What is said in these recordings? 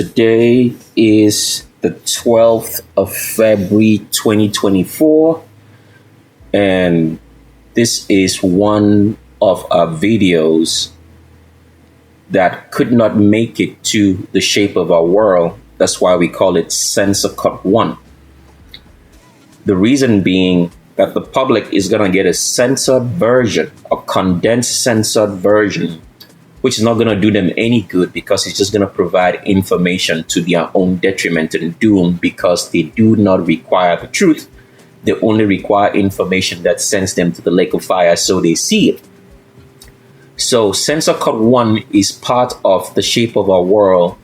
Today is the 12th of February 2024, and this is one of our videos that could not make it to the shape of our world. That's why we call it Censor Cut 1. The reason being that the public is going to get a censored version, a condensed censored version, which is not going to do them any good because it's just going to provide information to their own detriment and doom, because they do not require the truth. They only require information that sends them to the lake of fire so they see it. So Censor Cut 1 is part of the shape of our world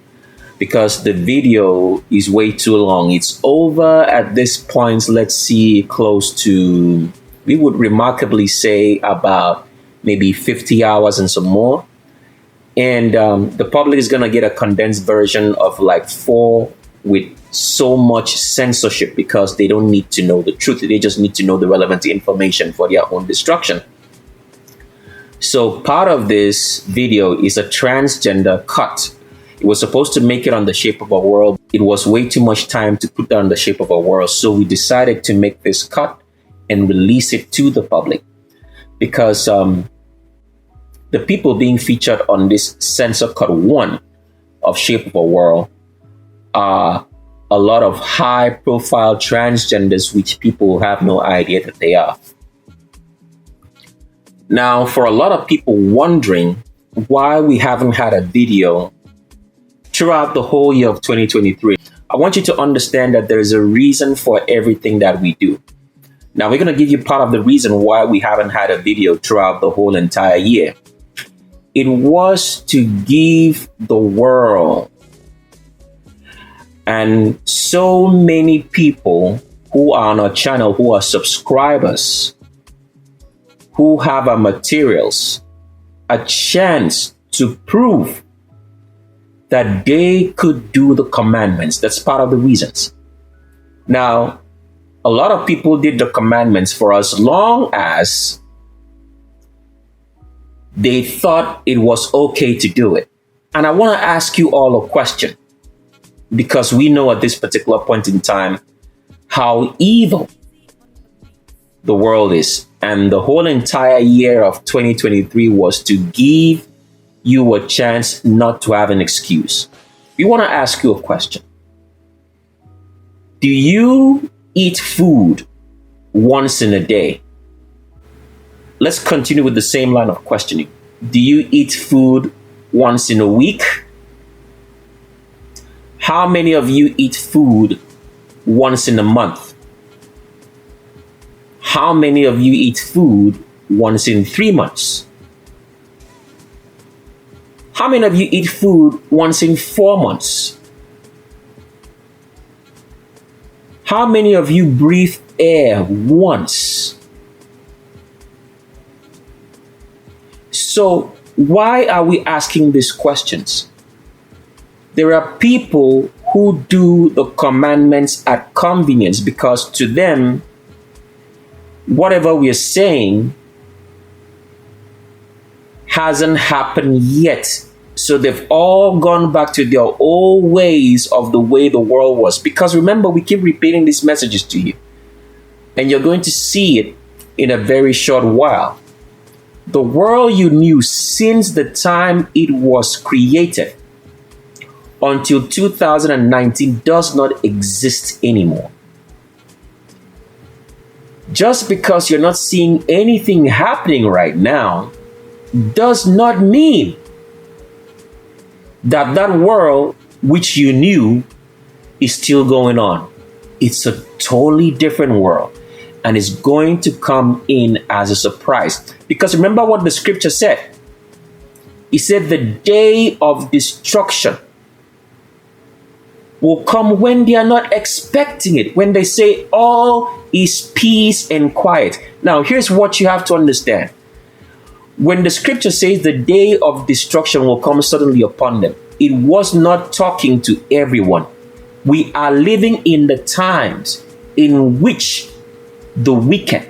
because the video is way too long. It's over at this point, let's see, close to, we would remarkably say about maybe 50 hours and some more. And the public is going to get a condensed version of like 4 with so much censorship because they don't need to know the truth. They just need to know the relevant information for their own destruction. So part of this video is a transgender cut. It was supposed to make it on the shape of our world. It was way too much time to put down the shape of our world. So we decided to make this cut and release it to the public because the people being featured on this Censor Cut 1 of Shape of a World are a lot of high-profile transgenders, which people have no idea that they are. Now, for a lot of people wondering why we haven't had a video throughout the whole year of 2023, I want you to understand that there is a reason for everything that we do. Now, we're going to give you part of the reason why we haven't had a video throughout the whole entire year. It was to give the world and so many people who are on our channel, who are subscribers, who have our materials, a chance to prove that they could do the commandments. That's part of the reasons. Now, a lot of people did the commandments for as long as they thought it was okay to do it. And I want to ask you all a question, because we know at this particular point in time how evil the world is. And the whole entire year of 2023 was to give you a chance not to have an excuse. We want to ask you a question. Do you eat food once in a day? Let's continue with the same line of questioning. Do you eat food once in a week? How many of you eat food once in a month? How many of you eat food once in 3 months? How many of you eat food once in 4 months? How many of you breathe air once? So why are we asking these questions? There are people who do the commandments at convenience because to them, whatever we are saying hasn't happened yet. So they've all gone back to their old ways of the way the world was. Because remember, we keep repeating these messages to you. And you're going to see it in a very short while. The world you knew since the time it was created until 2019 does not exist anymore. Just because you're not seeing anything happening right now does not mean that that world which you knew is still going on. It's a totally different world. And it's going to come in as a surprise. Because remember what the scripture said. It said the day of destruction will come when they are not expecting it. When they say all is peace and quiet. Now, here's what you have to understand. When the scripture says the day of destruction will come suddenly upon them, it was not talking to everyone. We are living in the times in which the wicked,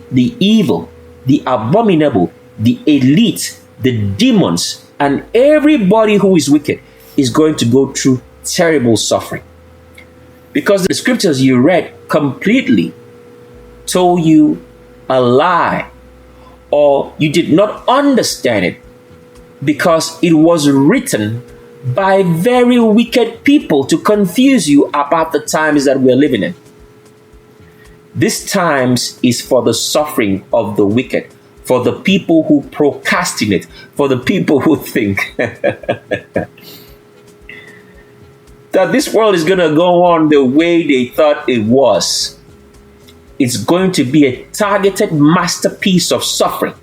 the evil, the abominable, the elite, the demons, and everybody who is wicked is going to go through terrible suffering. Because the scriptures you read completely told you a lie, or you did not understand it because it was written by very wicked people to confuse you about the times that we're living in. This times is for the suffering of the wicked, for the people who procrastinate, for the people who think that this world is going to go on the way they thought it was. It's going to be a targeted masterpiece of suffering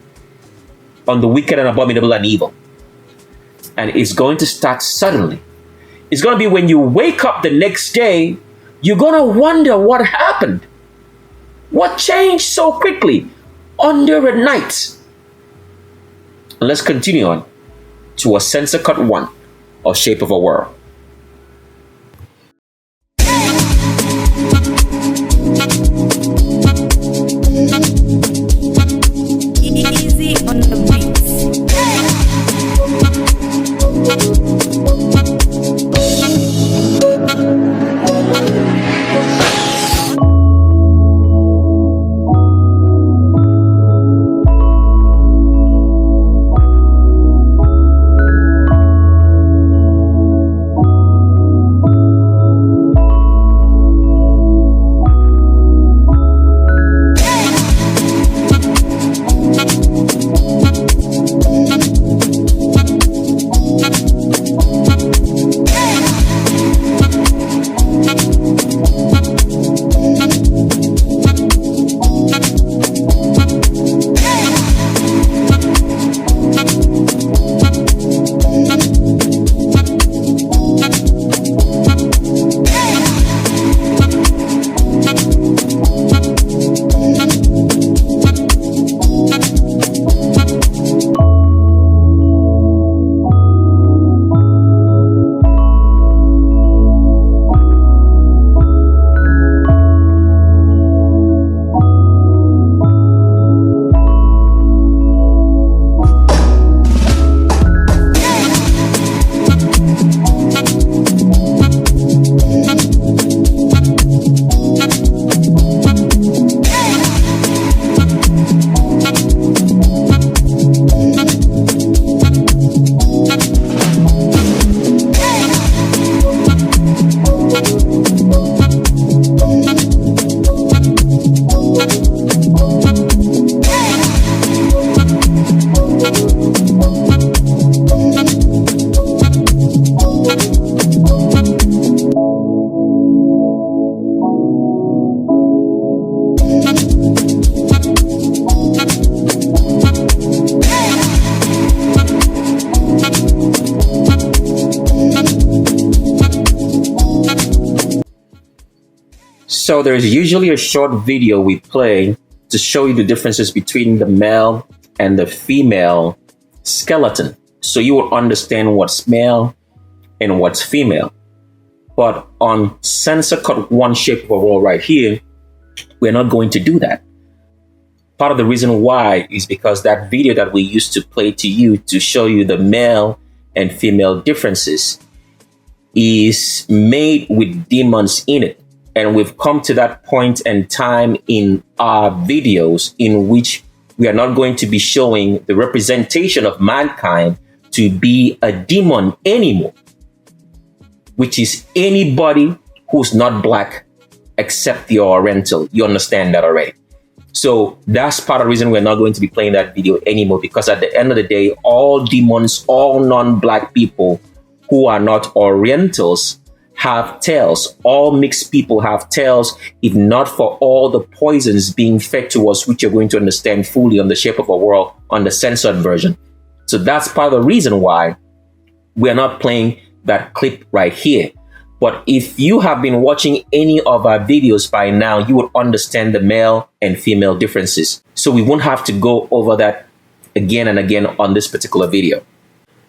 on the wicked and abominable and evil. And it's going to start suddenly. It's going to be when you wake up the next day, you're going to wonder what happened. What changed so quickly under a night? And let's continue on to a Censor Cut 1 of Shape of a World. Easy on the beats. So there's usually a short video we play to show you the differences between the male and the female skeleton, so you will understand what's male and what's female. But on Censor Cut 1 Shape of a World right here, we're not going to do that. Part of the reason why is because that video that we used to play to you to show you the male and female differences is made with demons in it. And we've come to that point and time in our videos in which we are not going to be showing the representation of mankind to be a demon anymore, which is anybody who's not black except the Oriental. You understand that already? So that's part of the reason we're not going to be playing that video anymore, because at the end of the day, all demons, all non-black people who are not Orientals have tails. All mixed people have tails, if not for all the poisons being fed to us, which you're going to understand fully on the Shape of a World on the censored version. So that's part of the reason why we're not playing that clip right here. But if you have been watching any of our videos by now, you would understand the male and female differences. So we won't have to go over that again and again on this particular video.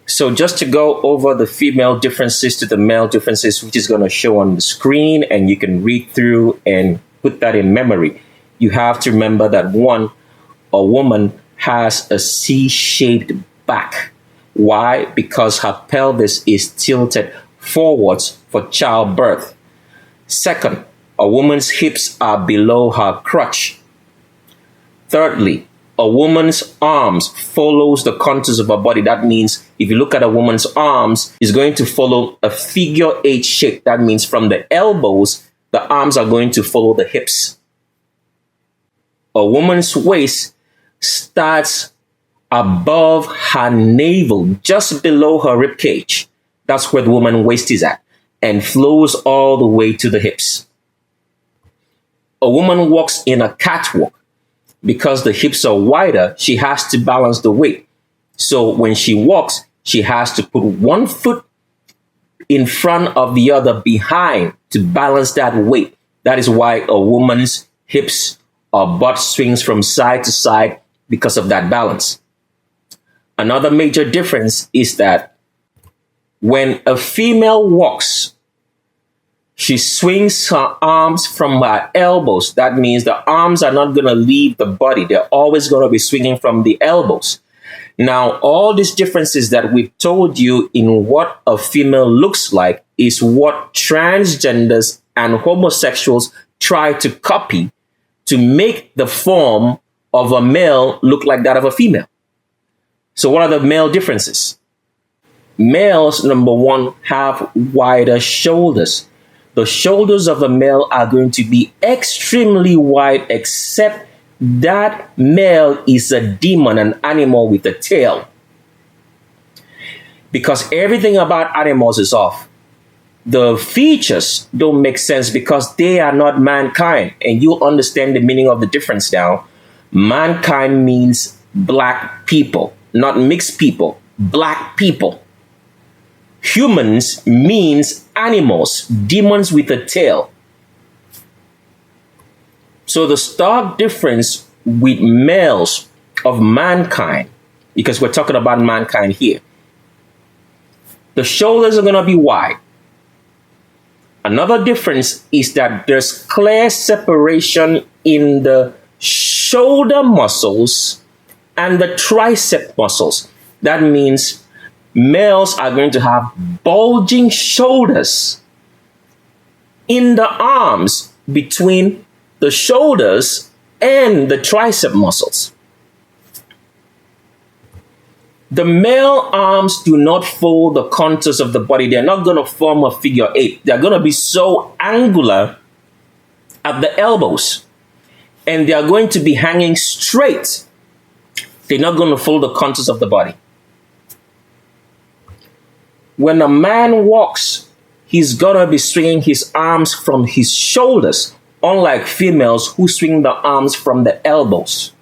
So just to go over the female differences to the male differences, which is going to show on the screen, and you can read through and put that in memory. You have to remember that one, a woman has a C-shaped back. Why? Because her pelvis is tilted forwards for childbirth. Second, a woman's hips are below her crotch. Thirdly, a woman's arms follows the contours of her body. That means if you look at a woman's arms, it's going to follow a figure eight shape. That means from the elbows, the arms are going to follow the hips. A woman's waist starts above her navel, just below her rib cage. That's where the woman's waist is at, and flows all the way to the hips. A woman walks in a catwalk. Because the hips are wider, she has to balance the weight. So when she walks, she has to put one foot in front of the other behind to balance that weight. That is why a woman's hips or butt swings from side to side because of that balance. Another major difference is that when a female walks, she swings her arms from her elbows. That means the arms are not going to leave the body. They're always going to be swinging from the elbows. Now, all these differences that we've told you in what a female looks like is what transgenders and homosexuals try to copy to make the form of a male look like that of a female. So what are the male differences? Males, number one, have wider shoulders. The shoulders of a male are going to be extremely wide, except that male is a demon, an animal with a tail. Because everything about animals is off. The features don't make sense because they are not mankind. And you'll understand the meaning of the difference now. Mankind means black people, not mixed people, black people. Humans means animals, demons with a tail. So the stark difference with males of mankind, because we're talking about mankind here, the shoulders are going to be wide. Another difference is that there's clear separation in the shoulder muscles and the tricep muscles. That means males are going to have bulging shoulders in the arms between the shoulders and the tricep muscles. The male arms do not follow the contours of the body. They're not going to form a figure eight. They're going to be so angular at the elbows, and they are going to be hanging straight. They're not going to follow the contours of the body. When a man walks, he's going to be swinging his arms from his shoulders, unlike females who swing the arms from the elbows.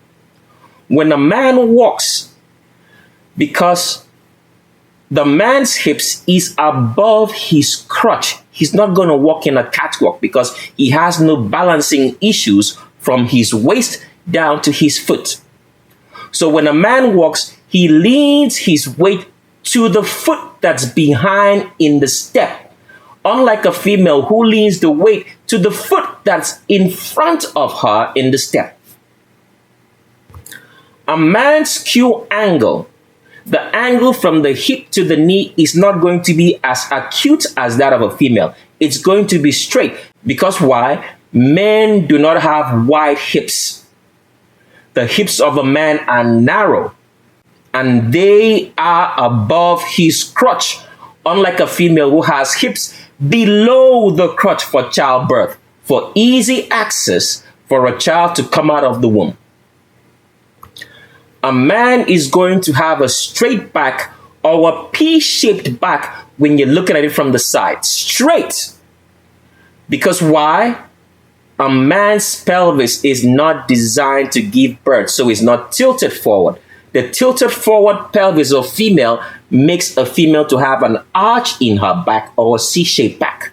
When a man walks, because the man's hips is above his crotch, he's not going to walk in a catwalk because he has no balancing issues from his waist down to his foot. So when a man walks, he leans his weight to the foot that's behind in the step, unlike a female who leans the weight to the foot that's in front of her in the step. A man's Q angle, the angle from the hip to the knee, is not going to be as acute as that of a female. It's going to be straight. Because why? Men do not have wide hips. The hips of a man are narrow, and they are above his crotch, unlike a female who has hips below the crotch for childbirth, for easy access for a child to come out of the womb. A man is going to have a straight back or a P-shaped back when you're looking at it from the side. Straight. Because why? A man's pelvis is not designed to give birth, so it's not tilted forward. The tilted forward pelvis of female makes a female to have an arch in her back or a C-shaped back.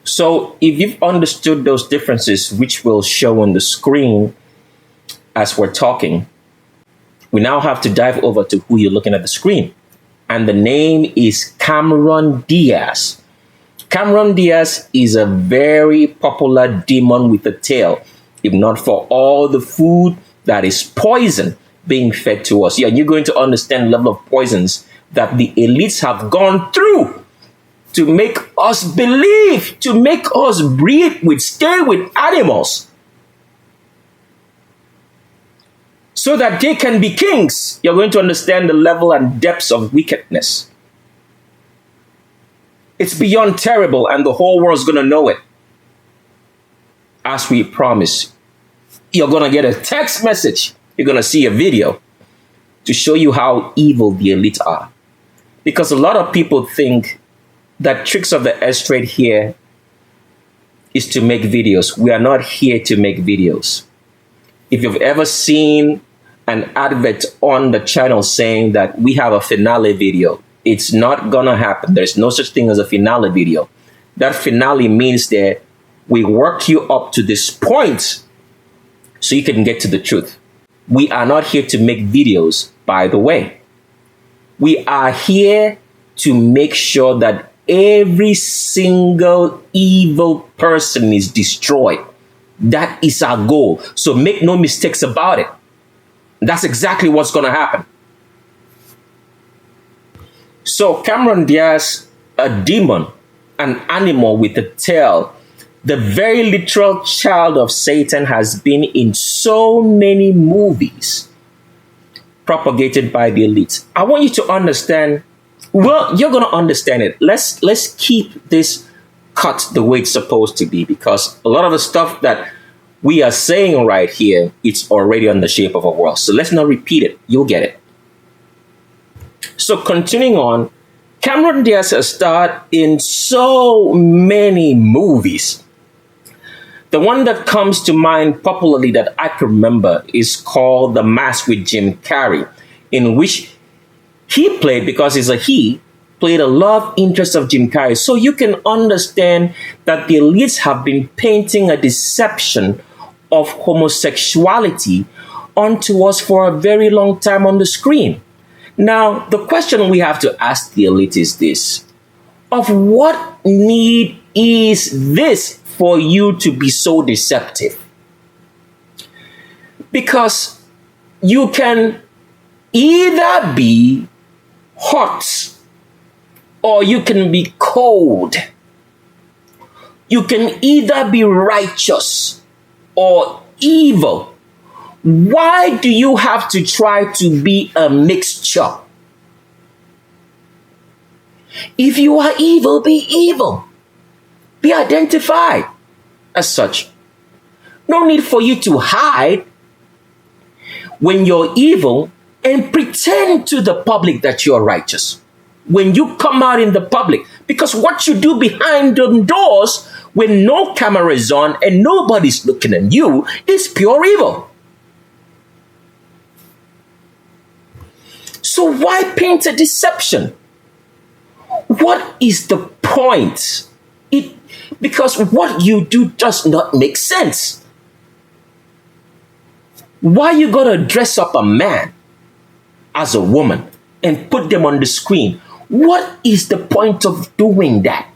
So if you've understood those differences, which will show on the screen as we're talking, we now have to dive over to who you're looking at the screen. And the name is Cameron Diaz. Cameron Diaz is a very popular demon with a tail, if not for all the food that is poison being fed to us. Yeah, you're going to understand the level of poisons that the elites have gone through to make us believe, to make us breed with, stay with animals, so that they can be kings, you're going to understand the level and depths of wickedness. It's beyond terrible, and the whole world's going to know it. As we promise, you're going to get a text message, you're going to see a video to show you how evil the elite are. Because a lot of people think that Tricks of the Estrade here is to make videos. We are not here to make videos. If you've ever seen an advert on the channel saying that we have a finale video, it's not gonna happen. There's no such thing as a finale video. That finale means that we work you up to this point so you can get to the truth. We are not here to make videos, by the way. We are here to make sure that every single evil person is destroyed. That is our goal. So make no mistakes about it. That's exactly what's going to happen. So Cameron Diaz, a demon, an animal with a tail, the very literal child of Satan, has been in so many movies propagated by the elite. I want you to understand. Well, you're going to understand it. Let's keep this cut the way it's supposed to be, because a lot of the stuff that we are saying right here, it's already on the shape of a world. So let's not repeat it. You'll get it. So continuing on, Cameron Diaz has starred in so many movies. The one that comes to mind popularly that I can remember is called The Mask with Jim Carrey, in which he played, because he's a he, played a love interest of Jim Carrey. So you can understand that the elites have been painting a deception of homosexuality onto us for a very long time on the screen. Now, the question we have to ask the elite is this: of what need is this for you to be so deceptive? Because you can either be hot or you can be cold. You can either be righteous or evil. Why do you have to try to be a mixture? If you are evil, be evil. Be identified as such. No need for you to hide when you're evil and pretend to the public that you're righteous. When you come out in the public, because what you do behind the doors when no camera is on and nobody's looking at you is pure evil. So why paint a deception? What is the point? Because what you do does not make sense. Why you gotta dress up a man as a woman and put them on the screen? What is the point of doing that?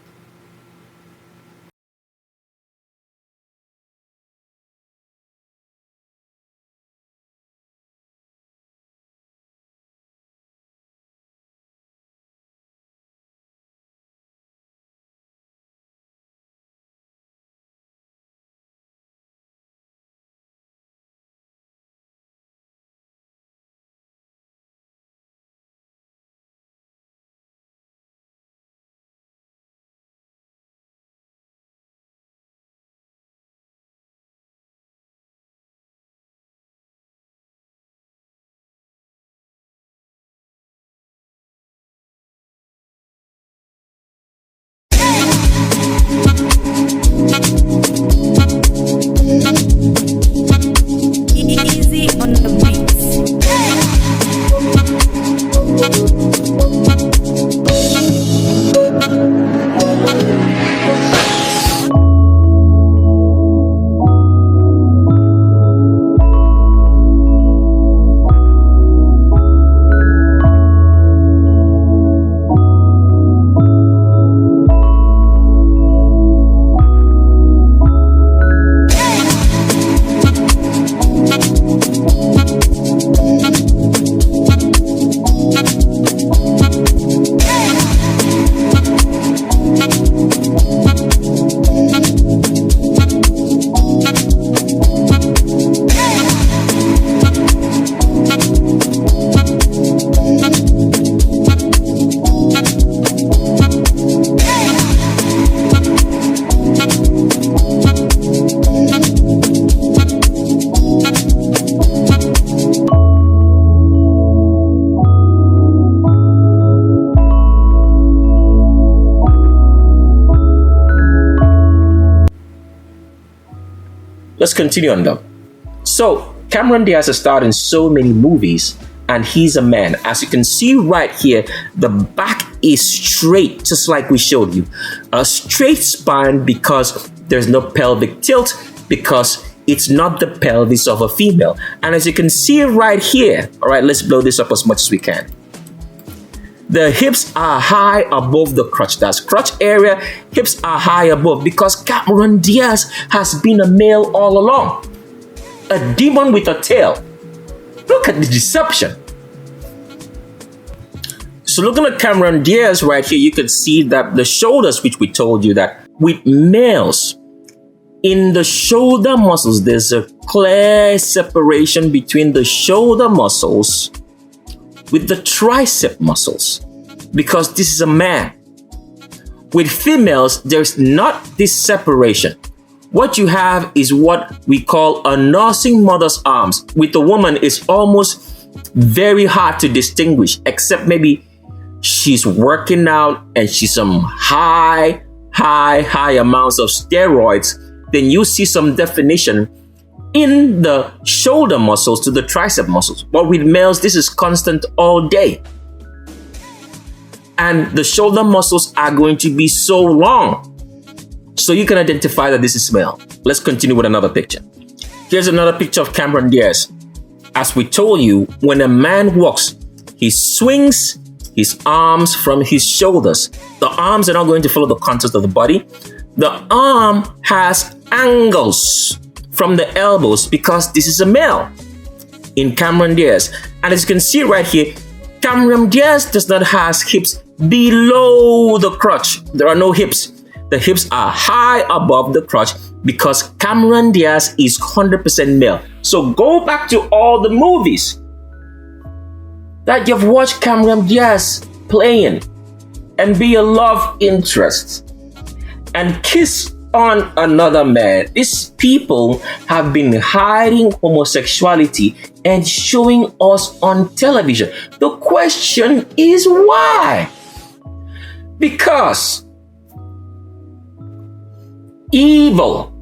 let's continue on though. So Cameron Diaz has starred in so many movies, and he's a man. As you can see right here, the back is straight, just like we showed you. A straight spine because there's no pelvic tilt, because it's not the pelvis of a female. And as you can see right here, all right, let's blow this up as much as we can. The hips are high above the crotch. That's crotch area. Hips are high above because Cameron Diaz has been a male all along. A demon with a tail. Look at the deception. So looking at Cameron Diaz right here, you can see that the shoulders, which we told you that with males, in the shoulder muscles, there's a clear separation between the shoulder muscles with the tricep muscles, because this is a man. With females, there's not this separation. What you have is what we call a nursing mother's arms. With the woman, it's almost very hard to distinguish, except maybe she's working out and she's some high amounts of steroids. Then you see some definition in the shoulder muscles to the tricep muscles. But with males, this is constant all day. And the shoulder muscles are going to be so long. So you can identify that this is male. Let's continue with another picture. Here's another picture of Cameron Diaz. As we told you, when a man walks, he swings his arms from his shoulders. The arms are not going to follow the contours of the body. The arm has angles from the elbows because this is a male in Cameron Diaz. And as you can see right here, Cameron Diaz does not have hips below the crotch. There are no hips. The hips are high above the crotch because Cameron Diaz is 100% male. So go back to all the movies that you've watched Cameron Diaz playing and be a love interest and kiss on another man. These people have been hiding homosexuality and showing us on television. The question is why? Because evil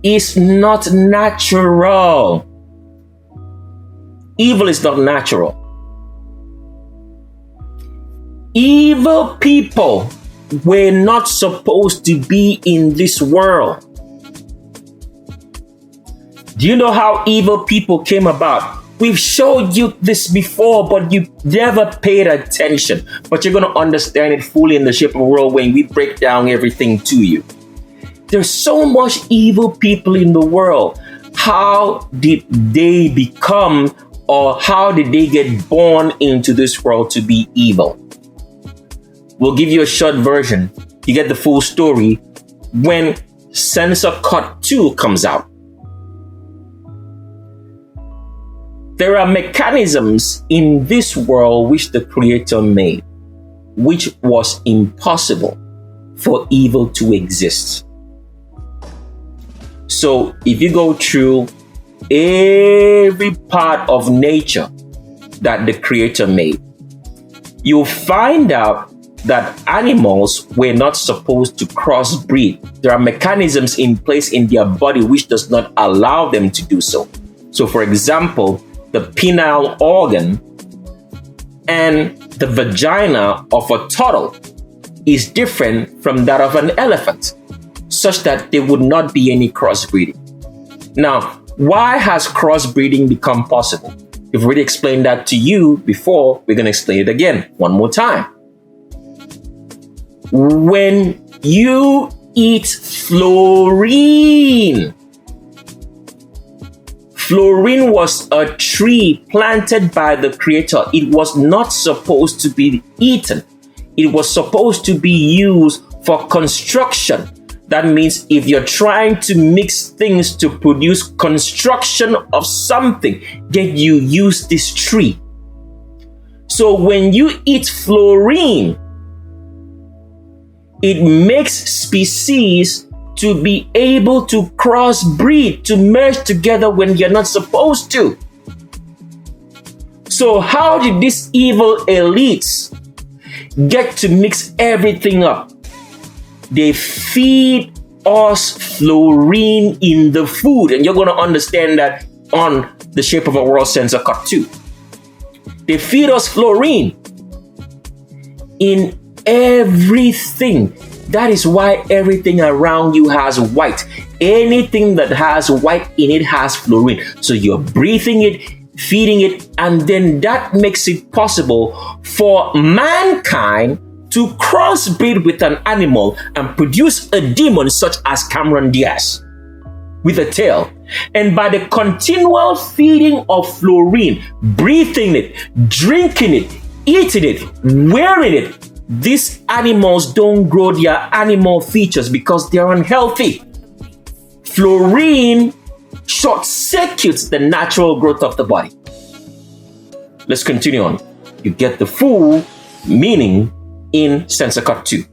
is not natural. Evil is not natural. Evil people were not supposed to be in this world. Do you know how evil people came about? We've showed you this before, but you never paid attention. But you're going to understand it fully in the Shape of a World when we break down everything to you. There's so much evil people in the world. How did they become, or how did they get born into this world to be evil? We'll give you a short version. You get the full story when Censor Cut 2 comes out. There are mechanisms in this world which the Creator made, which was impossible for evil to exist. So if you go through every part of nature that the Creator made, you'll find out that animals were not supposed to crossbreed. There are mechanisms in place in their body which does not allow them to do so. So for example, the penile organ and the vagina of a turtle is different from that of an elephant, such that there would not be any crossbreeding. Now, why has crossbreeding become possible? We've already explained that to you before. We're going to explain it again one more time. When you eat fluorine, fluorine was a tree planted by the Creator. It was not supposed to be eaten. It was supposed to be used for construction. That means if you're trying to mix things to produce construction of something, then you use this tree. So when you eat fluorine, it makes species to be able to crossbreed, to merge together when you're not supposed to. So how did these evil elites get to mix everything up? They feed us fluorine in the food. And you're going to understand that on the Shape of a World-Censor Cut too. They feed us fluorine in everything. That is why everything around you has white. Anything that has white in it has fluorine. So you're breathing it, feeding it, and then that makes it possible for mankind to crossbreed with an animal and produce a demon such as Cameron Diaz with a tail. And by the continual feeding of fluorine, breathing it, drinking it, eating it, wearing it, these animals don't grow their animal features because they're unhealthy. Fluorine short circuits the natural growth of the body. Let's continue on. You get the full meaning in Censor Cut 2.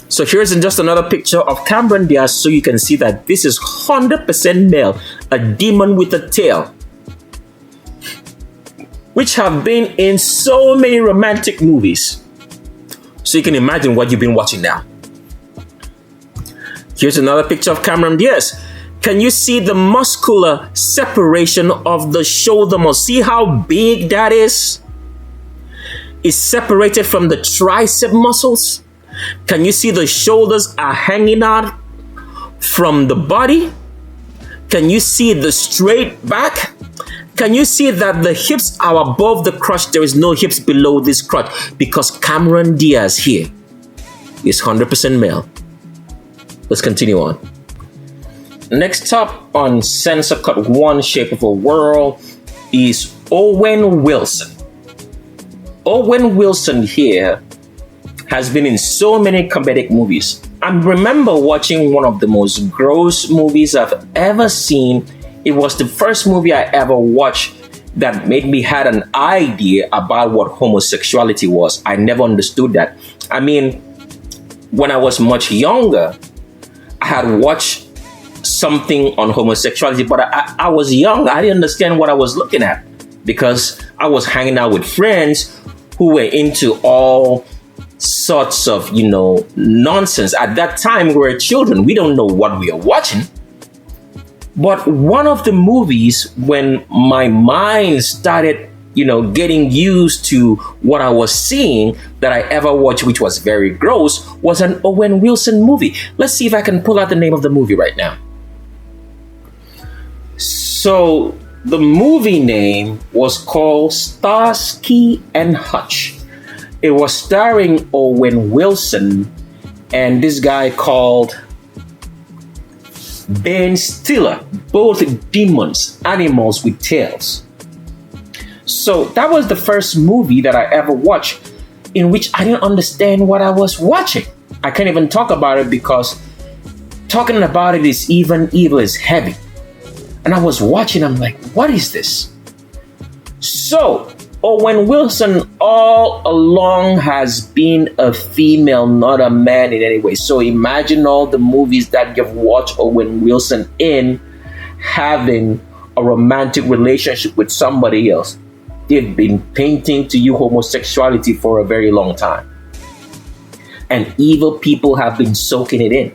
So here's just another picture of Cameron Diaz so you can see that this is 100% male, a demon with a tail, which have been in so many romantic movies. So you can imagine what you've been watching now. Here's another picture of Cameron Diaz. Can you see the muscular separation of the shoulder muscle? See how big that is? It's separated from the tricep muscles. Can you see the shoulders are hanging out from the body? Can you see the straight back? Can you see that the hips are above the crotch? There is no hips below this crotch because Cameron Diaz here is 100% male. Let's continue on. Next up on Censor Cut 1, Shape of a World, is Owen Wilson. Owen Wilson here has been in so many comedic movies. I remember watching one of the most gross movies I've ever seen. It was the first movie I ever watched that made me had an idea about what homosexuality was. I never understood that. I mean, when I was much younger, I had watched something on homosexuality, but I was young. I didn't understand what I was looking at because I was hanging out with friends who were into all sorts of, nonsense. At that time, we were children. We don't know what we are watching. But one of the movies, when my mind started, getting used to what I was seeing that I ever watched, which was very gross, was an Owen Wilson movie. Let's see if I can pull out the name of the movie right now. So the movie name was called Starsky and Hutch. It was starring Owen Wilson and this guy called Ben Stiller, both demons, animals with tails. So that was the first movie that I ever watched in which I didn't understand what I was watching. I can't even talk about it because talking about it is evil is heavy. And I was watching, I'm like, what is this? So Owen Wilson all along has been a female, not a man in any way. So imagine all the movies that you've watched Owen Wilson in having a romantic relationship with somebody else. They've been painting to you homosexuality for a very long time. And evil people have been soaking it in.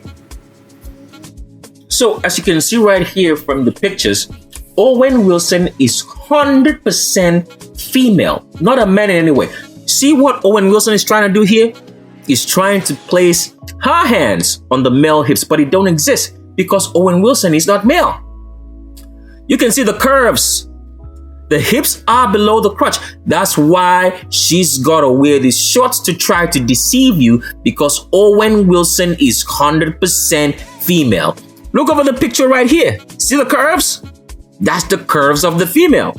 So as you can see right here from the pictures, Owen Wilson is 100% female, not a man in any way. See what Owen Wilson is trying to do here? He's trying to place her hands on the male hips, but it don't exist because Owen Wilson is not male. You can see the curves. The hips are below the crotch. That's why she's got to wear these shorts to try to deceive you because Owen Wilson is 100% female. Look over the picture right here. See the curves? That's the curves of the female.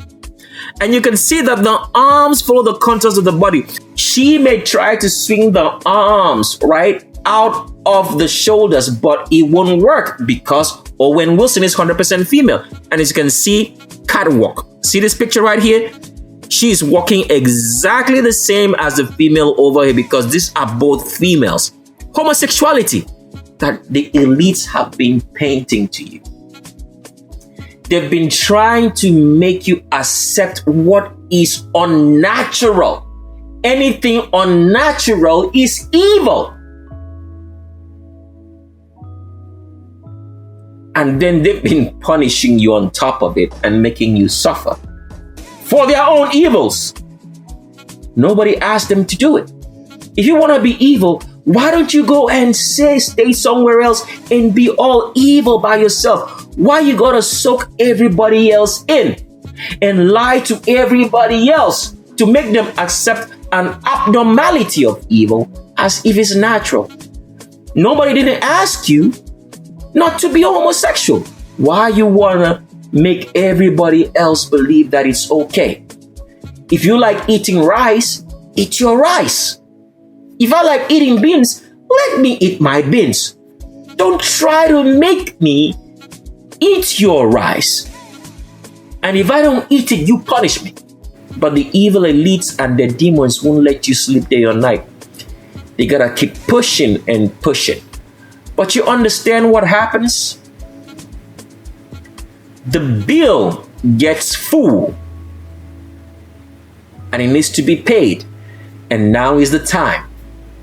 And you can see that the arms follow the contours of the body. She may try to swing the arms, right, out of the shoulders, but it won't work because Owen Wilson is 100% female. And as you can see, catwalk. See this picture right here? She's walking exactly the same as the female over here because these are both females. Homosexuality that the elites have been painting to you. They've been trying to make you accept what is unnatural. Anything unnatural is evil. And then they've been punishing you on top of it and making you suffer for their own evils. Nobody asked them to do it. If you want to be evil, why don't you go and stay somewhere else and be all evil by yourself? Why you gotta soak everybody else in and lie to everybody else to make them accept an abnormality of evil as if it's natural? Nobody didn't ask you not to be homosexual. Why you wanna make everybody else believe that it's okay? If you like eating rice, eat your rice. If I like eating beans, let me eat my beans. Don't try to make me eat your rice. And if I don't eat it, you punish me. But the evil elites and the demons won't let you sleep day or night. They gotta keep pushing and pushing. But you understand what happens? The bill gets full and it needs to be paid. And now is the time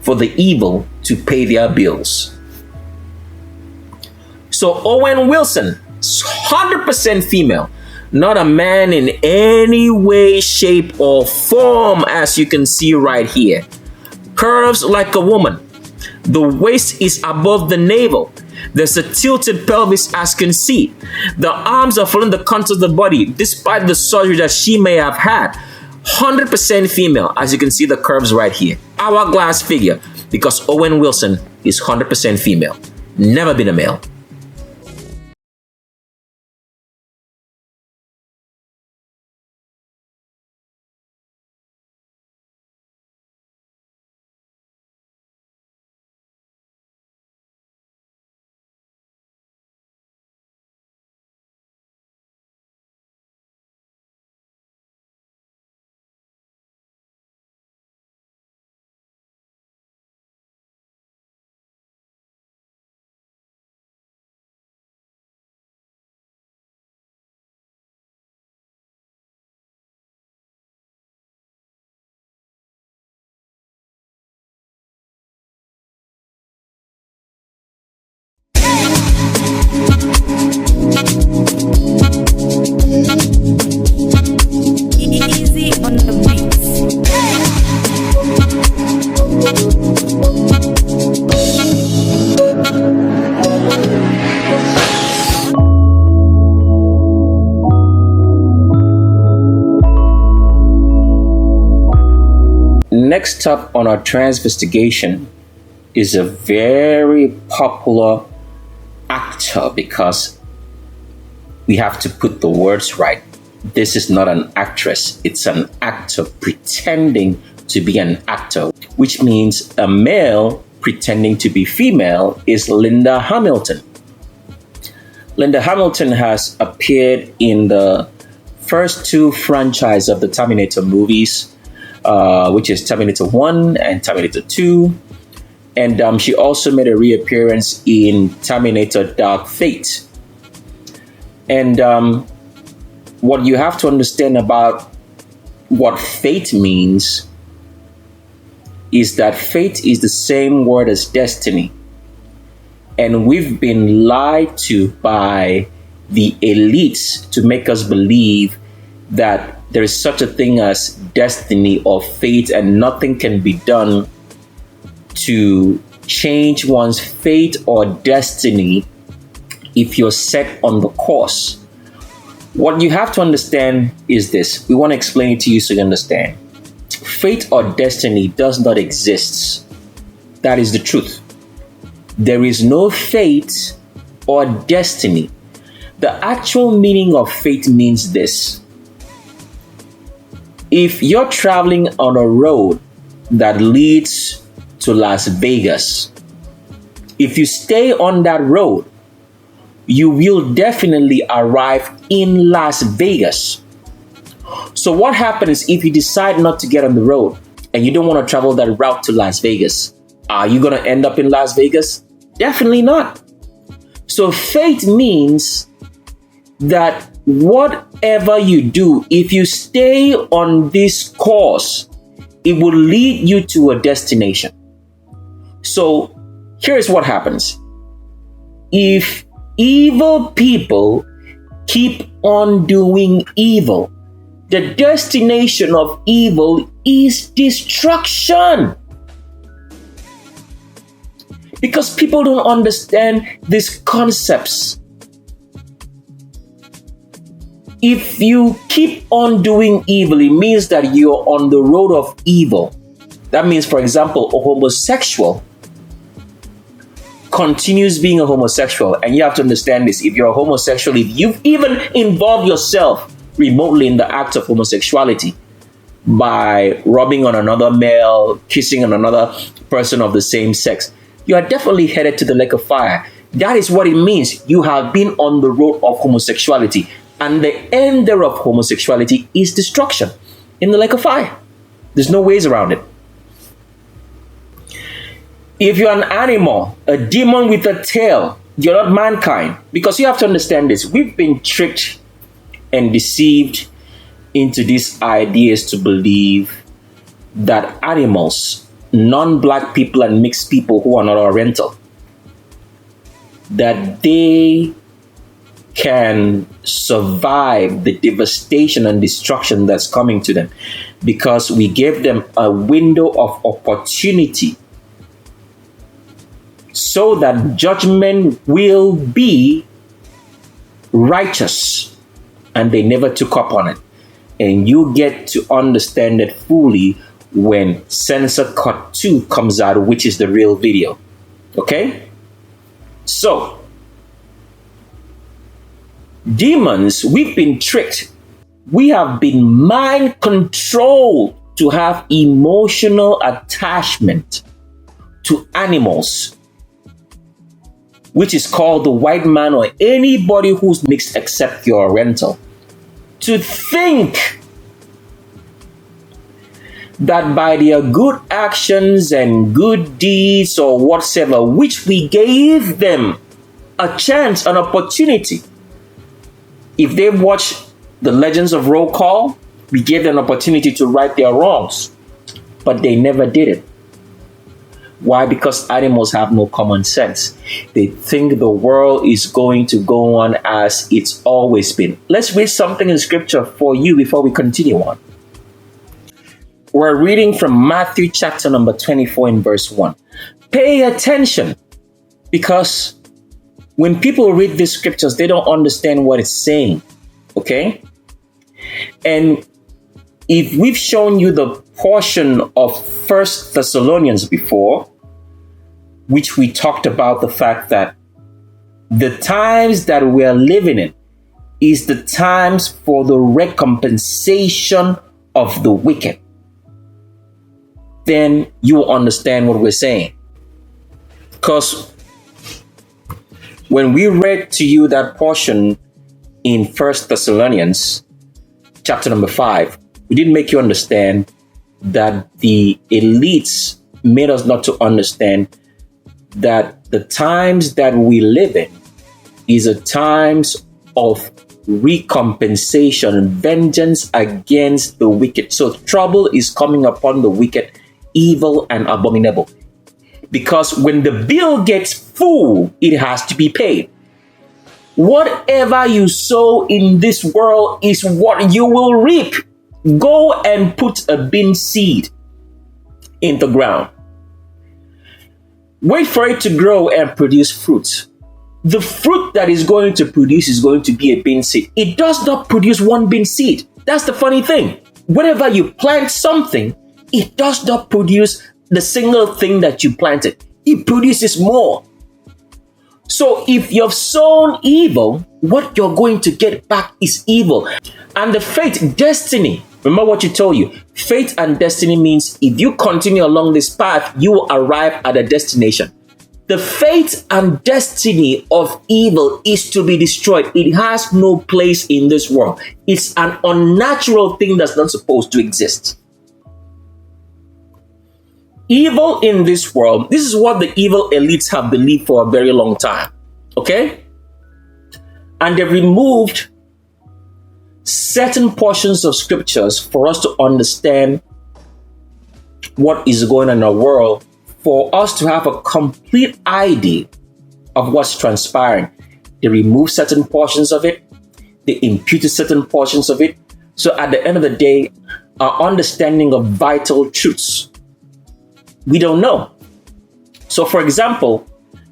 for the evil to pay their bills. So Owen Wilson, 100% female, not a man in any way, shape, or form, as you can see right here. Curves like a woman. The waist is above the navel. There's a tilted pelvis, as you can see. The arms are following the contours of the body, despite the surgery that she may have had. 100% female, as you can see the curves right here. Hourglass figure, because Owen Wilson is 100% female. Never been a male. Easy on the beats. Next up on our transvestigation is a very popular actor, because we have to put the words right. This is not an actress, it's an actor pretending to be an actor, which means a male pretending to be female is Linda Hamilton. Linda Hamilton has appeared in the first two franchises of the Terminator movies, which is Terminator 1 and Terminator 2. And she also made a reappearance in Terminator Dark Fate. And what you have to understand about what fate means is that fate is the same word as destiny. And we've been lied to by the elites to make us believe that there is such a thing as destiny or fate, and nothing can be done to change one's fate or destiny if you're set on the course. What you have to understand is this. We want to explain it to you so you understand. Fate or destiny does not exist. That is the truth. There is no fate or destiny. The actual meaning of fate means this. If you're traveling on a road that leads to Las Vegas, If you stay on that road, you will definitely arrive in Las Vegas. So what happens if you decide not to get on the road and you don't want to travel that route to Las Vegas? Are you going to end up in Las Vegas? Definitely not. So faith means that whatever you do, if you stay on this course, it will lead you to a destination. So here's what happens. If evil people keep on doing evil, the destination of evil is destruction. Because people don't understand these concepts. If you keep on doing evil, it means that you're on the road of evil. That means, for example, a homosexual continues being a homosexual. And you have to understand this. If you're a homosexual, if you've even involved yourself remotely in the act of homosexuality by rubbing on another male, kissing on another person of the same sex, you are definitely headed to the lake of fire. That is what it means. You have been on the road of homosexuality. And the end thereof homosexuality is destruction in the lake of fire. There's no ways around it. If you're an animal, a demon with a tail, you're not mankind. Because you have to understand this. We've been tricked and deceived into these ideas to believe that animals, non-black people and mixed people who are not Oriental, that they can survive the devastation and destruction that's coming to them because we gave them a window of opportunity so that judgment will be righteous, and they never took up on it. And you get to understand it fully when Censor Cut 2 comes out, which is the real video. Okay? So, demons, we've been tricked. We have been mind controlled to have emotional attachment to animals, which is called the white man or anybody who's mixed except you're Oriental. To think that by their good actions and good deeds or whatsoever, which we gave them a chance, an opportunity. If they watch the Legends of Roll Call, we gave them an opportunity to right their wrongs, but they never did it. Why? Because animals have no common sense. They think the world is going to go on as it's always been. Let's read something in scripture for you before we continue on. We're reading from Matthew chapter number 24 in verse 1. Pay attention, because when people read these scriptures, they don't understand what it's saying. Okay? And if we've shown you the portion of 1 Thessalonians before, which we talked about the fact that the times that we're living in is the times for the recompensation of the wicked, then you will understand what we're saying. Because when we read to you that portion in 1 Thessalonians chapter number 5, we didn't make you understand that the elites made us not to understand that the times that we live in is a times of recompensation, vengeance against the wicked. So trouble is coming upon the wicked, evil and abominable. Because when the bill gets full, it has to be paid. Whatever you sow in this world is what you will reap. Go and put a bean seed in the ground. Wait for it to grow and produce fruit. The fruit that is going to produce is going to be a bean seed. It does not produce one bean seed. That's the funny thing. Whenever you plant something, it does not produce the single thing that you planted. It produces more. So if you've sown evil, what you're going to get back is evil. And the fate, destiny, remember what you told you. Fate and destiny means if you continue along this path, you will arrive at a destination. The fate and destiny of evil is to be destroyed. It has no place in this world. It's an unnatural thing that's not supposed to exist. Evil in this world, this is what the evil elites have believed for a very long time. Okay? And they removed certain portions of scriptures for us to understand what is going on in our world, for us to have a complete idea of what's transpiring. They remove certain portions of it, they imputed certain portions of it. So at the end of the day, our understanding of vital truths, we don't know. So for example,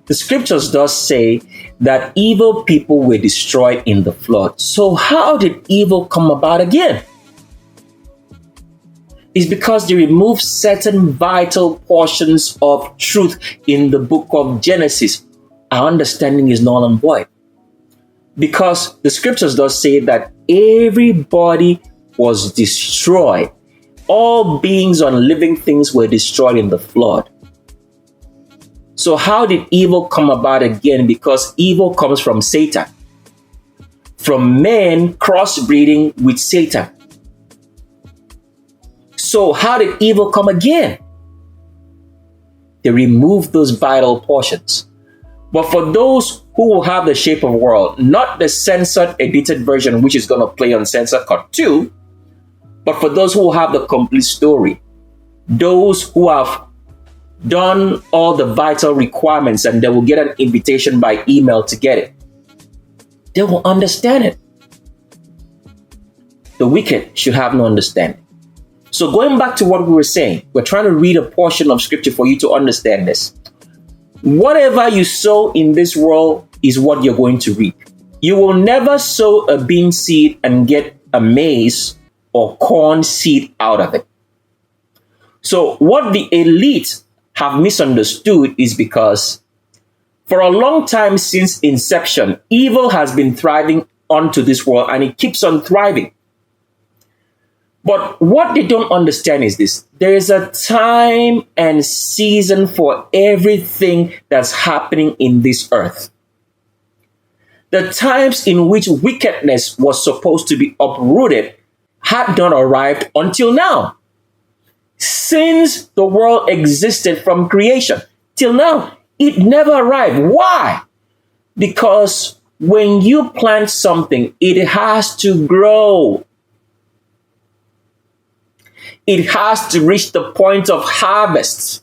the scriptures does say that evil people were destroyed in the flood. So how did evil come about again? It's because they removed certain vital portions of truth in the book of Genesis. Our understanding is null and void. Because the scriptures does say that everybody was destroyed. All beings and living things were destroyed in the flood. So how did evil come about again? Because evil comes from Satan. From men crossbreeding with Satan. So how did evil come again? They removed those vital portions. But for those who will have the shape of world, not the censored edited version, which is going to play on Censor Cut 2, but for those who will have the complete story, those who have done all the vital requirements and they will get an invitation by email to get it, they will understand it. The wicked should have no understanding. So going back to what we were saying, we're trying to read a portion of scripture for you to understand this. Whatever you sow in this world is what you're going to reap. You will never sow a bean seed and get a maize or corn seed out of it. So what the elite have misunderstood is because for a long time since inception, evil has been thriving onto this world and it keeps on thriving. But what they don't understand is this. There is a time and season for everything that's happening in this earth. The times in which wickedness was supposed to be uprooted had not arrived until now. Since the world existed from creation till now, it never arrived. Why? Because when you plant something, it has to grow. It has to reach the point of harvest.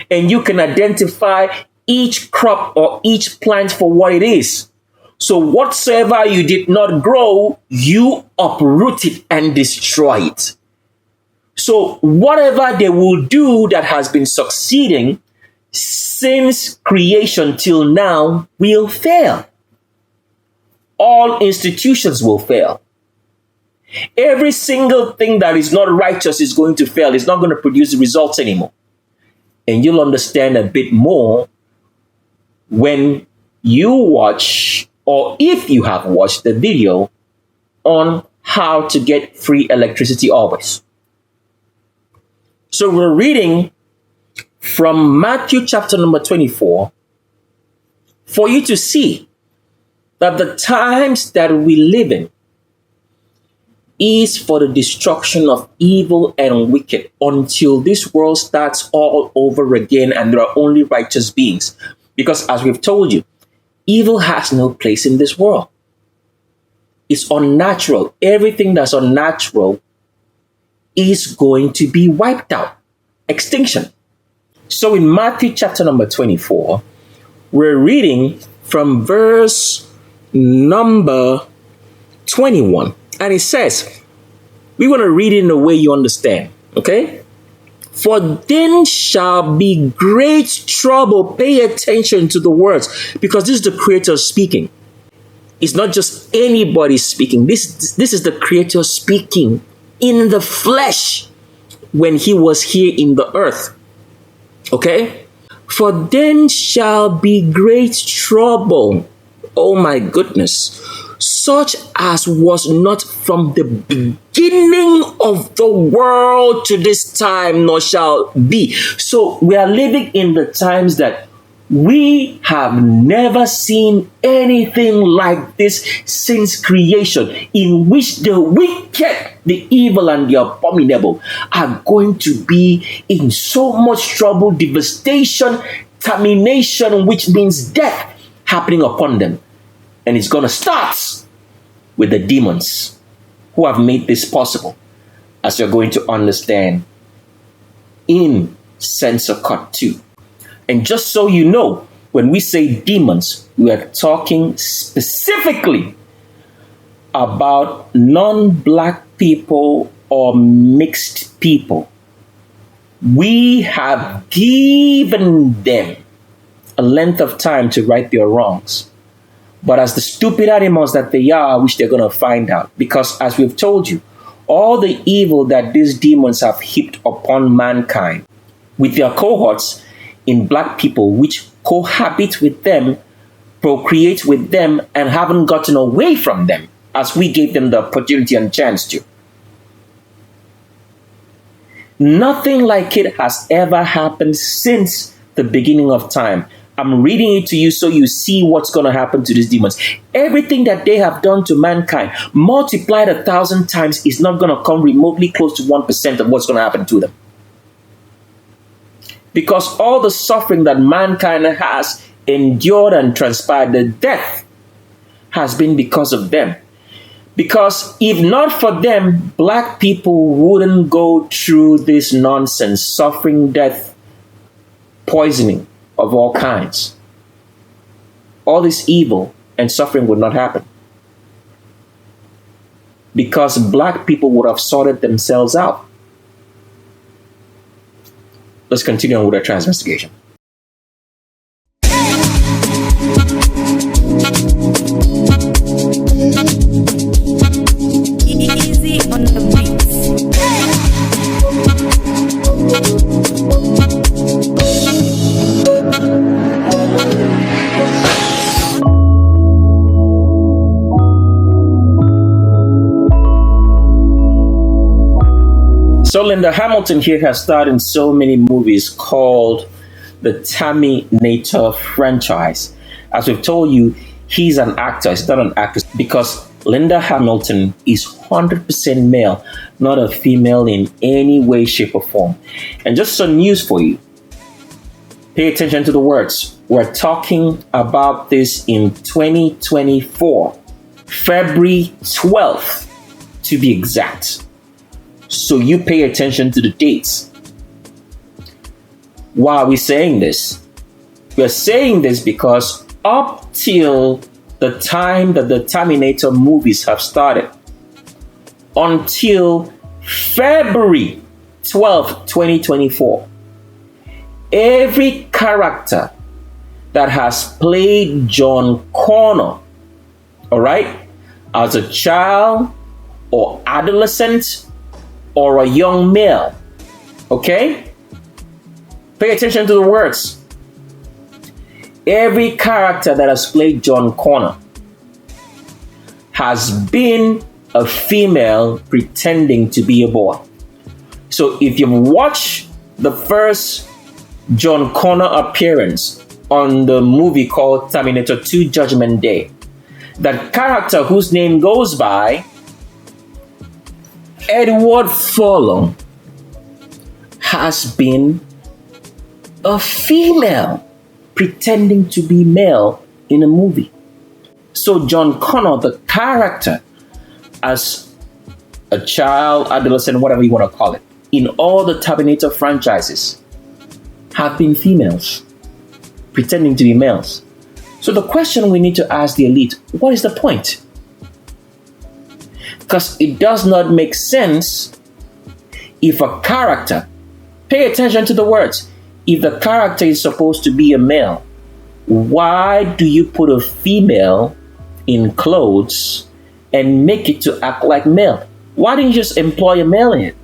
And you can identify each crop or each plant for what it is. So whatsoever you did not grow, you uproot it and destroy it. So whatever they will do that has been succeeding since creation till now will fail. All institutions will fail. Every single thing that is not righteous is going to fail. It's not going to produce results anymore. And you'll understand a bit more when you watch, or if you have watched the video on how to get free electricity always. So we're reading from Matthew chapter number 24 for you to see that the times that we live in is for the destruction of evil and wicked until this world starts all over again and there are only righteous beings. Because as we've told you, evil has no place in this world. It's unnatural. Everything that's unnatural is going to be wiped out. Extinction. So in Matthew chapter number 24, we're reading from verse number 21. And it says, we want to read it in a way you understand, okay? For then shall be great trouble. Pay attention to the words, because this is the Creator speaking. It's not just anybody speaking. This is the Creator speaking in the flesh when he was here in the earth, okay? For then shall be great trouble. Oh my goodness. Such as was not from the beginning of the world to this time, nor shall be. So we are living in the times that We have never seen anything like this since creation, in which the wicked, the evil, and the abominable are going to be in so much trouble, devastation, termination, which means death happening upon them. And it's going to start with the demons who have made this possible, as you're going to understand in Censor Cut 2. And just so you know, when we say demons, we are talking specifically about non-black people or mixed people. We have given them a length of time to right their wrongs. But as the stupid animals that they are, which they're going to find out. Because as we've told you, all the evil that these demons have heaped upon mankind with their cohorts in black people, which cohabit with them, procreate with them, and haven't gotten away from them as we gave them the opportunity and chance to. Nothing like it has ever happened since the beginning of time. I'm reading it to you so you see what's going to happen to these demons. Everything that they have done to mankind, multiplied 1,000 times, is not going to come remotely close to 1% of what's going to happen to them. Because all the suffering that mankind has endured and transpired, the death, has been because of them. Because if not for them, black people wouldn't go through this nonsense, suffering, death, poisoning of all kinds. All this evil and suffering would not happen. Because black people would have sorted themselves out. Let's continue on with our trans investigation. Easy on the beats. So Linda Hamilton here has starred in so many movies called the Terminator franchise. As we've told you, he's an actor, he's not an actress, because Linda Hamilton is 100% male, not a female in any way, shape, or form. And just some news for you. Pay attention to the words. We're talking about this in 2024, February 12th, to be exact. So you pay attention to the dates. Why are we saying this? We're saying this because up till the time that the Terminator movies have started, until February 12th, 2024, every character that has played John Connor, all right, as a child or adolescent or a young male, okay? Pay attention to the words. Every character that has played John Connor has been a female pretending to be a boy. So if you've watched the first John Connor appearance on the movie called Terminator 2 Judgment Day, that character whose name goes by Edward Furlong has been a female pretending to be male in a movie. So John Connor, the character, as a child, adolescent, whatever you want to call it, in all the Terminator franchises, have been females pretending to be males. So the question we need to ask the elite, what is the point? Because it does not make sense if a character, pay attention to the words, if the character is supposed to be a male, why do you put a female in clothes and make it to act like male? Why didn't you just employ a male in it?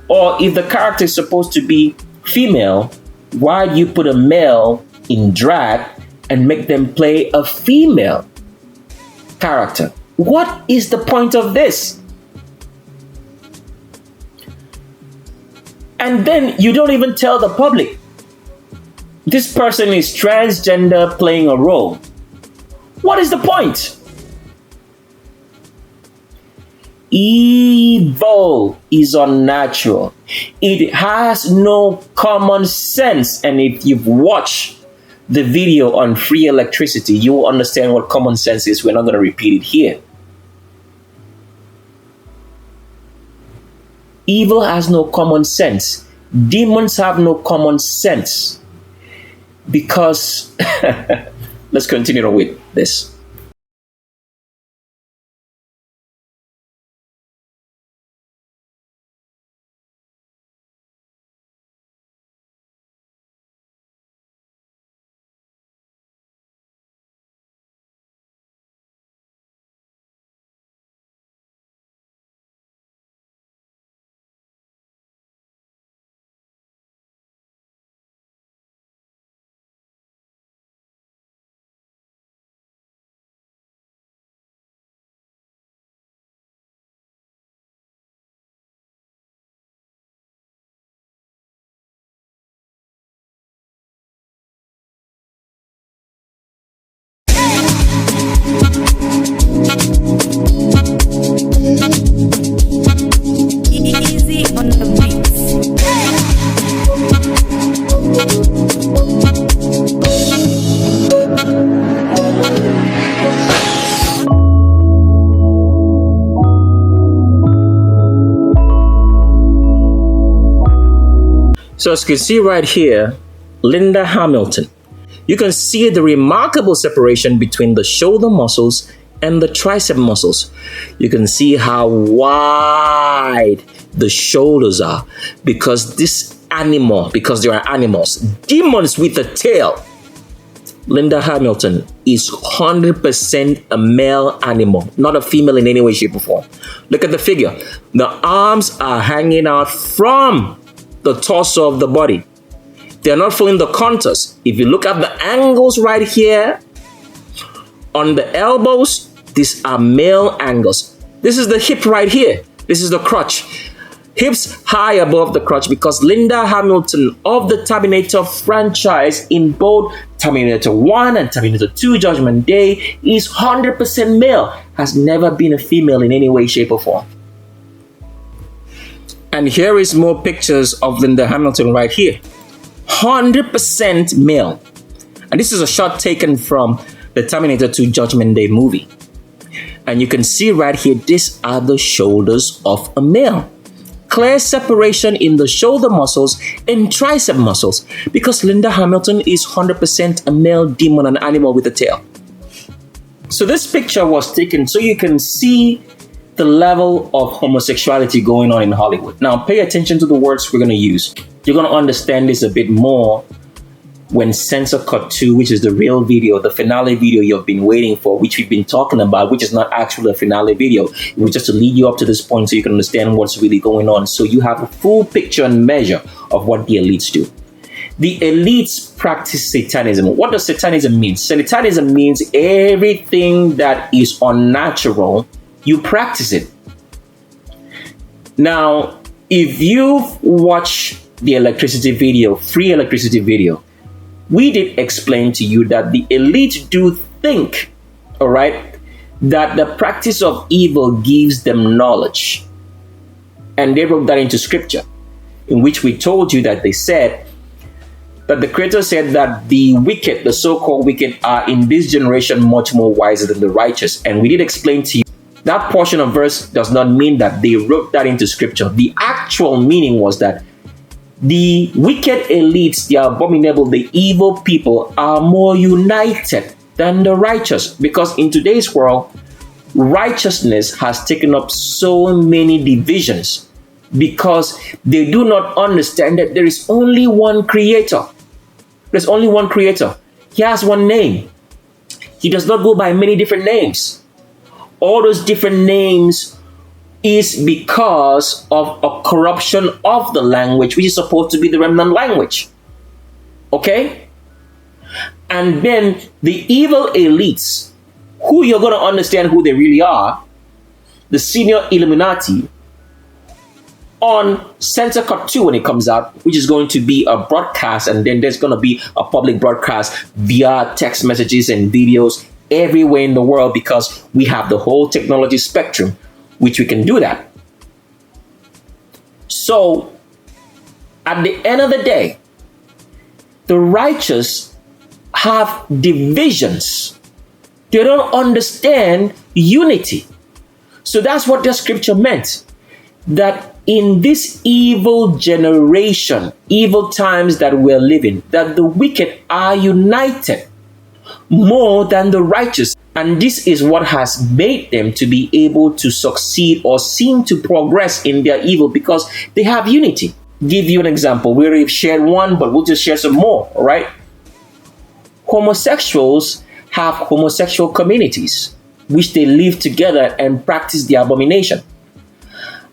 Or if the character is supposed to be female, why do you put a male in drag and make them play a female character? What is the point of this? And then you don't even tell the public This person is transgender playing a role. What is the point? Evil is unnatural. It has no common sense. And if you've watched the video on free electricity, you will understand what common sense is. We're not going to repeat it here. Evil has no common sense. Demons have no common sense. Because, let's continue on with this. Easy on the beats. So as you can see right here, Linda Hamilton. You can see the remarkable separation between the shoulder muscles and the tricep muscles. You can see how wide the shoulders are because they are animals, demons with a tail. Linda Hamilton is 100% a male animal, not a female in any way, shape, or form. Look at the figure. The arms are hanging out from the torso of the body. They're not following the contours. If you look at the angles right here on the elbows, these are male angles. This is the hip right here. This is the crotch. Hips high above the crotch because Linda Hamilton of the Terminator franchise in both Terminator 1 and Terminator 2 Judgment Day is 100% male, has never been a female in any way, shape, or form. And here is more pictures of Linda Hamilton right here. 100% male. And this is a shot taken from the Terminator 2 Judgment Day movie. And you can see right here, these are the shoulders of a male. Clear separation in the shoulder muscles and tricep muscles because Linda Hamilton is 100% a male demon, an animal with a tail. So this picture was taken so you can see the level of homosexuality going on in Hollywood. Now pay attention to the words we're going to use. You're going to understand this a bit more when Censor Cut 2, which is the real video, the finale video you've been waiting for, which we've been talking about, which is not actually a finale video. It was just to lead you up to this point so you can understand what's really going on. So you have a full picture and measure of what the elites do. The elites practice satanism. What does satanism mean? Satanism means everything that is unnatural, you practice it. Now, if you've watched the electricity video, free electricity video, we did explain to you that the elite do think, all right, that the practice of evil gives them knowledge. And they wrote that into scripture, in which we told you that they said that the Creator said that the wicked, the so-called wicked, are in this generation much more wiser than the righteous. And we did explain to you that portion of verse does not mean that they wrote that into scripture. The actual meaning was that the wicked elites, the abominable, the evil people are more united than the righteous. Because in today's world, righteousness has taken up so many divisions because they do not understand that there is only one creator. There's only one creator. He has one name. He does not go by many different names. All those different names is because of a corruption of the language, which is supposed to be the remnant language. Okay? And then the evil elites, who you're going to understand who they really are, the senior Illuminati, on Censor Cut 2 when it comes out, which is going to be a broadcast, and then there's going to be a public broadcast via text messages and videos everywhere in the world, because we have the whole technology spectrum, which we can do that. So, at the end of the day, the righteous have divisions. They don't understand unity. So that's what the scripture meant. That in this evil generation, evil times that we're living, that the wicked are united more than the righteous. And this is what has made them to be able to succeed or seem to progress in their evil, because they have unity. Give you an example. We already shared one, but we'll just share some more, all right? Homosexuals have homosexual communities, which they live together and practice the abomination.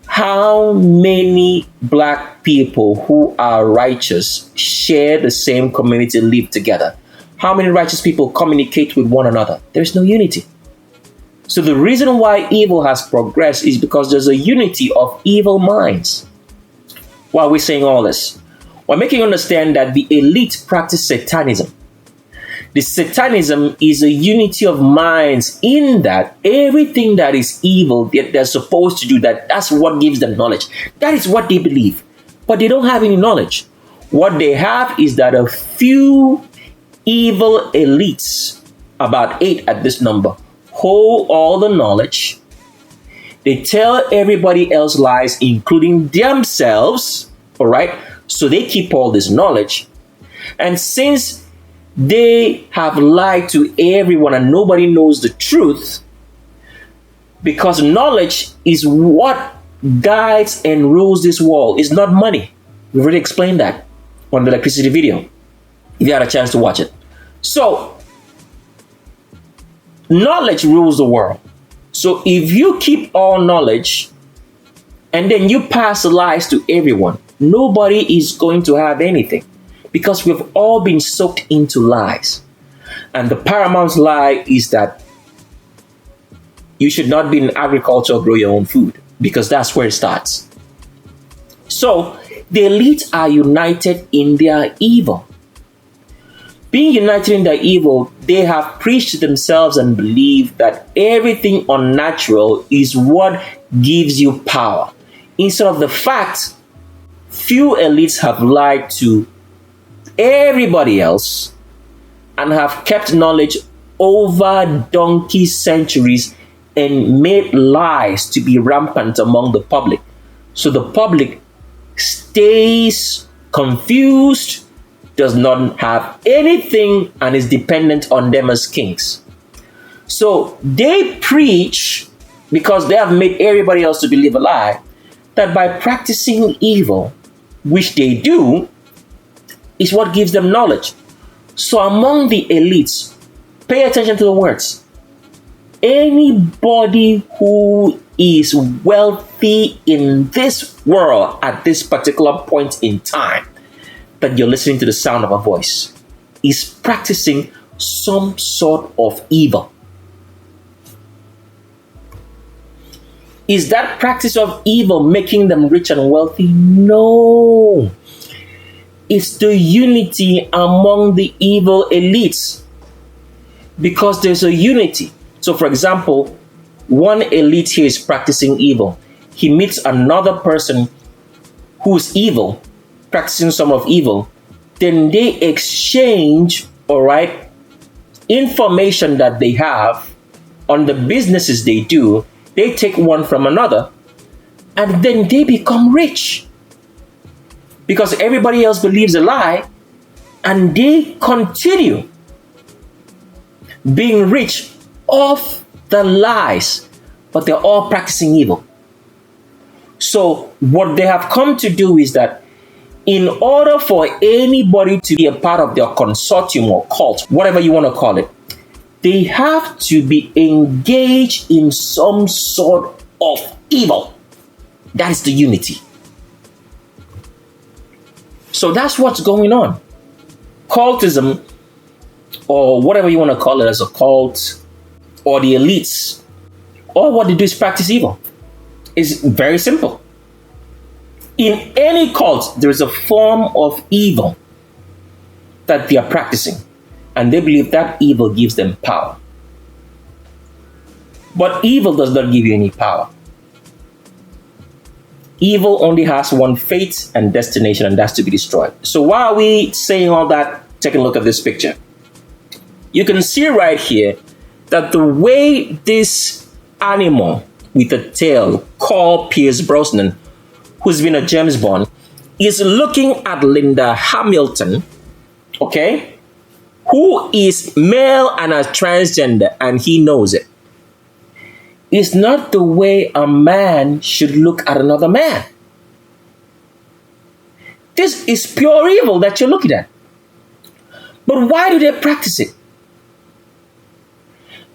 How many black people who are righteous share the same community, live together? How many righteous people communicate with one another? There's no unity. So the reason why evil has progressed is because there's a unity of evil minds. Why are we saying all this? We're making you understand that the elite practice Satanism. The Satanism is a unity of minds, in that everything that is evil that they're supposed to do, that's what gives them knowledge. That is what they believe. But they don't have any knowledge. What they have is that a few evil elites, about 8 at this number, hold all the knowledge. They tell everybody else lies, including themselves, all right? So they keep all this knowledge. And since they have lied to everyone and nobody knows the truth, because knowledge is what guides and rules this world. It's not money. We've already explained that on the electricity video, if you had a chance to watch it. So, knowledge rules the world. So if you keep all knowledge and then you pass lies to everyone, nobody is going to have anything, because we've all been soaked into lies. And the paramount lie is that you should not be in agriculture or grow your own food, because that's where it starts. So the elite are united in their evil. Being united in their evil, they have preached to themselves and believe that everything unnatural is what gives you power. Instead of the fact, few elites have lied to everybody else and have kept knowledge over donkey centuries and made lies to be rampant among the public. So the public stays confused, does not have anything, and is dependent on them as kings. So they preach, because they have made everybody else to believe a lie, that by practicing evil, which they do, is what gives them knowledge. So among the elites, pay attention to the words. Anybody who is wealthy in this world at this particular point in time that you're listening to the sound of a voice is practicing some sort of evil. Is that practice of evil making them rich and wealthy? No. It's the unity among the evil elites, because there's a unity. So for example, one elite here is practicing evil. He meets another person who's evil, practicing some of evil. Then they exchange, all right, information that they have on the businesses they do. They take one from another, and then they become rich, because everybody else believes a lie, and they continue being rich off the lies, but they're all practicing evil. So what they have come to do is that in order for anybody to be a part of their consortium or cult, whatever you want to call it, they have to be engaged in some sort of evil. That is the unity. So that's what's going on. Cultism, or whatever you want to call it, as a cult, or the elites, all what they do is practice evil. It's very simple. In any cult, there is a form of evil that they are practicing, and they believe that evil gives them power. But evil does not give you any power. Evil only has one fate and destination, and that's to be destroyed. So why are we saying all that? Take a look at this picture. You can see right here that the way this animal with a tail called Pierce Brosnan, who's been a James Bond, is looking at Linda Hamilton, okay, who is male and a transgender, and he knows it. It's not the way a man should look at another man. This is pure evil that you're looking at. But why do they practice it?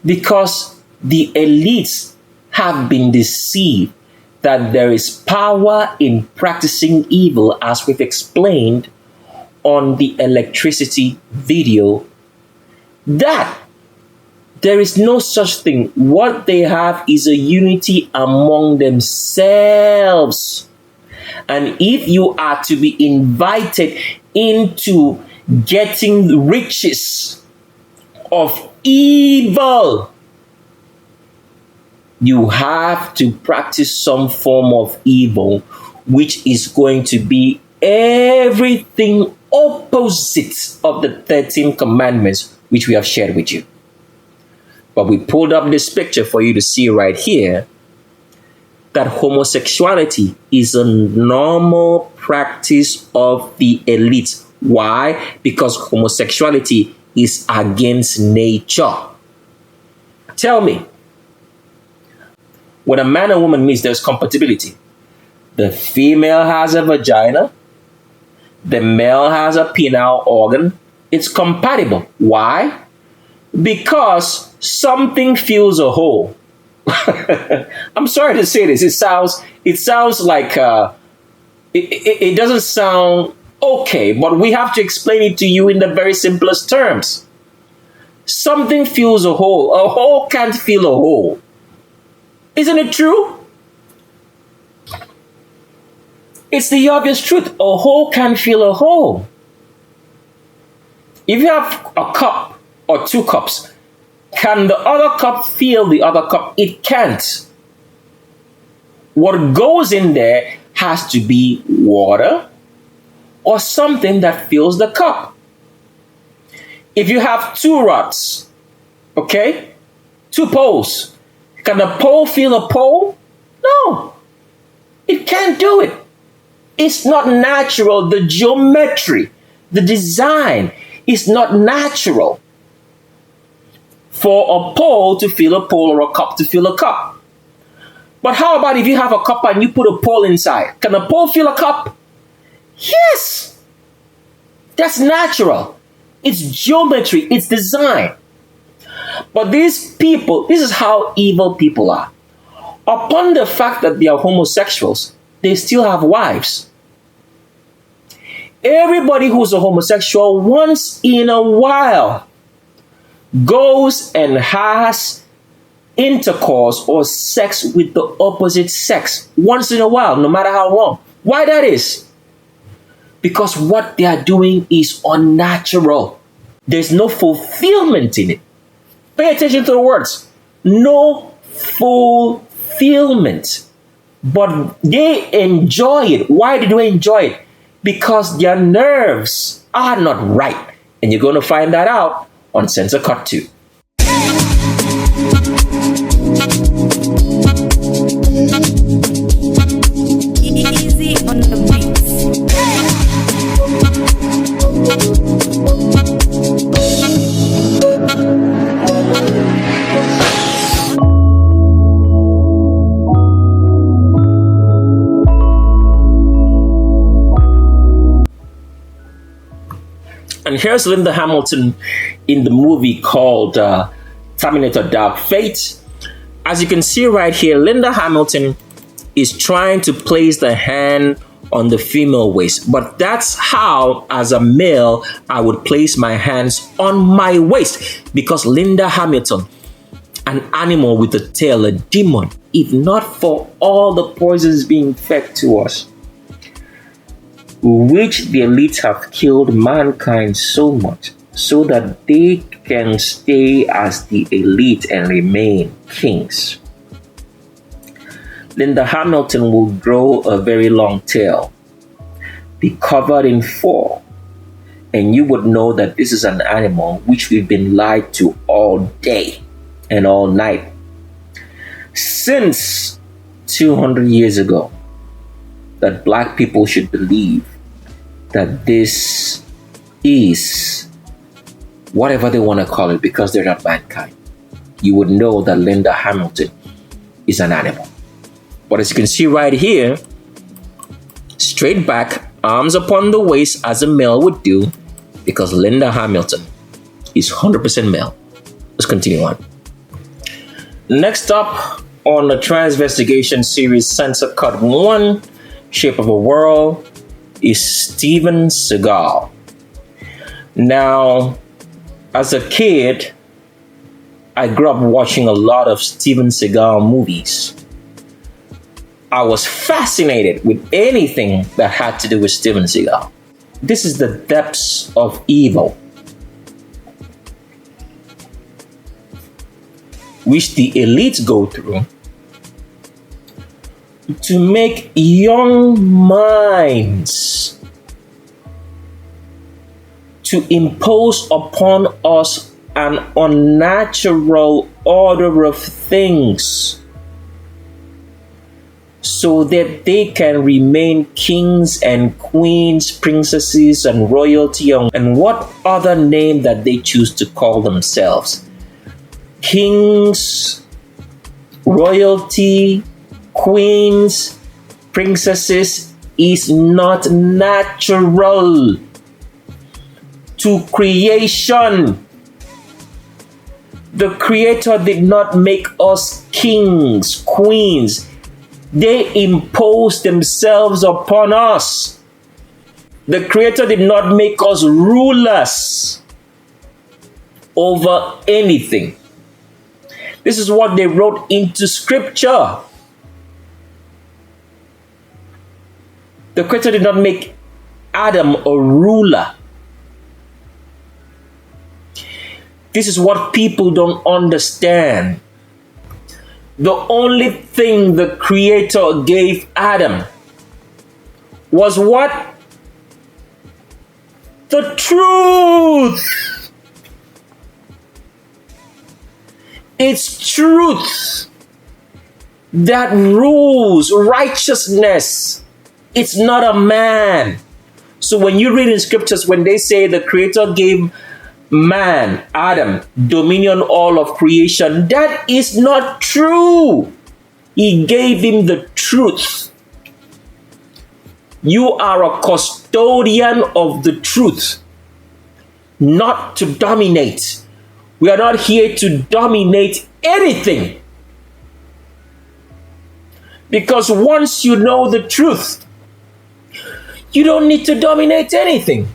Because the elites have been deceived that there is power in practicing evil, as we've explained on the electricity video, that there is no such thing. What they have is a unity among themselves. And if you are to be invited into getting the riches of evil, you have to practice some form of evil, which is going to be everything opposite of the 13 commandments, which we have shared with you. But we pulled up this picture for you to see right here that homosexuality is a normal practice of the elite. Why? Because homosexuality is against nature. Tell me, when a man and woman meets, there's compatibility. The female has a vagina, the male has a penile organ. It's compatible. Why? Because something fills a hole. I'm sorry to say this. It sounds like it doesn't sound okay, but we have to explain it to you in the very simplest terms. Something fills a hole. A hole can't fill a hole. Isn't it true? It's the obvious truth. A hole can't fill a hole. If you have a cup or two cups, can the other cup fill the other cup? It can't. What goes in there has to be water or something that fills the cup. If you have two rods, okay, two poles, can a pole fill a pole? No, it can't do it. It's not natural. The geometry, the design is not natural for a pole to fill a pole or a cup to fill a cup. But how about if you have a cup and you put a pole inside? Can a pole fill a cup? Yes. That's natural. It's geometry. It's design. But these people, this is how evil people are. Upon the fact that they are homosexuals, they still have wives. Everybody who's a homosexual once in a while goes and has intercourse or sex with the opposite sex once in a while, no matter how long. Why that is? Because what they are doing is unnatural. There's no fulfillment in it. Pay attention to the words. No fulfillment. But they enjoy it. Why do they enjoy it? Because their nerves are not right. And you're going to find that out on Censor Cut 2. Easy on the beats. And here's Linda Hamilton in the movie called Terminator Dark Fate. As you can see right here, Linda Hamilton is trying to place the hand on the female waist. But that's how, as a male, I would place my hands on my waist. Because Linda Hamilton, an animal with a tail, a demon, if not for all the poisons being fed to us, which the elites have killed mankind so much so that they can stay as the elite and remain kings. Linda Hamilton will grow a very long tail, be covered in fur, and you would know that this is an animal which we've been lied to all day and all night since 200 years ago, that black people should believe that this is whatever they want to call it because they're not mankind. You would know that Linda Hamilton is an animal. But as you can see right here, straight back, arms upon the waist as a male would do, because Linda Hamilton is 100% male. Let's continue on. Next up on the Transvestigation series Censor Cut 1, Shape of a World, is Steven Seagal. Now, as a kid, I grew up watching a lot of Steven Seagal movies. I was fascinated with anything that had to do with Steven Seagal. This is the depths of evil, which the elites go through to make young minds to impose upon us an unnatural order of things so that they can remain kings and queens, princesses and royalty, and what other name that they choose to call themselves. Kings, royalty, queens, princesses is not natural to creation. The Creator did not make us kings, queens. They impose themselves upon us. The Creator did not make us rulers over anything. This is what they wrote into scripture. The Creator did not make Adam a ruler. This is what people don't understand. The only thing the Creator gave Adam was what? The truth. It's truth that rules, righteousness. It's not a man. So when you read in scriptures, when they say the Creator gave man, Adam, dominion all of creation, that is not true. He gave him the truth. You are a custodian of the truth, not to dominate. We are not here to dominate anything. Because once you know the truth, you don't need to dominate anything.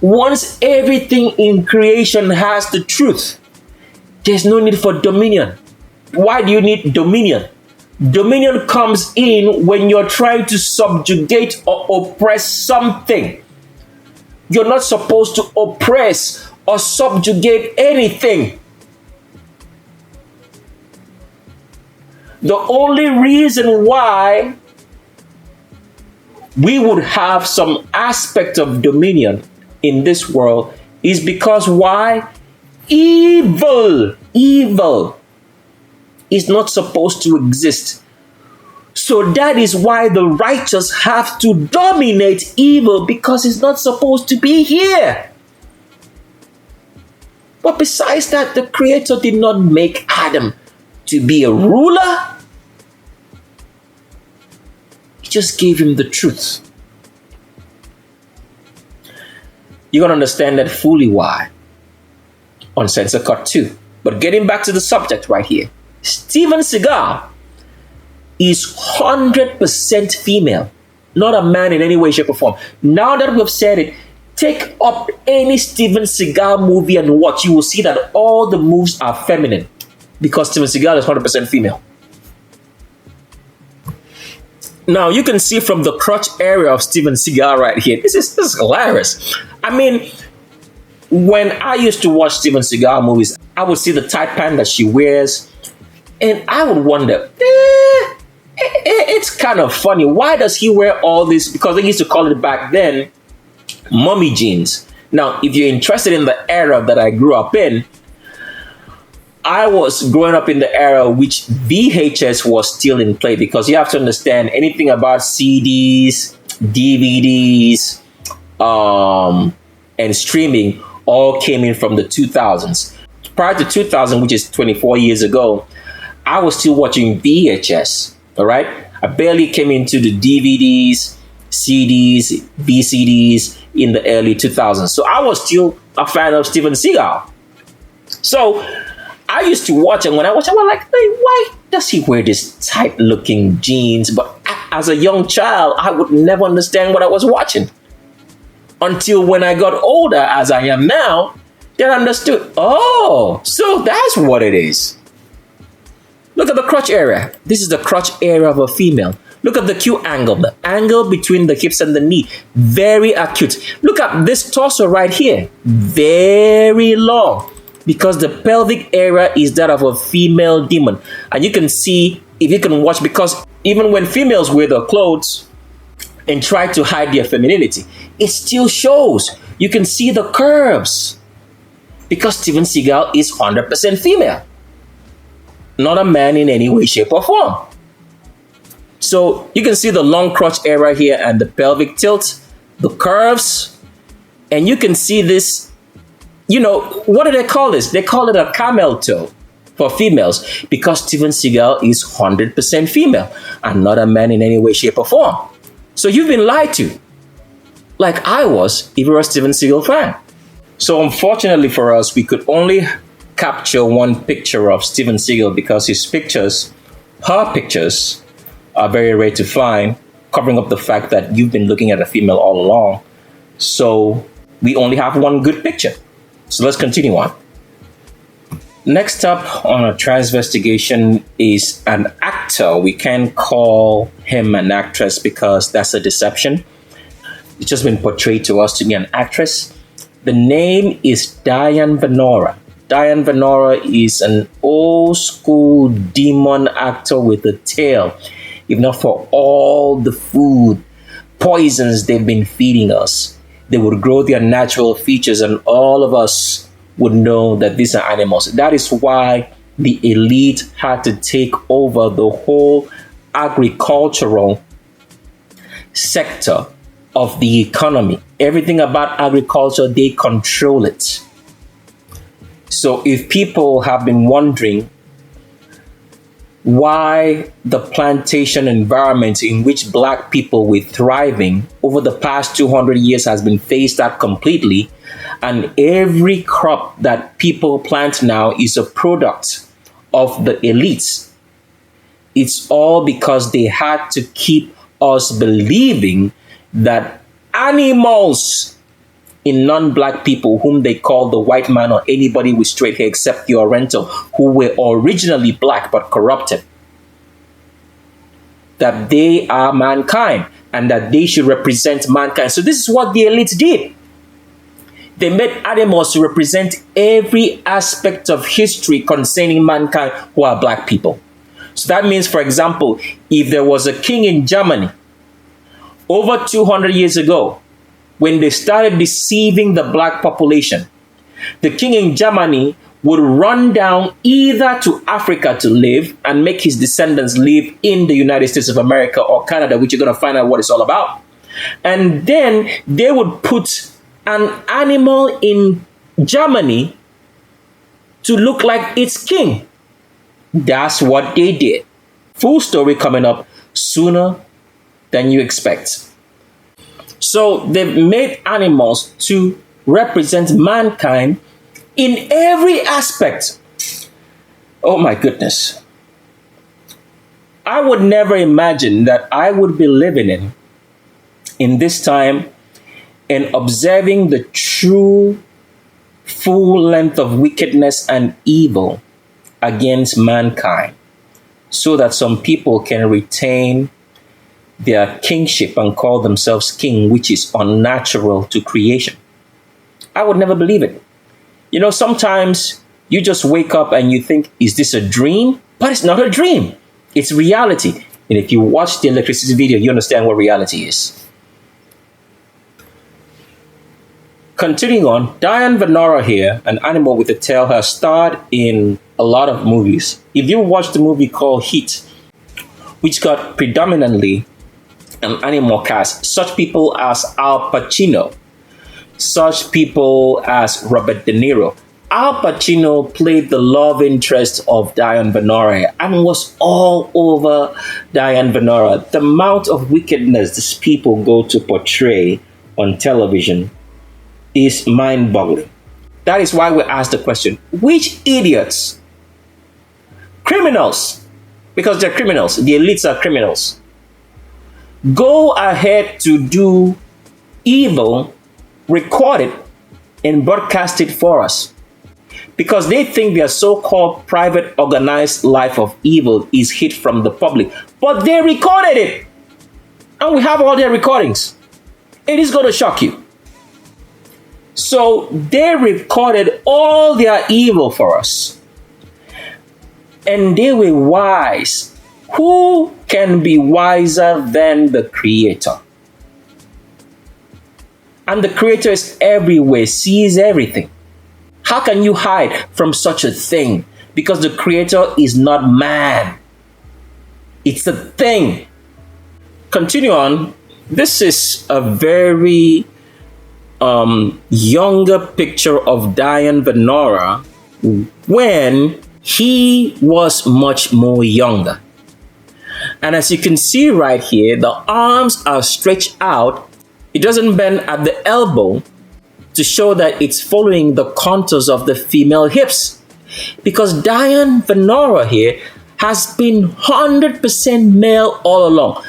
Once everything in creation has the truth, there's no need for dominion. Why do you need dominion? Dominion comes in when you're trying to subjugate or oppress something. You're not supposed to oppress or subjugate anything. The only reason why we would have some aspect of dominion in this world is because why? Evil is not supposed to exist. So that is why the righteous have to dominate evil, because it's not supposed to be here. But besides that, the Creator did not make Adam to be a ruler. He just gave him the truth. You're going to understand that fully why on Censor Cut 2. But getting back to the subject right here, Steven Seagal is 100% female, not a man in any way, shape, or form. Now that we've said it, take up any Steven Seagal movie and watch. You will see that all the moves are feminine because Steven Seagal is 100% female. Now you can see from the crotch area of Steven Seagal right here. This is hilarious. I mean, when I used to watch Steven Seagal movies, I would see the tight pant that she wears, and I would wonder, it's kind of funny. Why does he wear all this? Because they used to call it back then mommy jeans. Now, if you're interested in the era that I grew up in, I was growing up in the era which VHS was still in play, because you have to understand anything about CDs, DVDs, and streaming all came in from the 2000s. Prior to 2000, which is 24 years ago, I was still watching VHS, all right? I barely came into the DVDs, CDs, VCDs in the early 2000s. So I was still a fan of Steven Seagal. So I used to watch, and when I watch, I was like, hey, why does he wear this tight looking jeans? But as a young child, I would never understand what I was watching. Until when I got older, as I am now, then I understood, oh, so that's what it is. Look at the crotch area. This is the crotch area of a female. Look at the Q angle, the angle between the hips and the knee. Very acute. Look at this torso right here. Very long, because the pelvic area is that of a female demon. And you can see, if you can watch, because even when females wear their clothes and try to hide their femininity, it still shows. You can see the curves, because Steven Seagal is 100% female, not a man in any way, shape, or form. So you can see the long crotch area here and the pelvic tilt, the curves, and you can see this, what do they call this? They call it a camel toe for females, because Steven Seagal is 100% female and not a man in any way, shape, or form. So you've been lied to, like I was if you were a Steven Seagal fan. So unfortunately for us, we could only capture one picture of Steven Seagal, because her pictures, are very rare to find, covering up the fact that you've been looking at a female all along. So we only have one good picture. So let's continue on. Next up on our transvestigation is an actor. We can't call him an actress, because that's a deception. It's just been portrayed to us to be an actress. The name is Diane Venora. Diane Venora is an old school demon actor with a tail. If not for all the food poisons they've been feeding us, they would grow their natural features, and all of us would know that these are animals. That is why the elite had to take over the whole agricultural sector of the economy. Everything about agriculture, they control it. So if people have been wondering why the plantation environment in which Black people were thriving over the past 200 years has been phased out completely, and every crop that people plant now is a product of the elites, it's all because they had to keep us believing that animals in non-Black people, whom they call the white man or anybody with straight hair except the Oriental, who were originally Black but corrupted, that they are mankind and that they should represent mankind. So this is what the elites did. They made animals to represent every aspect of history concerning mankind who are Black people. So that means, for example, if there was a king in Germany over 200 years ago, when they started deceiving the Black population, the king in Germany would run down either to Africa to live and make his descendants live in the United States of America or Canada, which you're going to find out what it's all about. And then they would put an animal in Germany to look like its king. That's what they did. Full story coming up sooner than you expect. So they've made animals to represent mankind in every aspect. Oh my goodness. I would never imagine that I would be living in this time and observing the true full length of wickedness and evil against mankind, so that some people can retain their kingship and call themselves king, which is unnatural to creation. I would never believe it. You know, sometimes you just wake up and you think, is this a dream? But it's not a dream. It's reality. And if you watch the electricity video, you understand what reality is. Continuing on, Diane Venora here, an animal with a tail, has starred in a lot of movies. If you watch the movie called Heat, which got predominantly an animal cast, such people as Al Pacino, such people as Robert De Niro. Al Pacino played the love interest of Diane Venora and was all over Diane Venora. The amount of wickedness these people go to portray on television is mind-boggling. That is why we ask the question, which idiots, criminals, because they're criminals, the elites are criminals, go ahead to do evil, record it, and broadcast it for us? Because they think their so-called private organized life of evil is hid from the public. But they recorded it. And we have all their recordings. It is going to shock you. So they recorded all their evil for us. And they were wise. Who can be wiser than the Creator? And the Creator is everywhere, sees everything. How can you hide from such a thing? Because the Creator is not man. It's a thing. Continue on. This is a very younger picture of Diane Venora when he was much more younger. And as you can see right here, the arms are stretched out. It doesn't bend at the elbow to show that it's following the contours of the female hips. Because Diane Venora here has been 100% male all along.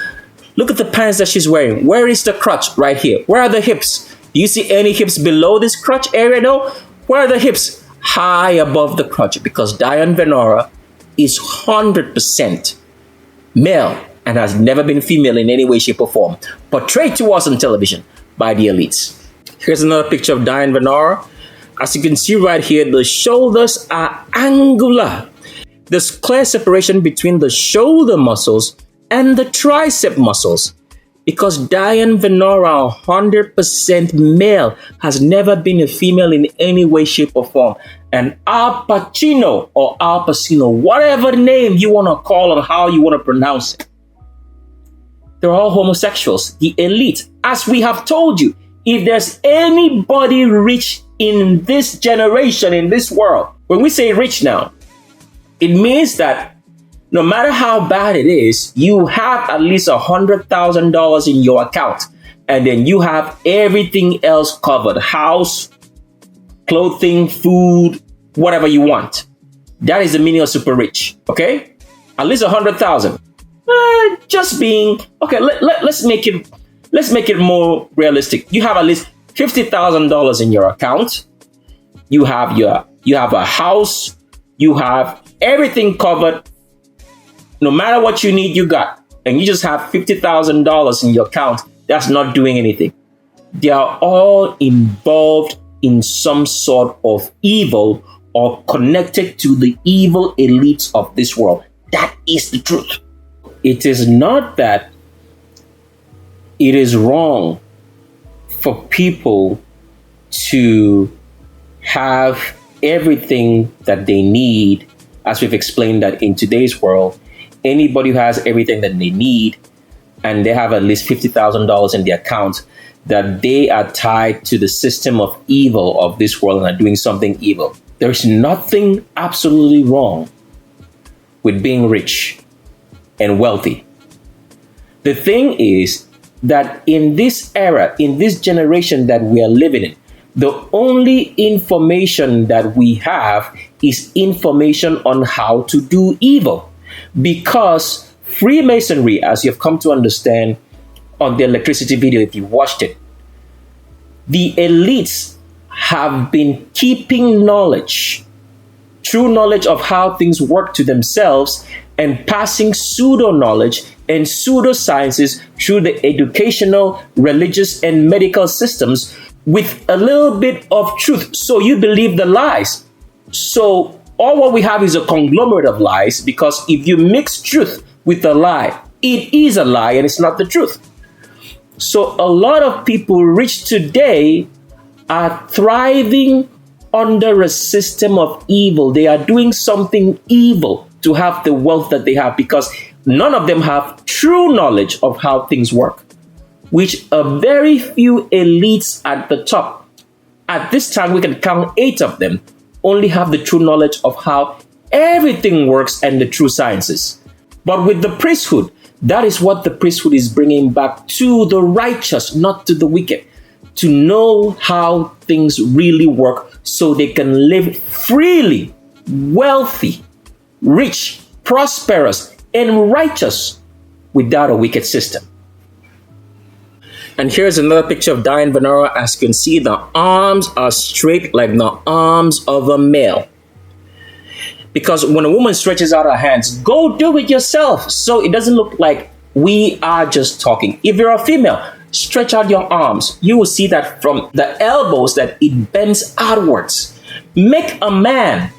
Look at the pants that she's wearing. Where is the crotch? Right here. Where are the hips? Do you see any hips below this crotch area? No. Where are the hips? High above the crotch, because Diane Venora is 100% male and has never been female in any way, shape, or form, portrayed to us on television by the elites. Here's another picture of Diane Venora. As you can see right here, the shoulders are angular. There's clear separation between the shoulder muscles and the tricep muscles, because Diane Venora, 100% male, has never been a female in any way, shape, or form. And Al Pacino or Al Pacino, whatever name you want to call or how you want to pronounce it, they're all homosexuals, the elite. As we have told you, if there's anybody rich in this generation, in this world, when we say rich now, it means that no matter how bad it is, you have at least $100,000 in your account. And then you have everything else covered. House, clothing, food, whatever you want. That is the meaning of super rich. Okay? At least 100,000. Just being, okay, let's make it more realistic. You have at least $50,000 in your account. You have a house. You have everything covered. No matter what you need, you got. And you just have $50,000 in your account. That's not doing anything. They are all involved in some sort of evil or connected to the evil elites of this world. That is the truth. It is not that it is wrong for people to have everything that they need, as we've explained that in today's world. Anybody who has everything that they need and they have at least $50,000 in their account, that they are tied to the system of evil of this world and are doing something evil. There's nothing absolutely wrong with being rich and wealthy. The thing is that in this era, in this generation that we are living in, the only information that we have is information on how to do evil. Because Freemasonry, as you've come to understand on the electricity video, if you watched it, the elites have been keeping knowledge, true knowledge of how things work to themselves, and passing pseudo knowledge and pseudosciences through the educational, religious, and medical systems with a little bit of truth. So you believe the lies. So all what we have is a conglomerate of lies, because if you mix truth with a lie, it is a lie and it's not the truth. So a lot of people rich today are thriving under a system of evil. They are doing something evil to have the wealth that they have, because none of them have true knowledge of how things work, which a very few elites at the top, at this time we can count 8 of them, only have the true knowledge of how everything works and the true sciences. But with the priesthood, that is what the priesthood is bringing back to the righteous, not to the wicked, to know how things really work so they can live freely, wealthy, rich, prosperous, and righteous without a wicked system. And here's another picture of Diane Venora. As you can see, the arms are straight like the arms of a male. Because when a woman stretches out her hands, go do it yourself, so it doesn't look like we are just talking. If you're a female, stretch out your arms. You will see that from the elbows that it bends outwards. Make a man,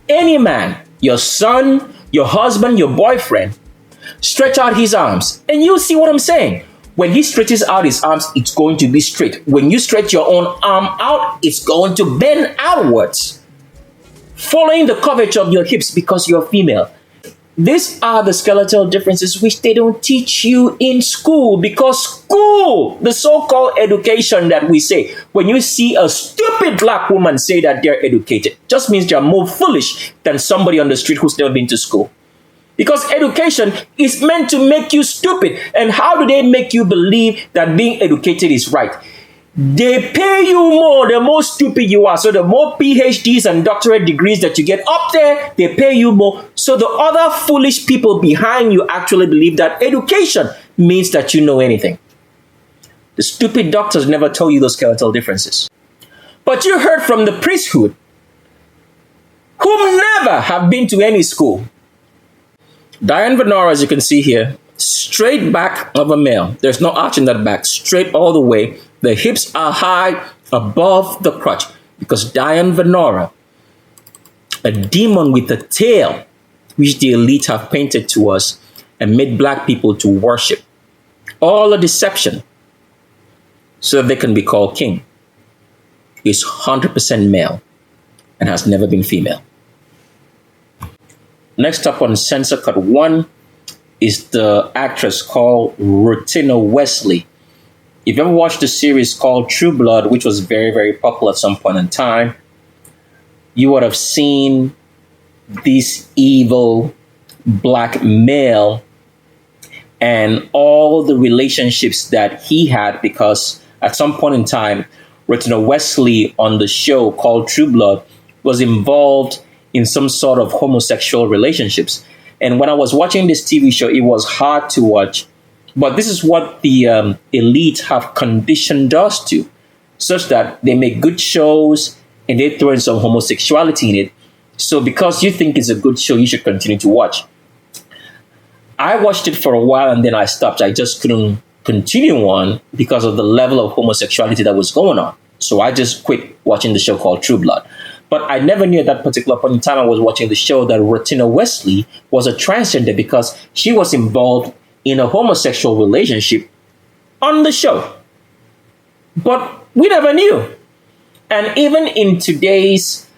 any man, your son, your husband, your boyfriend, stretch out his arms, and you'll see what I'm saying. When he stretches out his arms, it's going to be straight. When you stretch your own arm out, it's going to bend outwards, following the curvature of your hips, because you're female. These are the skeletal differences which they don't teach you in school, because school, the so-called education that we say, when you see a stupid black woman say that they're educated, just means they're more foolish than somebody on the street who's never been to school. Because education is meant to make you stupid. And how do they make you believe that being educated is right? They pay you more the more stupid you are. So the more PhDs and doctorate degrees that you get up there, they pay you more. So the other foolish people behind you actually believe that education means that you know anything. The stupid doctors never tell you those skeletal differences. But you heard from the priesthood, whom never have been to any school. Diane Venora, as you can see here, straight back of a male. There's no arch in that back, straight all the way. The hips are high above the crotch, because Diane Venora, a demon with a tail, which the elite have painted to us and made black people to worship. All a deception so that they can be called king, is 100% male and has never been female. Next up on Censor Cut 1 is the actress called Rutina Wesley. If you ever watched the series called True Blood, which was very, very popular at some point in time, you would have seen this evil black male and all the relationships that he had, because at some point in time, Rutina Wesley on the show called True Blood was involved in some sort of homosexual relationships. And when I was watching this TV show, it was hard to watch. But this is what the elite have conditioned us to, such that they make good shows and they throw in some homosexuality in it. So because you think it's a good show, you should continue to watch. I watched it for a while and then I stopped. I just couldn't continue on because of the level of homosexuality that was going on. So I just quit watching the show called True Blood. But I never knew at that particular point in time I was watching the show that Rutina Wesley was a transgender, because she was involved in a homosexual relationship on the show. But we never knew. And even in today's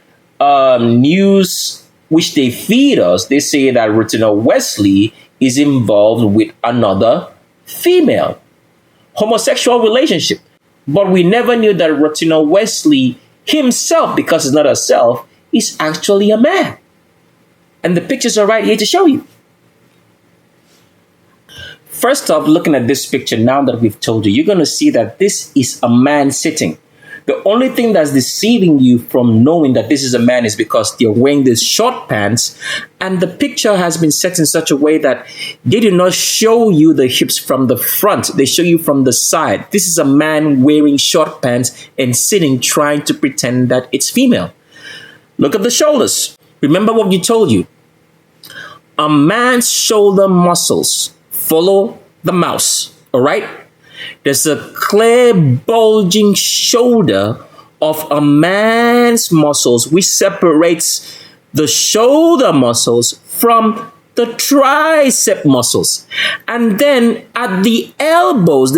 news, which they feed us, they say that Rutina Wesley is involved with another female homosexual relationship. But we never knew that Rutina Wesley himself, because it's not herself, is actually a man. And the pictures are right here to show you. First off, looking at this picture, now that we've told you, you're going to see that this is a man sitting. The only thing that's deceiving you from knowing that this is a man is because they're wearing these short pants, and the picture has been set in such a way that they do not show you the hips from the front. They show you from the side. This is a man wearing short pants and sitting, trying to pretend that it's female. Look at the shoulders. Remember what we told you. a man's shoulder muscles follow the mouse, all right? There's a clear bulging shoulder of a man's muscles which separates the shoulder muscles from the tricep muscles. And then at the elbows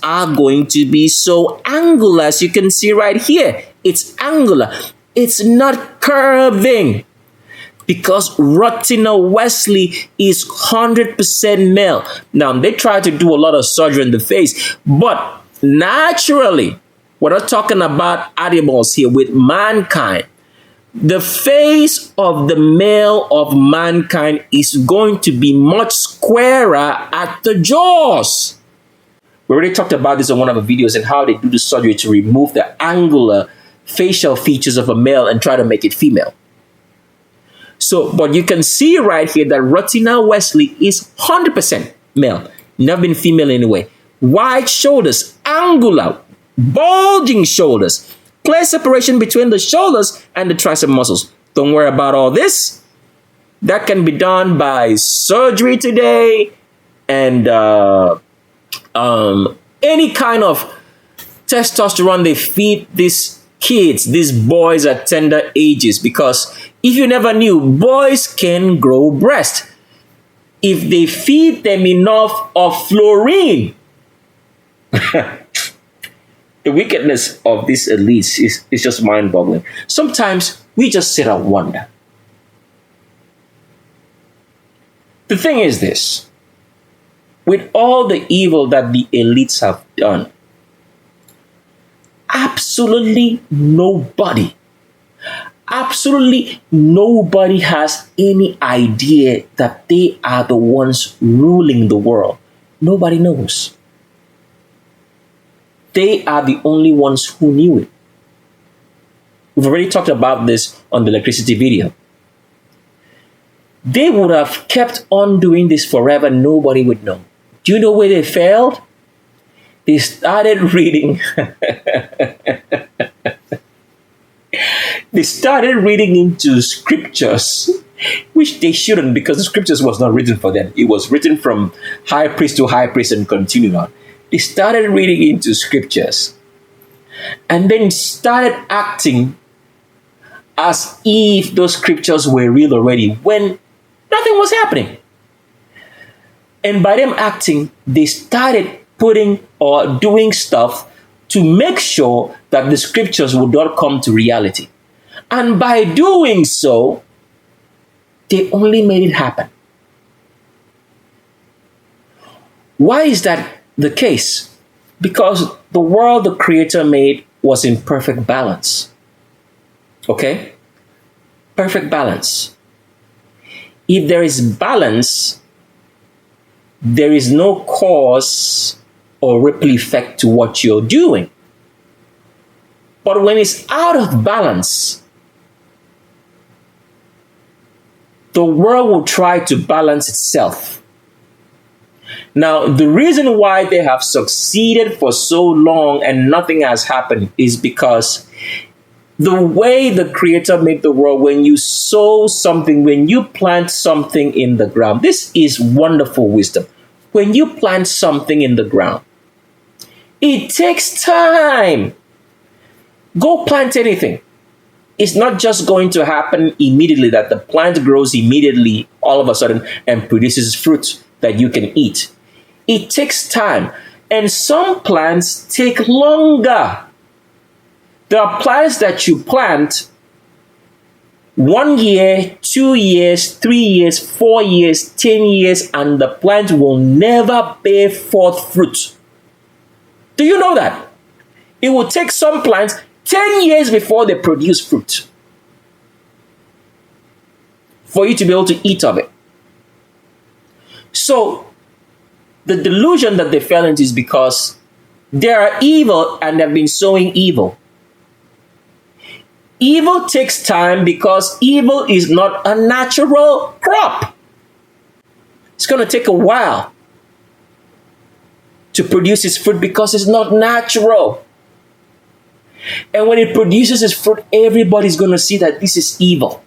are going to be so angular, as you can see right here. It's angular. It's not curving, because Rottina Wesley is 100% male. Now, they try to do a lot of surgery in the face, but naturally, we're not talking about animals here, with mankind. The face of the male of mankind is going to be much squarer at the jaws. We already talked about this in one of the videos and how they do the surgery to remove the angular facial features of a male and try to make it female. So, but you can see right here that Rottina Wesley is 100% male, never been female anyway. Wide shoulders, angular, bulging shoulders, clear separation between the shoulders and the tricep muscles. Don't worry about all this. That can be done by surgery today, and any kind of testosterone they feed these kids, these boys at tender ages. Because if you never knew, boys can grow breast if they feed them enough of fluorine. The wickedness of these elites is just mind-boggling. Sometimes we just sit and wonder. The thing is this: with all the evil that the elites have done, absolutely nobody has any idea that they are the ones ruling the world. Nobody knows. They are the only ones who knew it. We've already talked about this on the electricity video. They would have kept on doing this forever. Nobody would know. Do you know where they failed? They started reading. They started reading into scriptures, which they shouldn't, because the scriptures was not written for them. It was written from high priest to high priest and continued on. They started reading into scriptures and then started acting as if those scriptures were real already, when nothing was happening. And by them acting, they started putting or doing stuff to make sure that the scriptures would not come to reality. And by doing so, they only made it happen. Why is that the case? Because the world the Creator made was in perfect balance. Okay? Perfect balance. If there is balance, there is no cause or ripple effect to what you're doing. But when it's out of balance, the world will try to balance itself. Now, the reason why they have succeeded for so long and nothing has happened is because the way the Creator made the world, when you sow something, when you plant something in the ground, this is wonderful wisdom. When you plant something in the ground, it takes time. Go plant anything. It's not just going to happen immediately, that the plant grows immediately all of a sudden and produces fruit that you can eat. It takes time. And some plants take longer. There are plants that you plant 1 year, 2 years, 3 years, 4 years, 10 years, and the plant will never bear forth fruit. Do you know that? It will take some plants 10 years before they produce fruit for you to be able to eat of it. So, the delusion that they fell into is because they are evil and they've been sowing evil. Evil takes time because evil is not a natural crop. It's going to take a while to produce its fruit because it's not natural. And when it produces its fruit, everybody's going to see that this is evil.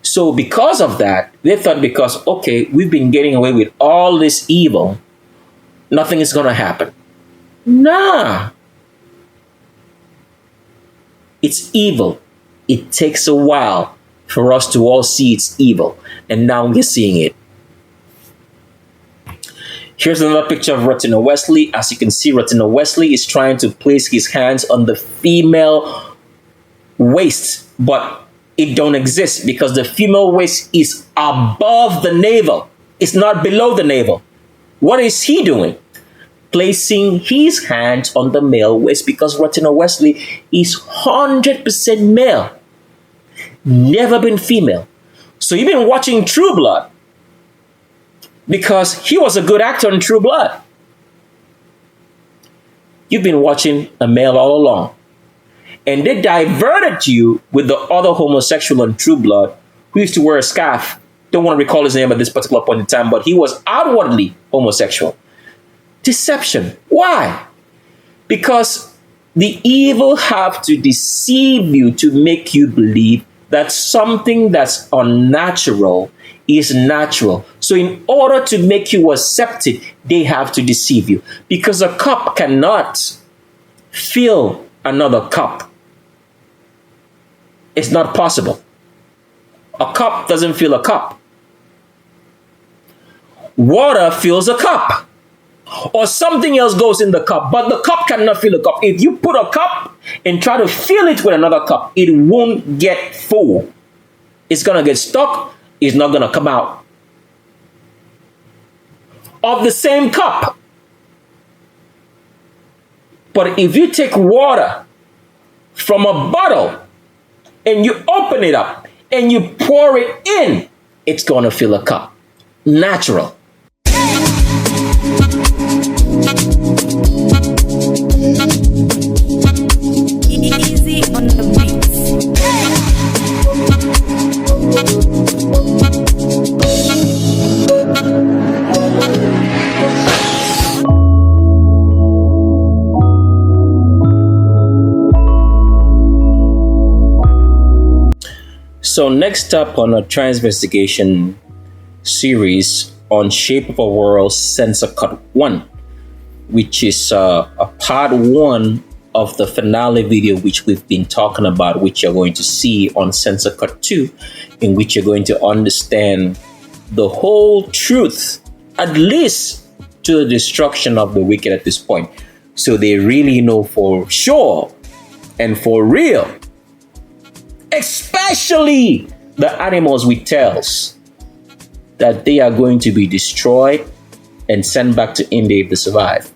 So because of that, they thought because, okay, we've been getting away with all this evil, nothing is going to happen. Nah, it's evil. It takes a while for us to all see it's evil. And now we're seeing it. Here's another picture of Rotino Wesley. As you can see, Rotino Wesley is trying to place his hands on the female waist, but it don't exist because the female waist is above the navel. It's not below the navel. What is he doing? Placing his hands on the male waist because Rotino Wesley is 100% male. Never been female. So you've been watching True Blood because he was a good actor in True Blood. You've been watching a male all along. And they diverted you with the other homosexual in True Blood who used to wear a scarf. Don't want to recall his name at this particular point in time, but he was outwardly homosexual. Deception. Why? Because the evil have to deceive you to make you believe that something that's unnatural is natural. So in order to make you accept it, they have to deceive you. Because a cup cannot fill another cup. It's not possible. A cup doesn't fill a cup. Water fills a cup. Or something else goes in the cup, but the cup cannot fill a cup. If you put a cup and try to fill it with another cup, it won't get full. It's going to get stuck. It's not going to come out. Of the same cup. But if you take water from a bottle and you open it up and you pour it in, it's going to fill a cup. Natural. Easy on the beats. So next up on a transvestigation series on Shape of a World-Censor Cut 1, which is a part 1 of the finale video which we've been talking about, which you're going to see on Censor Cut 2, in which you're going to understand the whole truth, at least to the destruction of the wicked at this point. So they really know for sure and for real, especially the animals with tails, that they are going to be destroyed and sent back to India if they survive.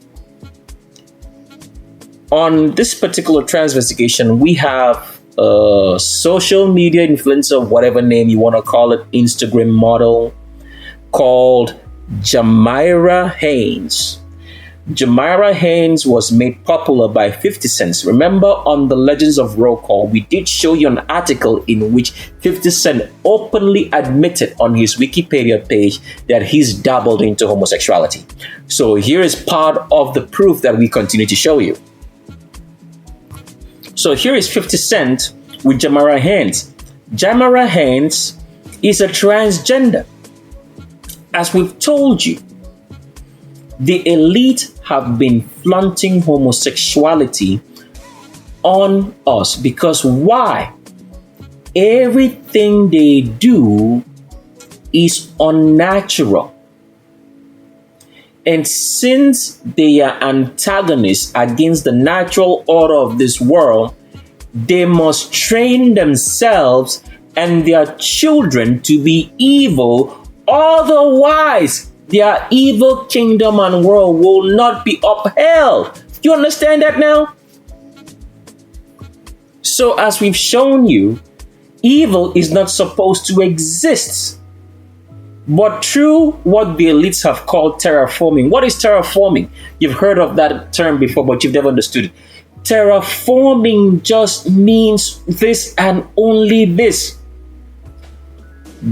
On this particular transvestigation, we have a social media influencer, whatever name you want to call it, Instagram model, called Jamira Haynes. Jamira Haynes was made popular by 50 Cent. Remember on the Legends of Roll Call, we did show you an article in which 50 Cent openly admitted on his Wikipedia page that he's dabbled into homosexuality. So here is part of the proof that we continue to show you. So here is 50 Cent with Jamira Haynes. Jamira Haynes is a transgender. As we've told you, the elite have been flaunting homosexuality on us because why? Everything they do is unnatural. And since they are antagonists against the natural order of this world, they must train themselves and their children to be evil. Otherwise, their evil kingdom and world will not be upheld. Do you understand that now? So as we've shown you, evil is not supposed to exist. But through what the elites have called terraforming. What is terraforming? You've heard of that term before, but you've never understood it. Terraforming just means this and only this.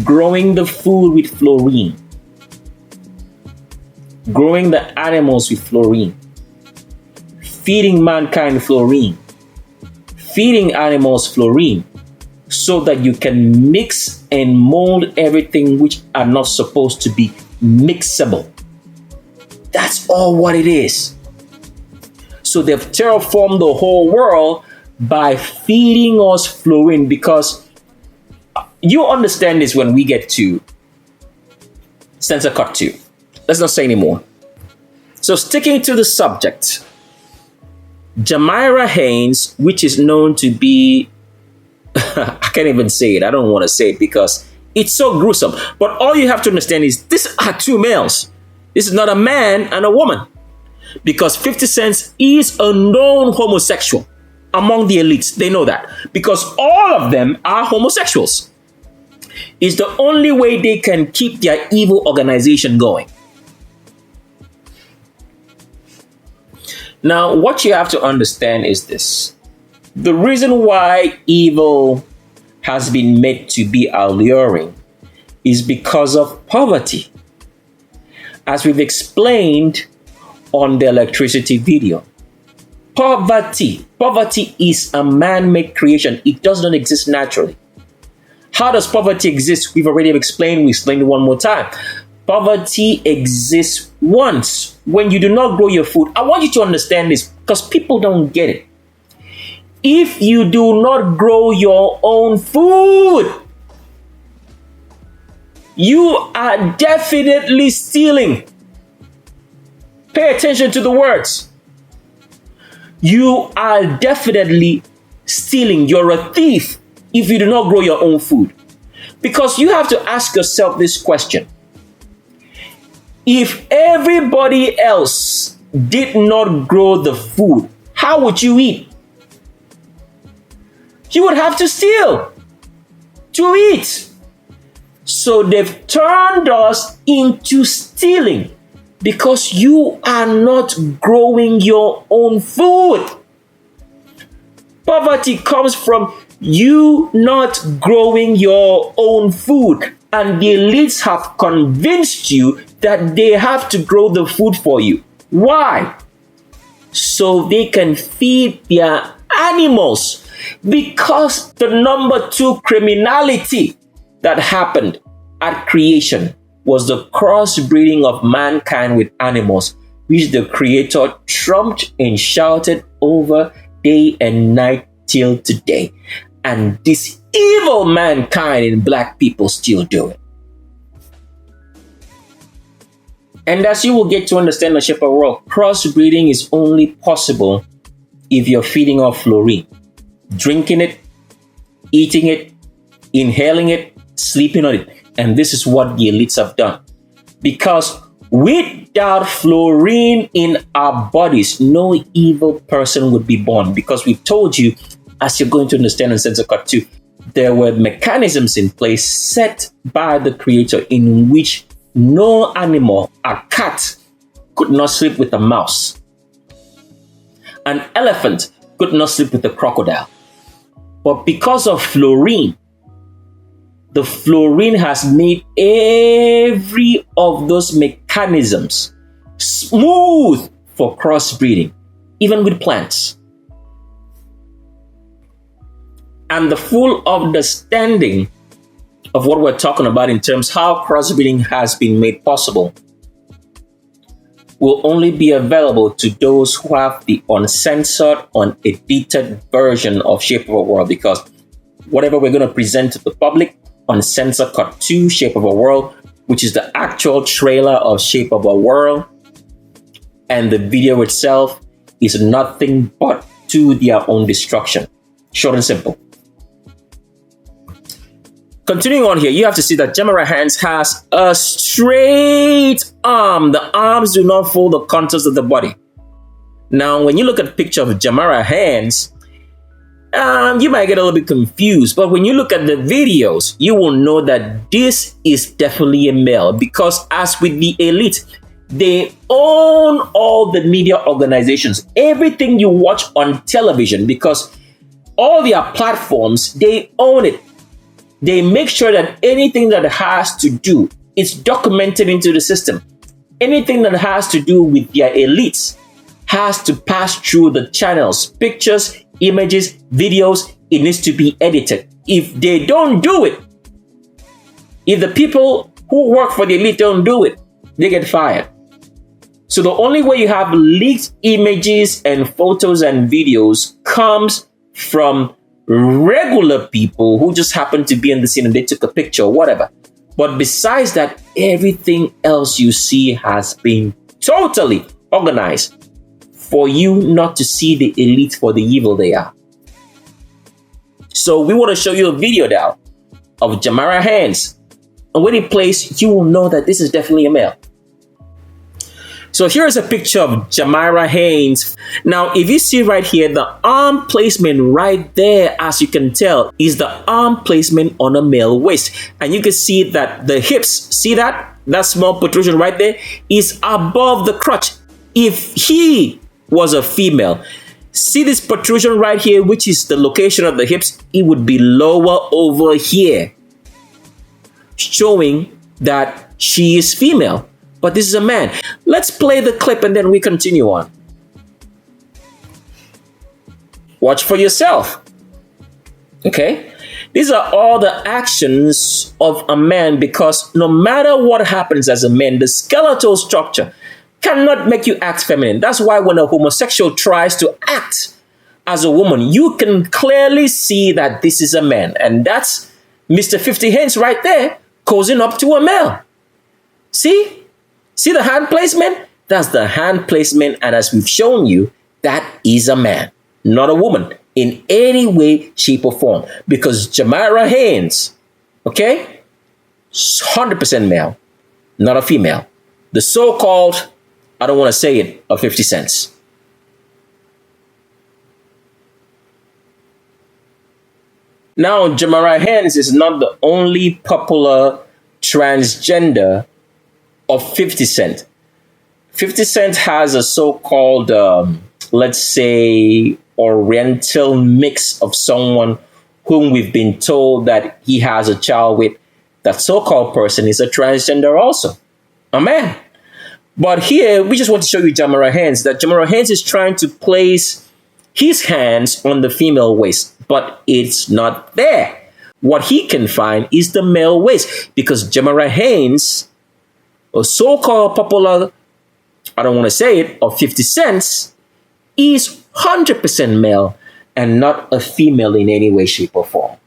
Growing the food with fluorine. Growing the animals with fluorine. Feeding mankind fluorine. Feeding animals fluorine. so that you can mix and mold everything which are not supposed to be mixable. That's all what it is. So they've terraformed the whole world by feeding us fluorine, because you understand this when we get to Censor Cut 2. Let's not say anymore. So sticking to the subject, Jamira Haynes, which is known to be, I can't even say it. I don't want to say it because it's so gruesome. But all you have to understand is these are two males. This is not a man and a woman. Because 50 Cent is a known homosexual among the elites. They know that. Because all of them are homosexuals. It's the only way they can keep their evil organization going. Now, what you have to understand is this. The reason why evil has been made to be alluring is because of poverty. As we've explained on the electricity video, poverty is a man-made creation. It does not exist naturally. How does poverty exist? We've already explained. We explained it one more time. Poverty exists once when you do not grow your food. I want you to understand this because people don't get it. If you do not grow your own food, you are definitely stealing. Pay attention to the words. You are definitely stealing. You're a thief if you do not grow your own food. Because you have to ask yourself this question. If everybody else did not grow the food, how would you eat? You would have to steal to eat. So they've turned us into stealing because you are not growing your own food. Poverty comes from you not growing your own food. And the elites have convinced you that they have to grow the food for you. Why? So they can feed their animals. Because the number 2 criminality that happened at creation was the crossbreeding of mankind with animals, which the Creator trumped and shouted over day and night till today. And this evil mankind in black people still do it. And as you will get to understand the shape of the world, crossbreeding is only possible if you're feeding off fluorine. Drinking it, eating it, inhaling it, sleeping on it. And this is what the elites have done. Because without fluorine in our bodies, no evil person would be born. Because we've told you, as you're going to understand in Censor Cut 2, there were mechanisms in place set by the Creator in which no animal, a cat, could not sleep with a mouse. An elephant could not sleep with a crocodile. But because of fluorine, the fluorine has made every of those mechanisms smooth for crossbreeding, even with plants. And the full understanding of what we're talking about in terms of how crossbreeding has been made possible will only be available to those who have the uncensored, unedited version of Shape of a World, because whatever we're going to present to the public on Censor Cut 2, Shape of a World, which is the actual trailer of Shape of a World, and the video itself is nothing but to their own destruction. Short and simple. Continuing on here, you have to see that Jamira Haynes has a straight arm. The arms do not follow the contours of the body. Now, when you look at a picture of Jamira Haynes, you might get a little bit confused. But when you look at the videos, you will know that this is definitely a male. Because as with the elite, they own all the media organizations. Everything you watch on television, because all their platforms, they own it. They make sure that anything that has to do is documented into the system. Anything that has to do with their elites has to pass through the channels. Pictures, images, videos, it needs to be edited. if they don't do it, if the people who work for the elite don't do it, they get fired. So the only way you have leaked images and photos and videos comes from regular people who just happen to be in the scene and they took a picture or whatever. But besides that, everything else you see has been totally organized for you not to see the elite for the evil they are. So we want to show you a video now of Jamara Haynes. And when it plays, you will know that this is definitely a male. So here's a picture of Jamara Haynes. Now, if you see right here, the arm placement right there, as you can tell, is the arm placement on a male waist. And you can see that the hips, see that? That small protrusion right there is above the crotch. If he was a female, see this protrusion right here, which is the location of the hips, it would be lower over here, showing that she is female. But this is a man. Let's play the clip and then we continue on. Watch for yourself. Okay? These are all the actions of a man, because no matter what happens as a man, the skeletal structure cannot make you act feminine. That's why when a homosexual tries to act as a woman, you can clearly see that this is a man. And that's Mr. 50 Haynes right there, causing up to a male. See? See the hand placement? That's the hand placement. And as we've shown you, that is a man, not a woman in any way, shape, or form. Because Jamara Haynes, okay, 100% male, not a female. The so-called, I don't want to say it, of 50 cents. Now, Jamara Haynes is not the only popular transgender of 50 Cent. 50 Cent has a so-called, let's say, oriental mix of someone whom we've been told that he has a child with. That so-called person is a transgender also, a man. But here, we just want to show you Jamara Haynes, that Jamara Haynes is trying to place his hands on the female waist, but it's not there. What he can find is the male waist, because Jamara Haynes, a so-called popular, I don't want to say it, of 50 cents, is 100% male and not a female in any way, shape, or form.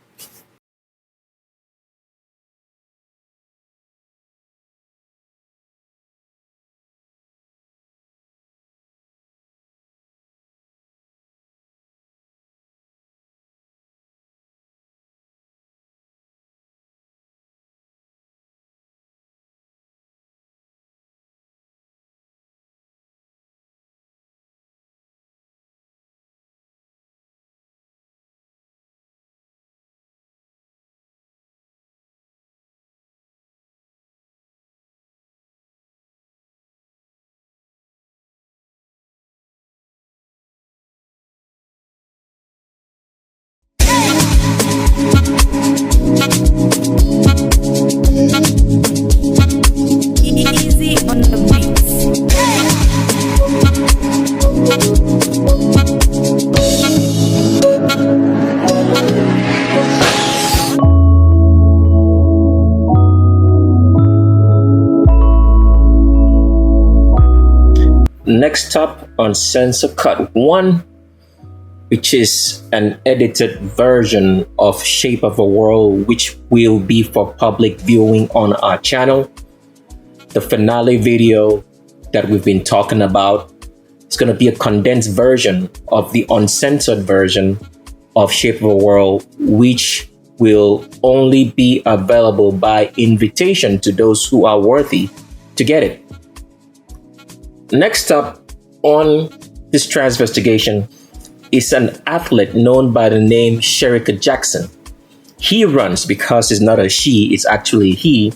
Easy on the beats. Next up on Censor Cut 1, which is an edited version of Shape of a World, which will be for public viewing on our channel. The finale video that we've been talking about is going to be a condensed version of the uncensored version of Shape of a World, which will only be available by invitation to those who are worthy to get it. Next up on this transvestigation is an athlete known by the name Sherika Jackson. He runs, because it's not a she, it's actually he.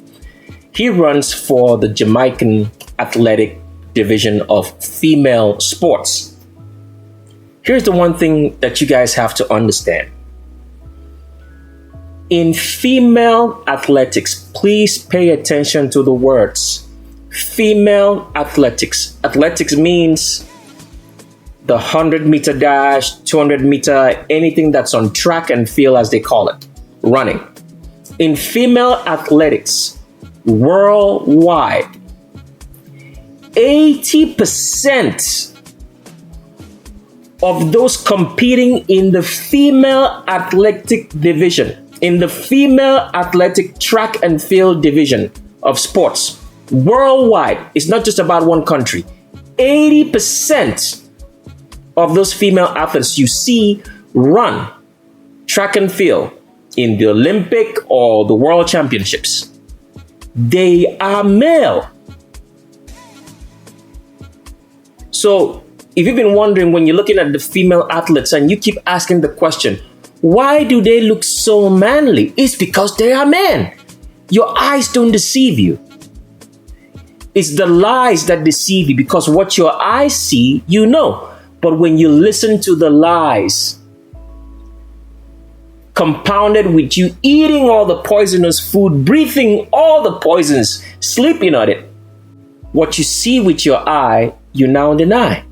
He runs for the Jamaican Athletic Division of Female Sports. Here's the one thing that you guys have to understand. In female athletics, please pay attention to the words. Female athletics. Athletics means the 100-meter dash, 200-meter, anything that's on track and field, as they call it. running. In female athletics, worldwide, 80% of those competing in the female athletic division, in the female athletic track and field division of sports, worldwide, it's not just about one country. 80% of those female athletes you see run track and field in the Olympic or the World Championships, they are male. So if you've been wondering when you're looking at the female athletes and you keep asking the question, why do they look so manly? It's because they are men. Your eyes don't deceive you. It's the lies that deceive you, because what your eyes see, you know. But when you listen to the lies, compounded with you eating all the poisonous food, breathing all the poisons, sleeping on it, what you see with your eye, you now deny.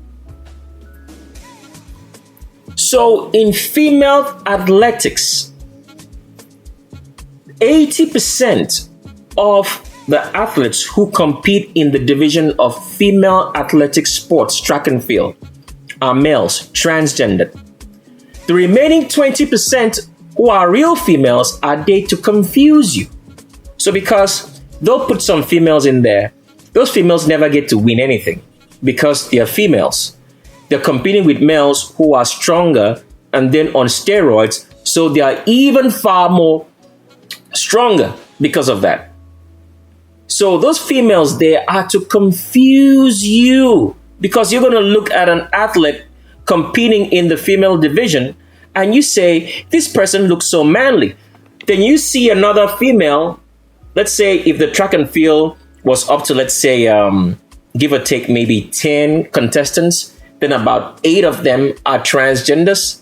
So in female athletics, 80% of the athletes who compete in the division of female athletic sports, track and field, are males, transgendered. The remaining 20% who are real females are there to confuse you. So because they'll put some females in there, those females never get to win anything because they are females. They're competing with males who are stronger and then on steroids, so they are even far more stronger because of that. So those females there are to confuse you, because you're going to look at an athlete competing in the female division and you say, this person looks so manly. Then you see another female, let's say if the track and field was up to, let's say, give or take maybe 10 contestants, then about 8 of them are transgenders,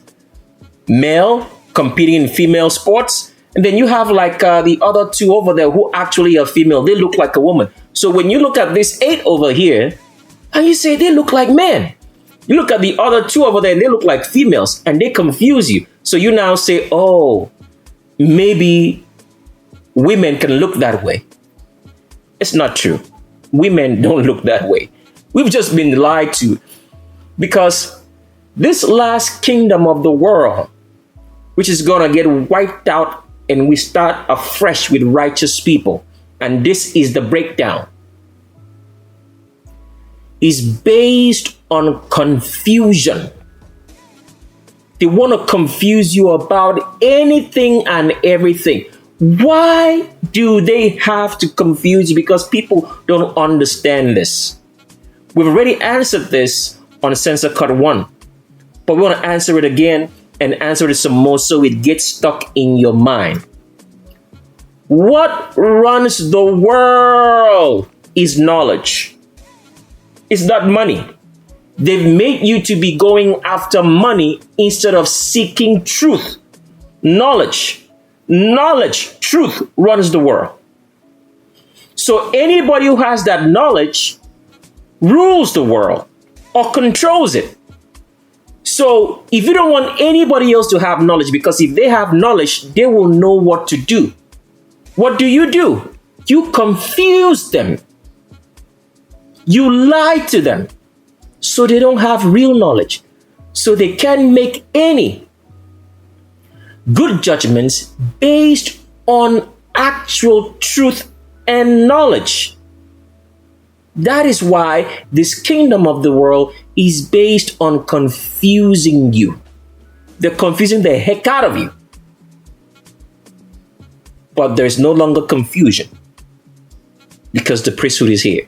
male, competing in female sports. And then you have like the other 2 over there who actually are female. They look like a woman. So when you look at this 8 over here, and you say they look like men. You look at the other 2 over there and they look like females, and they confuse you. So you now say, oh, maybe women can look that way. It's not true. Women don't look that way. We've just been lied to, because this last kingdom of the world, which is going to get wiped out and we start afresh with righteous people, and this is the breakdown, is based on confusion. They want to confuse you about anything and everything. Why do they have to confuse you? Because people don't understand this. We've already answered this on Censor Cut 1, but we want to answer it again and answer it some more so it gets stuck in your mind. What runs the world is knowledge. It's not money. They've made you to be going after money instead of seeking truth. Knowledge, truth runs the world. So anybody who has that knowledge rules the world or controls it. So if you don't want anybody else to have knowledge, because if they have knowledge, they will know what to do. What do? You confuse them. You lie to them. So they don't have real knowledge. So they can't make any good judgments based on actual truth and knowledge. That is why this kingdom of the world is based on confusing you. They're confusing the heck out of you. But there's no longer confusion because the priesthood is here.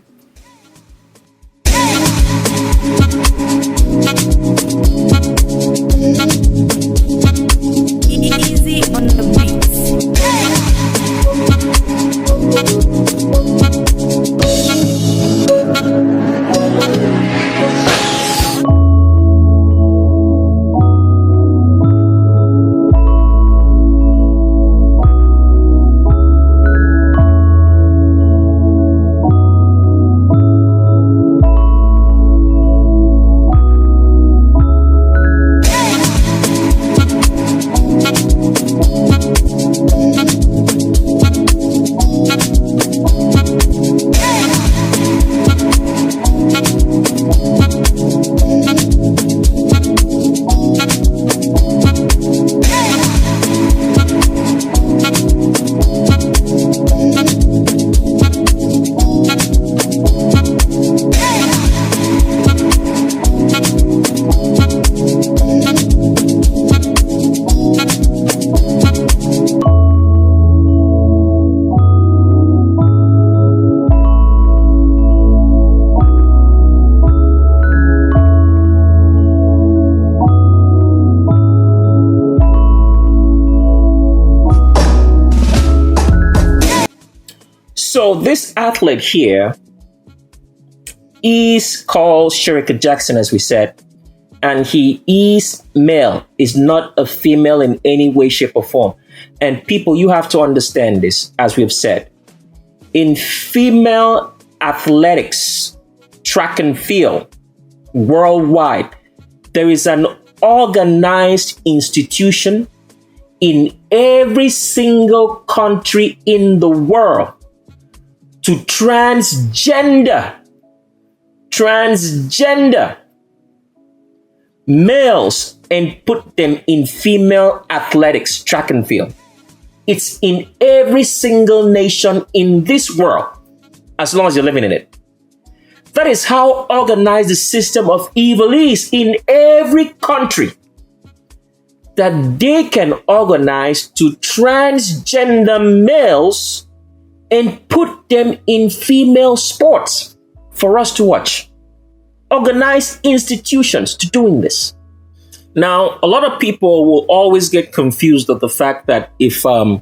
Easy on the beats. So this athlete here is called Sherika Jackson, as we said, and he is male, is not a female in any way, shape, or form. And people, you have to understand this, as we've said. In female athletics, track and field, worldwide, there is an organized institution in every single country in the world to transgender males and put them in female athletics, track and field. It's in every single nation in this world, as long as you're living in it. That is how organized the system of evil is in every country, that they can organize to transgender males and put them in female sports for us to watch. Organized institutions to doing this. Now, a lot of people will always get confused of the fact that if a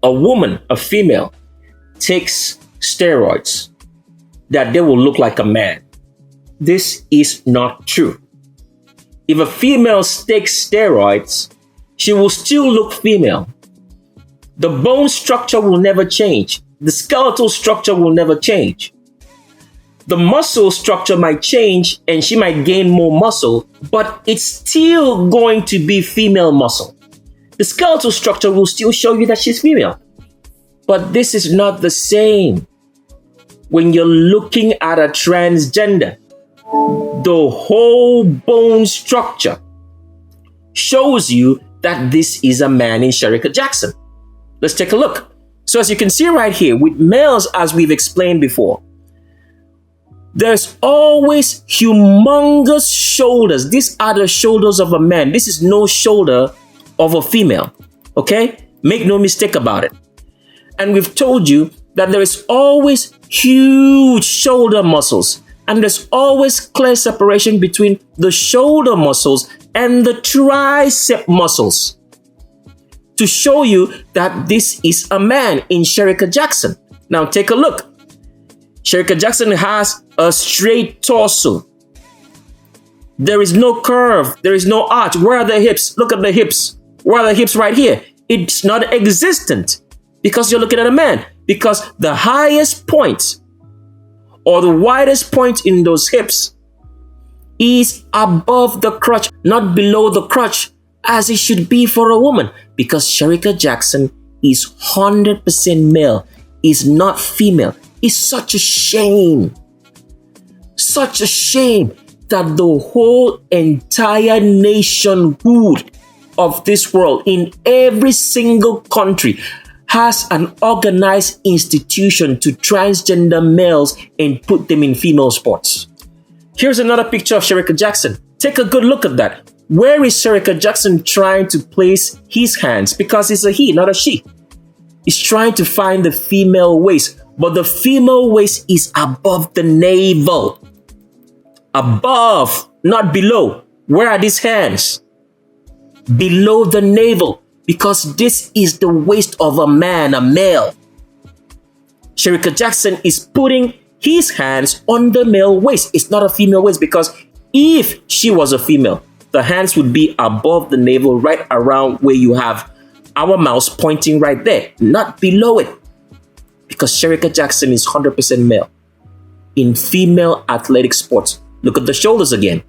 woman, a female, takes steroids, that they will look like a man. This is not true. If a female takes steroids, she will still look female. The bone structure will never change. The skeletal structure will never change. The muscle structure might change and she might gain more muscle, but it's still going to be female muscle. The skeletal structure will still show you that she's female. But this is not the same when you're looking at a transgender. The whole bone structure shows you that this is a man in Sherika Jackson. Let's take a look. So as you can see right here, with males, as we've explained before, there's always humongous shoulders. These are the shoulders of a man. This is no shoulder of a female. Okay? Make no mistake about it. And we've told you that there is always huge shoulder muscles. And there's always clear separation between the shoulder muscles and the tricep muscles to show you that this is a man in Sherika Jackson. Now take a look. Sherika Jackson has a straight torso. There is no curve. There is no arch. Where are the hips? Look at the hips. Where are the hips right here? It's not existent because you're looking at a man. Because the highest point or the widest point in those hips is above the crotch, not below the crotch, as it should be for a woman. Because Sherika Jackson is 100% male, is not female. It's such a shame. Such a shame that the whole entire nationhood of this world, in every single country, has an organized institution to transgender males and put them in female sports. Here's another picture of Sherika Jackson. Take a good look at that. Where is Sherika Jackson trying to place his hands? Because it's a he, not a she. He's trying to find the female waist, but the female waist is above the navel. Above, not below. Where are these hands? Below the navel. Because this is the waist of a man, a male. Sherika Jackson is putting his hands on the male waist. It's not a female waist, because if she was a female, the hands would be above the navel, right around where you have our mouse pointing right there, not below it. Because Sherika Jackson is 100% male in female athletic sports. Look at the shoulders again.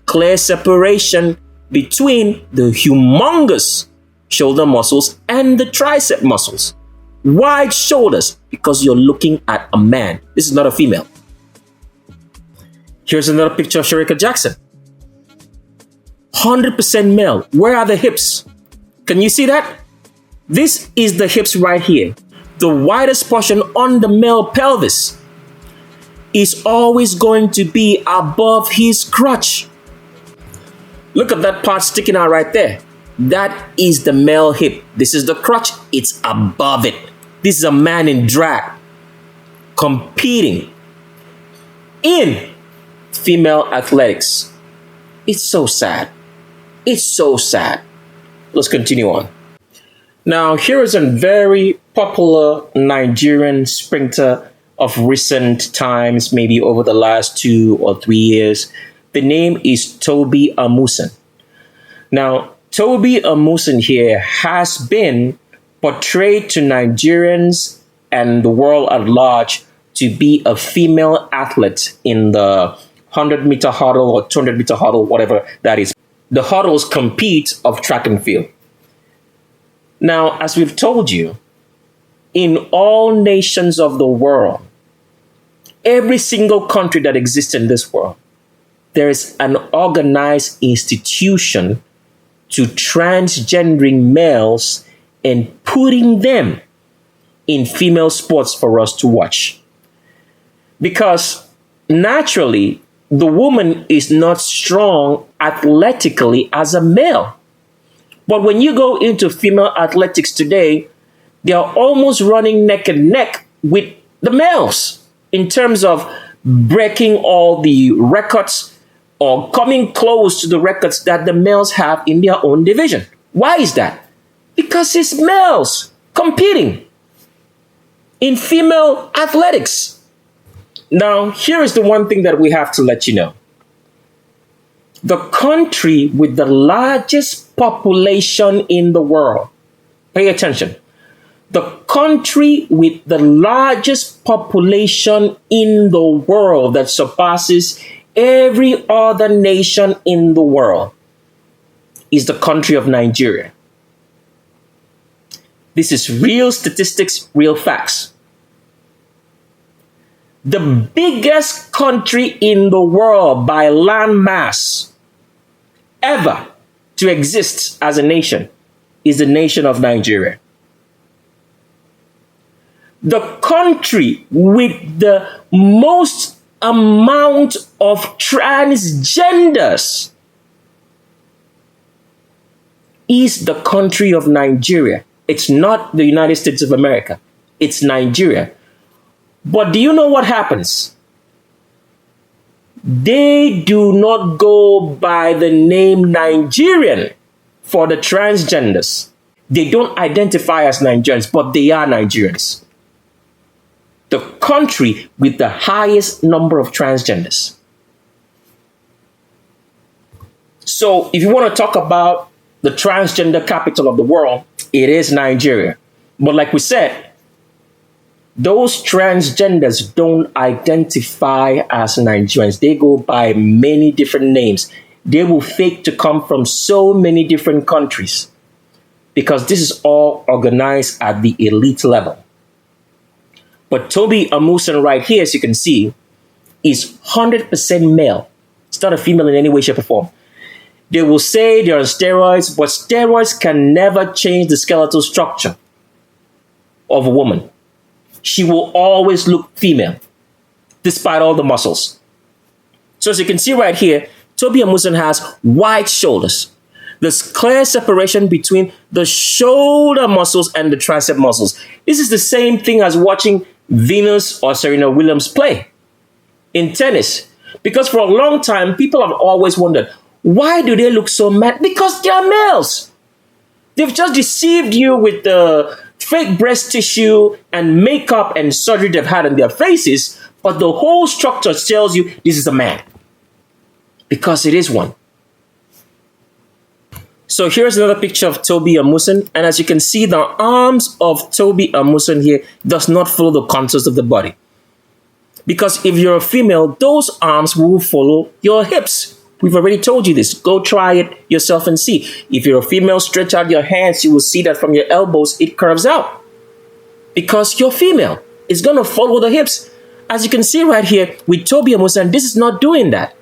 Clear separation between the humongous shoulder muscles and the tricep muscles. Wide shoulders because you're looking at a man. This is not a female. Here's another picture of Sherika Jackson. 100% male. Where are the hips? Can you see that? This is the hips right here. The widest portion on the male pelvis is always going to be above his crotch. Look at that part sticking out right there. That is the male hip. This is the crotch. It's above it. This is a man in drag competing in female athletics. It's so sad. It's so sad. Let's continue on. Now, here is a very popular Nigerian sprinter of recent times, maybe over the last 2 or 3 years. The name is Toby Amusan. Now, Toby Amusan here has been portrayed to Nigerians and the world at large to be a female athlete in the 100-meter hurdle or 200-meter hurdle, whatever that is. The hurdles compete of track and field. Now, as we've told you, in all nations of the world, every single country that exists in this world, there is an organized institution to transgendering males and putting them in female sports for us to watch. Because naturally, the woman is not strong athletically as a male. But when you go into female athletics today, they are almost running neck and neck with the males in terms of breaking all the records or coming close to the records that the males have in their own division. Why is that? Because it's males competing in female athletics. Now, here is the one thing that we have to let you know. The country with the largest population in the world, pay attention, the country with the largest population in the world that surpasses every other nation in the world is the country of Nigeria. This is real statistics, real facts. The biggest country in the world by land mass ever to exist as a nation is the nation of Nigeria. The country with the most amount of transgenders is the country of Nigeria. It's not the United States of America. It's Nigeria. But do you know what happens? They do not go by the name Nigerian for the transgenders. They don't identify as Nigerians, but they are Nigerians. The country with the highest number of transgenders. So if you want to talk about the transgender capital of the world, it is Nigeria. But like we said, those transgenders don't identify as Nigerians. They go by many different names. They will fake to come from so many different countries because this is all organized at the elite level. But Toby Amusan right here, as you can see, is 100% male. It's not a female in any way, shape, or form. They will say they're on steroids, but steroids can never change the skeletal structure of a woman. She will always look female, despite all the muscles. So as you can see right here, Toby Amusan has wide shoulders. There's clear separation between the shoulder muscles and the tricep muscles. This is the same thing as watching Venus or Serena Williams play in tennis. Because for a long time, people have always wondered, why do they look so mad? Because they are males. They've just deceived you with the fake breast tissue and makeup and surgery they've had on their faces, but the whole structure tells you this is a man. Because it is one. So here's another picture of Toby Amusan, and as you can see, the arms of Toby Amusan here does not follow the contours of the body. Because if you're a female, those arms will follow your hips. We've already told you this. Go try it yourself and see. If you're a female, stretch out your hands. You will see that from your elbows, it curves out. Because you're female. It's going to follow the hips. As you can see right here with Toby Amusan, this is not doing that.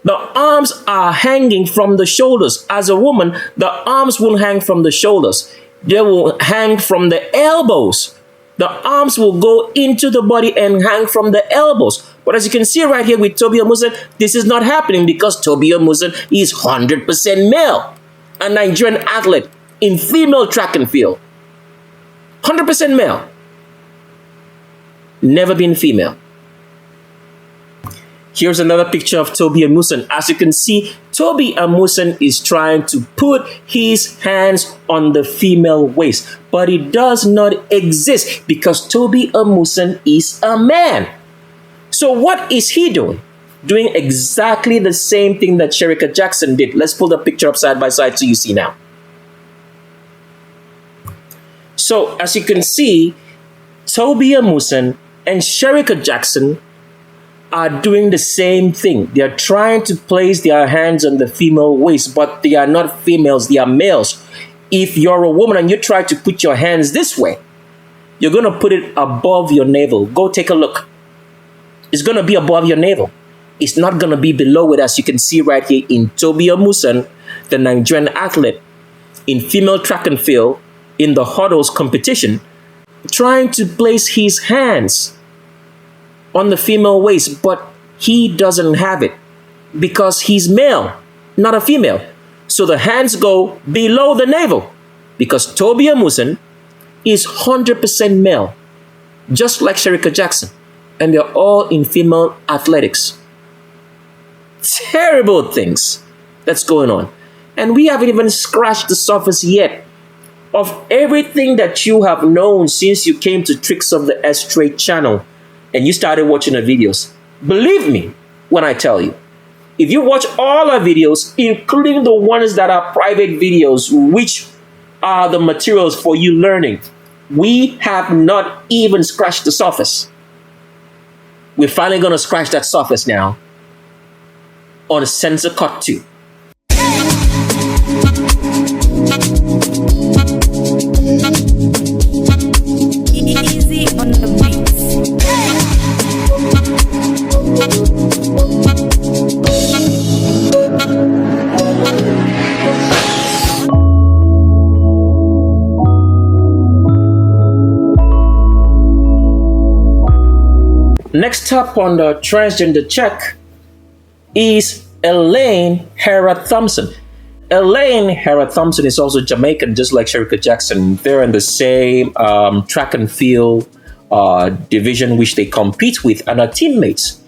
The arms are hanging from the shoulders. As a woman, the arms won't hang from the shoulders. They will hang from the elbows. The arms will go into the body and hang from the elbows. But as you can see right here with Toby Amusan, this is not happening because Toby Amusan is 100% male. A Nigerian athlete in female track and field. 100% male. Never been female. Here's another picture of Toby Amusan. As you can see, Toby Amusan is trying to put his hands on the female waist, but it does not exist because Toby Amusan is a man. So what is he doing? Doing exactly the same thing that Shericka Jackson did. Let's pull the picture up side by side so you see now. So as you can see, Toby Amusan and Shericka Jackson are doing the same thing. They are trying to place their hands on the female waist, but they are not females, they are males. If you're a woman and you try to put your hands this way, you're going to put it above your navel. Go take a look. It's going to be above your navel. It's not going to be below it, as you can see right here in Toby Amusan, the Nigerian athlete in female track and field in the hurdles competition, trying to place his hands on the female waist, but he doesn't have it because he's male, not a female. So the hands go below the navel because Toby Amusan is 100% male, just like Shericka Jackson, and they're all in female athletics. Terrible things that's going on. And we haven't even scratched the surface yet of everything that you have known since you came to Tricks of the S-Trade channel and you started watching the videos. Believe me when I tell you, if you watch all our videos, including the ones that are private videos, which are the materials for you learning, we have not even scratched the surface. We're finally going to scratch that surface now on Censor Cut 2. Easy on the beats. Next up on the transgender check is Elaine Hera Thompson. Elaine Hera Thompson is also Jamaican, just like Shericka Jackson. They're in the same track and field division which they compete with and are teammates.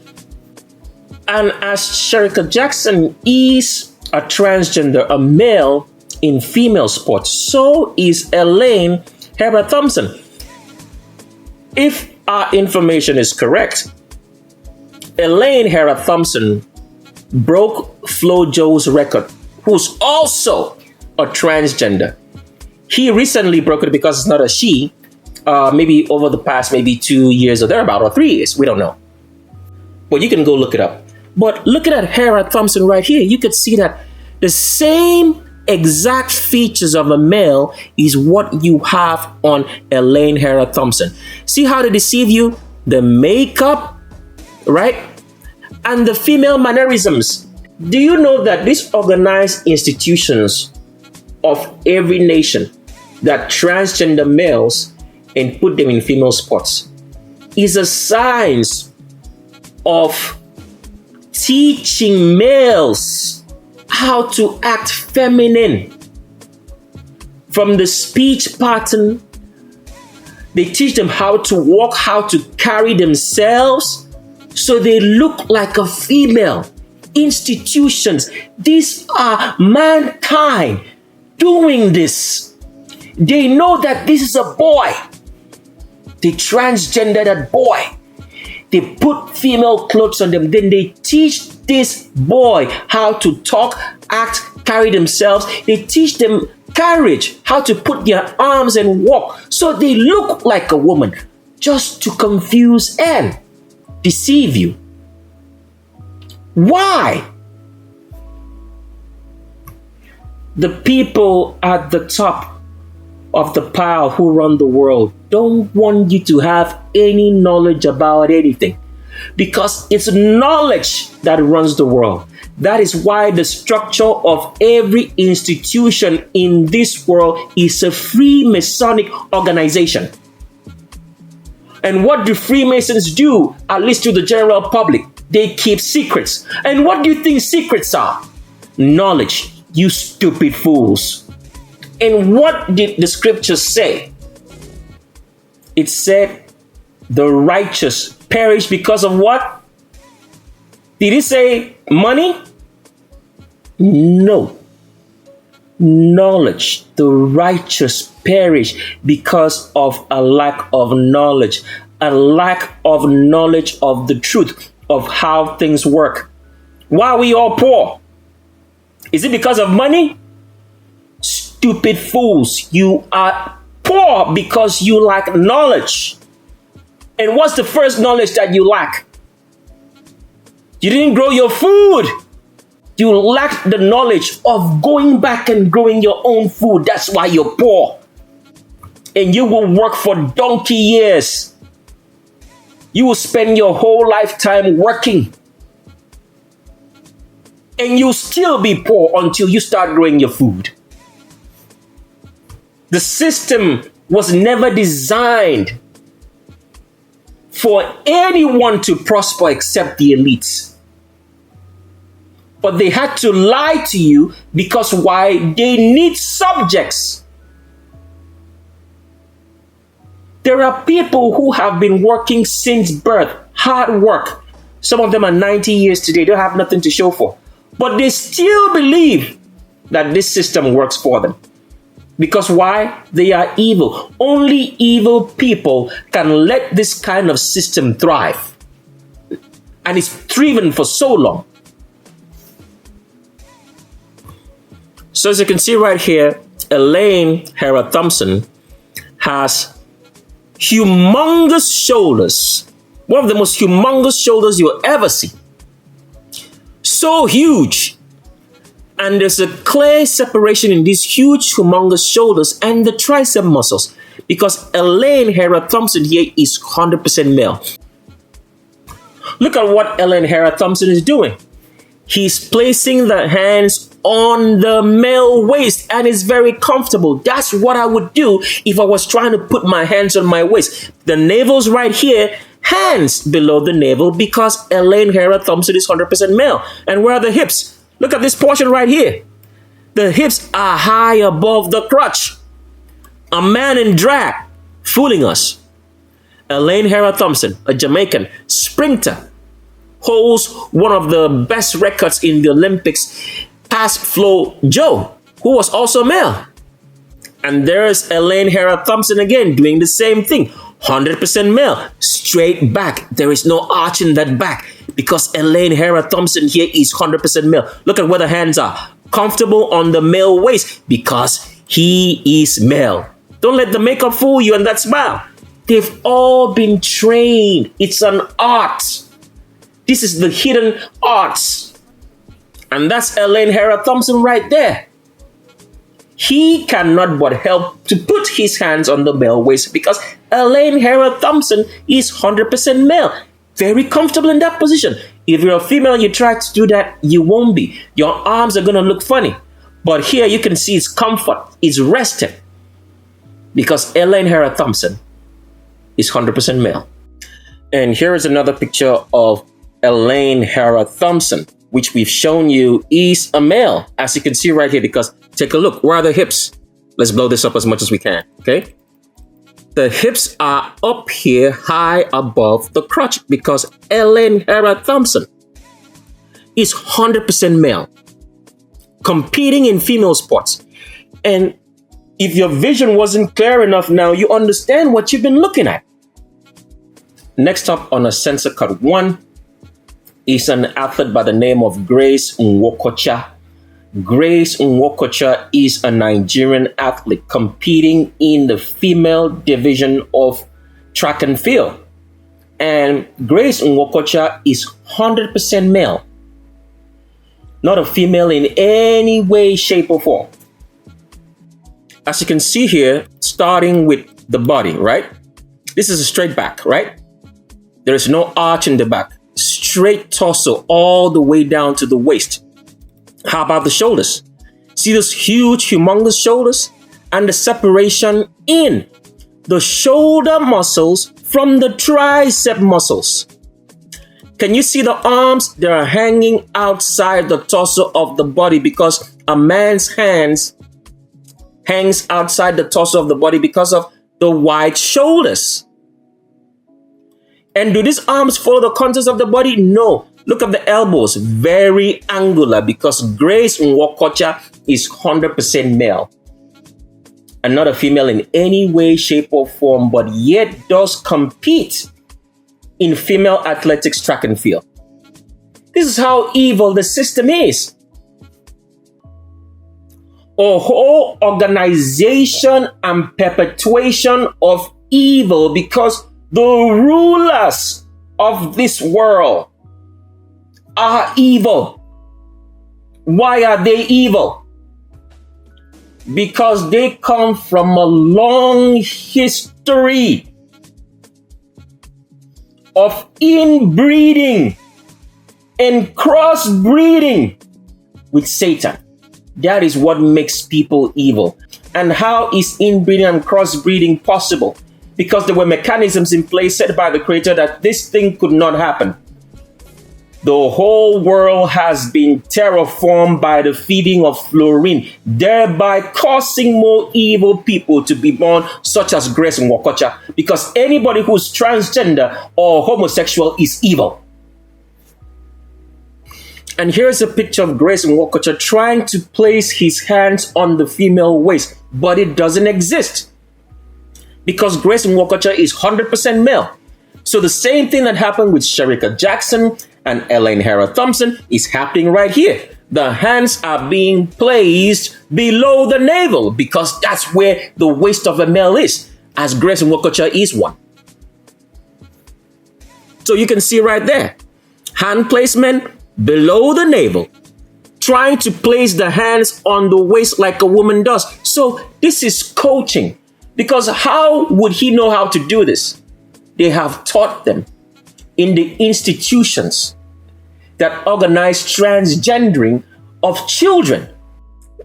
And as Shericka Jackson is a transgender, a male in female sports, so is Elaine Hera Thompson. If our information is correct, Elaine Hera Thompson broke Flo Jo's record, who's also a transgender. He recently broke it because it's not a she, maybe over the past maybe 2 years or thereabout, or 3 years, we don't know. But you can go look it up. But looking at Hera Thompson right here, you could see that the same exact features of a male is what you have on Elaine Hera Thompson. See how they deceive you? The makeup, right? And the female mannerisms. Do you know that these organized institutions of every nation that transgender males and put them in female sports is a science of teaching males how to act feminine? From the speech pattern, they teach them how to walk, how to carry themselves so they look like a female. Institutions, these are mankind doing this. They know that this is a boy. They transgender that boy. They put female clothes on them. Then they teach this boy how to talk, act, carry themselves. They teach them courage, how to put their arms and walk so they look like a woman, just to confuse and deceive you. Why? The people at the top of the pile who run the world don't want you to have any knowledge about anything, because it's knowledge that runs the world. That is why the structure of every institution in this world is a Freemasonic organization. And what do Freemasons do, at least to the general public? They keep secrets. And what do you think secrets are? Knowledge, you stupid fools. And what did the scriptures say? It said the righteous perish because of what? Did he say money? No. Knowledge. The righteous perish because of a lack of knowledge, a lack of knowledge of the truth of how things work. Why are we all poor? Is it because of money? Stupid fools. You are poor because you lack knowledge. And what's the first knowledge that you lack? You didn't grow your food. You lack the knowledge of going back and growing your own food. That's why you're poor. And you will work for donkey years. You will spend your whole lifetime working. And you'll still be poor until you start growing your food. The system was never designed for anyone to prosper except the elites. But they had to lie to you because why? They need subjects. There are people who have been working since birth, hard work. Some of them are 90 years today. They don't have nothing to show for. But they still believe that this system works for them. Because why? They are evil. Only evil people can let this kind of system thrive. And it's thriven for so long. So as you can see right here, Elaine Hera Thompson has humongous shoulders. One of the most humongous shoulders you'll ever see. So huge. And there's a clear separation in these huge, humongous shoulders and the tricep muscles. Because Elaine Hera Thompson here is 100% male. Look at what Elaine Hera Thompson is doing. He's placing the hands on the male waist and it's very comfortable. That's what I would do if I was trying to put my hands on my waist. The navel's right here, hands below the navel because Elaine Hera Thompson is 100% male. And where are the hips? Look at this portion right here. The hips are high above the crotch. A man in drag fooling us. Elaine Hera Thompson, a Jamaican sprinter, holds one of the best records in the Olympics past Flo Joe, who was also male. And there's Elaine Hera Thompson again doing the same thing. 100% male, straight back. There is no arch in that back because Elaine Hera Thompson here is 100% male. Look at where the hands are. Comfortable on the male waist because he is male. Don't let the makeup fool you and that smile. They've all been trained. It's an art. This is the hidden arts. And that's Elaine Hera Thompson right there. He cannot but help to put his hands on the male waist because Elaine Hera Thompson is 100% male. Very comfortable in that position. If you're a female, you try to do that, you won't be. Your arms are going to look funny. But here you can see it's comfort. It's rested. Because Elaine Hera Thompson is 100% male. And here is another picture of Elaine Hera Thompson, which we've shown you is a male, as you can see right here, because take a look. Where are the hips? Let's blow this up as much as we can, okay? The hips are up here high above the crotch because Elaine Hera Thompson is 100% male, competing in female sports. And if your vision wasn't clear enough now, you understand what you've been looking at. Next up on a Censor Cut 1 is an athlete by the name of Grace Nwokocha. Grace Nwokocha is a Nigerian athlete competing in the female division of track and field. And Grace Nwokocha is 100% male. Not a female in any way, shape, or form. As you can see here, starting with the body, right? This is a straight back, right? There is no arch in the back. Straight torso all the way down to the waist. How about the shoulders? See those huge, humongous shoulders? And the separation in the shoulder muscles from the tricep muscles. Can you see the arms? They are hanging outside the torso of the body because a man's hands hangs outside the torso of the body because of the wide shoulders. And do these arms follow the contours of the body? No. Look at the elbows, very angular because Grace Nwokocha is 100% male and not a female in any way, shape, or form, but yet does compete in female athletics track and field. This is how evil the system is. A whole organization and perpetuation of evil because the rulers of this world are evil. Why are they evil? Because they come from a long history of inbreeding and crossbreeding with Satan. That is what makes people evil. And how is inbreeding and crossbreeding possible? Because there were mechanisms in place set by the Creator that this thing could not happen. The whole world has been terraformed by the feeding of fluorine, thereby causing more evil people to be born, such as Grace Nwokocha, because anybody who's transgender or homosexual is evil. And here's a picture of Grace Nwokocha trying to place his hands on the female waist, but it doesn't exist because Grace Nwokocha is 100% male. So the same thing that happened with Shericka Jackson and Elaine Hara Thompson is happening right here. The hands are being placed below the navel because that's where the waist of a male is, as Grace Nwokocha is one. So you can see right there, hand placement below the navel, trying to place the hands on the waist like a woman does. So this is coaching, because how would he know how to do this? They have taught them in the institutions that organize transgendering of children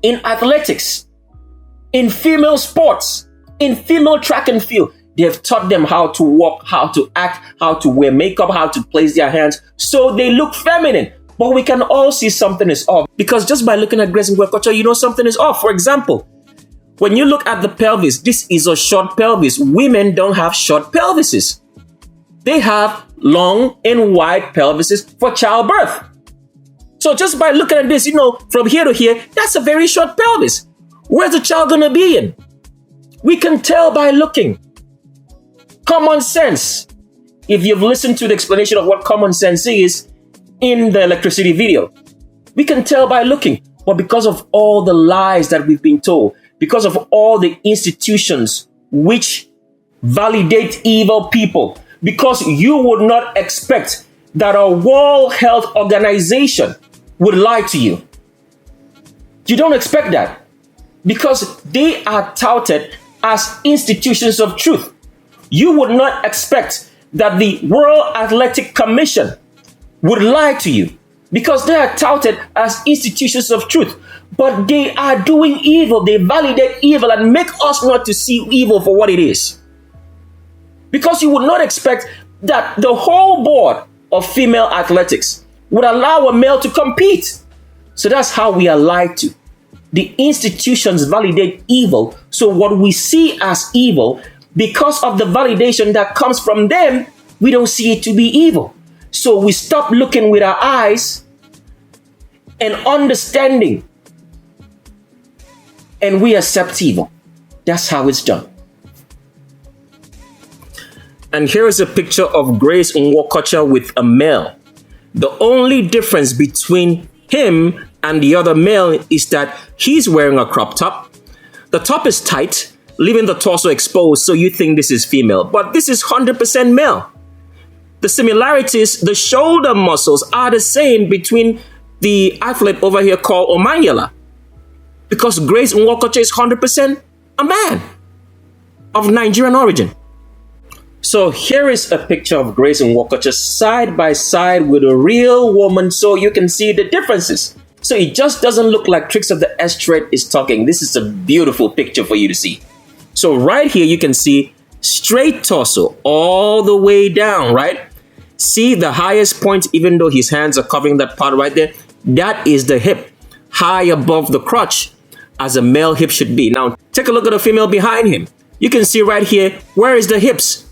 in athletics, in female sports, in female track and field. They have taught them how to walk, how to act, how to wear makeup, how to place their hands so they look feminine. But we can all see something is off, because just by looking at Grace Nwokocha, you know something is off. For example, when you look at the pelvis, this is a short pelvis. Women don't have short pelvises. They have long and wide pelvises for childbirth. So just by looking at this, from here to here, that's a very short pelvis. Where's the child going to be in? We can tell by looking. Common sense. If you've listened to the explanation of what common sense is in the electricity video, we can tell by looking. But because of all the lies that we've been told, because of all the institutions which validate evil people, because you would not expect that a World Health Organization would lie to you. You don't expect that because they are touted as institutions of truth. You would not expect that the World Athletic Commission would lie to you because they are touted as institutions of truth. But they are doing evil. They validate evil and make us not to see evil for what it is. Because you would not expect that the whole board of female athletics would allow a male to compete. So that's how we are lied to. The institutions validate evil. So what we see as evil, because of the validation that comes from them, we don't see it to be evil. So we stop looking with our eyes and understanding, and we accept evil. That's how it's done. And here is a picture of Grace Nwokocha with a male. The only difference between him and the other male is that he's wearing a crop top. The top is tight, leaving the torso exposed, so you think this is female. But this is 100% male. The similarities, the shoulder muscles are the same between the athlete over here called Omanyala, because Grace Nwokocha is 100% a man of Nigerian origin. So here is a picture of Grace Nwokocha side by side with a real woman, so you can see the differences. So it just doesn't look like Tricks of the Estrade is talking. This is a beautiful picture for you to see. So right here you can see straight torso all the way down, right? See the highest point, even though his hands are covering that part right there, that is the hip, high above the crotch, as a male hip should be. Now take a look at the female behind him. You can see right here, where is the hips?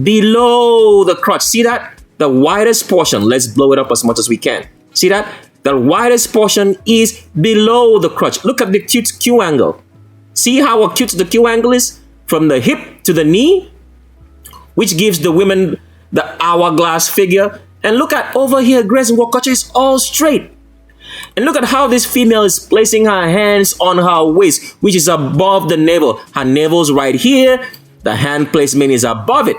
Below the crotch. See that? the widest portion, let's blow it up as much as we can. See that? The widest portion is below the crotch. Look at the cute Q angle. See how acute the Q angle is? From the hip to the knee, which gives the women the hourglass figure. And look at over here, Grace and Wokocha is all straight. And look at how this female is placing her hands on her waist, which is above the navel. Her navel's right here. The hand placement is above it.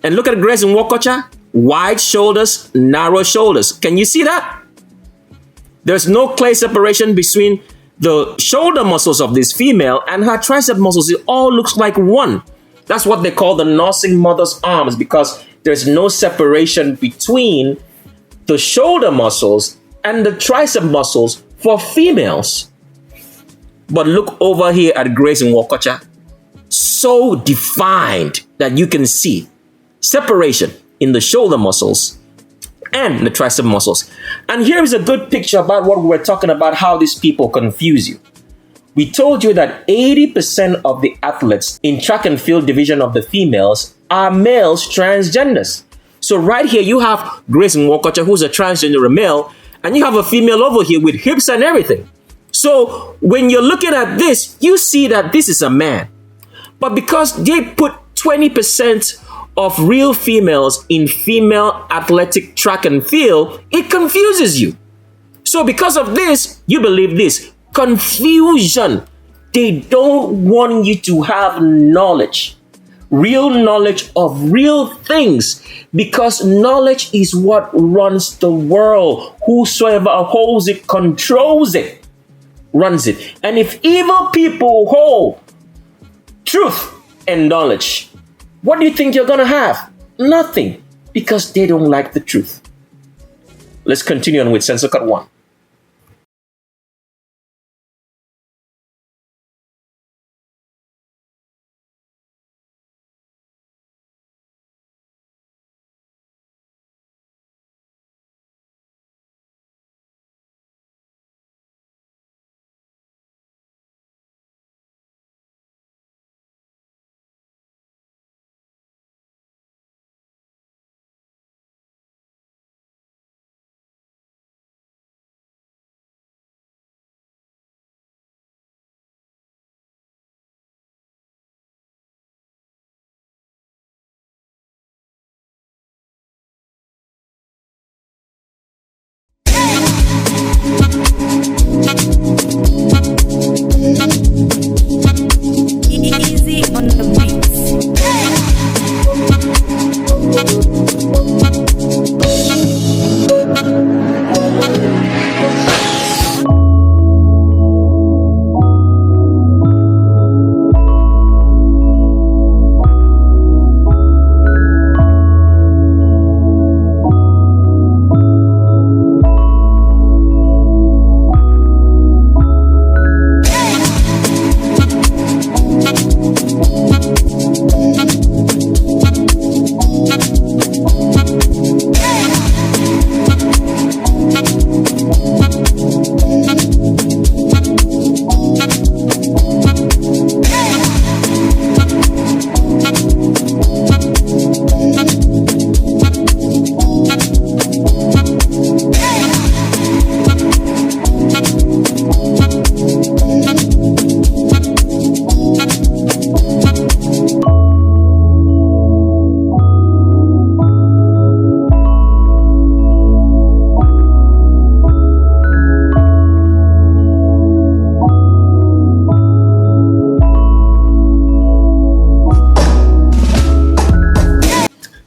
And look at Grace and Wokocha. Wide shoulders, narrow shoulders. Can you see that? There's no clay separation between the shoulder muscles of this female and her tricep muscles. It all looks like one. That's what they call the nursing mother's arms, because there's no separation between the shoulder muscles and the tricep muscles for females. But look over here at Grace and Wokocha. So defined that you can see separation in the shoulder muscles and the tricep muscles. And here is a good picture about what we were talking about, how these people confuse you. We told you that 80% of the athletes in track and field division of the females are males transgenders. So right here you have Grace and Wokocha, who's a transgender male, and you have a female over here with hips and everything. So when you're looking at this, you see that this is a man. But because they put 20% of real females in female athletic track and field, it confuses you. So because of this, you believe this. Confusion. They don't want you to have knowledge. Real knowledge of real things. Because knowledge is what runs the world. Whosoever holds it, controls it, runs it. And if evil people hold truth and knowledge, what do you think you're going to have? Nothing, because they don't like the truth. Let's continue on with Censor Cut 1. Easy on the beats.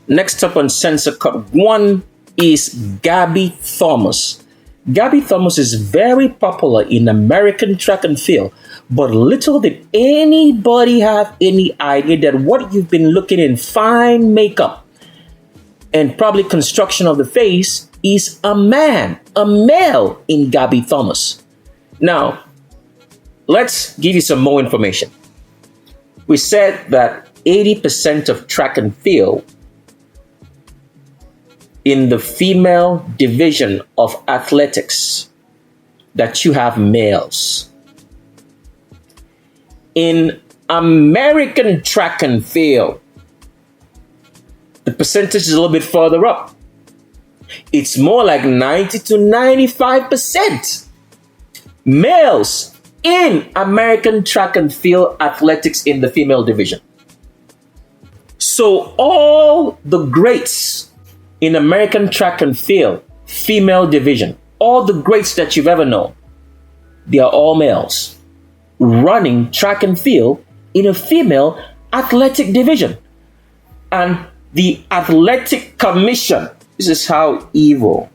Next up on Censor Cut 1 is Gabby Thomas. Gabby Thomas is very popular in American track and field, but little did anybody have any idea that what you've been looking in fine makeup and probably construction of the face is a man, a male in Gabby Thomas. Now, let's give you some more information. We said that 80% of track and field in the female division of athletics that you have males. In American track and field, the percentage is a little bit further up. It's more like 90 to 95% males in American track and field athletics in the female division. So all the greats in American track and field female division, all the greats that you've ever known, they are all males running track and field in a female athletic division. And the athletic commission, this is how evil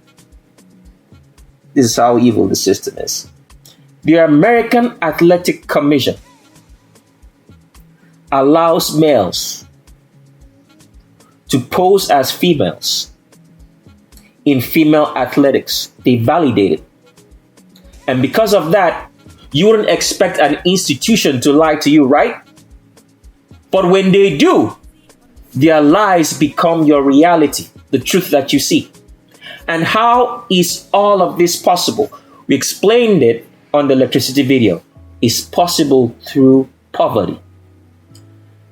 the system is. The American Athletic Commission allows males to pose as females in female athletics. They validate it. And because of that, you wouldn't expect an institution to lie to you, right? But when they do, their lies become your reality, the truth that you see. And how is all of this possible? We explained it on the electricity video. It's possible through poverty.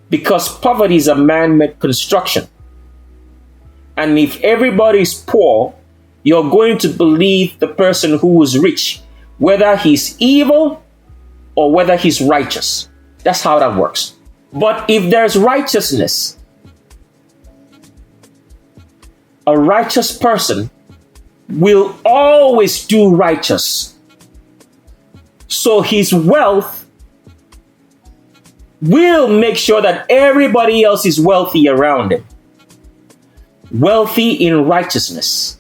Because poverty is a man-made construction. And if everybody is poor, you're going to believe the person who is rich, whether he's evil or whether he's righteous. That's how that works. But if there's righteousness, a righteous person will always do righteous. So his wealth will make sure that everybody else is wealthy around him. Wealthy in righteousness.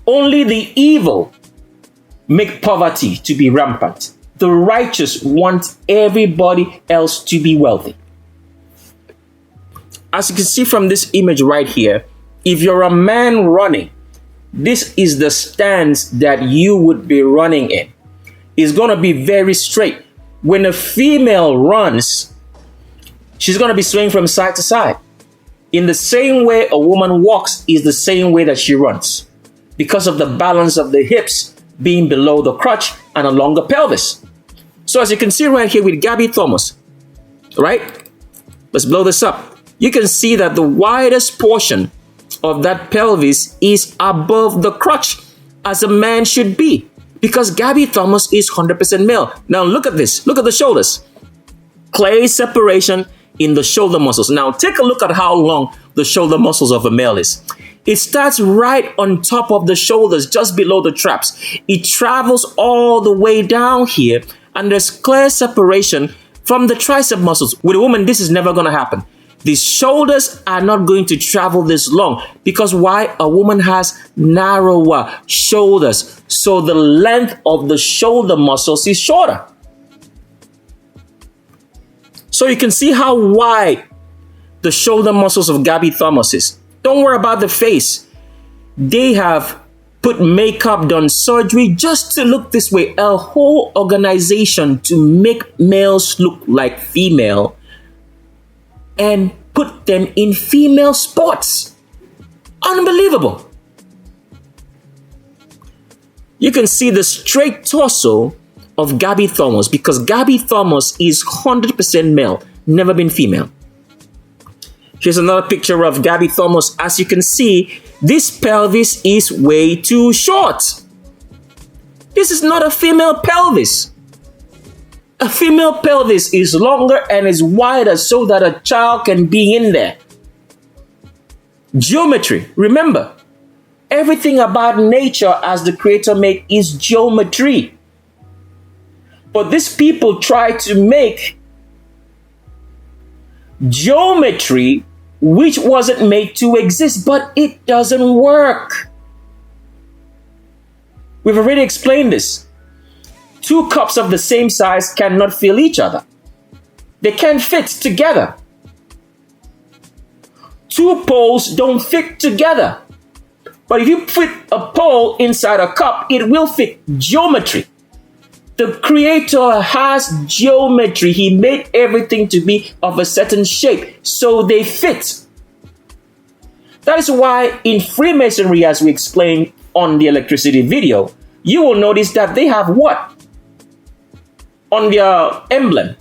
Only the evil make poverty to be rampant. The righteous want everybody else to be wealthy. As you can see from this image right here, if you're a man running, this is the stance that you would be running in. It's going to be very straight. When a female runs, she's going to be swaying from side to side. In the same way a woman walks is the same way that she runs, because of the balance of the hips being below the crotch and a longer pelvis. So as you can see right here with Gabby Thomas, right? Let's blow this up. You can see that the widest portion of that pelvis is above the crotch, as a man should be, because Gabby Thomas is 100% male. Now look at this. Look at the shoulders. Clear separation in the shoulder muscles. Now take a look at how long the shoulder muscles of a male is. It starts right on top of the shoulders, just below the traps. It travels all the way down here, and there's clear separation from the tricep muscles. With a woman, this is never going to happen. The shoulders are not going to travel this long, because why? A woman has narrower shoulders, so the length of the shoulder muscles is shorter. So you can see how wide the shoulder muscles of Gabby Thomas is. Don't worry about the face. They have put makeup, done surgery just to look this way. A whole organization to make males look like female and put them in female sports. Unbelievable. You can see the straight torso of Gabby Thomas, because Gabby Thomas is 100% male, never been female. Here's another picture of Gabby Thomas. As you can see, this pelvis is way too short. This is not a female pelvis. A female pelvis is longer and is wider so that a child can be in there. Geometry. Remember, everything about nature as the Creator made is geometry. But these people try to make geometry which wasn't made to exist, but it doesn't work. We've already explained this. Two cups of the same size cannot fill each other. They can't fit together. Two poles don't fit together. But if you fit a pole inside a cup, it will fit. Geometry. The Creator has geometry. He made everything to be of a certain shape, so they fit. That is why in Freemasonry, as we explained on the electricity video, you will notice that they have what? On their emblem,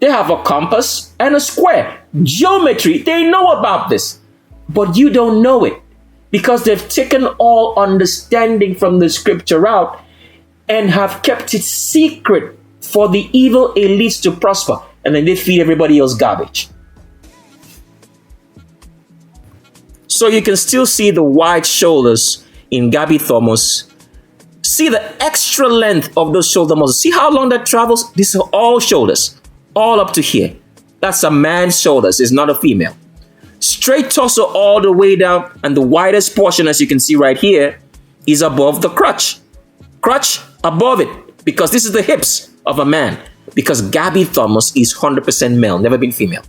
They have a compass and a square. Geometry, they know about this. But you don't know it because they've taken all understanding from the scripture out and have kept it secret for the evil elites to prosper. And then they feed everybody else garbage. So you can still see the wide shoulders in Gabby Thomas. See the extra length of those shoulder muscles. See how long that travels? These are all shoulders, all up to here. That's a man's shoulders, it's not a female. Straight torso all the way down, and the widest portion, as you can see right here, is above the crotch. Crotch above it, because this is the hips of a man. Because Gabby Thomas is 100% male, never been female.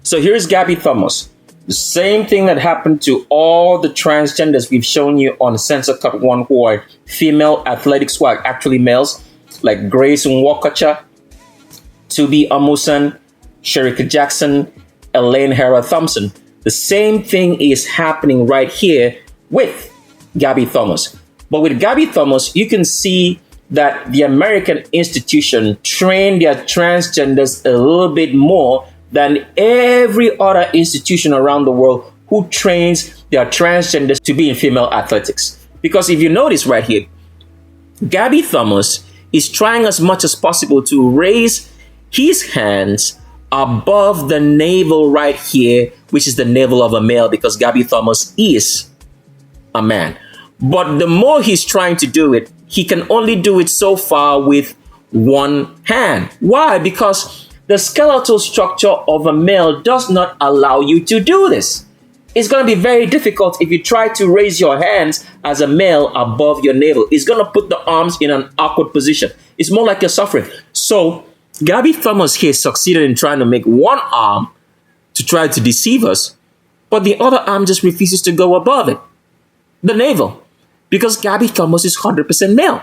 So here's Gabby Thomas. The same thing that happened to all the transgenders we've shown you on Censor Cut 1 who are female athletics who are actually males, like Grace Nwakacha, Tubi Amusan, Sherika Jackson, Elaine Hera Thompson. The same thing is happening right here with Gabby Thomas. But with Gabby Thomas, you can see that the American institution trained their transgenders a little bit more than every other institution around the world who trains their transgenders to be in female athletics. Because if you notice right here, Gabby Thomas is trying as much as possible to raise his hands above the navel right here, which is the navel of a male, because Gabby Thomas is a man. But the more he's trying to do it, he can only do it so far with one hand. Why? Because the skeletal structure of a male does not allow you to do this. It's going to be very difficult if you try to raise your hands as a male above your navel. It's going to put the arms in an awkward position. It's more like you're suffering. So Gabby Thomas here succeeded in trying to make one arm to try to deceive us, but the other arm just refuses to go above it, the navel, because Gabby Thomas is 100% male.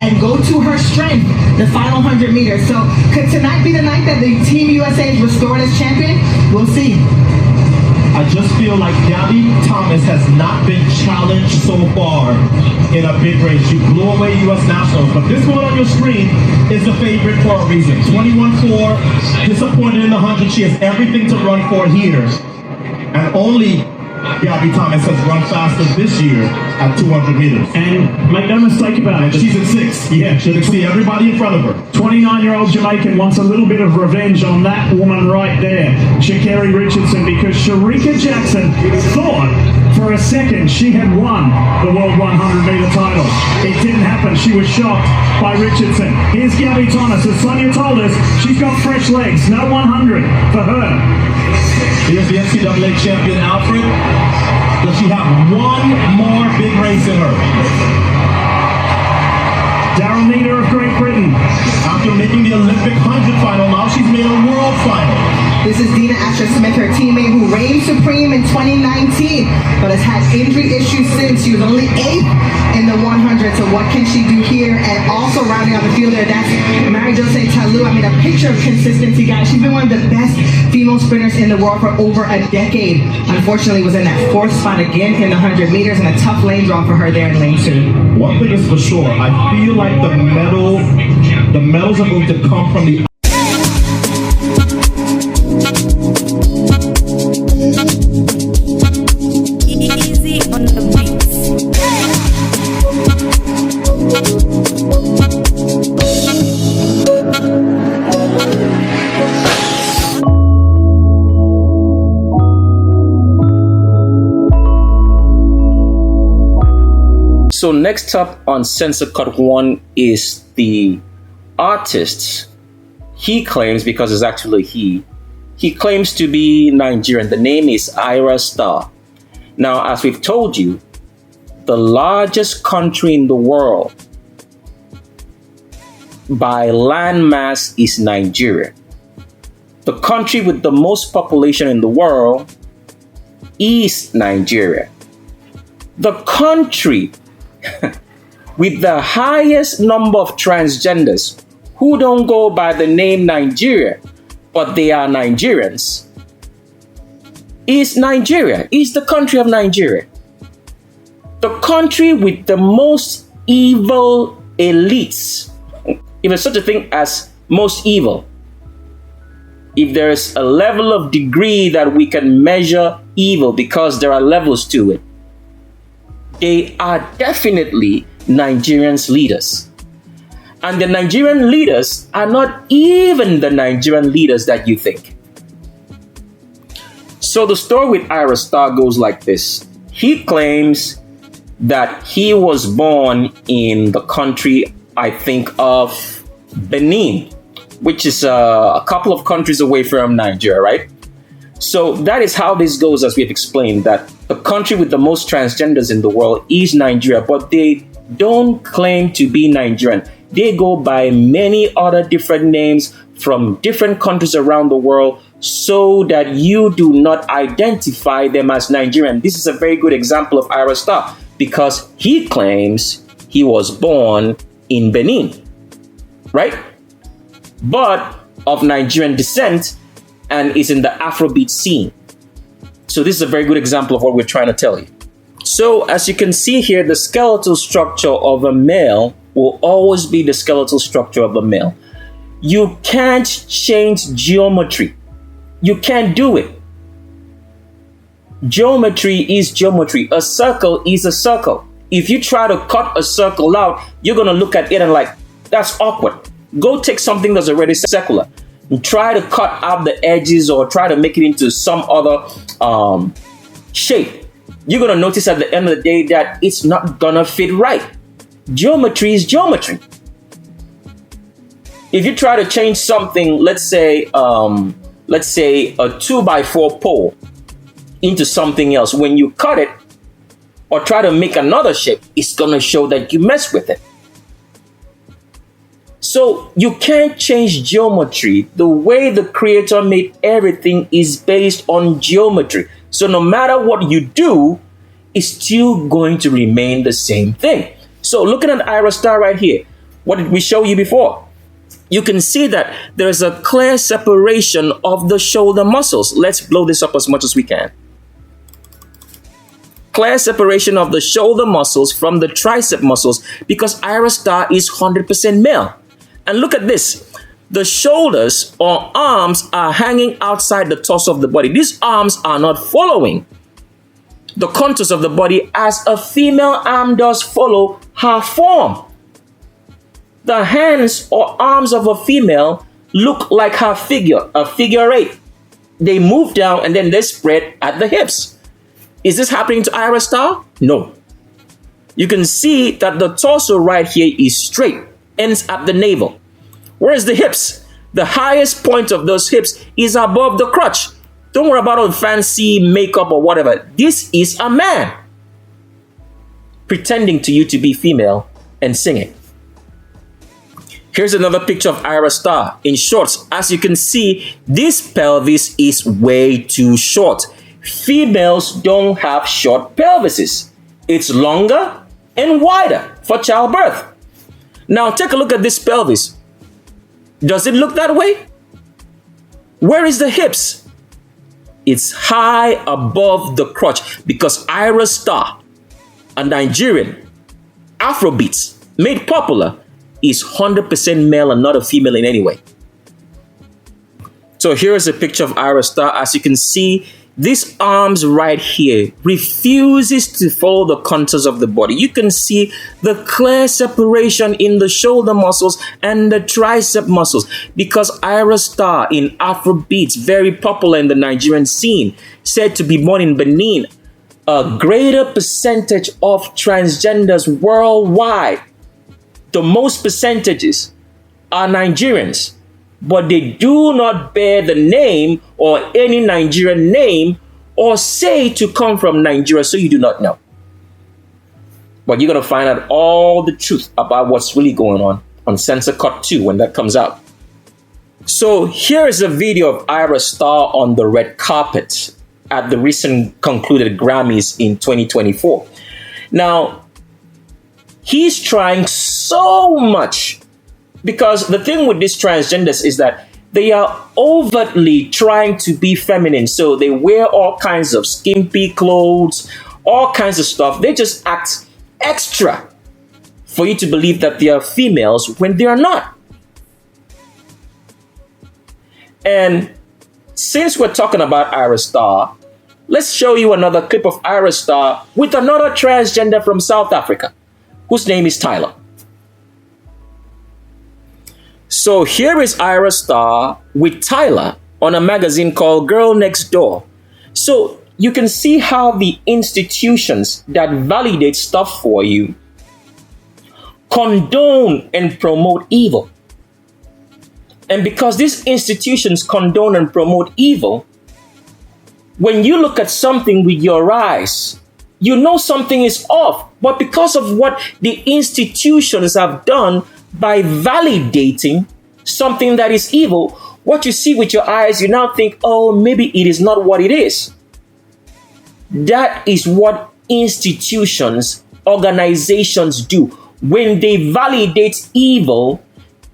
And go to her strength, the final 100 meters. So could tonight be the night that the Team USA is restored as champion? We'll see. I just feel like Gabby Thomas has not been challenged so far in a big race. You blew away U.S. Nationals, but this one on your screen is the favorite for a reason. 21-4, disappointed in the 100. She has everything to run for here. And only Gabby Thomas has run faster this year at 200 meters. And make no mistake about it. She's in 6th. Yeah, she can see everybody in front of her. 29-year-old Jamaican wants a little bit of revenge on that woman right there, Sha'Carri Richardson, because Sherika Jackson thought for a second she had won the World 100-meter title. It didn't happen. She was shocked by Richardson. Here's Gabby Thomas. As Sonia told us, she's got fresh legs. No 100 for her. Here's the NCAA champion, Alfred. Does she have one more big race in her? Darryl Needham of Great Britain. After making the Olympic 100 final, now she's made a world final. This is Dina Asher-Smith, her teammate who reigned supreme in 2019, but has had injury issues since. She was only 8th in the 100, so what can she do here? And also rounding out the field there, that's Mary-José Talu. I mean, a picture of consistency, guys. She's been one of the best female sprinters in the world for over a decade. Unfortunately, was in that 4th spot again in the 100 meters, and a tough lane draw for her there in lane 2. One thing is for sure, I feel like the medals are going to come from the Easy on the beats. So next up on Censor Cut 1 is the artist. He claims, because it's actually he claims to be Nigerian. The name is Ira Star. Now, as we've told you, the largest country in the world by landmass is Nigeria. The country with the most population in the world is Nigeria. The country with the highest number of transgenders who don't go by the name Nigeria, but they are Nigerians, is Nigeria, is the country of Nigeria. The country with the most evil elites. Even such a thing as most evil, if there's a level of degree that we can measure evil, because there are levels to it, they are definitely Nigerians leaders. And the Nigerian leaders are not even the Nigerian leaders that you think. So the story with Ira Star goes like this. He claims that he was born in the country, I think, of Benin, which is a couple of countries away from Nigeria, right? So that is how this goes, as we've explained, that the country with the most transgenders in the world is Nigeria, but they don't claim to be Nigerian. They go by many other different names from different countries around the world so that you do not identify them as Nigerian. This is a very good example of Ira Star because he claims he was born in Benin, right? But of Nigerian descent and is in the Afrobeat scene. So this is a very good example of what we're trying to tell you. So as you can see here, the skeletal structure of a male will always be the skeletal structure of a male. You can't change geometry. You can't do it. Geometry is geometry. A circle is a circle. If you try to cut a circle out, you're going to look at it and like, that's awkward. Go take something that's already circular and try to cut out the edges or try to make it into some other shape. You're going to notice at the end of the day that it's not going to fit right. Geometry is geometry. If you try to change something, let's say a 2x4 pole into something else, when you cut it or try to make another shape, it's going to show that you mess with it. So you can't change geometry. The way the creator made everything is based on geometry. So no matter what you do, it's still going to remain the same thing. So looking at Ira Star right here, what did we show you before? You can see that there's a clear separation of the shoulder muscles. Let's blow this up as much as we can. Clear separation of the shoulder muscles from the tricep muscles because Ira Star is 100% male. And look at this. The shoulders or arms are hanging outside the torso of the body. These arms are not following the contours of the body as a female arm does follow her form. The hands or arms of a female look like her figure, a figure eight. They move down and then they spread at the hips. Is this happening to Ira Star? No. You can see that the torso right here is straight, ends at the navel. Whereas the hips, the highest point of those hips is above the crotch. Don't worry about all the fancy makeup or whatever. This is a man pretending to you to be female and singing. Here's another picture of Ira Star in shorts. As you can see, this pelvis is way too short. Females don't have short pelvises. It's longer and wider for childbirth. Now take a look at this pelvis. Does it look that way? Where is the hips? It's high above the crotch because Ira Star, a Nigerian Afrobeats made popular, is 100% male and not a female in any way. So here is a picture of Ira Star. As you can see, this arms right here refuses to follow the contours of the body. You can see the clear separation in the shoulder muscles and the tricep muscles because Ira Star in Afrobeats, very popular in the Nigerian scene, said to be born in Benin. A greater percentage of transgenders worldwide, the most percentages are Nigerians, but they do not bear the name or any Nigerian name or say to come from Nigeria, so you do not know. But you're going to find out all the truth about what's really going on Censor Cut 2 when that comes out. So here is a video of Ira Star on the red carpet at the recent concluded Grammys in 2024. Now, he's trying so much because the thing with these transgenders is that they are overtly trying to be feminine. So they wear all kinds of skimpy clothes, all kinds of stuff. They just act extra for you to believe that they are females when they are not. And since we're talking about Ira Star, let's show you another clip of Ira Star with another transgender from South Africa, whose name is Tyler. So here is Ira Star with Tyler on a magazine called Girl Next Door. So you can see how the institutions that validate stuff for you condone and promote evil. And because these institutions condone and promote evil, when you look at something with your eyes, you know something is off. But because of what the institutions have done by validating something that is evil, what you see with your eyes, you now think, oh, maybe it is not what it is. That is what institutions, organizations do. When they validate evil,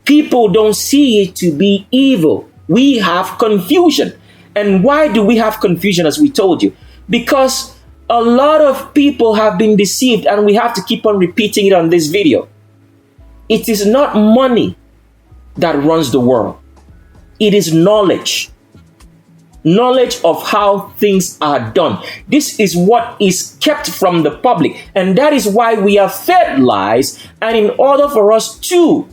people don't see it to be evil. We have confusion. And why do we have confusion, as we told you? Because a lot of people have been deceived, and we have to keep on repeating it on this video. It is not money that runs the world. It is knowledge. Knowledge of how things are done. This is what is kept from the public. And that is why we are fed lies. And in order for us to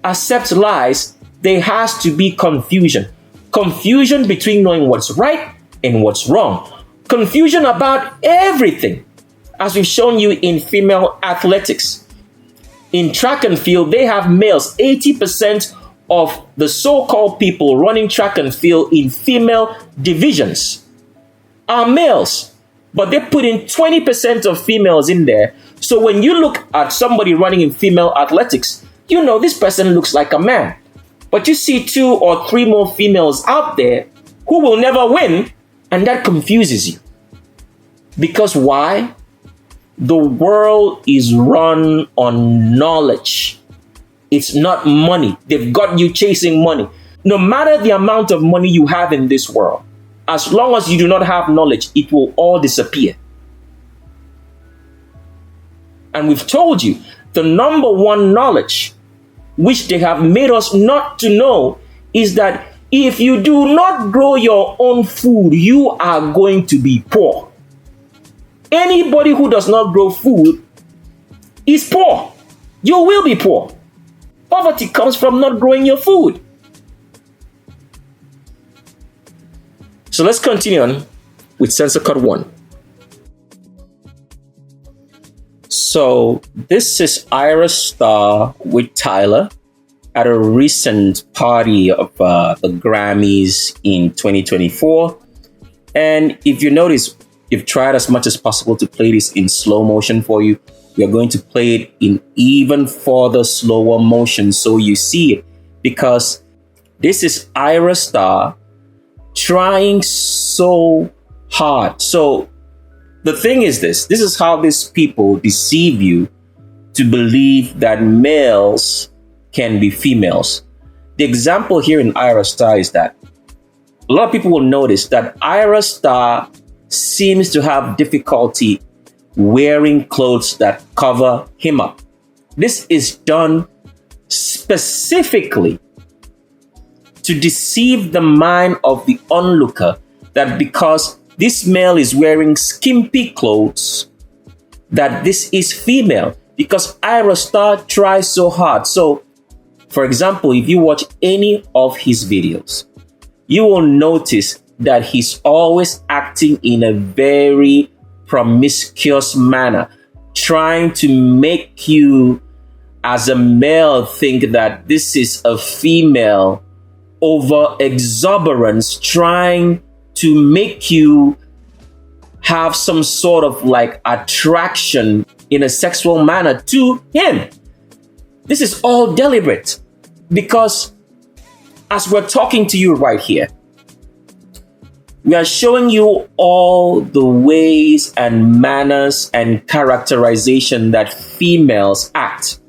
accept lies, there has to be confusion. Confusion between knowing what's right and what's wrong. Confusion about everything. As we've shown you in female athletics. In track and field, they have males. 80% of the so-called people running track and field in female divisions are males. But they put in 20% of females in there. So when you look at somebody running in female athletics, you know this person looks like a man. But you see 2 or 3 more females out there who will never win, and that confuses you. Because why? The world is run on knowledge. It's not money. They've got you chasing money. No matter the amount of money you have in this world, as long as you do not have knowledge, it will all disappear. And we've told you, the number one knowledge which they have made us not to know is that if you do not grow your own food, you are going to be poor. Anybody who does not grow food is poor. You will be poor. Poverty comes from not growing your food. So let's continue on with Censor Cut 1. So this is Ira Star with Tyler at a recent party of the Grammys in 2024. And if you notice, we've tried as much as possible to play this in slow motion for you. We are going to play it in even further slower motion so you see it. Because this is Ira Star trying so hard. So the thing is this is how these people deceive you to believe that males can be females. The example here in Ira Star is that a lot of people will notice that Ira Star seems to have difficulty wearing clothes that cover him up. This is done specifically to deceive the mind of the onlooker that because this male is wearing skimpy clothes, that this is female, because Ira Star tries so hard. So, for example, if you watch any of his videos, you will notice that he's always acting in a very promiscuous manner, trying to make you as a male think that this is a female, over exuberance, trying to make you have some sort of like attraction in a sexual manner to him. This is all deliberate because as we're talking to you right here, we are showing you all the ways and manners and characterization that females act.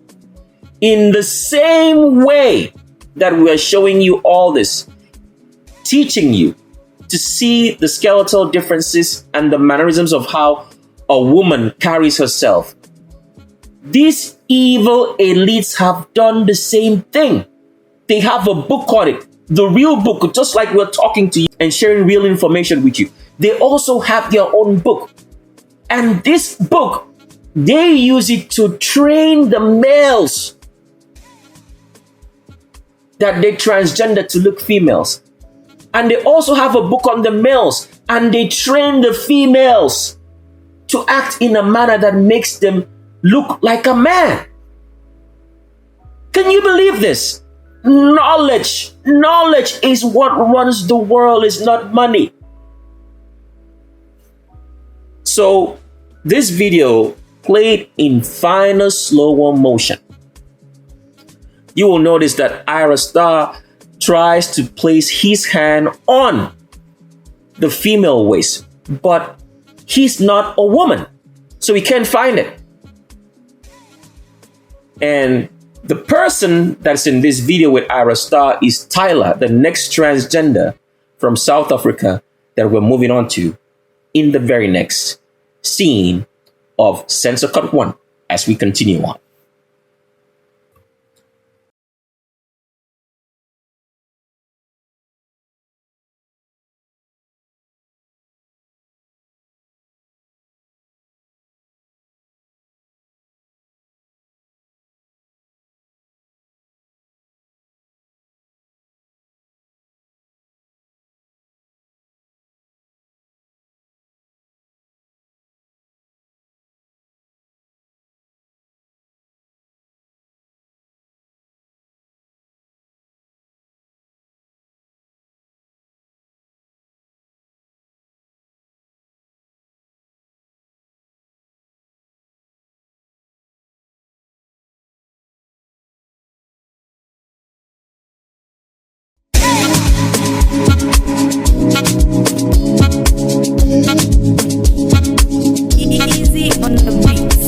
In the same way that we are showing you all this, teaching you to see the skeletal differences and the mannerisms of how a woman carries herself. These evil elites have done the same thing. They have a book on it. the real book, just like we're talking to you and sharing real information with you, they also have their own book. And this book, they use it to train the males that they transgender to look females. And they also have a book on the males, and they train the females to act in a manner that makes them look like a man. Can you believe this? Knowledge is what runs the world, is not money. So this video played in finer, slower motion. You will notice that Ira Star tries to place his hand on the female waist, but he's not a woman, so he can't find it. And the person that's in this video with Ira Star is Tyler, the next transgender from South Africa that we're moving on to in the very next scene of Censor Cut 1 as we continue on. Easy on the beats.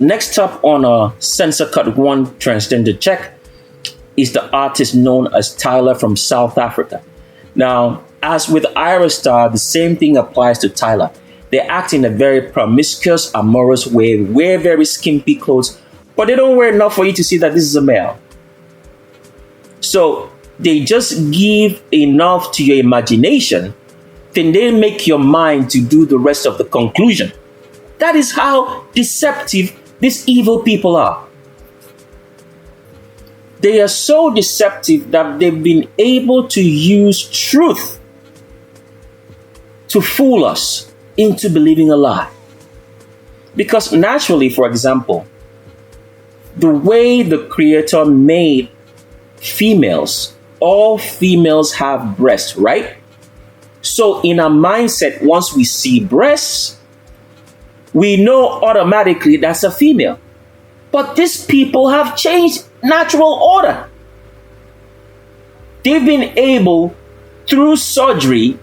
Next up on a Censor Cut 1 transgender check is the artist known as Tyler from South Africa. Now, as with Ira Star, the same thing applies to Tyler. They act in a very promiscuous, amorous way, wear very skimpy clothes, but they don't wear enough for you to see that this is a male. So they just give enough to your imagination, then they make your mind to do the rest of the conclusion. That is how deceptive these evil people are. They are so deceptive that they've been able to use truth to fool us into believing a lie. Because naturally, for example, the way the Creator made females, all females have breasts, right? So in our mindset, once we see breasts, we know automatically that's a female. But these people have changed natural order. They've been able, through surgery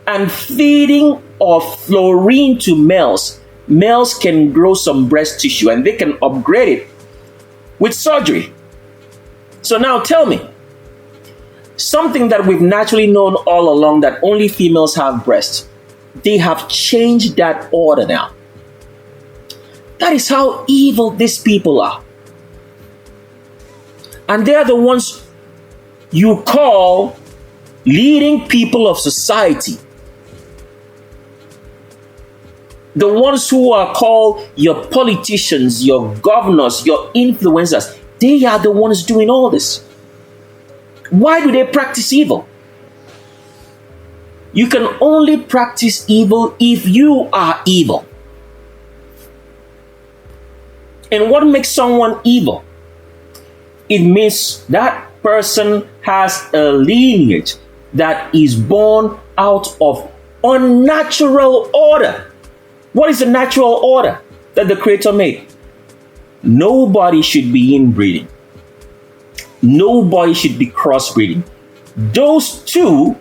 and feeding of fluorine to males, males can grow some breast tissue and they can upgrade it with surgery. So now tell me, something that we've naturally known all along, that only females have breasts, they have changed that order now. That is how evil these people are. And they are the ones you call leading people of society, the ones who are called your politicians, your governors, your influencers, they are the ones doing all this. Why do they practice evil? You can only practice evil if you are evil. And what makes someone evil? It means that person has a lineage that is born out of unnatural order. What is the natural order that the Creator made? Nobody should be inbreeding. Nobody should be crossbreeding. Those two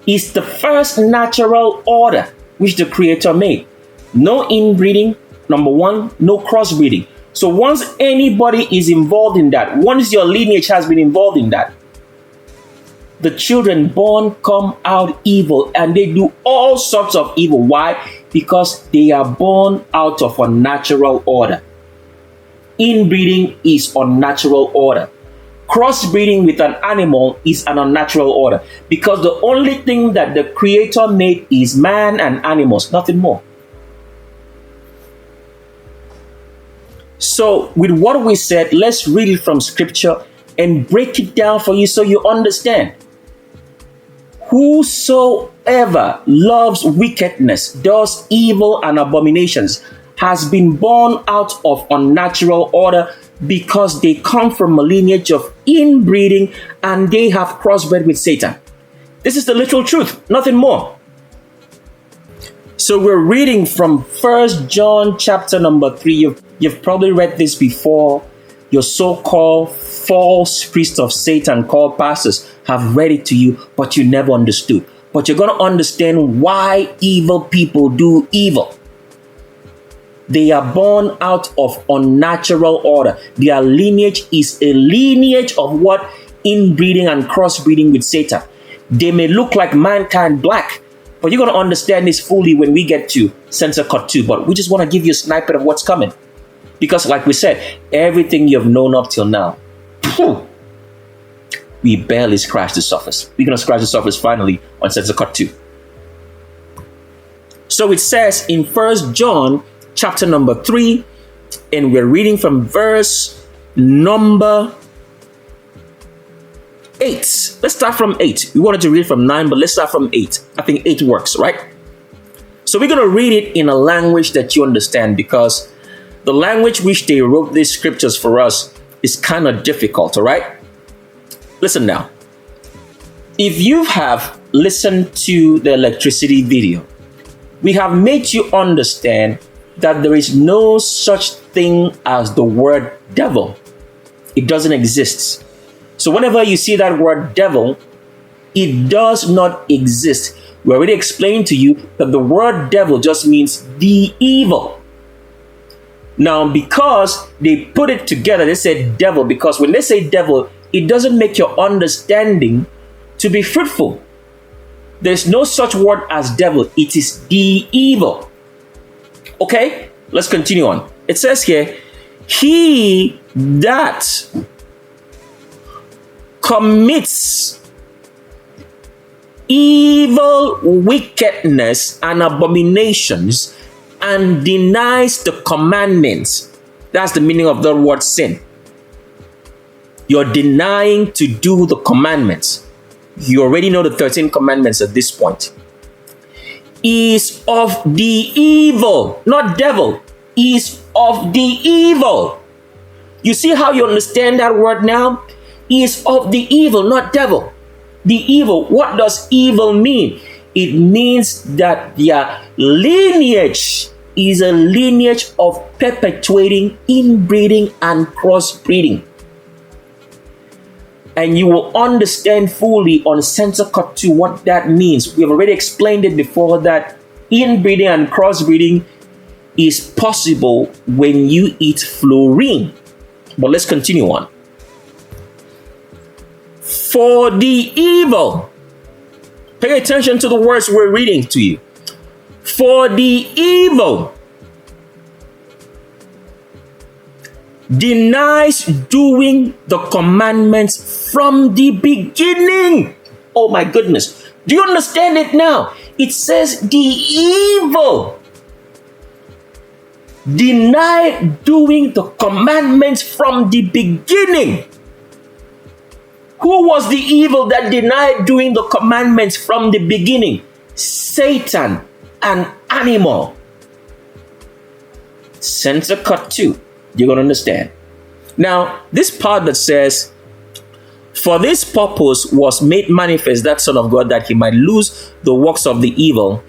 is the first natural order which the Creator made. No inbreeding, number one, no crossbreeding. So once anybody is involved in that, once your lineage has been involved in that, the children born come out evil and they do all sorts of evil. Why? Because they are born out of unnatural order. Inbreeding is unnatural order. Crossbreeding with an animal is an unnatural order, because the only thing that the Creator made is man and animals, nothing more. So with what we said, let's read it from scripture and break it down for you so you understand. Whosoever loves wickedness, does evil and abominations, has been born out of unnatural order, because they come from a lineage of inbreeding and they have crossbred with Satan. This is the literal truth, nothing more. So we're reading from 1 John chapter number 3. You've probably read this before. Your so-called false priests of Satan called pastors have read it to you, but you never understood. But you're going to understand why evil people do evil. They are born out of unnatural order. Their lineage is a lineage of what? Inbreeding and crossbreeding with Satan. They may look like mankind black, but you're going to understand this fully when we get to Censor Cut 2. But we just want to give you a snippet of what's coming. Because like we said, everything you've known up till now, we barely scratched the surface. We're going to scratch the surface finally on Censor Cut 2. So it says in 1 John chapter number 3, and we're reading from verse number 8. Let's start from 8. We wanted to read from 9, but let's start from 8. I think 8 works, right? So we're going to read it in a language that you understand, because the language which they wrote these scriptures for us is kind of difficult, all right? Listen now. If you have listened to the electricity video, we have made you understand that there is no such thing as the word devil. It doesn't exist. So whenever you see that word devil, it does not exist. We already explained to you that the word devil just means the evil. Now, because they put it together, they said devil, because when they say devil, it doesn't make your understanding to be fruitful. There's no such word as devil. It is the evil. Okay, let's continue on. It says here, he that commits evil, wickedness, and abominations, and denies the commandments. That's the meaning of the word sin. You're denying to do the commandments. You already know the 13 commandments at this point. Is of the evil, not devil, is of the evil. You see how you understand that word now? Is of the evil, not devil. The evil. What does evil mean? It means that their lineage is a lineage of perpetuating inbreeding and crossbreeding. And you will understand fully on Censor Cut 2 what that means. We have already explained it before, that inbreeding and crossbreeding is possible when you eat fluorine. But let's continue on. For the evil, pay attention to the words we're reading to you. For the evil denies doing the commandments from the beginning. Oh my goodness. Do you understand it now? It says the evil deny doing the commandments from the beginning. Who was the evil that denied doing the commandments from the beginning? Satan, an animal. Censor cut 2. You're going to understand. Now, this part that says, for this purpose was made manifest that Son of God, that he might lose the works of the evil.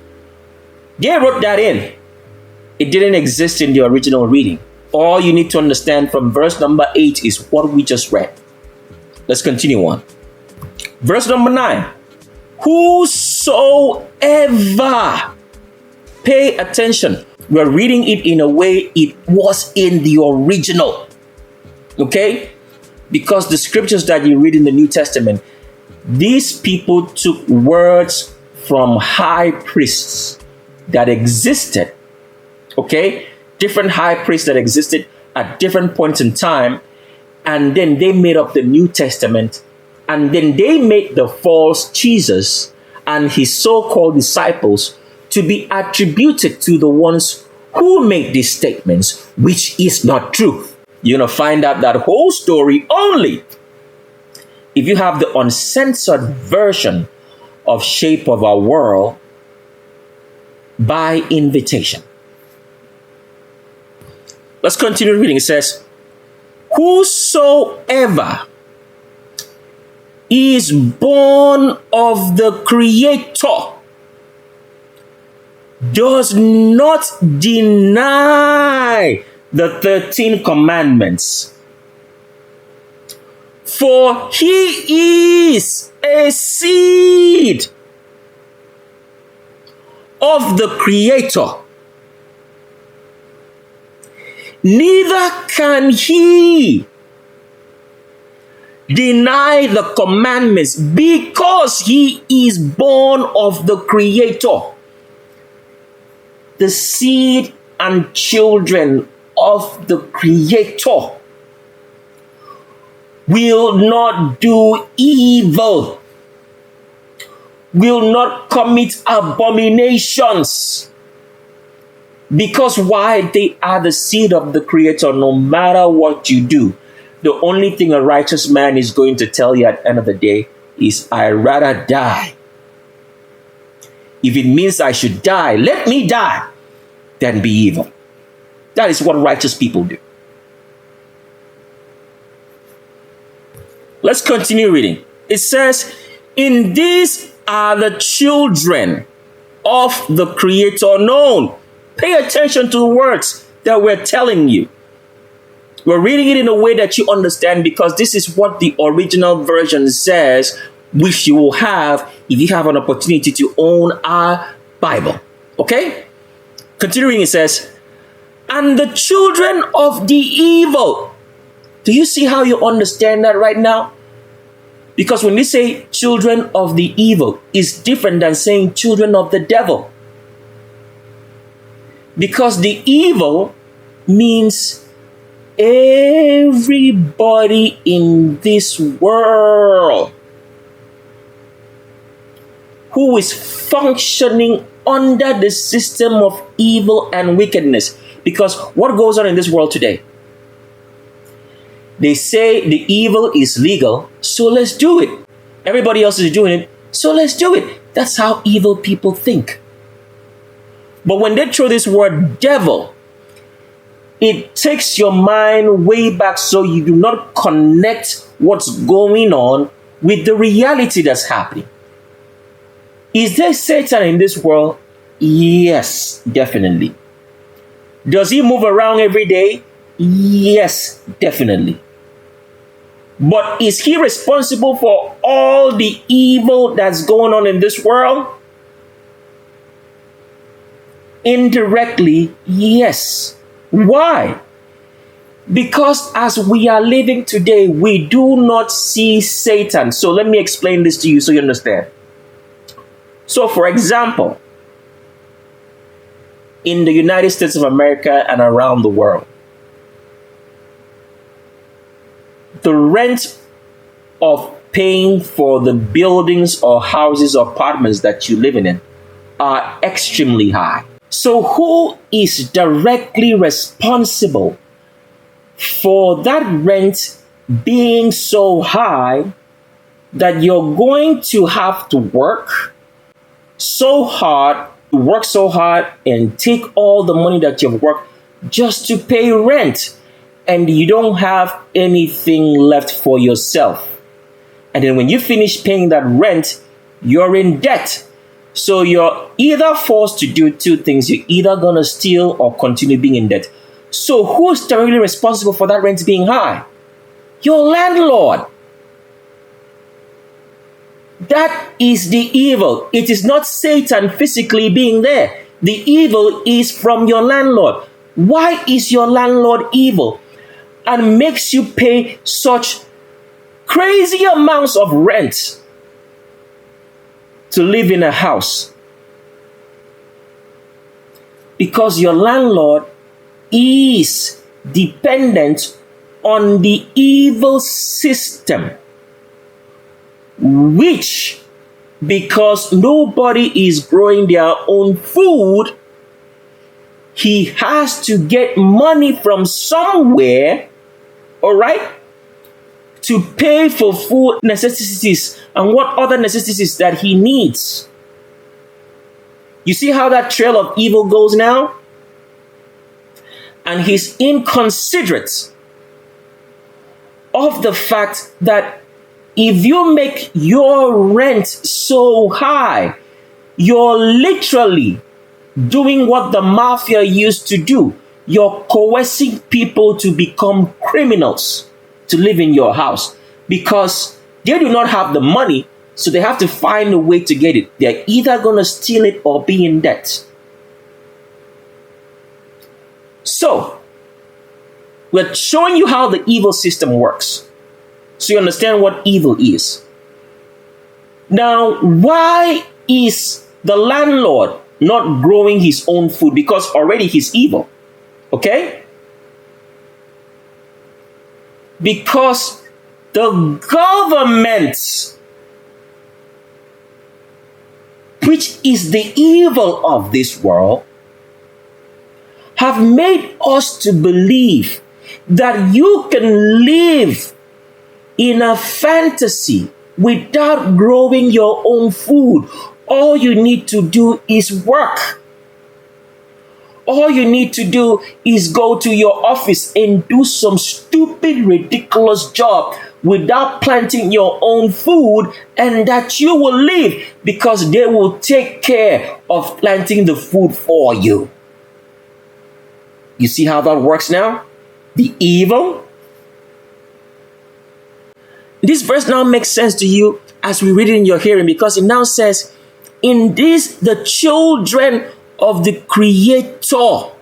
They wrote that in. It didn't exist in the original reading. All you need to understand from verse number 8 is what we just read. Let's continue on. Verse number 9. Whosoever, pay attention. We're reading it in a way it was in the original. Okay? Because the scriptures that you read in the New Testament, these people took words from high priests that existed. Okay? Different high priests that existed at different points in time. And then they made up the New Testament. And then they made the false Jesus and his so-called disciples to be attributed to the ones who made these statements, which is not true. You're going to find out that whole story only if you have the uncensored version of Shape of Our World by invitation. Let's continue reading. It says, whosoever is born of the Creator does not deny the 13 commandments. For he is a seed of the Creator. Neither can he deny the commandments because he is born of the Creator. The seed and children of the Creator will not do evil, will not commit abominations. Because why? They are the seed of the Creator. No matter what you do, the only thing a righteous man is going to tell you at the end of the day is, I'd rather die. If it means I should die, let me die, than be evil. That is what righteous people do. Let's continue reading. It says, in these are the children of the Creator known. Pay attention to the words that we're telling you. We're reading it in a way that you understand, because this is what the original version says, which you will have if you have an opportunity to own our Bible. Okay? Continuing, it says, and the children of the evil. Do you see how you understand that right now? Because when we say children of the evil, it's different than saying children of the devil. Because the evil means everybody in this world who is functioning under the system of evil and wickedness. Because what goes on in this world today? They say the evil is legal, so let's do it. Everybody else is doing it, so let's do it. That's how evil people think. But when they throw this word devil, it takes your mind way back, so you do not connect what's going on with the reality that's happening. Is there Satan in this world? Yes, definitely. Does he move around every day? Yes, definitely. But is he responsible for all the evil that's going on in this world? Indirectly, yes. Why? Because as we are living today, we do not see Satan. So let me explain this to you so you understand. So for example, in the United States of America and around the world, the rent of paying for the buildings or houses or apartments that you live in are extremely high. So who is directly responsible for that rent being so high that you're going to have to work so hard and take all the money that you've worked just to pay rent, and you don't have anything left for yourself? And then when you finish paying that rent, you're in debt. So you're either forced to do two things. You're either going to steal or continue being in debt. So who's directly responsible for that rent being high? Your landlord. That is the evil. It is not Satan physically being there. The evil is from your landlord. Why is your landlord evil and makes you pay such crazy amounts of rent to live in a house? Because your landlord is dependent on the evil system, which, because nobody is growing their own food, he has to get money from somewhere, all right, to pay for food necessities and what other necessities that he needs. You see how that trail of evil goes now? And he's inconsiderate of the fact that if you make your rent so high, you're literally doing what the mafia used to do. You're coercing people to become criminals to live in your house because they do not have the money, so they have to find a way to get it. They're either going to steal it or be in debt. So, we're showing you how the evil system works, so you understand what evil is. Now, why is the landlord not growing his own food? Because already he's evil. Okay? Because the government, which is the evil of this world, have made us to believe that you can live in a fantasy without growing your own food. All you need to do is work. All you need to do is go to your office and do some stupid, ridiculous job without planting your own food, and that you will live because they will take care of planting the food for you. You see how that works now? The evil. This verse now makes sense to you as we read it in your hearing, because it now says, in this the children of the Creator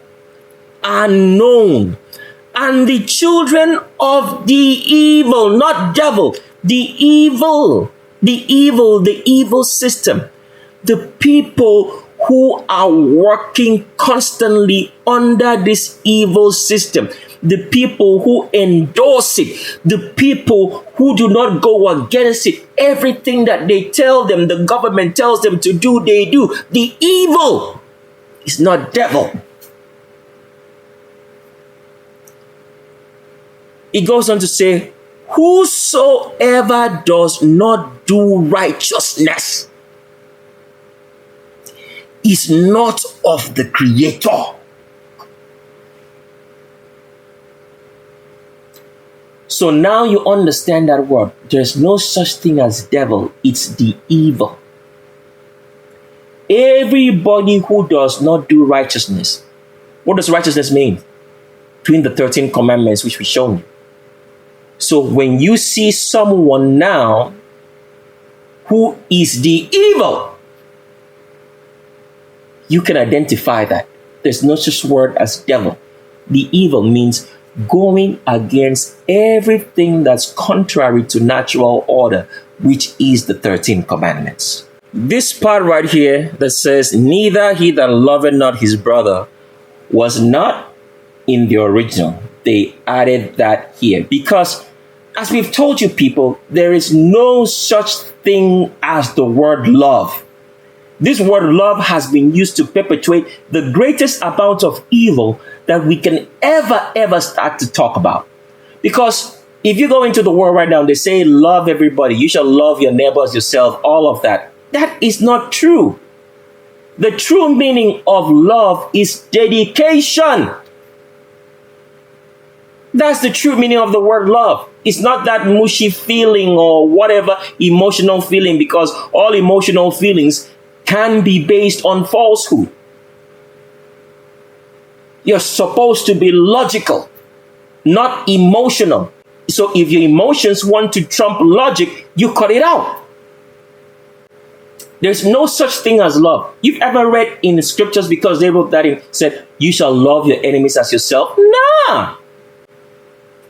are known, and the children of the evil, not devil, the evil system, the people who are working constantly under this evil system, the people who endorse it, the people who do not go against it. Everything that they tell them, the government tells them to do, they do. The evil is not devil. It goes on to say, whosoever does not do righteousness is not of the Creator. So now you understand that word. There's no such thing as devil. It's the evil. Everybody who does not do righteousness. What does righteousness mean? Between the 13 commandments which we've shown you. So when you see someone now who is the evil, you can identify that. There's no such word as devil. The evil means going against everything that's contrary to natural order, which is the 13 commandments. This part right here that says, neither he that loveth not his brother, was not in the original. They added that here because As we've told you people, there is no such thing as the word love. This word love has been used to perpetuate the greatest amount of evil that we can ever start to talk about. Because if you go into the world right now, they say love everybody, you shall love your neighbors yourself, all of that. That is not true. The true meaning of love is dedication. That's the true meaning of the word love. It's not that mushy feeling or whatever emotional feeling, because all emotional feelings can be based on falsehood. You're supposed to be logical, not emotional. So if your emotions want to trump logic, you cut it out. There's no such thing as love. You've ever read in the scriptures, because they wrote that in, said, you shall love your enemies as yourself? Nah.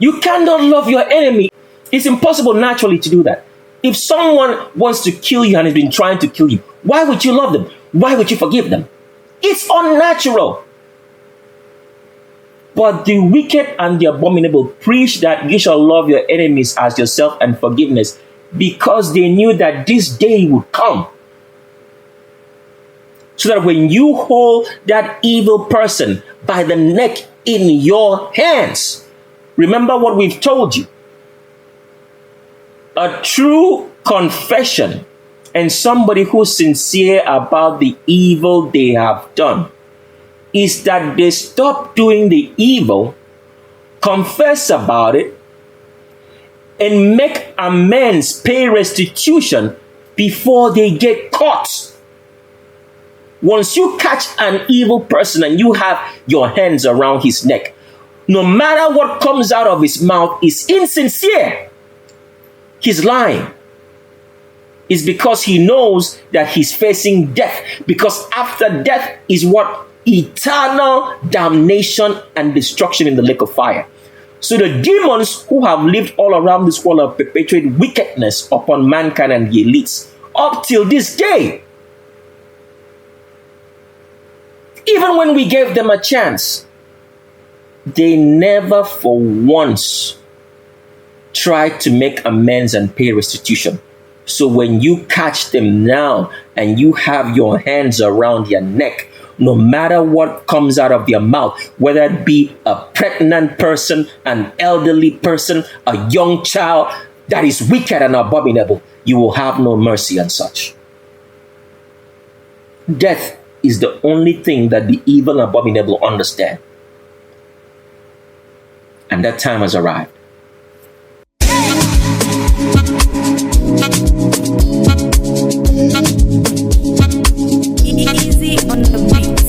You cannot love your enemy. It's impossible naturally to do that. If someone wants to kill you and has been trying to kill you, why would you love them? Why would you forgive them? It's unnatural. But the wicked and the abominable preach that you shall love your enemies as yourself and forgiveness, because they knew that this day would come. So that when you hold that evil person by the neck in your hands, remember what we've told you. A true confession and somebody who's sincere about the evil they have done is that they stop doing the evil, confess about it, and make amends, pay restitution before they get caught. Once you catch an evil person and you have your hands around his neck, no matter what comes out of his mouth is insincere. He's lying. It's because he knows that he's facing death. Because after death is what? Eternal damnation and destruction in the lake of fire. So the demons who have lived all around this world have perpetuated wickedness upon mankind and the elites up till this day. Even when we gave them a chance, they never for once tried to make amends and pay restitution. So when you catch them now and you have your hands around their neck, no matter what comes out of their mouth, whether it be a pregnant person, an elderly person, a young child that is wicked and abominable, you will have no mercy on such. Death is the only thing that the evil and abominable understand. And that time has arrived. Easy on the beats.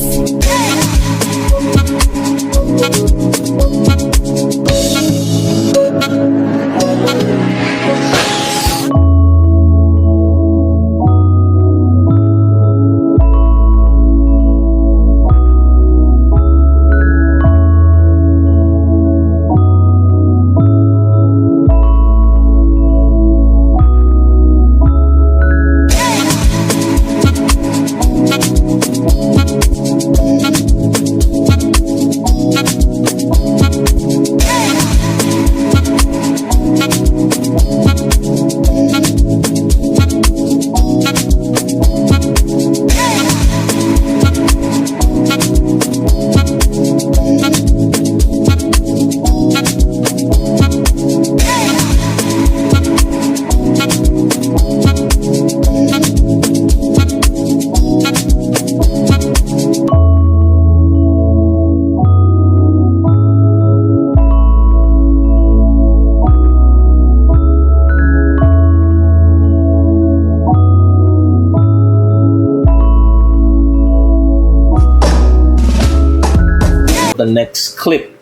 The next clip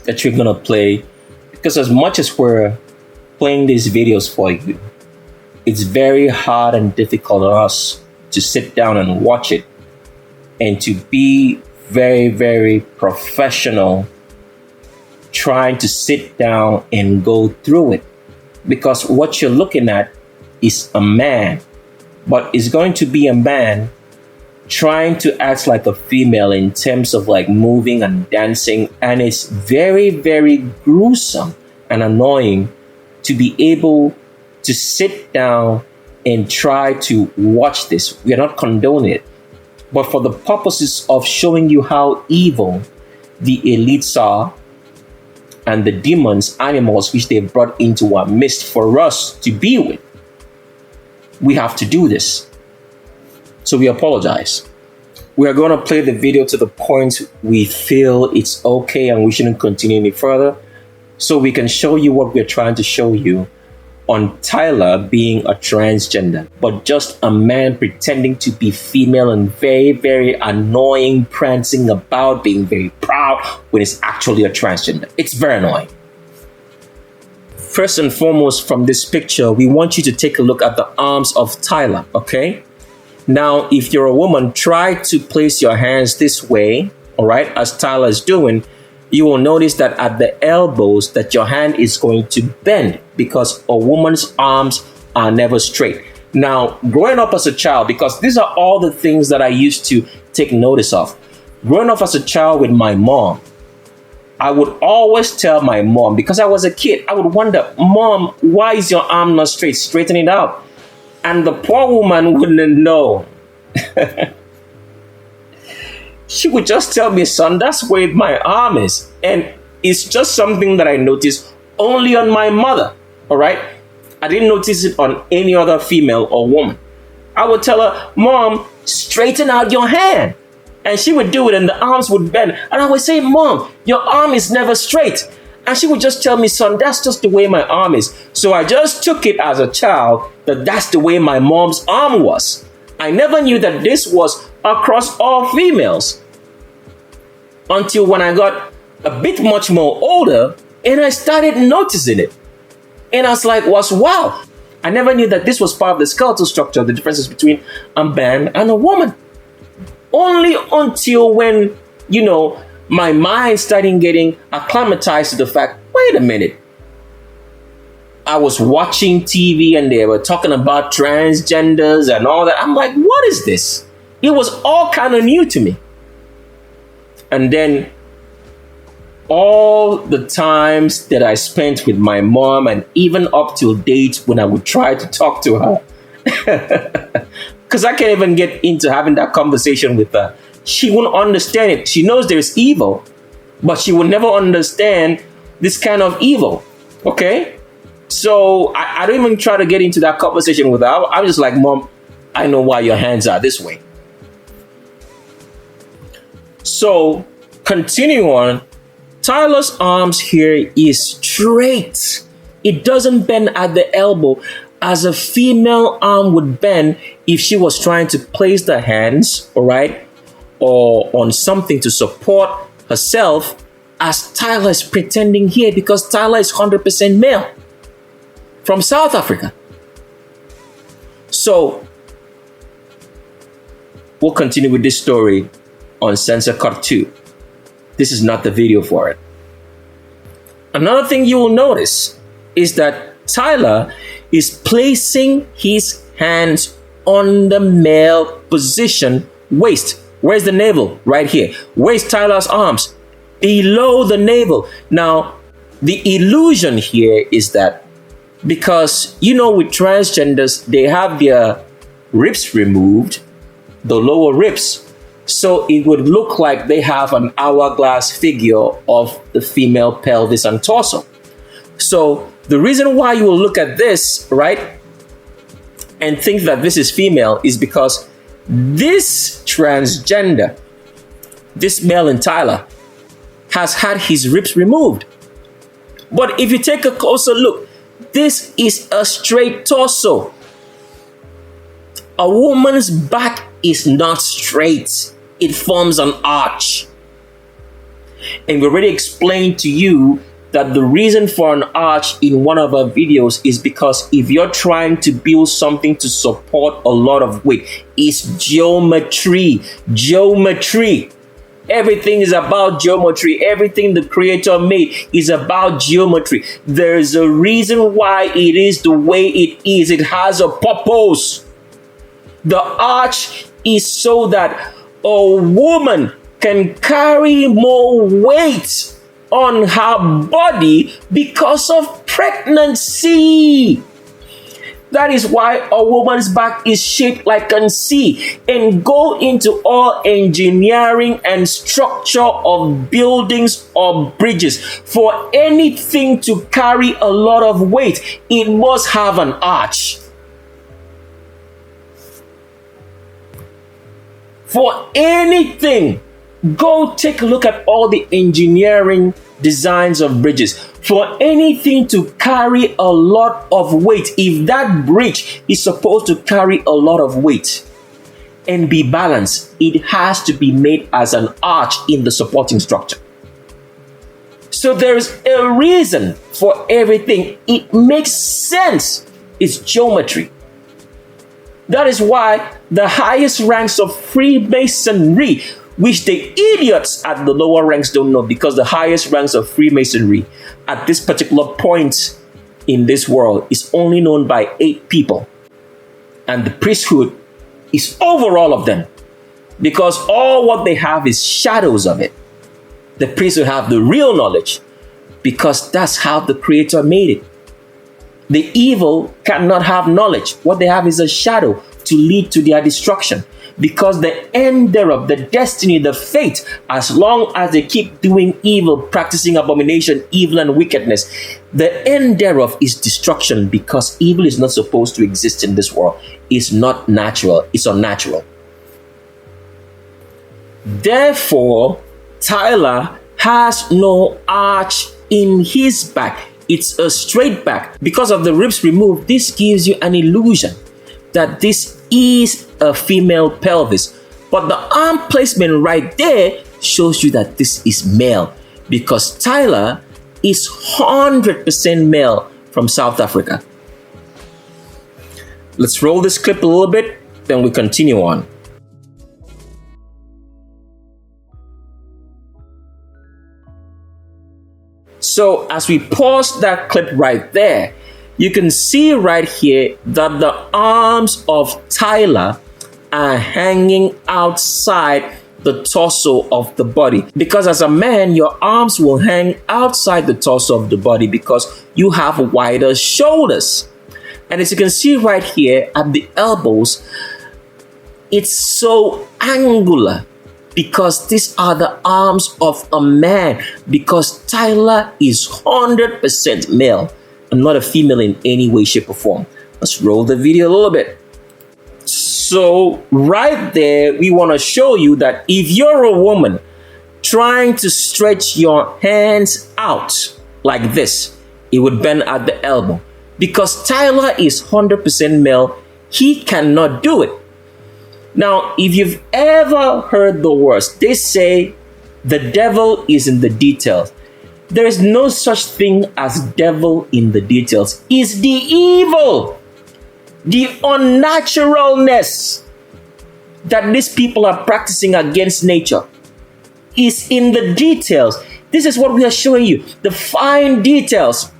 that you're gonna play, because as much as we're playing these videos for you, it's very hard and difficult for us to sit down and watch it and to be very professional trying to sit down and go through it, because what you're looking at is a man, but it's going to be a man trying to act like a female in terms of like moving and dancing, and it's very gruesome and annoying to be able to sit down and try to watch this. We are not condoning it, but for the purposes of showing you how evil the elites are and the demons, animals which they've brought into our midst for us to be with. We have to do this. So we apologize. We are going to play the video to the point we feel it's okay and we shouldn't continue any further, so we can show you what we're trying to show you on Tyler being a transgender, but just a man pretending to be female and very, very annoying, prancing about, being very proud when it's actually a transgender. It's very annoying. First and foremost, from this picture, we want you to take a look at the arms of Tyler, okay? Now, if you're a woman, try to place your hands this way, all right, as Tyler is doing. You will notice that at the elbows that your hand is going to bend because a woman's arms are never straight. Now, growing up as a child, because these are all the things that I used to take notice of. Growing up as a child with my mom, I would always tell my mom, because I was a kid, I would wonder, Mom, why is your arm not straight? Straighten it out. And the poor woman wouldn't know. She would just tell me, son, that's where my arm is. And it's just something that I noticed only on my mother, all right? I didn't notice it on any other female or woman. I would tell her, Mom, straighten out your hand. And she would do it and the arms would bend. And I would say, Mom, your arm is never straight. And she would just tell me, son, that's just the way my arm is. So I just took it as a child that that's the way my mom's arm was. I never knew that this was across all females until when I got a bit much more older and I started noticing it. And I was like, wow. I never knew that this was part of the skeletal structure, the differences between a man and a woman. Only until when, my mind started getting acclimatized to the fact, wait a minute. I was watching TV and they were talking about transgenders and all that. I'm like, what is this? It was all kind of new to me. And then all the times that I spent with my mom, and even up till date when I would try to talk to her, because I can't even get into having that conversation with her. She won't understand it. She knows there's evil, but she will never understand this kind of evil. Okay? So I don't even try to get into that conversation with her. I'm just like, Mom, I know why your hands are this way. So continue on. Tyler's arms here is straight. It doesn't bend at the elbow as a female arm would bend if she was trying to place the hands, all right, or on something to support herself, as Tyler is pretending here, because Tyler is 100% male from South Africa. So we'll continue with this story on Censor Cut 2. This is not the video for it. Another thing you will notice is that Tyler is placing his hands on the male position waist. Where's the navel? Right here. Where's Tyler's arms? Below the navel. Now, the illusion here is that because, with transgenders, they have their ribs removed, the lower ribs. So it would look like they have an hourglass figure of the female pelvis and torso. So the reason why you will look at this, right, and think that this is female is because this transgender, this male in Tyler, has had his ribs removed. But if you take a closer look, this is a straight torso. A woman's back is not straight. It forms an arch. And we already explained to you that the reason for an arch in one of our videos is because if you're trying to build something to support a lot of weight, it's geometry. Geometry. Everything is about geometry. Everything the creator made is about geometry. There's a reason why it is the way it is. It has a purpose. The arch is so that a woman can carry more weight on her body because of pregnancy. That is why a woman's back is shaped like a C, and go into all engineering and structure of buildings or bridges. For anything to carry a lot of weight, it must have an arch. For anything, go take a look at all the engineering designs of bridges. For anything to carry a lot of weight, if that bridge is supposed to carry a lot of weight and be balanced, it has to be made as an arch in the supporting structure. So there's a reason for everything. It makes sense. It's geometry. That is why the highest ranks of Freemasonry, which the idiots at the lower ranks don't know, because the highest ranks of Freemasonry at this particular point in this world is only known by 8 people. And the priesthood is over all of them, because all what they have is shadows of it. The priesthood have the real knowledge, because that's how the Creator made it. The evil cannot have knowledge. What they have is a shadow to lead to their destruction. Because the end thereof, the destiny, the fate, as long as they keep doing evil, practicing abomination, evil and wickedness, the end thereof is destruction, because evil is not supposed to exist in this world. It's not natural. It's unnatural. Therefore, Tyler has no arch in his back. It's a straight back. Because of the ribs removed, this gives you an illusion that this is a female pelvis. But the arm placement right there shows you that this is male, because Tyler is 100% male from South Africa. Let's roll this clip a little bit, then we continue on. So as we pause that clip right there, you can see right here that the arms of Tyler are hanging outside the torso of the body. Because as a man, your arms will hang outside the torso of the body because you have wider shoulders. And as you can see right here at the elbows, it's so angular, because these are the arms of a man, because Tyler is 100% male and not a female in any way, shape, or form. Let's roll the video a little bit. So right there, we want to show you that if you're a woman trying to stretch your hands out like this, it would bend at the elbow. Because Tyler is 100% male, he cannot do it. Now, if you've ever heard the words, they say the devil is in the details. There is no such thing as devil in the details. It's the evil, the unnaturalness that these people are practicing against nature is in the details. This is what we are showing you, the fine details.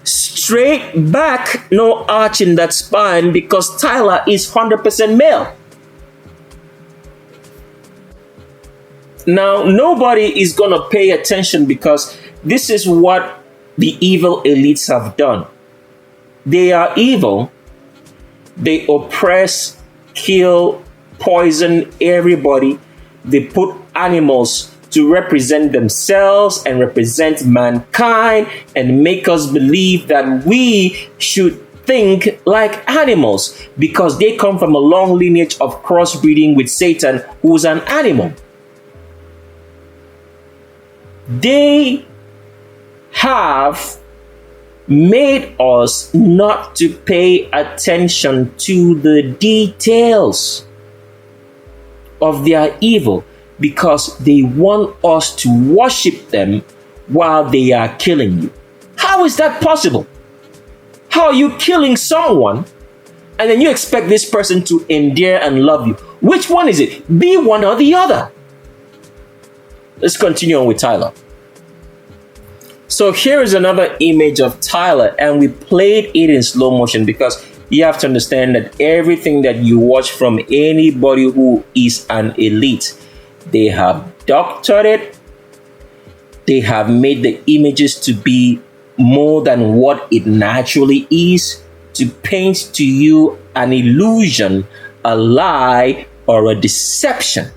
Straight back, no arch in that spine, because Tyler is 100% male. Now, nobody is going to pay attention, because this is what the evil elites have done. They are evil. They oppress, kill, poison everybody. They put animals to represent themselves and represent mankind and make us believe that we should think like animals, because they come from a long lineage of crossbreeding with Satan, who's an animal. They have made us not to pay attention to the details of their evil, because they want us to worship them while they are killing you. How is that possible? How are you killing someone and then you expect this person to endear and love you? Which one is it? Be one or the other. Let's continue on with Tyler. So here is another image of Tyler, and we played it in slow motion because you have to understand that everything that you watch from anybody who is an elite, they have doctored it, they have made the images to be more than what it naturally is, to paint to you an illusion, a lie, or a deception.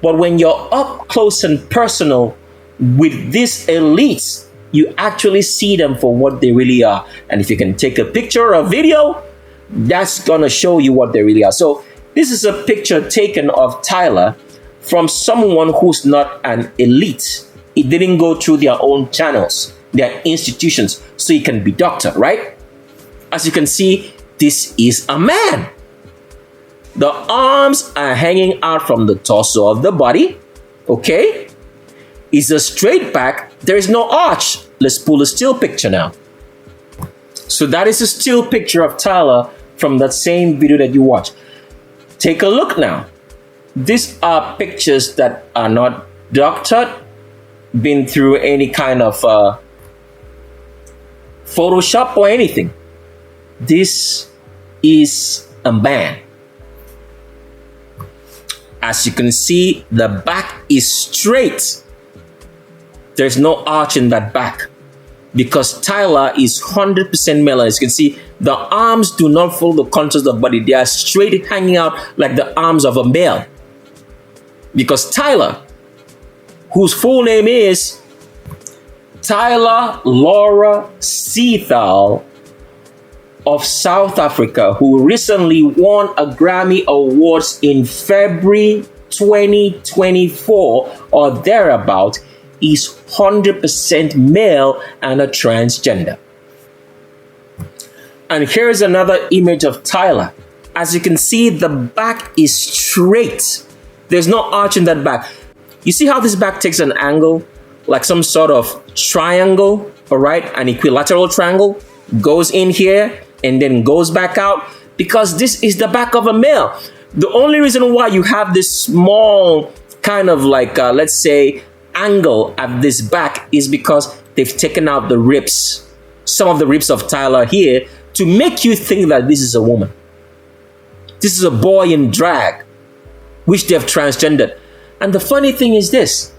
But when you're up close and personal with these elites, you actually see them for what they really are. And if you can take a picture or a video, that's gonna show you what they really are. So this is a picture taken of Tyler from someone who's not an elite. It didn't go through their own channels, their institutions, so he can be doctor, right? As you can see, this is a man. The arms are hanging out from the torso of the body, okay? It's a straight back. There is no arch. Let's pull a still picture now. So that is a still picture of Tyler from that same video that you watched. Take a look now. These are pictures that are not doctored, been through any kind of Photoshop or anything. This is a man. As you can see, the back is straight. There's no arch in that back because Tyler is 100% male. As you can see, the arms do not follow the contours of the body. They are straight hanging out like the arms of a male. Because Tyler, whose full name is Tyler Laura Seethal of South Africa, who recently won a Grammy Awards in February 2024 or thereabout, is 100% male and a transgender. And here's another image of Tyler. As you can see, the back is straight. There's no arch in that back. You see how this back takes an angle, like some sort of triangle, all right? An equilateral triangle goes in here and then goes back out because this is the back of a male. The only reason why you have this small kind of like, let's say, angle at this back is because they've taken out the ribs, some of the ribs of Tyler here, to make you think that this is a woman. This is a boy in drag, which they have transgendered. And the funny thing is this: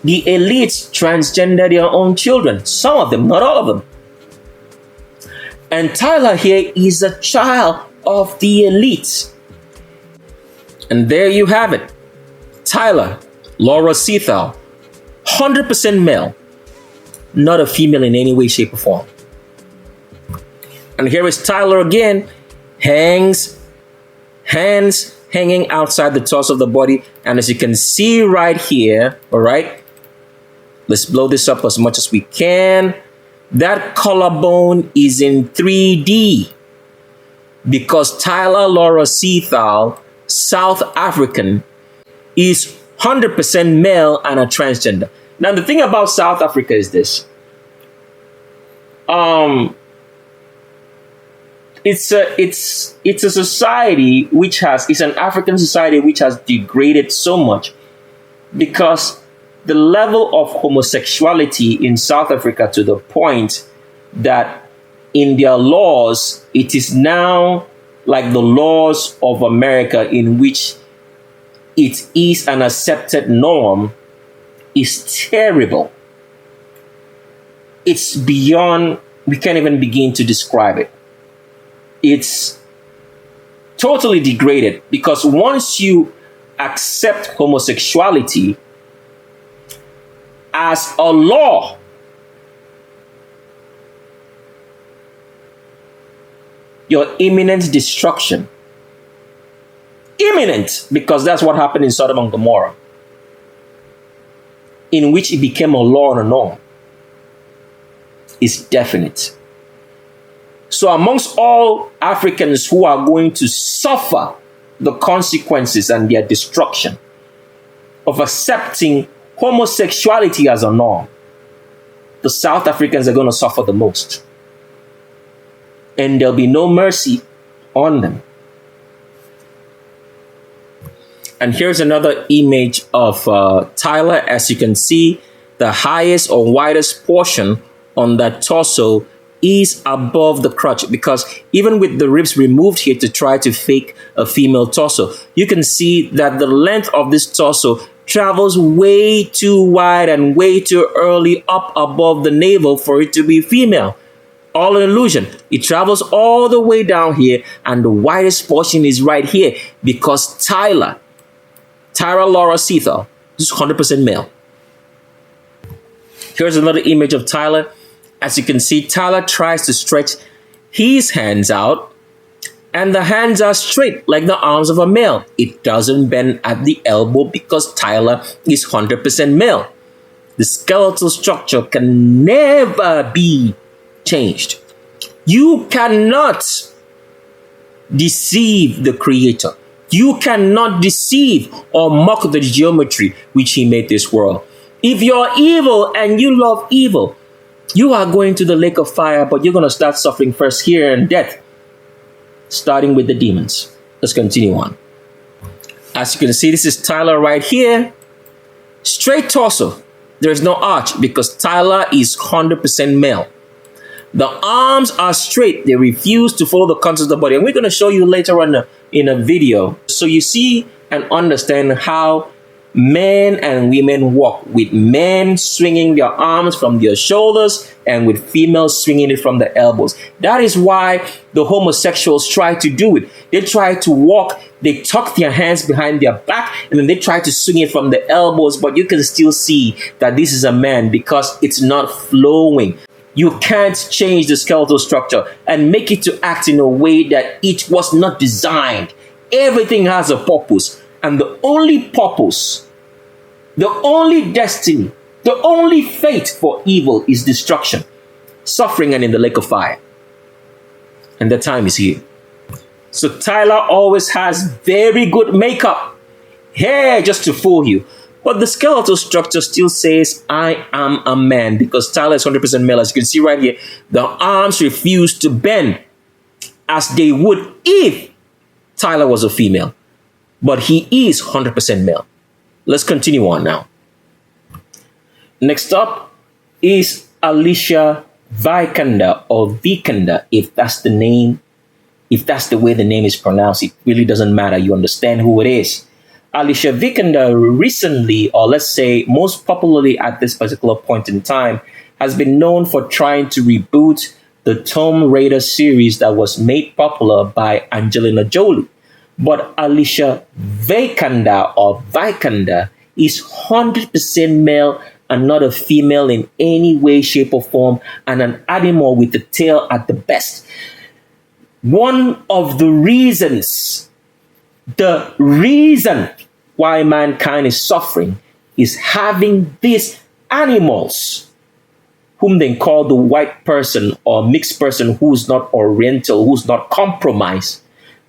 the elites transgender their own children. Some of them, not all of them. And Tyler here is a child of the elites. And there you have it. Tyler Laura Seethal, 100% male, not a female in any way, shape, or form. And here is Tyler again, hands hanging outside the torso of the body. And as you can see right here, all right, let's blow this up as much as we can. That collarbone is in 3D because Tyler Laura Seethal, South African, is 100% male and a transgender. Now, the thing about South Africa is this. It's a society which has, it's an African society which has degraded so much because the level of homosexuality in South Africa, to the point that in their laws, it is now like the laws of America, in which it is an accepted norm, is terrible. It's beyond, we can't even begin to describe it. It's totally degraded because once you accept homosexuality as a law, your imminent destruction. Imminent, because that's what happened in Sodom and Gomorrah, in which it became a law and a norm, is definite. So amongst all Africans who are going to suffer the consequences and their destruction of accepting homosexuality as a norm, the South Africans are going to suffer the most. And there'll be no mercy on them. And here's another image of Tyler. As you can see, the highest or widest portion on that torso is above the crotch, because even with the ribs removed here to try to fake a female torso, you can see that the length of this torso travels way too wide and way too early up above the navel for it to be female. All an illusion. It travels all the way down here, and the widest portion is right here because Tyler Laura Seathall is 100% male. Here's another image of Tyler. As you can see, Tyler tries to stretch his hands out, and the hands are straight like the arms of a male. It doesn't bend at the elbow because Tyler is 100% male. The skeletal structure can never be changed. You cannot deceive the Creator. You cannot deceive or mock the geometry which He made this world. If you're evil and you love evil, you are going to the lake of fire, but you're going to start suffering first here and death, starting with the demons. Let's continue on. As you can see, this is Tyler right here. Straight torso. There's no arch because Tyler is 100% male. The arms are straight. They refuse to follow the contours of the body. And we're going to show you later on in a video. So you see and understand how men and women walk, with men swinging their arms from their shoulders and with females swinging it from the elbows. That is why the homosexuals try to do it. They try to walk, they tuck their hands behind their back, and then they try to swing it from the elbows, but you can still see that this is a man because it's not flowing. You can't change the skeletal structure and make it to act in a way that it was not designed. Everything has a purpose. And the only purpose, the only destiny, the only fate for evil is destruction, suffering, and in the lake of fire. And the time is here. So Tyler always has very good makeup, hair just to fool you. But the skeletal structure still says, I am a man, because Tyler is 100% male. As you can see right here, the arms refuse to bend as they would if Tyler was a female. But he is 100% male. Let's continue on now. Next up is Alicia Vikander, or Vikander, if that's the name, if that's the way the name is pronounced. It really doesn't matter. You understand who it is. Alicia Vikander recently, or let's say most popularly at this particular point in time, has been known for trying to reboot the Tomb Raider series that was made popular by Angelina Jolie. But Alicia Vikander, or Vikander, is 100% male and not a female in any way, shape, or form, and an animal with a tail at the best. One of the reasons, the reason why mankind is suffering is having these animals, whom they call the white person or mixed person who's not oriental, who's not compromised,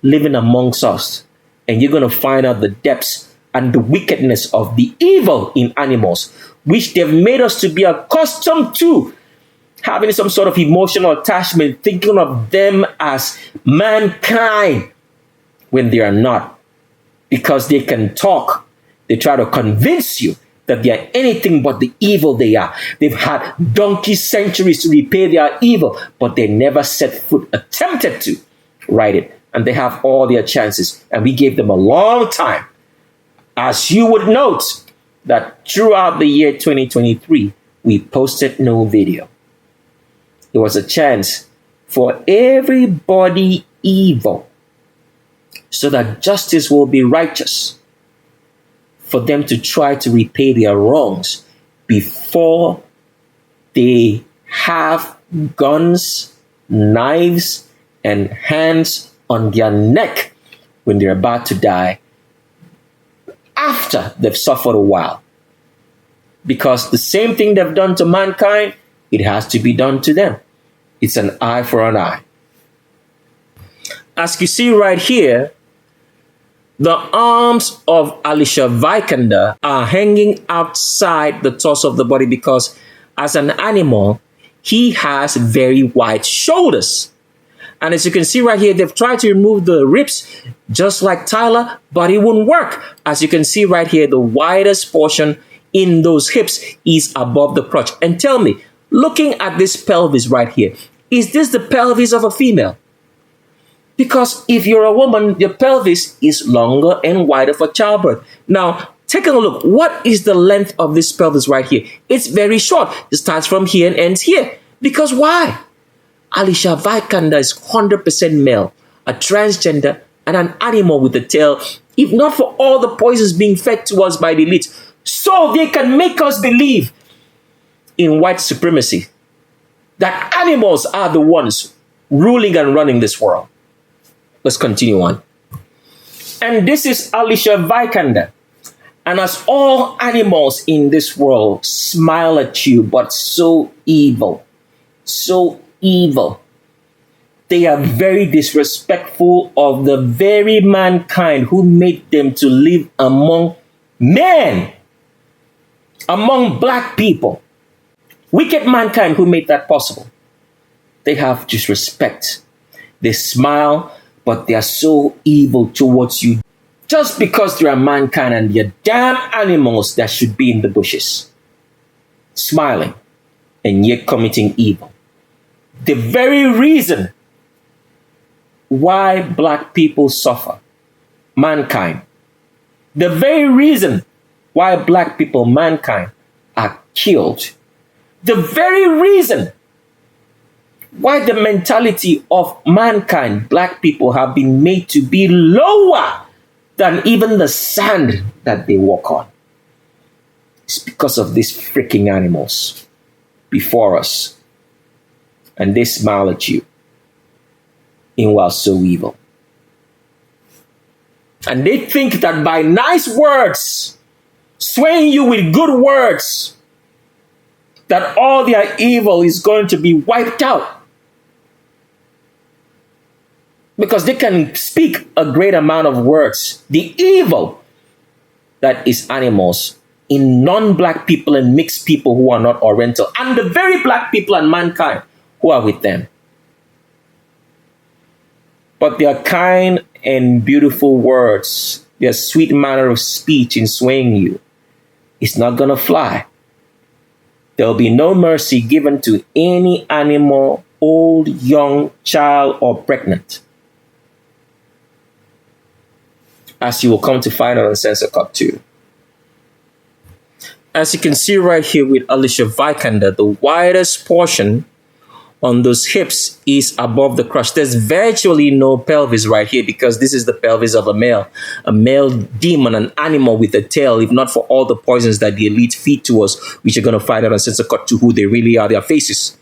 living amongst us. And you're going to find out the depths and the wickedness of the evil in animals, which they've made us to be accustomed to, having some sort of emotional attachment, thinking of them as mankind when they are not. Because they can talk, they try to convince you that they are anything but the evil they are. They've had donkey centuries to repay their evil, but they never set foot, attempted to right it. And they have all their chances. And we gave them a long time. As you would note, that throughout the year 2023, we posted no video. It was a chance for everybody evil, so that justice will be righteous, for them to try to repay their wrongs before they have guns, knives, and hands on their neck when they're about to die, after they've suffered a while. Because the same thing they've done to mankind, it has to be done to them. It's an eye for an eye. As you see right here, the arms of Alicia Vikander are hanging outside the torso of the body because as an animal, he has very wide shoulders. And as you can see right here, they've tried to remove the ribs just like Tyler, but it won't work. As you can see right here, the widest portion in those hips is above the crotch. And tell me, looking at this pelvis right here, is this the pelvis of a female? Because if you're a woman, your pelvis is longer and wider for childbirth. Now, Take a look. What is the length of this pelvis right here? It's very short. It starts from here and ends here. Because why? Alicia Vikander is 100% male, a transgender, and an animal with a tail, if not for all the poisons being fed to us by the elite, so they can make us believe in white supremacy, that animals are the ones ruling and running this world. Let's continue on. And this is Alicia Vikander. And as all animals in this world smile at you, but so evil, they are very disrespectful of the very mankind who made them to live among men, among black people. Wicked mankind who made that possible. They have disrespect. They smile, but they are so evil towards you just because they are mankind and they are damn animals that should be in the bushes, smiling and yet committing evil. The very reason why black people suffer, mankind, the very reason why black people, mankind, are killed, the very reason why the mentality of mankind, black people, have been made to be lower than even the sand that they walk on. It's because of these freaking animals before us. And they smile at you in while so evil. And they think that by nice words, swaying you with good words, that all their evil is going to be wiped out. Because they can speak a great amount of words. The evil that is animals in non-black people and mixed people who are not Oriental, and the very black people and mankind who are with them. But their kind and beautiful words, their sweet manner of speech in swaying you, is not going to fly. There will be no mercy given to any animal, old, young, child, or pregnant. As you will come to find out on Censor Cut 2. As you can see right here with Alicia Vikander, the widest portion on those hips is above the crotch. There's virtually no pelvis right here because this is the pelvis of a male demon, an animal with a tail, if not for all the poisons that the elite feed to us, which you're going to find out on Censor Cut 2 who they really are, their faces.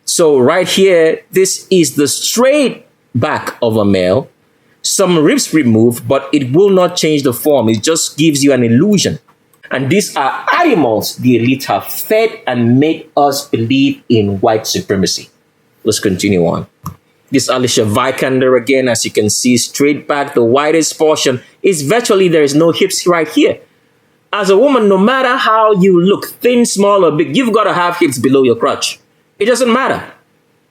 So right here, this is the straight back of a male. Some ribs removed, but it will not change the form. It just gives you an illusion. And these are animals the elite have fed and made us believe in white supremacy. Let's continue on. This Alicia Vikander again, as you can see, straight back, the widest portion is virtually there is no hips right here. As a woman, no matter how you look, thin, small, or big, you've got to have hips below your crotch. It doesn't matter.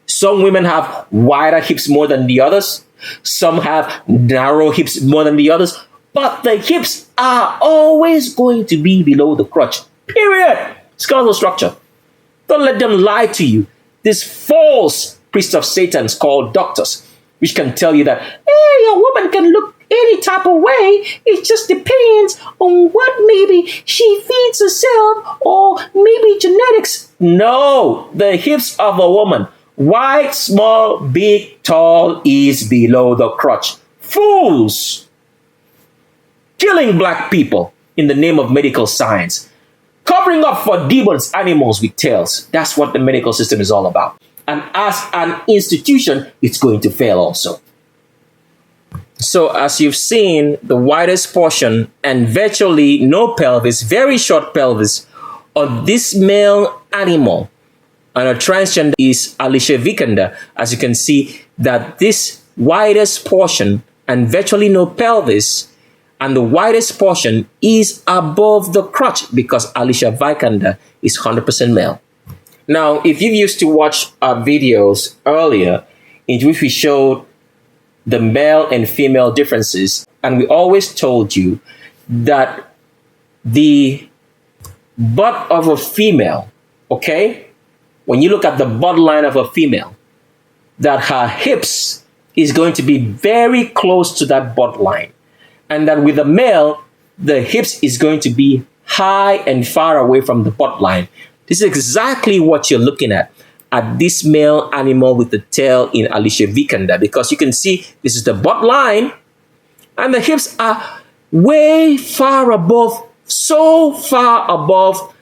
Some women have wider hips more than the others. Some have narrow hips more than the others. But the hips are always going to be below the crotch. Period. Skeletal structure. Don't let them lie to you. These false priests of Satan called doctors, which can tell you that, hey, a woman can look any type of way. It just depends on what maybe she feeds herself or maybe genetics. No, the hips of a woman, wide, small, big, tall, is below the crotch. Fools! Killing black people in the name of medical science. Covering up for demons, animals with tails. That's what the medical system is all about. And as an institution, it's going to fail also. So as you've seen, the widest portion and virtually no pelvis, very short pelvis on this male animal and a transgender is Alicia Vikander. As you can see that this widest portion and virtually no pelvis and the widest portion is above the crotch because Alicia Vikander is 100% male. Now, if you used to watch our videos earlier in which we showed the male and female differences, and we always told you that the butt of a female, okay, when you look at the butt line of a female, that her hips is going to be very close to that butt line. And that with a male, the hips is going to be high and far away from the butt line. This is exactly what you're looking at this male animal with the tail in Alicia Vikander, because you can see this is the butt line and the hips are way far above, so far above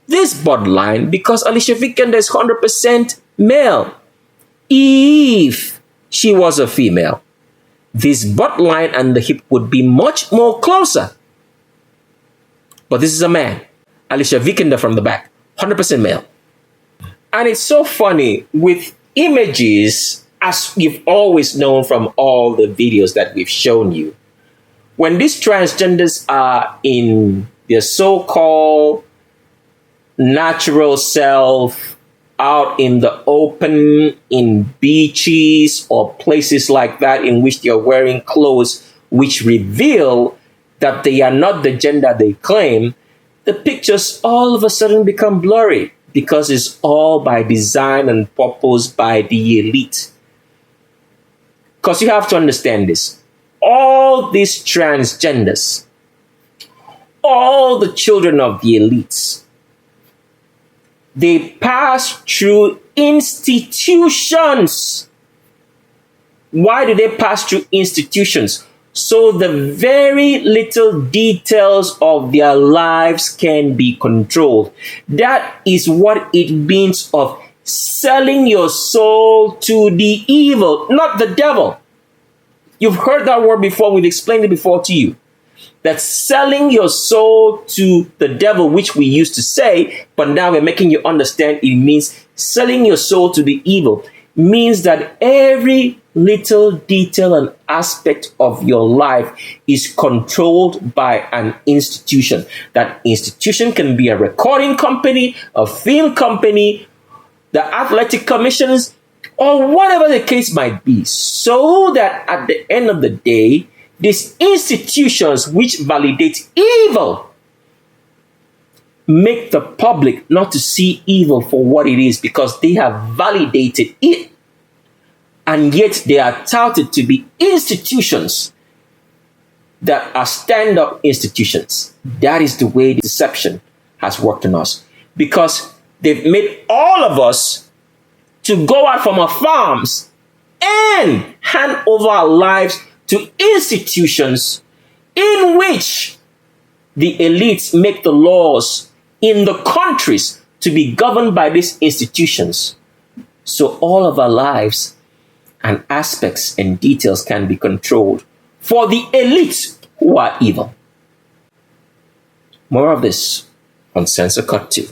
this butt line, because Alicia Vikander is 100% male. If she was a female, this butt line and the hip would be much more closer. But this is a man, Alicia Vikander from the back, 100% male. And it's so funny with images, as you've always known from all the videos that we've shown you. When these transgenders are in their so-called natural self, out in the open, in beaches or places like that in which they are wearing clothes which reveal that they are not the gender they claim, the pictures all of a sudden become blurry, because it's all by design and purpose by the elite. Because you have to understand this. All these transgenders, all the children of the elites, they pass through institutions. Why do they pass through institutions? So the very little details of their lives can be controlled. That is what it means of selling your soul to the evil, not the devil. You've heard that word before. We've explained it before to you. That selling your soul to the devil, which we used to say, but now we're making you understand it means selling your soul to the evil, means that every little detail and aspect of your life is controlled by an institution. That institution can be a recording company, a film company, the athletic commissions, or whatever the case might be, so that at the end of the day, these institutions which validate evil make the public not to see evil for what it is, because they have validated it. And yet they are touted to be institutions that are stand-up institutions. That is the way the deception has worked on us, because they've made all of us to go out from our farms and hand over our lives to institutions in which the elites make the laws in the countries to be governed by these institutions. So all of our lives and aspects and details can be controlled for the elites who are evil. More of this on Censor Cut 2.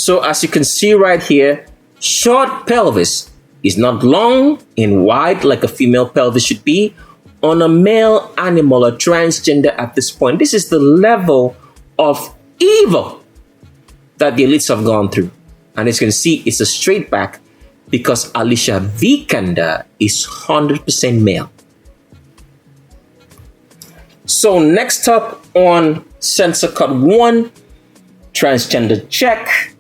So as you can see right here, short pelvis is not long and wide like a female pelvis should be on a male animal or transgender at this point. This is the level of evil that the elites have gone through. And as you can see, it's a straight back because Alicia Vikander is 100% male. So next up on Censor Cut 1, transgender check,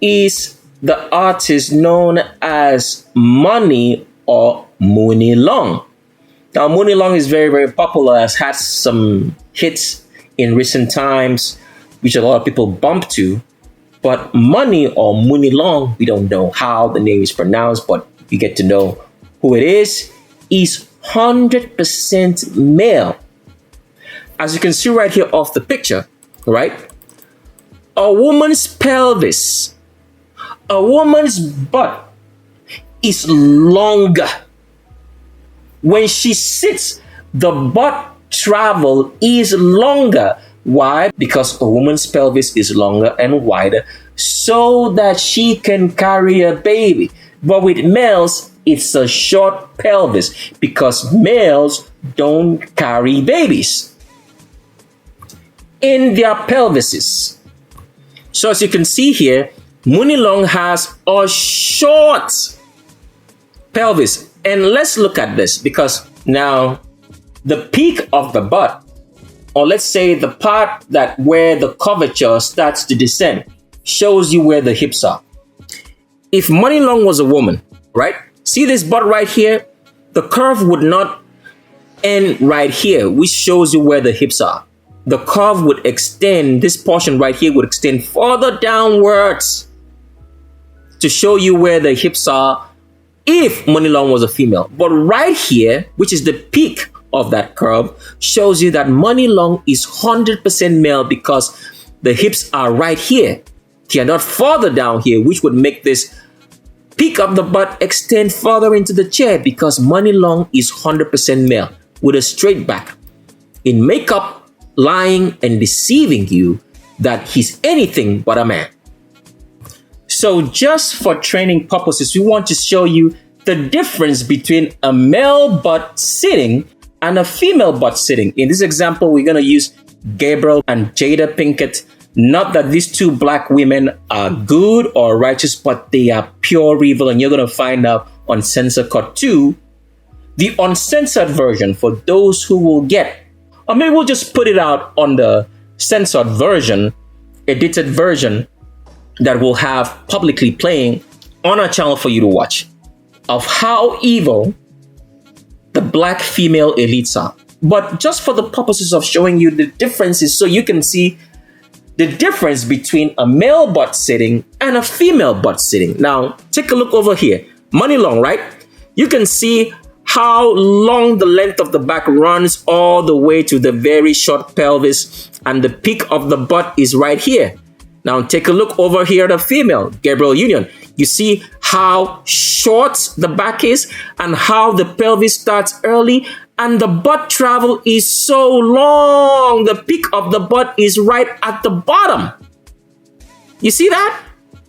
is the artist known as Money or Mooney Long. Now, Mooney Long is very, very popular, has had some hits in recent times, which a lot of people bump to. But Money or Mooney Long, we don't know how the name is pronounced, but you get to know who it is. He's 100% male. As you can see right here off the picture, right? A woman's pelvis, a woman's butt is longer. When she sits, the butt travel is longer. Why? Because a woman's pelvis is longer and wider so that she can carry a baby. But with males, it's a short pelvis because males don't carry babies in their pelvises. So as you can see here, Mooney Long has a short pelvis. And let's look at this because now the peak of the butt, or let's say the part that where the curvature starts to descend, shows you where the hips are. If Money Long was a woman, right? See this butt right here? The curve would not end right here, which shows you where the hips are. The curve would extend, this portion right here would extend further downwards to show you where the hips are if Money Long was a female. But right here, which is the peak of that curve, shows you that Money Long is 100% male because the hips are right here. They are not further down here, which would make this peak of the butt extend further into the chair because Money Long is 100% male with a straight back. In makeup, lying and deceiving you that he's anything but a man. So just for training purposes, we want to show you the difference between a male butt sitting and a female butt sitting. In this example, we're going to use Gabriel and Jada Pinkett. Not that these two black women are good or righteous, but they are pure evil. And you're going to find out on Censor Cut 2, the uncensored version for those who will get. Or maybe we'll just put it out on the censored version, edited version that we'll have publicly playing on our channel for you to watch of how evil the black female elites are. But just for the purposes of showing you the differences so you can see the difference between a male butt sitting and a female butt sitting. Now, take a look over here. Money Long, right? You can see how long the length of the back runs all the way to the very short pelvis, and the peak of the butt is right here. Now take a look over here at a female, Gabriel Union. You see how short the back is and how the pelvis starts early and the butt travel is so long. The peak of the butt is right at the bottom. You see that?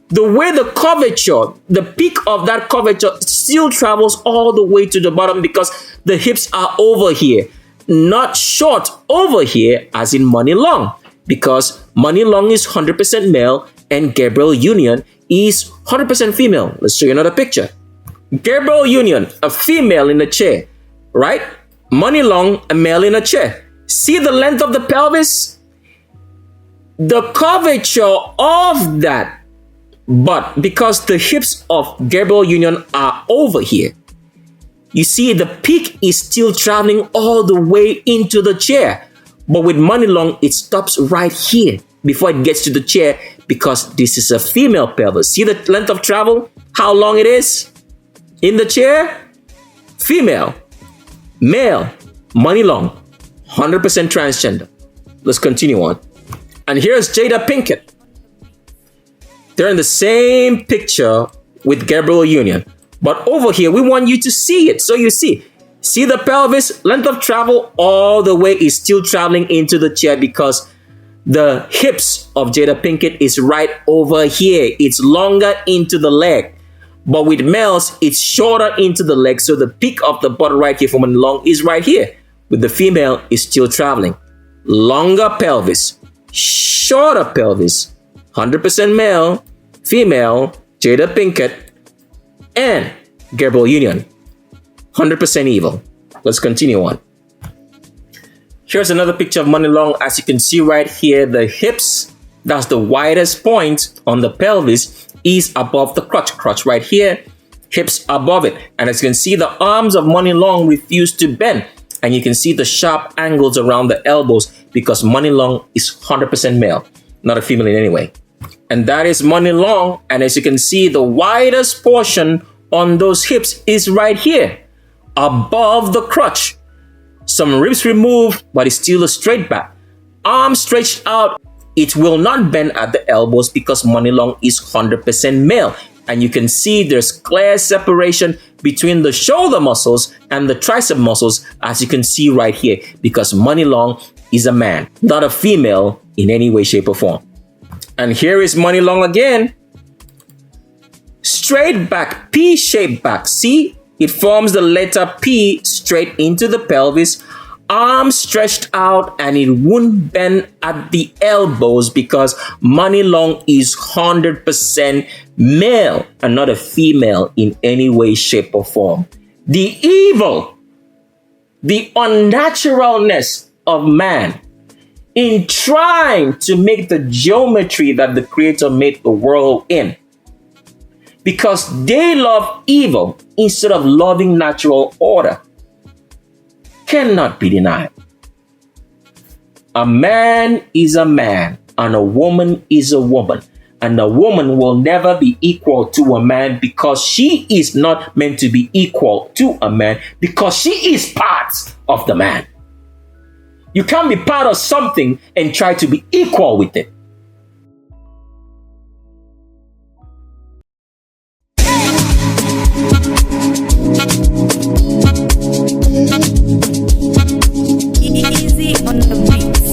The way the curvature, the peak of that curvature still travels all the way to the bottom because the hips are over here, not short over here as in Money Long, because Money Long is 100% male and Gabriel Union is 100% female. Let's show you another picture. Gabriel Union, a female in a chair, right? Money Long, a male in a chair. See the length of the pelvis? The curvature of that. But because the hips of Gabriel Union are over here, you see the peak is still traveling all the way into the chair. But with Money Long, it stops right here before it gets to the chair because this is a female pelvis. See the length of travel? How long it is? In the chair? Female. Male. Money Long. 100% transgender. Let's continue on. And here's Jada Pinkett. They're in the same picture with Gabriel Union. But over here, we want you to see it. So you see the pelvis, length of travel all the way is still traveling into the chair because The hips of Jada Pinkett is right over here. It's longer into the leg. But with males, it's shorter into the leg. So the peak of the butt right here for Money Long is right here. With the female, is still traveling. Longer pelvis, shorter pelvis, 100% male, female, Jada Pinkett, and Gabriel Union, 100% evil. Let's continue on. Here's another picture of Money Long. As you can see right here, the hips, that's the widest point on the pelvis, is above the crotch right here, hips above it. And as you can see, the arms of Money Long refuse to bend. And you can see the sharp angles around the elbows because Money Long is 100% male, not a female in any way. And that is Money Long. And as you can see, the widest portion on those hips is right here, above the crotch. Some ribs removed, but it's still a straight back. Arms stretched out. It will not bend at the elbows because Money Long is 100% male. And you can see there's clear separation between the shoulder muscles and the tricep muscles, as you can see right here, because Money Long is a man, not a female in any way, shape, or form. And here is Money Long again. Straight back, P-shaped back. See? It forms the letter P straight into the pelvis, arms stretched out, and it won't bend at the elbows because Money Long is 100% male and not a female in any way, shape, or form. The evil, the unnaturalness of man in trying to make the geometry that the Creator made the world in, because they love evil instead of loving natural order, cannot be denied. A man is a man and a woman is a woman. And a woman will never be equal to a man because she is not meant to be equal to a man because she is part of the man. You can't be part of something and try to be equal with it. Easy on the beats.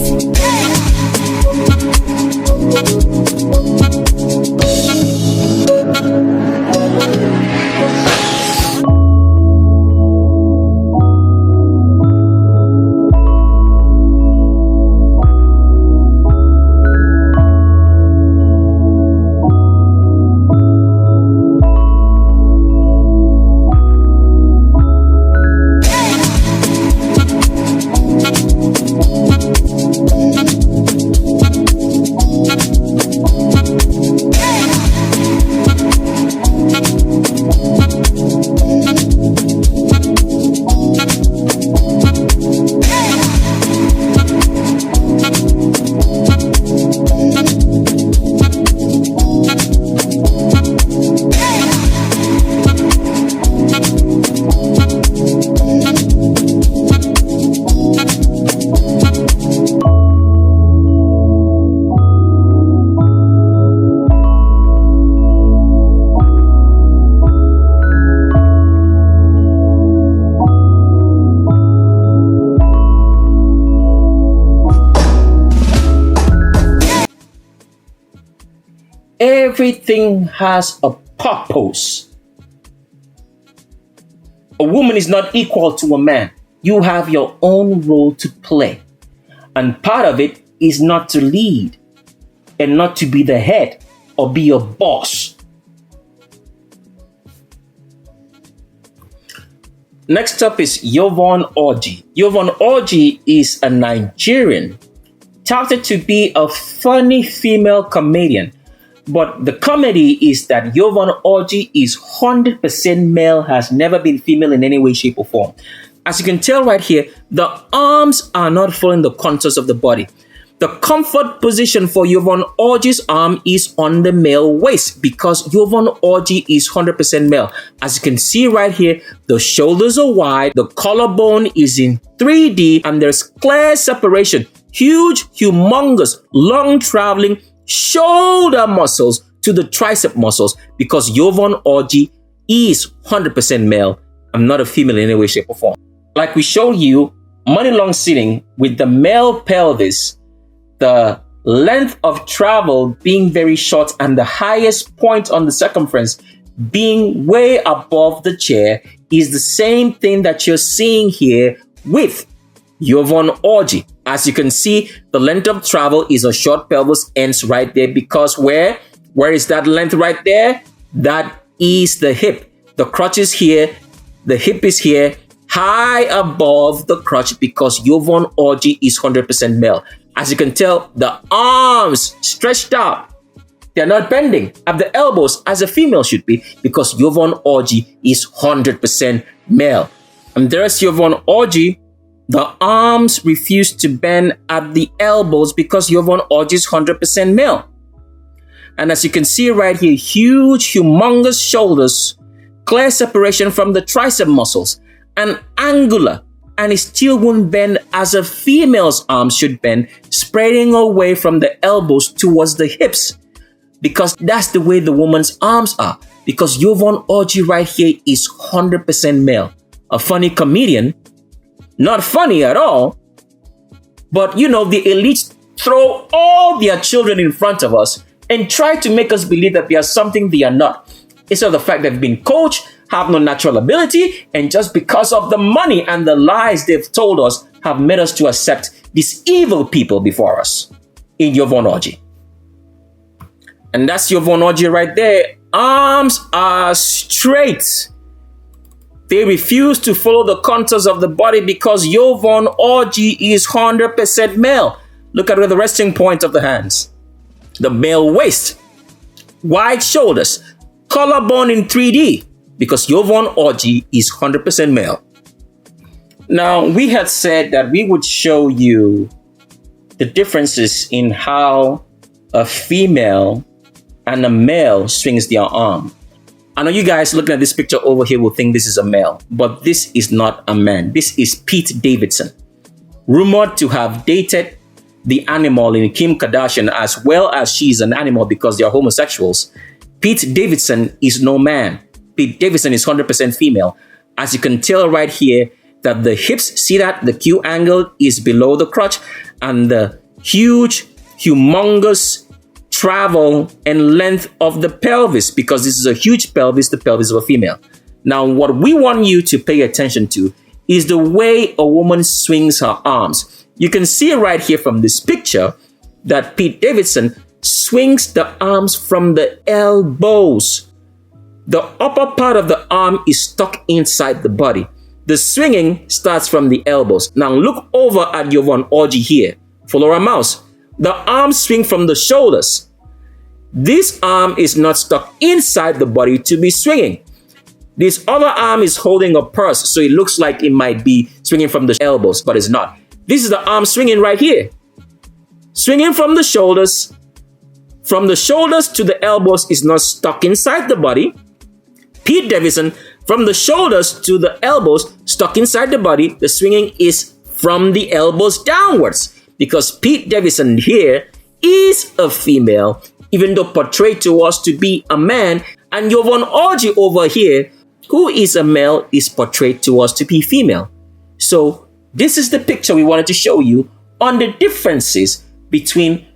Everything has a purpose. A woman is not equal to a man. You have your own role to play. And part of it is not to lead and not to be the head or be a boss. Next up is Yvonne Orji. Yvonne Orji is a Nigerian, touted to be a funny female comedian. But the comedy is that Yvonne Orji is 100% male, has never been female in any way, shape, or form. As you can tell right here, the arms are not following the contours of the body. The comfort position for Yvonne Orji's arm is on the male waist because Yvonne Orji is 100% male. As you can see right here, the shoulders are wide, the collarbone is in 3D, and there's clear separation. Huge, humongous, long traveling shoulder muscles to the tricep muscles because Yvonne Orji is 100% male. I'm not a female in any way, shape, or form. Like we showed you, Money Long sitting with the male pelvis, the length of travel being very short and the highest point on the circumference being way above the chair is the same thing that you're seeing here with Yvonne Orji. As you can see, the length of travel is a short pelvis ends right there because where is that length right there? That is the hip. The crotch is here, the hip is here, high above the crotch because Yvonne Orji is 100% male. As you can tell, the arms stretched out. They're not bending at the elbows as a female should be because Yvonne Orji is 100% male. And there's Yvonne Orji. The arms refuse to bend at the elbows because Yvonne Orji is 100% male. And as you can see right here, huge, humongous shoulders, clear separation from the tricep muscles, and angular, and it still won't bend as a female's arms should bend, spreading away from the elbows towards the hips. Because that's the way the woman's arms are. Because Yvonne Orji right here is 100% male. A funny comedian, not funny at all, but the elites throw all their children in front of us and try to make us believe that they are something they are not. Instead of the fact they've been coached, have no natural ability, and just because of the money and the lies they've told us have made us to accept these evil people before us in Yvonne Orji. And that's Yvonne Orji right there. Arms are straight. They refuse to follow the contours of the body because Yvonne Orji is 100% male. Look at the resting point of the hands. The male waist, wide shoulders, collarbone in 3D because Yvonne Orji is 100% male. Now, we had said that we would show you the differences in how a female and a male swings their arm. I know you guys looking at this picture over here will think this is a male, but this is not a man. This is Pete Davidson, rumored to have dated the animal in Kim Kardashian as well as she's an animal because they are homosexuals. Pete Davidson is no man. Pete Davidson is 100% female. As you can tell right here that the hips, see that? The Q angle is below the crotch and the huge, humongous travel and length of the pelvis because this is a huge pelvis, the pelvis of a female. Now, what we want you to pay attention to is the way a woman swings her arms. You can see right here from this picture that Pete Davidson swings the arms from the elbows. The upper part of the arm is stuck inside the body. The swinging starts from the elbows. Now look over at Yvonne Orji here. Follow our mouse. The arms swing from the shoulders. This arm is not stuck inside the body to be swinging. This other arm is holding a purse, so it looks like it might be swinging from the elbows, but it's not. This is the arm swinging right here. Swinging from the shoulders. From the shoulders to the elbows is not stuck inside the body. Pete Davidson, from the shoulders to the elbows, stuck inside the body. The swinging is from the elbows downwards because Pete Davidson here is a female, even though portrayed to us to be a man. And Yvonne Orji over here, who is a male, is portrayed to us to be female. So this is the picture we wanted to show you on the differences between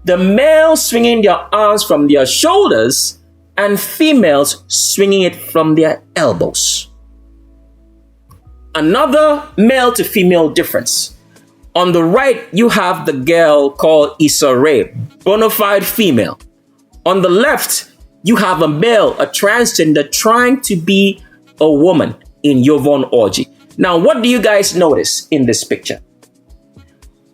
the males swinging their arms from their shoulders and females swinging it from their elbows. Another male to female difference. On the right, you have the girl called Issa Rae, bona fide female. On the left, you have a male, a transgender, trying to be a woman in Yvonne Orji. Now, what do you guys notice in this picture?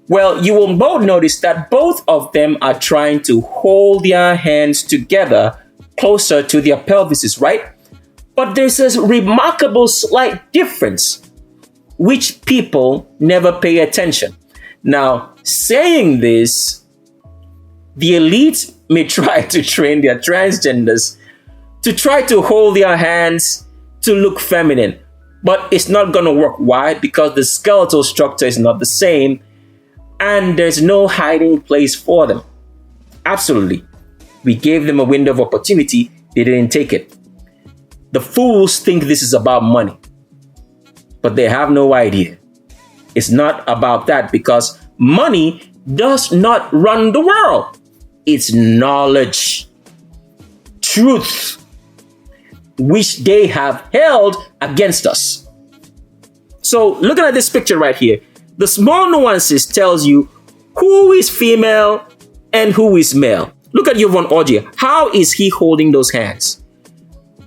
Well, you will both notice that both of them are trying to hold their hands together closer to their pelvises, right? But there's a remarkable slight difference, which people never pay attention. Now, saying this, the elites may try to train their transgenders to try to hold their hands to look feminine, but it's not going to work. Why? Because the skeletal structure is not the same and there's no hiding place for them. Absolutely. We gave them a window of opportunity. They didn't take it. The fools think this is about money, but they have no idea. It's not about that because money does not run the world. It's knowledge, truth, which they have held against us. So looking at this picture right here, the small nuances tells you who is female and who is male. Look at Yvonne Orji. How is he holding those hands?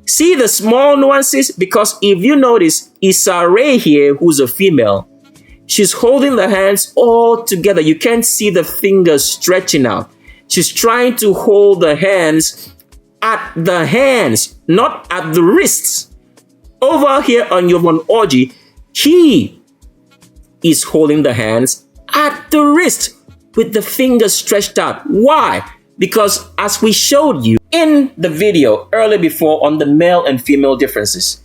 See the small nuances? Because if you notice, Issa Rae here, who's a female, she's holding the hands all together. You can't see the fingers stretching out. She's trying to hold the hands at the hands, not at the wrists. Over here on Yvonne Orji, he is holding the hands at the wrist with the fingers stretched out. Why? Because as we showed you in the video earlier before on the male and female differences,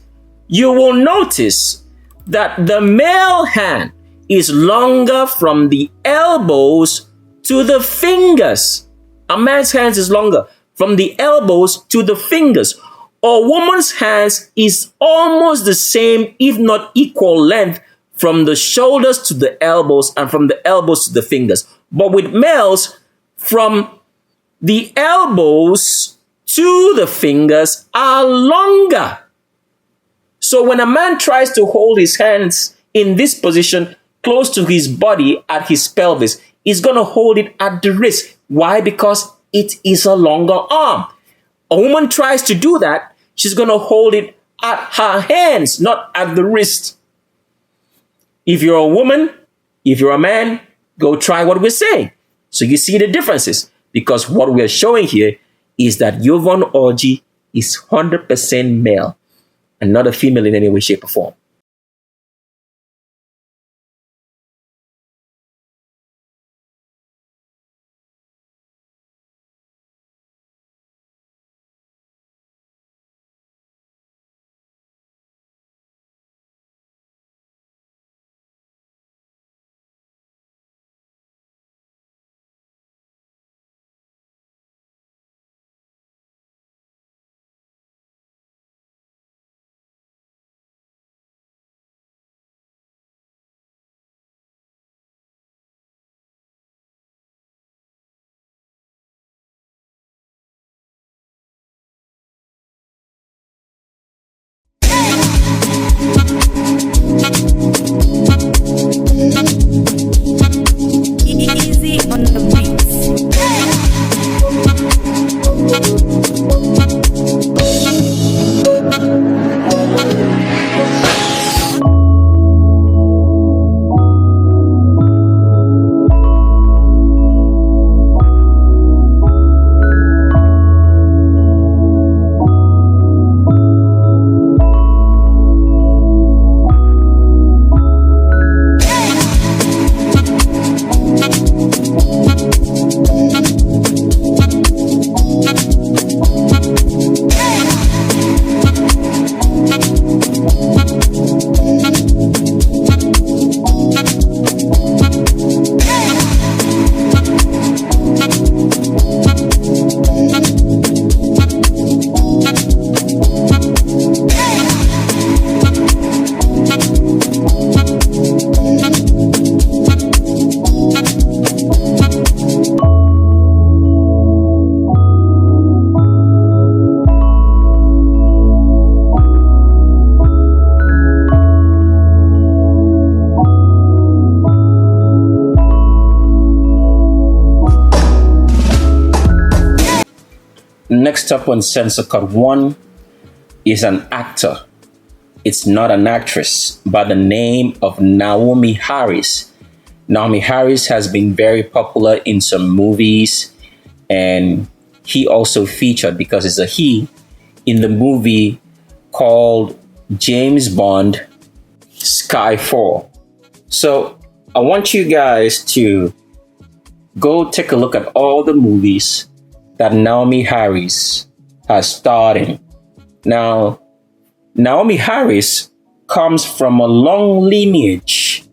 you will notice that the male hand is longer from the elbows to the fingers. A man's hands is longer from the elbows to the fingers. A woman's hands is almost the same, if not equal length, from the shoulders to the elbows and from the elbows to the fingers. But with males, from the elbows to the fingers are longer. So when a man tries to hold his hands in this position close to his body at his pelvis, he's going to hold it at the wrist. Why? Because it is a longer arm. A woman tries to do that, she's going to hold it at her hands, not at the wrist. If you're a woman, if you're a man, go try what we're saying. So you see the differences, because what we're showing here is that Yvonne Orji is 100% male and not a female in any way, shape, or form. Easy on the Next up on Censor Cut 1 is an actor. It's not an actress by the name of Naomi Harris. Naomi Harris has been very popular in some movies, and he also featured, because it's a he, in the movie called James Bond Skyfall. So I want you guys to go take a look at all the movies that Naomi Harris has starred in. Now, Naomi Harris comes from a long lineage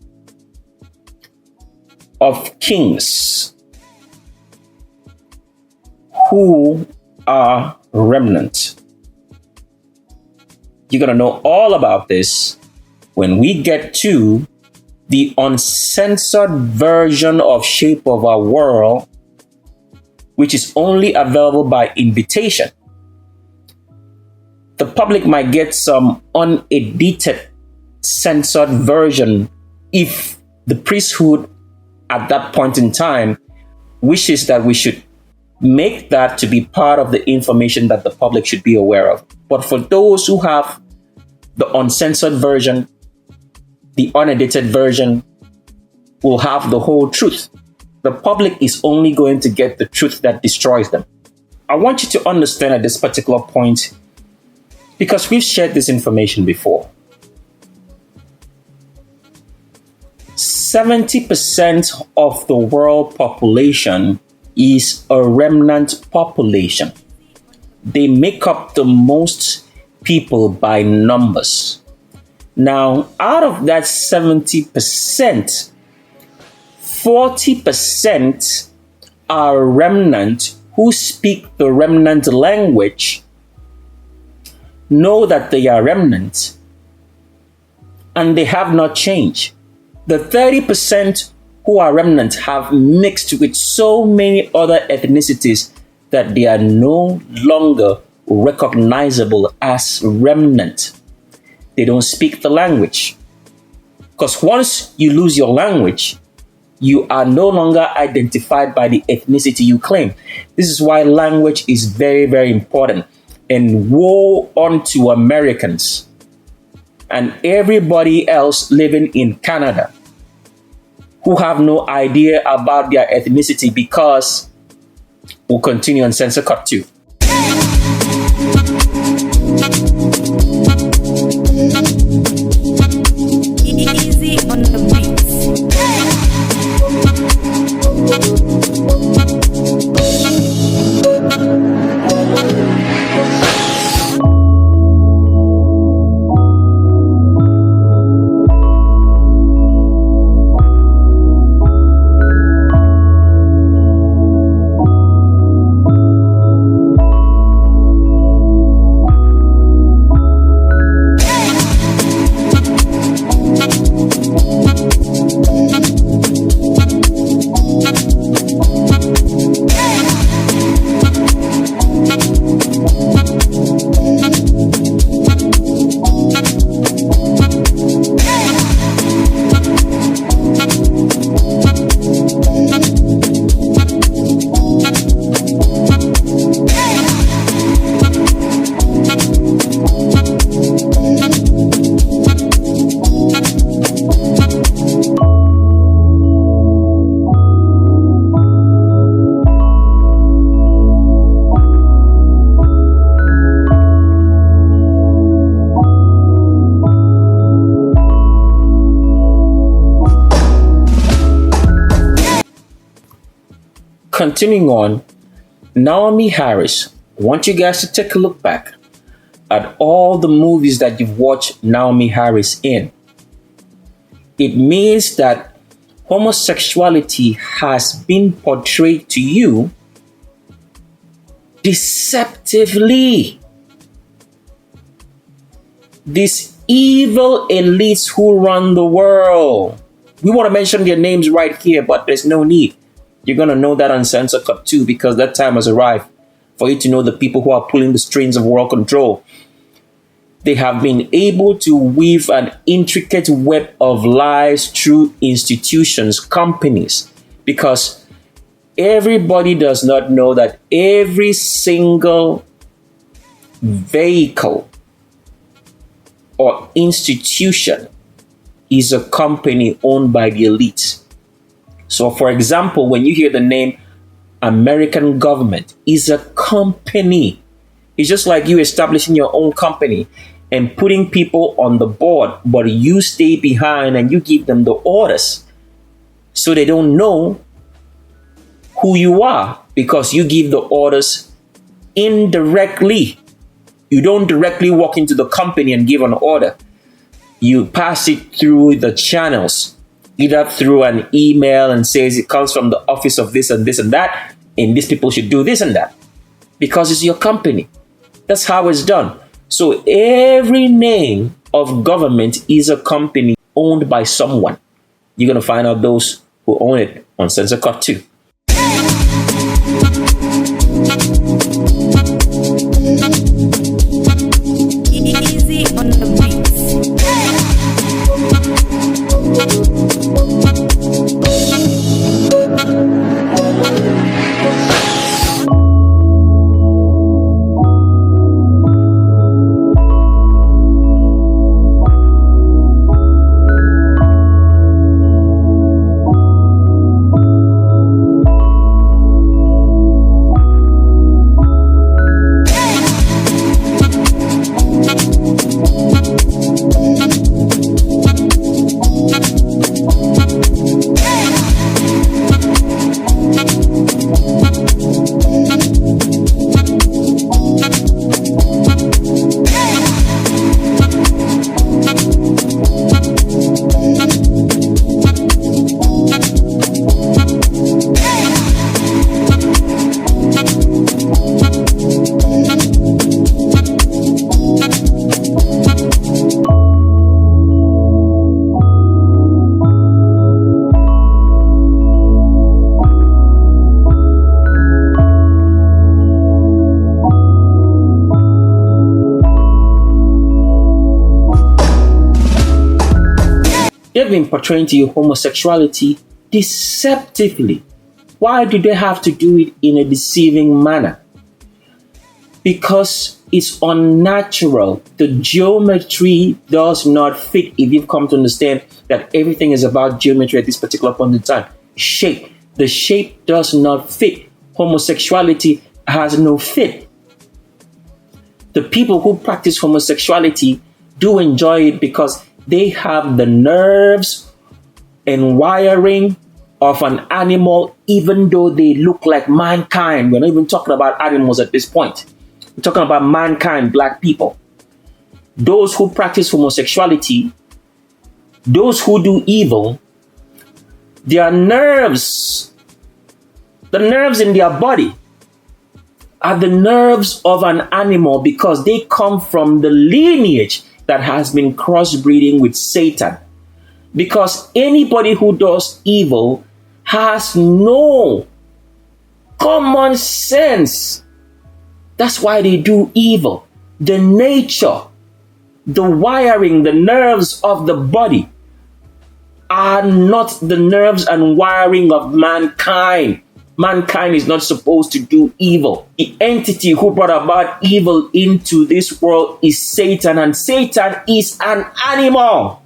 of kings who are remnant. You're going to know all about this when we get to the uncensored version of Shape of Our World, which is only available by invitation. The public might get some unedited, censored version if the priesthood at that point in time wishes that we should make that to be part of the information that the public should be aware of. But for those who have the uncensored version, the unedited version will have the whole truth. The public is only going to get the truth that destroys them. I want you to understand at this particular point, because we've shared this information before. 70% of the world population is a remnant population. They make up the most people by numbers. Now, out of that 70%, 40% are remnant who speak the remnant language, know that they are remnant, and they have not changed. The 30% who are remnant have mixed with so many other ethnicities that they are no longer recognizable as remnant. They don't speak the language. Because once you lose your language, you are no longer identified by the ethnicity you claim. This is why language is very, very important. And woe unto Americans and everybody else living in Canada who have no idea about their ethnicity, because we'll continue on Censor Cut 2. Easy on the beats. Continuing on, Naomi Harris, I want you guys to take a look back at all the movies that you've watched Naomi Harris in. It means that homosexuality has been portrayed to you deceptively. These evil elites who run the world. We want to mention their names right here, but there's no need. You're going to know that on Censor Cut 2, because that time has arrived for you to know the people who are pulling the strings of world control. They have been able to weave an intricate web of lies through institutions, companies, because everybody does not know that every single vehicle or institution is a company owned by the elites. So, for example, when you hear the name American government, is a company. It's just like you establishing your own company and putting people on the board, but you stay behind and you give them the orders. So they don't know who you are, because you give the orders indirectly. You don't directly walk into the company and give an order. You pass it through the channels, either through an email and says it comes from the office of this and this and that, and these people should do this and that, because it's your company. That's how it's done. So every name of government is a company owned by someone. You're going to find out those who own it on Censor Cut 2. Easy on the beats. They've been portraying to you homosexuality deceptively. Why do they have to do it in a deceiving manner? Because it's unnatural. The geometry does not fit. If you've come to understand that everything is about geometry at this particular point in time, shape. The shape does not fit. Homosexuality has no fit. The people who practice homosexuality do enjoy it because they have the nerves and wiring of an animal, even though they look like mankind. We're not even talking about animals at this point. We're talking about mankind, black people. Those who practice homosexuality, those who do evil, their nerves, the nerves in their body are the nerves of an animal because they come from the lineage that has been crossbreeding with Satan. Because anybody who does evil has no common sense. That's why they do evil. The nature, the wiring, the nerves of the body are not the nerves and wiring of mankind. Mankind is not supposed to do evil. The entity who brought about evil into this world is Satan, and Satan is an animal,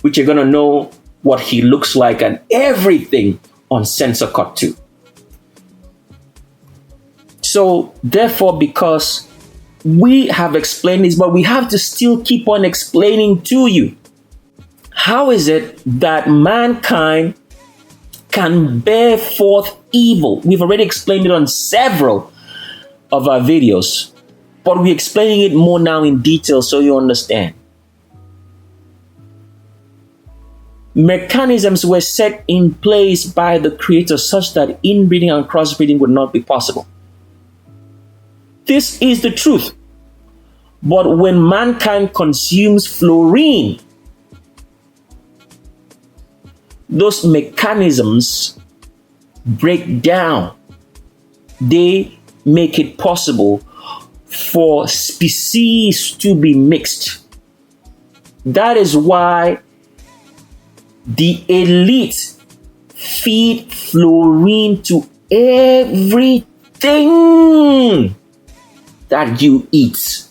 which you're going to know what he looks like and everything on Censor Cut 2. So, therefore, because we have explained this, but we have to still keep on explaining to you, how is it that mankind can bear forth evil? We've already explained it on several of our videos, but we're explaining it more now in detail so you understand. Mechanisms were set in place by the Creator such that inbreeding and crossbreeding would not be possible. This is the truth. But when mankind consumes fluorine, those mechanisms break down. They make it possible for species to be mixed. That is why the elite feed fluorine to everything that you eat.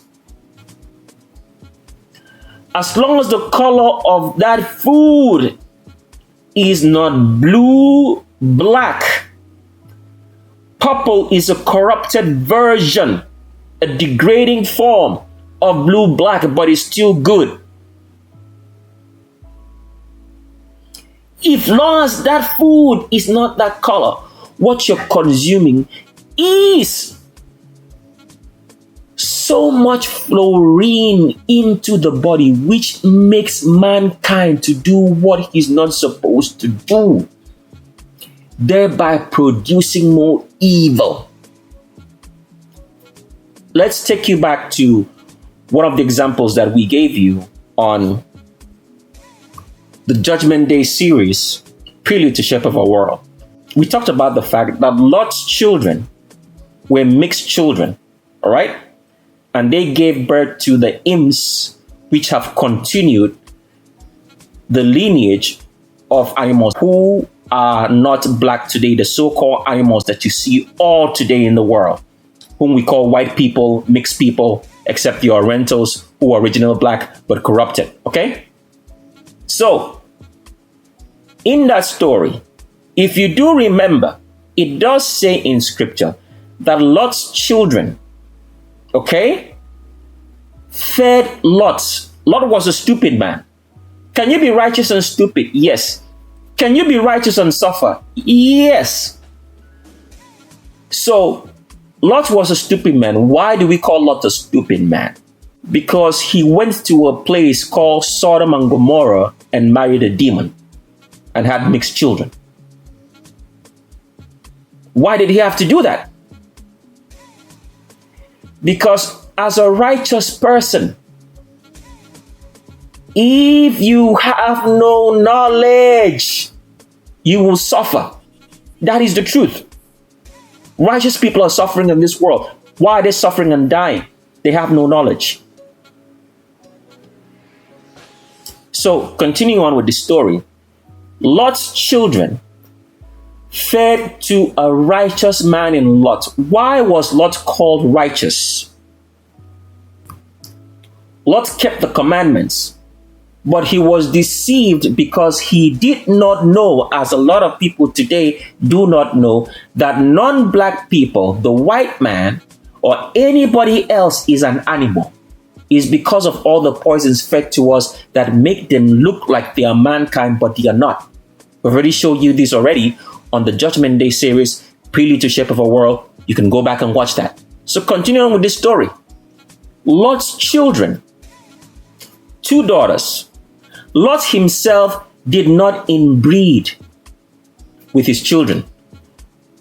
As long as the color of that food is not blue, black. Purple is a corrupted version, a degrading form of blue, black, but it's still good. If long as that food is not that color, what you're consuming is so much fluorine into the body, which makes mankind to do what he's not supposed to do, thereby producing more evil. Let's take you back to one of the examples that we gave you on the Judgment Day series, Prelude to Shape of Our World, we talked about the fact that Lot's children were mixed children, all right? And they gave birth to the imps, which have continued the lineage of animals who are not black today, the so-called animals that you see all today in the world, whom we call white people, mixed people, except the Orientals who are original black but corrupted, okay? So, in that story, if you do remember, it does say in scripture that Lot's children, okay, fed Lot. Lot was a stupid man. Can you be righteous and stupid? Yes. Can you be righteous and suffer? Yes. So, Lot was a stupid man. Why do we call Lot a stupid man? Because he went to a place called Sodom and Gomorrah and married a demon and had mixed children. Why did he have to do that? Because as a righteous person, if you have no knowledge, you will suffer. That is the truth. Righteous people are suffering in this world. Why are they suffering and dying? They have no knowledge. So, continuing on with the story, Lot's children fed to a righteous man in Lot. Why was Lot called righteous? Lot kept the commandments, but he was deceived because he did not know, as a lot of people today do not know, that non-black people, the white man, or anybody else is an animal. Is because of all the poisons fed to us that make them look like they are mankind, but they are not. We've already showed you this already on the Judgment Day series, Prelude to Shape of Our World. You can go back and watch that. So continue on with this story. Lot's children, 2 daughters. Lot himself did not inbreed with his children.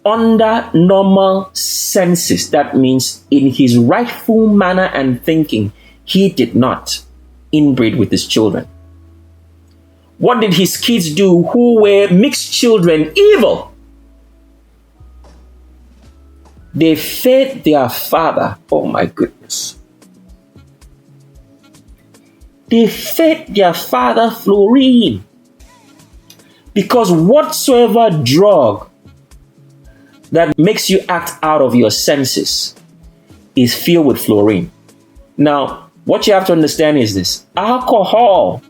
Under normal senses, that means in his rightful manner and thinking, he did not inbreed with his children. What did his kids do who were mixed children evil? They fed their father. Oh my goodness. They fed their father fluorine. Because whatsoever drug that makes you act out of your senses is filled with fluorine. Now, what you have to understand is this. Alcohol.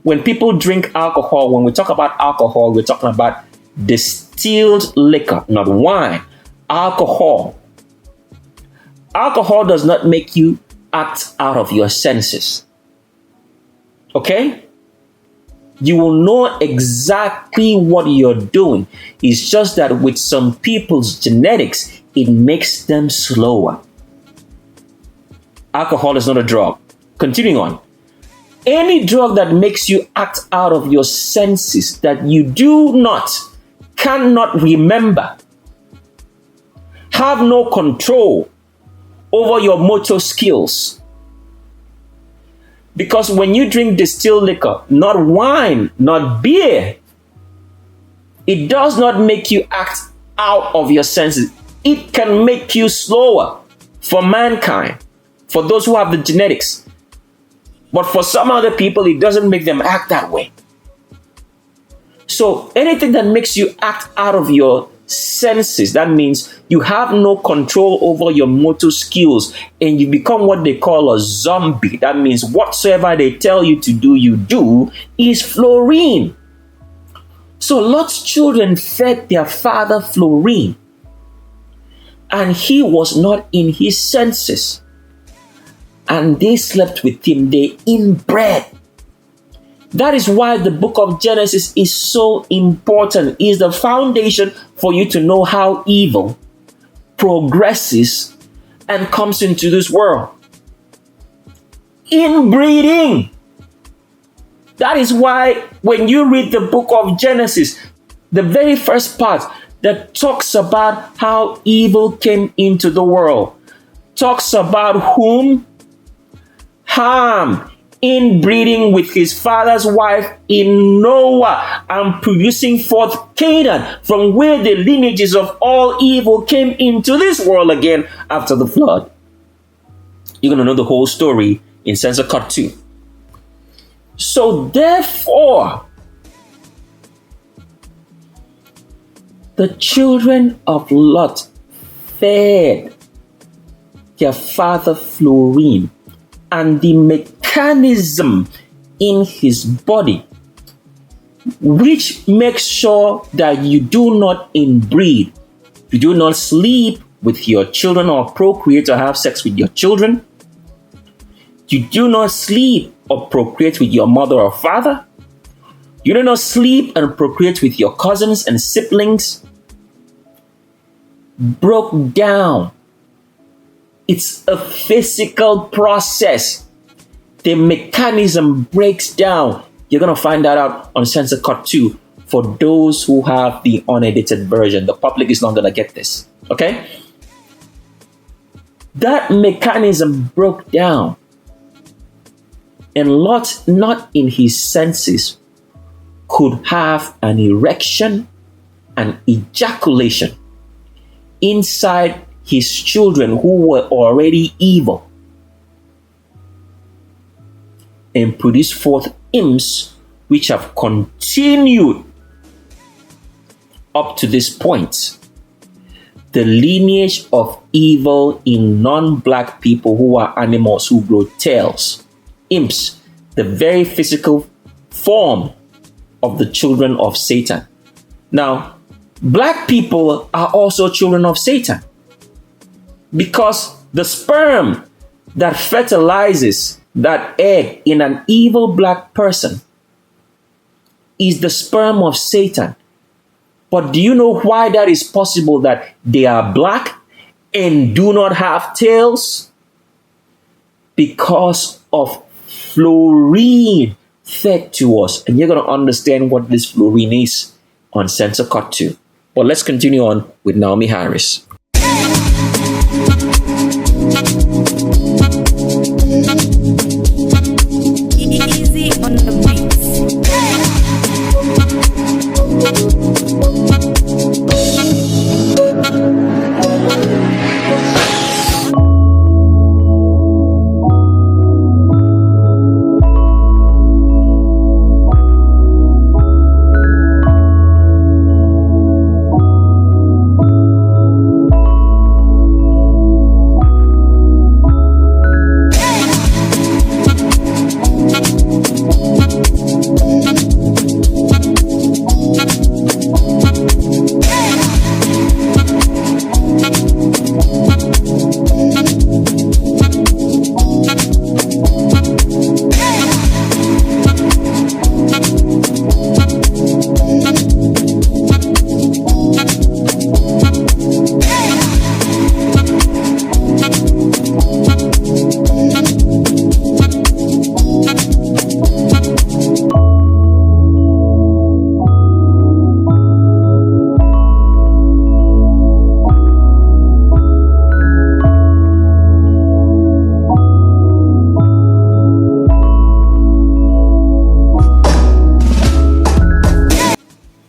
When people drink alcohol, when we talk about alcohol, we're talking about distilled liquor, not wine. Alcohol. Alcohol does not make you act out of your senses. Okay? You will know exactly what you're doing. It's just that with some people's genetics, it makes them slower. Alcohol is not a drug. Continuing on. Any drug that makes you act out of your senses that you cannot remember, have no control over your motor skills. Because when you drink distilled liquor, not wine, not beer, it does not make you act out of your senses. It can make you slower for mankind, for those who have the genetics. But for some other people, it doesn't make them act that way. So anything that makes you act out of your senses, that means you have no control over your motor skills and you become what they call a zombie. That means whatsoever they tell you to do, you do, is fluorine. So Lot's children fed their father fluorine, and he was not in his senses. And they slept with him, they inbred. That is why the book of Genesis is so important. It is the foundation for you to know how evil progresses and comes into this world. Inbreeding. That is why when you read the book of Genesis, the very first part that talks about how evil came into the world, talks about whom? Ham, inbreeding with his father's wife in Noah and producing forth Canaan, from where the lineages of all evil came into this world again after the flood. You're going to know the whole story in Censor Cut 2. So therefore, the children of Lot fed their father Fluorine, and the mechanism in his body which makes sure that you do not inbreed, you do not sleep with your children or procreate or have sex with your children, you do not sleep or procreate with your mother or father, you do not sleep and procreate with your cousins and siblings, broke down. It's a physical process. The mechanism breaks down. You're going to find that out on Censor Cut 2 for those who have the unedited version. The public is not going to get this. Okay? That mechanism broke down. And Lot, not in his senses, could have an erection, an ejaculation inside his children who were already evil, and produce forth imps which have continued up to this point. The lineage of evil in non-black people who are animals who grow tails. Imps, the very physical form of the children of Satan. Now, black people are also children of Satan, because the sperm that fertilizes that egg in an evil black person is the sperm of Satan. But do you know why that is possible, that they are black and do not have tails? Because of fluorine fed to us. And you're going to understand what this fluorine is on Censor Cut 2. But let's continue on with Naomi Harris. Easy on the beats.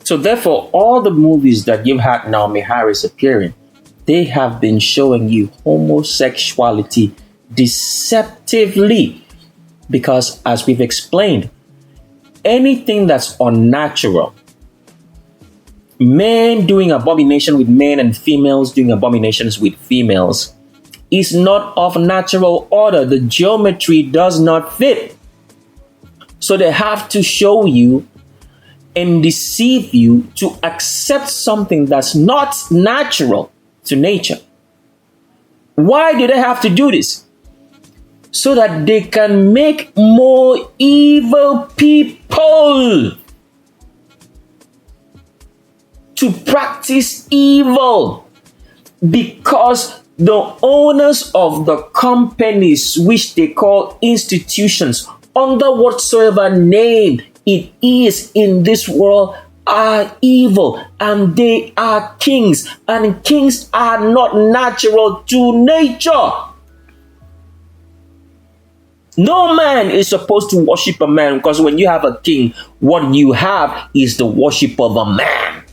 So therefore, all the movies that you've had Naomi Harris appearing, they have been showing you homosexuality deceptively. Because as we've explained, anything that's unnatural, men doing abomination with men and females doing abominations with females, is not of natural order. The geometry does not fit. So they have to show you and deceive you to accept something that's not natural to nature. Why do they have to do this? So that they can make more evil people to practice evil, because the owners of the companies, which they call institutions, under whatsoever name it is in this world, are evil, and they are kings, and kings are not natural to nature. No man is supposed to worship a man, because when you have a king, what you have is the worship of a man.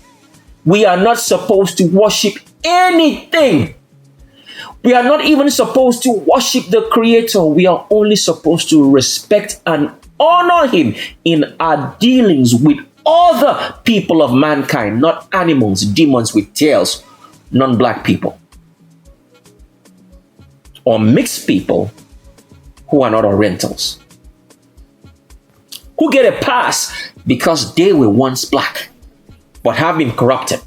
We are not supposed to worship anything. We are not even supposed to worship the Creator. We are only supposed to respect and honor Him in our dealings with other people of mankind, not animals, demons with tails, non-black people, or mixed people who are not Orientals, who get a pass because they were once black but have been corrupted.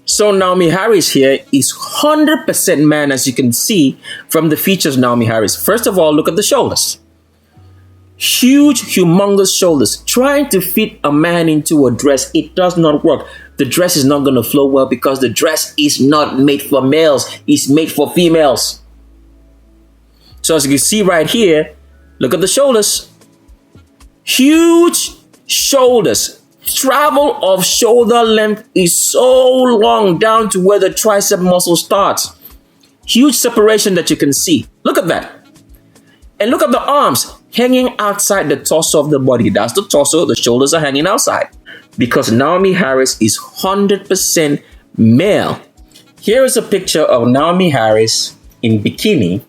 So Naomi Harris here is 100% man, as you can see from the features of Naomi Harris. First of all, look at the shoulders. Huge, humongous shoulders. Trying to fit a man into a dress, it does not work. The dress is not going to flow well because the dress is not made for males. It's made for females. So as you can see right here, look at the shoulders. Huge shoulders. Travel of shoulder length is so long down to where the tricep muscle starts. Huge separation that you can see. Look at that. And look at the arms hanging outside the torso of the body. That's the torso. The shoulders are hanging outside because Naomi Harris is 100% male. Here is a picture of Naomi Harris in bikini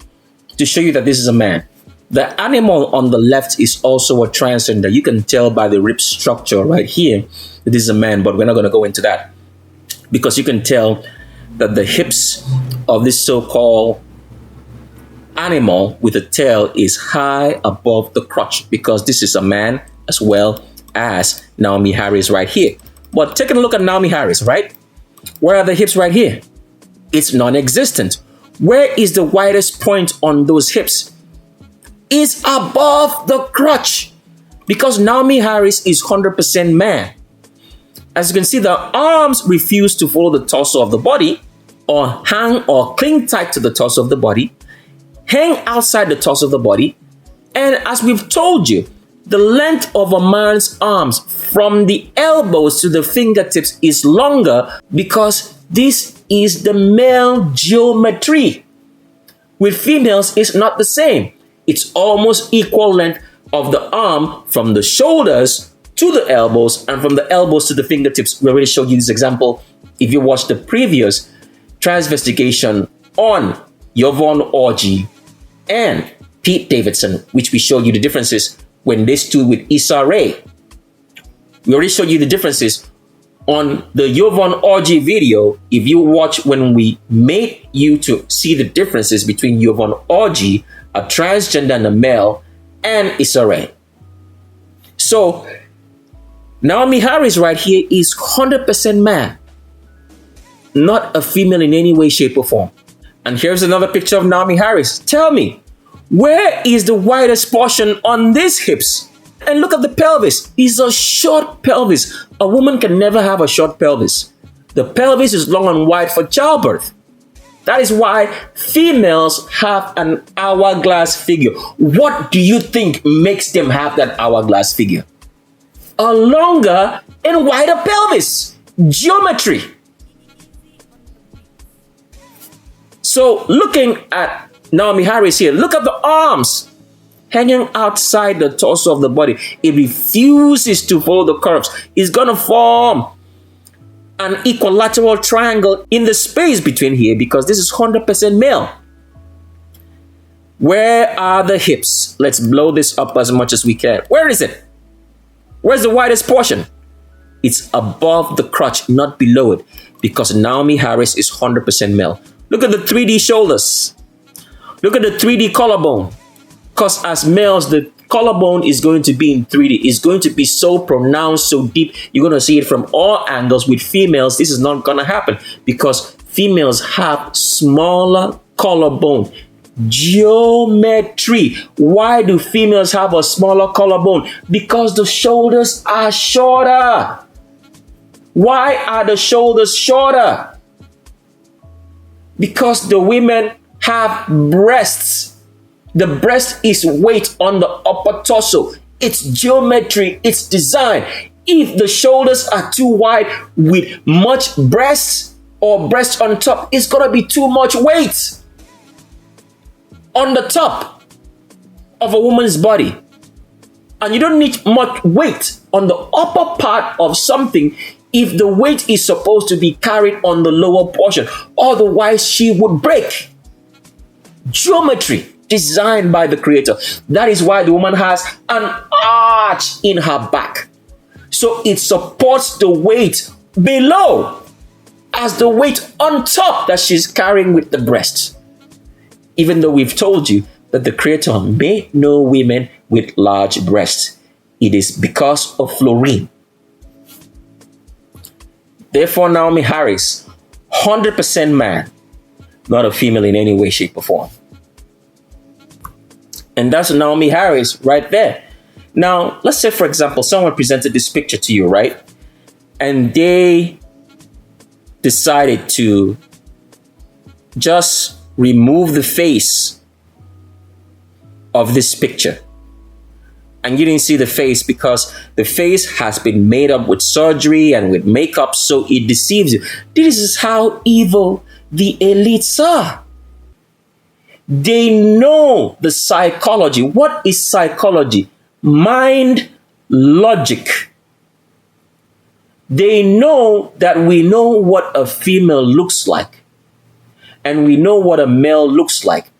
to show you that this is a man. The animal on the left is also a transgender. You can tell by the rib structure right here that this is a man, but we're not going to go into that because you can tell that the hips of this so-called animal with a tail is high above the crotch because this is a man as well as Naomi Harris right here. But taking a look at Naomi Harris, right? Where are the hips right here? It's non-existent. Where is the widest point on those hips? Is above the crotch because Naomi Harris is 100% man. As you can see, the arms refuse to follow the torso of the body or hang or cling tight to the torso of the body, hang outside the torso of the body. And as we've told you, the length of a man's arms from the elbows to the fingertips is longer because this is the male geometry. With females, it's not the same. It's almost equal length of the arm from the shoulders to the elbows and from the elbows to the fingertips. We already showed you this example if you watched the previous transvestigation on Yvonne Orji and Pete Davidson, which we showed you the differences when they stood with Issa Rae. We already showed you the differences on the Yvonne Orji video. If you watch when we made you to see the differences between Yvonne Orji, a transgender and a male, and Issa Rae. So Naomi Harris right here is 100% man, not a female in any way, shape, or form. And here's another picture of Naomi Harris. Tell me, where is the widest portion on these hips? And look at the pelvis. It's a short pelvis. A woman can never have a short pelvis. The pelvis is long and wide for childbirth. That is why females have an hourglass figure. What do you think makes them have that hourglass figure? A longer and wider pelvis. Geometry. So looking at Naomi Harris here, look at the arms hanging outside the torso of the body. It refuses to follow the curves. It's going to form an equilateral triangle in the space between here because this is 100% male. Where are the hips? Let's blow this up as much as we can. Where is it? Where's the widest portion? It's above the crotch, not below it, because Naomi Harris is 100% male. Look at the 3D shoulders. Look at the 3D collarbone. Because as males, the collarbone is going to be in 3D. It's going to be so pronounced, so deep. You're going to see it from all angles. With females, this is not going to happen because females have smaller collarbone. Geometry. Why do females have a smaller collarbone? Because the shoulders are shorter. Why are the shoulders shorter? Because the women have breasts. The breast is weight on the upper torso. It's geometry, it's design. If the shoulders are too wide with much breast or breast on top, it's gonna be too much weight on the top of a woman's body. And you don't need much weight on the upper part of something if the weight is supposed to be carried on the lower portion. Otherwise, she would break. Geometry designed by the Creator. That is why the woman has an arch in her back. So it supports the weight below as the weight on top that she's carrying with the breasts. Even though we've told you that the Creator made no women with large breasts. It is because of fluorine. Therefore, Naomi Harris, 100% man, not a female in any way, shape, or form. And that's Naomi Harris right there. Now, let's say, for example, someone presented this picture to you, right? And they decided to just remove the face of this picture. And you didn't see the face because the face has been made up with surgery and with makeup, so it deceives you. This is how evil the elites are. They know the psychology. What is psychology? Mind, logic. They know that we know what a female looks like, and we know what a male looks like.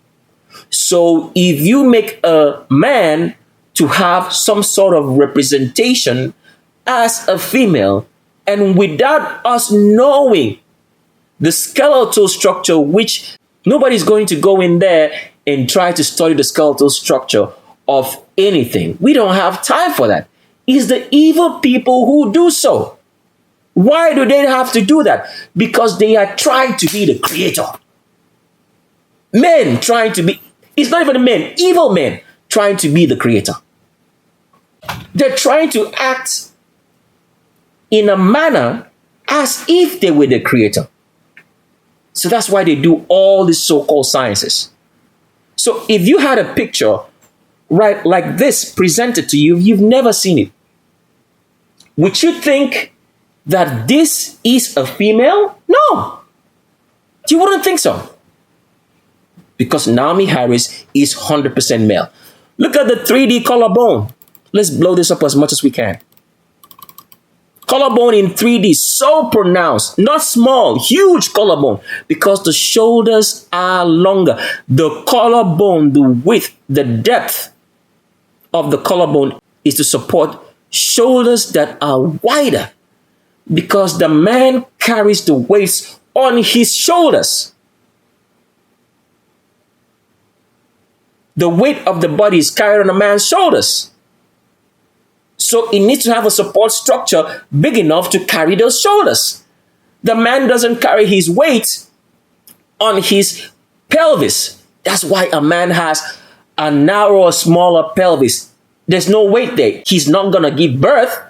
So if you make a man to have some sort of representation as a female, and without us knowing the skeletal structure, which nobody's going to go in there and try to study the skeletal structure of anything. We don't have time for that. It's the evil people who do so. Why do they have to do that? Because they are trying to be the Creator. Men trying to be, it's not even the men, evil men trying to be the Creator. They're trying to act in a manner as if they were the Creator. So that's why they do all these so-called sciences. So if you had a picture, right, like this presented to you, you've never seen it, would you think that this is a female? No. You wouldn't think so. Because Naomi Harris is 100% male. Look at the 3D collarbone. Let's blow this up as much as we can. Collarbone in 3D, so pronounced, not small, huge collarbone, because the shoulders are longer. The collarbone, the width, the depth of the collarbone is to support shoulders that are wider, because the man carries the weights on his shoulders. The weight of the body is carried on a man's shoulders. So it needs to have a support structure big enough to carry those shoulders. The man doesn't carry his weight on his pelvis. That's why a man has a narrower, smaller pelvis. There's no weight there. He's not going to give birth.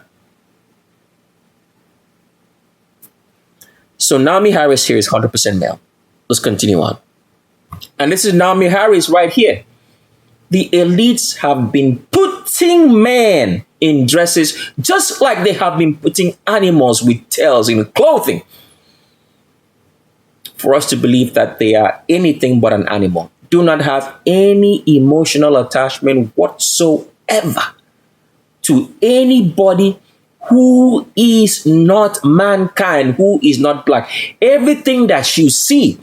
So Naomi Harris here is 100% male. Let's continue on. And this is Naomi Harris right here. The elites have been putting men in dresses just like they have been putting animals with tails in clothing for us to believe that they are anything but an animal. Do not have any emotional attachment whatsoever to anybody who is not mankind, who is not black. Everything that you see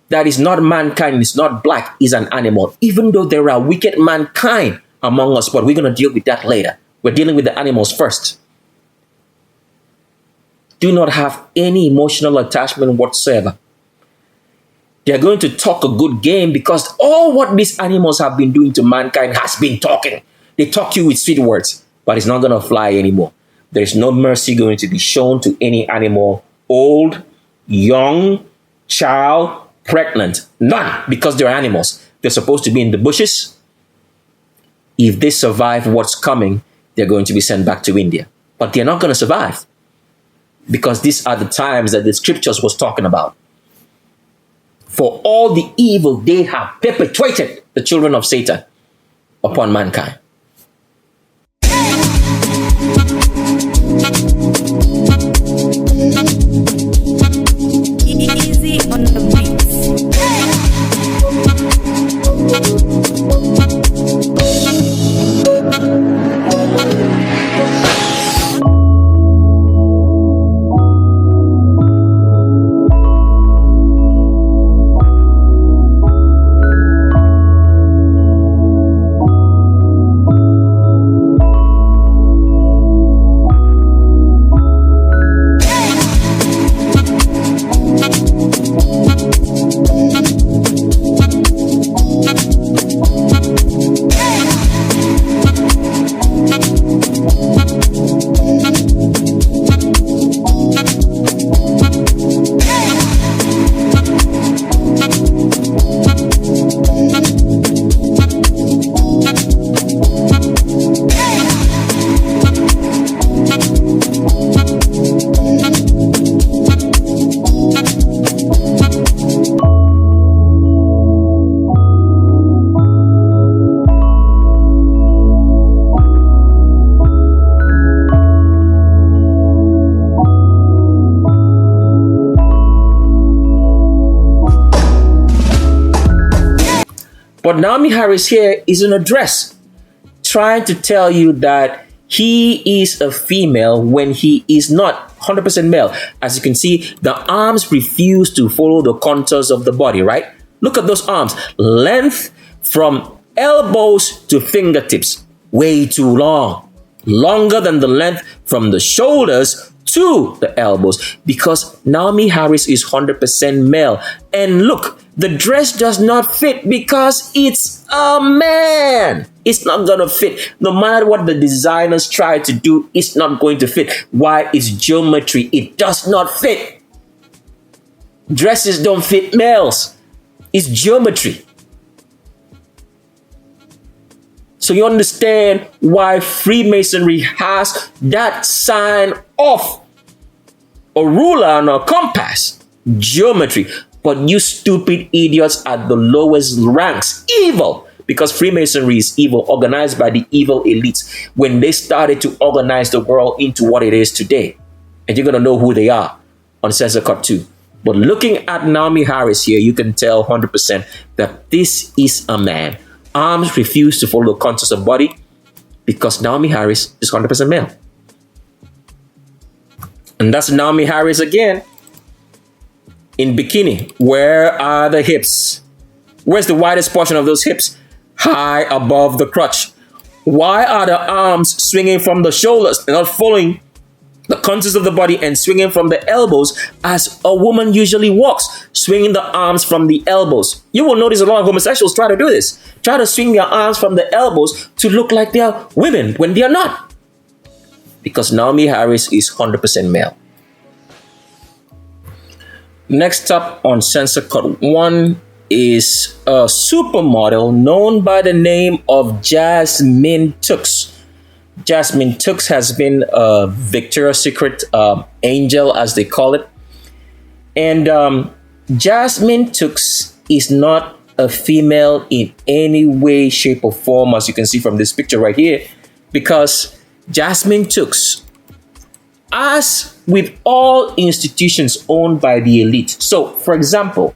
that is not mankind, is not black, is an animal. Even though there are wicked mankind among us, but we're going to deal with that later. We're dealing with the animals first. Do not have any emotional attachment whatsoever. They're going to talk a good game because all what these animals have been doing to mankind has been talking. They talk you with sweet words, but it's not going to fly anymore. There is no mercy going to be shown to any animal, old, young, child, pregnant. None, because they're animals. They're supposed to be in the bushes. If they survive what's coming, they're going to be sent back to India. But they're not going to survive because these are the times that the scriptures was talking about. For all the evil they have perpetrated, the children of Satan, upon mankind. Easy on the beats. But Naomi Harris here is in a dress, trying to tell you that he is a female when he is not 100% male. As you can see, the arms refuse to follow the contours of the body, right? Look at those arms. Length from elbows to fingertips. Way too long. Longer than the length from the shoulders to the elbows, because Naomi Harris is 100% male. And look, the dress does not fit because it's a man. It's not going to fit. No matter what the designers try to do, it's not going to fit. Why? It's geometry. It does not fit. Dresses don't fit males. It's geometry. So you understand why Freemasonry has that sign of a ruler and a compass. Geometry. But you stupid idiots at the lowest ranks, evil. Because Freemasonry is evil, organized by the evil elites when they started to organize the world into what it is today. And you're going to know who they are on Censor Cut 2. But looking at Naomi Harris here, you can tell 100% that this is a man. Arms refuse to follow the contours of body because Naomi Harris is 100% male. And that's Naomi Harris again in bikini. Where are the hips? Where's the widest portion of those hips? High above the crotch. Why are the arms swinging from the shoulders and not following the contours of the body and swinging from the elbows as a woman usually walks, swinging the arms from the elbows? You will notice a lot of homosexuals try to do this. Try to swing their arms from the elbows to look like they are women when they are not. Because Naomi Harris is 100% male. Next up on Censor Cut 1 is a supermodel known by the name of Jasmine Tooks. Jasmine Tooks has been a Victoria's Secret angel, as they call it. And Jasmine Tooks is not a female in any way, shape, or form, as you can see from this picture right here, because Jasmine Tooks, as with all institutions owned by the elite. So, for example,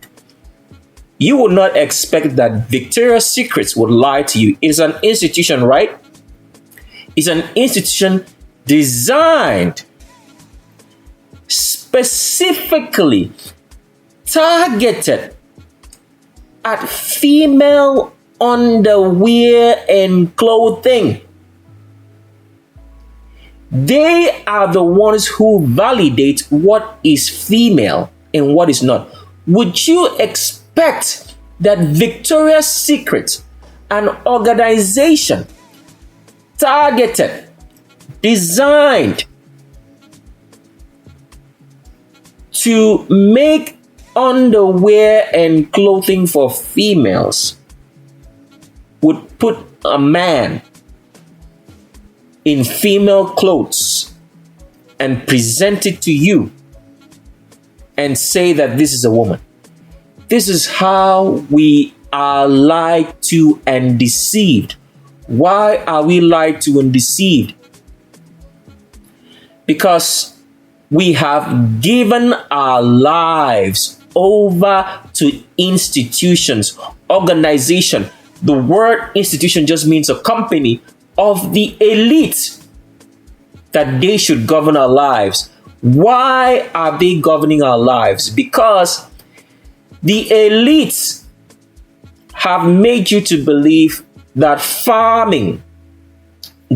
you would not expect that Victoria's Secrets would lie to you. It is an institution, right? It's an institution designed specifically targeted at female underwear and clothing. They are the ones who validate what is female and what is not. Would you expect that Victoria's Secret, an organization targeted, designed to make underwear and clothing for females, would put a man in female clothes and present it to you and say that this is a woman? This is how we are lied to and deceived. Why are we lied to and deceived? Because we have given our lives over to institutions, organization. The word institution just means a company of the elite, that they should govern our lives. Why are they governing our lives? Because the elites have made you to believe that farming,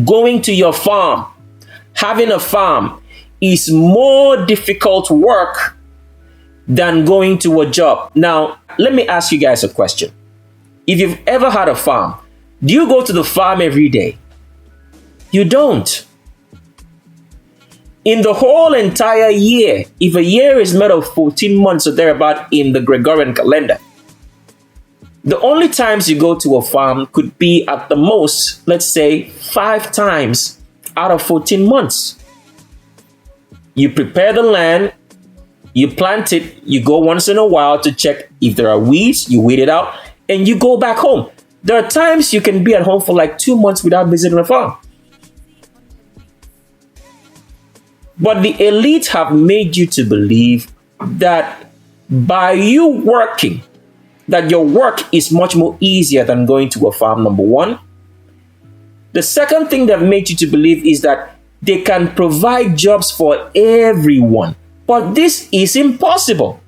going to your farm, having a farm is more difficult work than going to a job. Now, let me ask you guys a question. If you've ever had a farm, do you go to the farm every day? You don't. In the whole entire year, if a year is made of 14 months or thereabout in the Gregorian calendar, the only times you go to a farm could be at the most, let's say, 5 times out of 14 months. You prepare the land, you plant it, you go once in a while to check if there are weeds, you weed it out, and you go back home. There are times you can be at home for like 2 months without visiting a farm. But the elite have made you to believe that by you working that your work is much more easier than going to a farm, number one. The second thing they've made you to believe is that they can provide jobs for everyone. But this is impossible.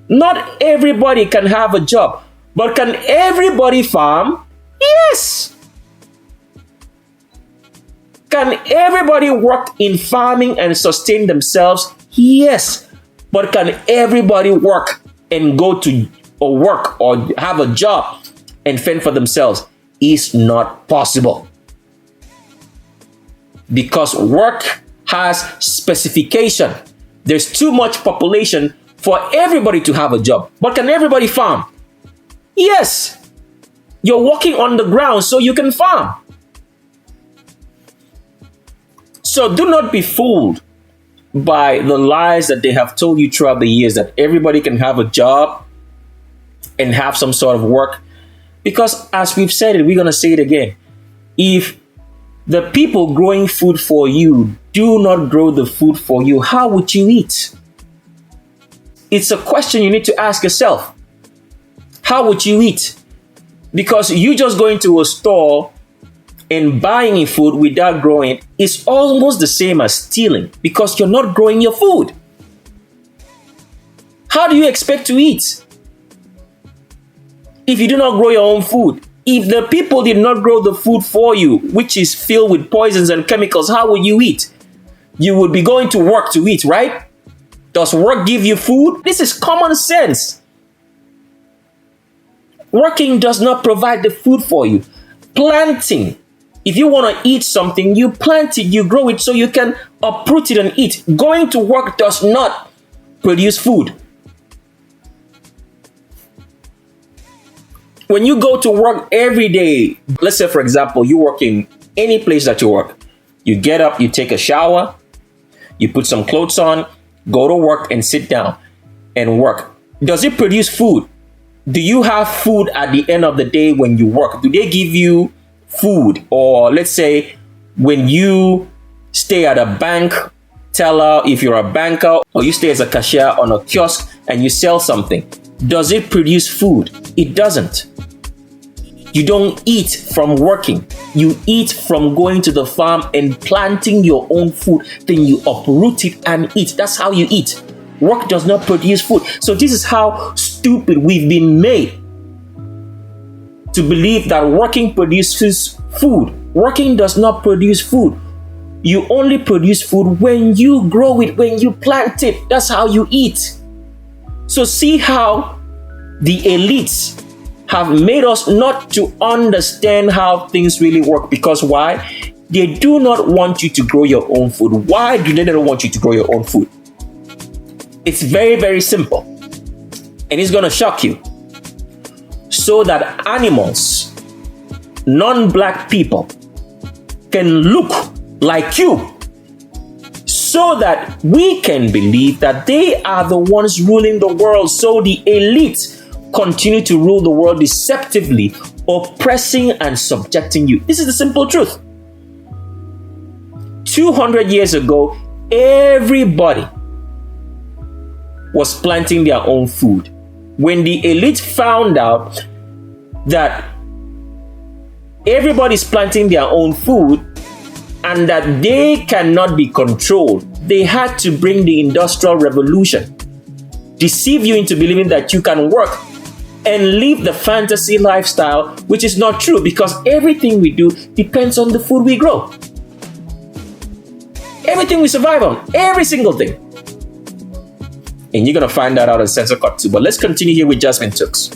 Not everybody can have a job. But can everybody farm? Yes. Can everybody work in farming and sustain themselves? Yes. But can everybody work and go to or work or have a job and fend for themselves? Is not possible. Because work has specification. There's too much population for everybody to have a job. But can everybody farm? Yes. You're walking on the ground so you can farm. So do not be fooled by the lies that they have told you throughout the years that everybody can have a job and have some sort of work. Because as we've said it, we're going to say it again. If the people growing food for you do not grow the food for you, how would you eat? It's a question you need to ask yourself. How would you eat? Because you just going to a store and buying food without growing it is almost the same as stealing because you're not growing your food. How do you expect to eat if you do not grow your own food? If the people did not grow the food for you, which is filled with poisons and chemicals, how would you eat? You would be going to work to eat, right? Does work give you food? This is common sense. Working does not provide the food for you. Planting. If you want to eat something, you plant it, you grow it so you can uproot it and eat. Going to work does not produce food. When you go to work every day, let's say, for example, you work in any place that you work. You get up, you take a shower, you put some clothes on, go to work and sit down and work. Does it produce food? Do you have food at the end of the day when you work? Do they give you food? Or let's say when you stay at a bank teller, if you're a banker, or you stay as a cashier on a kiosk and you sell something, does it produce food? It doesn't. You don't eat from working. You eat from going to the farm and planting your own food. Then you uproot it and eat. That's how you eat. Work does not produce food. So this is how stupid we've been made to believe that working produces food. Working does not produce food. You only produce food when you grow it, when you plant it. That's how you eat. So see how the elites have made us not to understand how things really work. Because why? They do not want you to grow your own food. Why do they not want you to grow your own food? It's very, very simple. And it's going to shock you. So that animals, non-black people, can look like you. So that we can believe that they are the ones ruling the world. So the elite continue to rule the world deceptively, oppressing and subjecting you. This is the simple truth. 200 years ago, everybody was planting their own food. When the elite found out that everybody's planting their own food and that they cannot be controlled, they had to bring the Industrial Revolution, deceive you into believing that you can work and live the fantasy lifestyle, which is not true because everything we do depends on the food we grow. Everything we survive on, every single thing. And you're going to find that out in Censor Cut too. But let's continue here with Jasmine Tooks.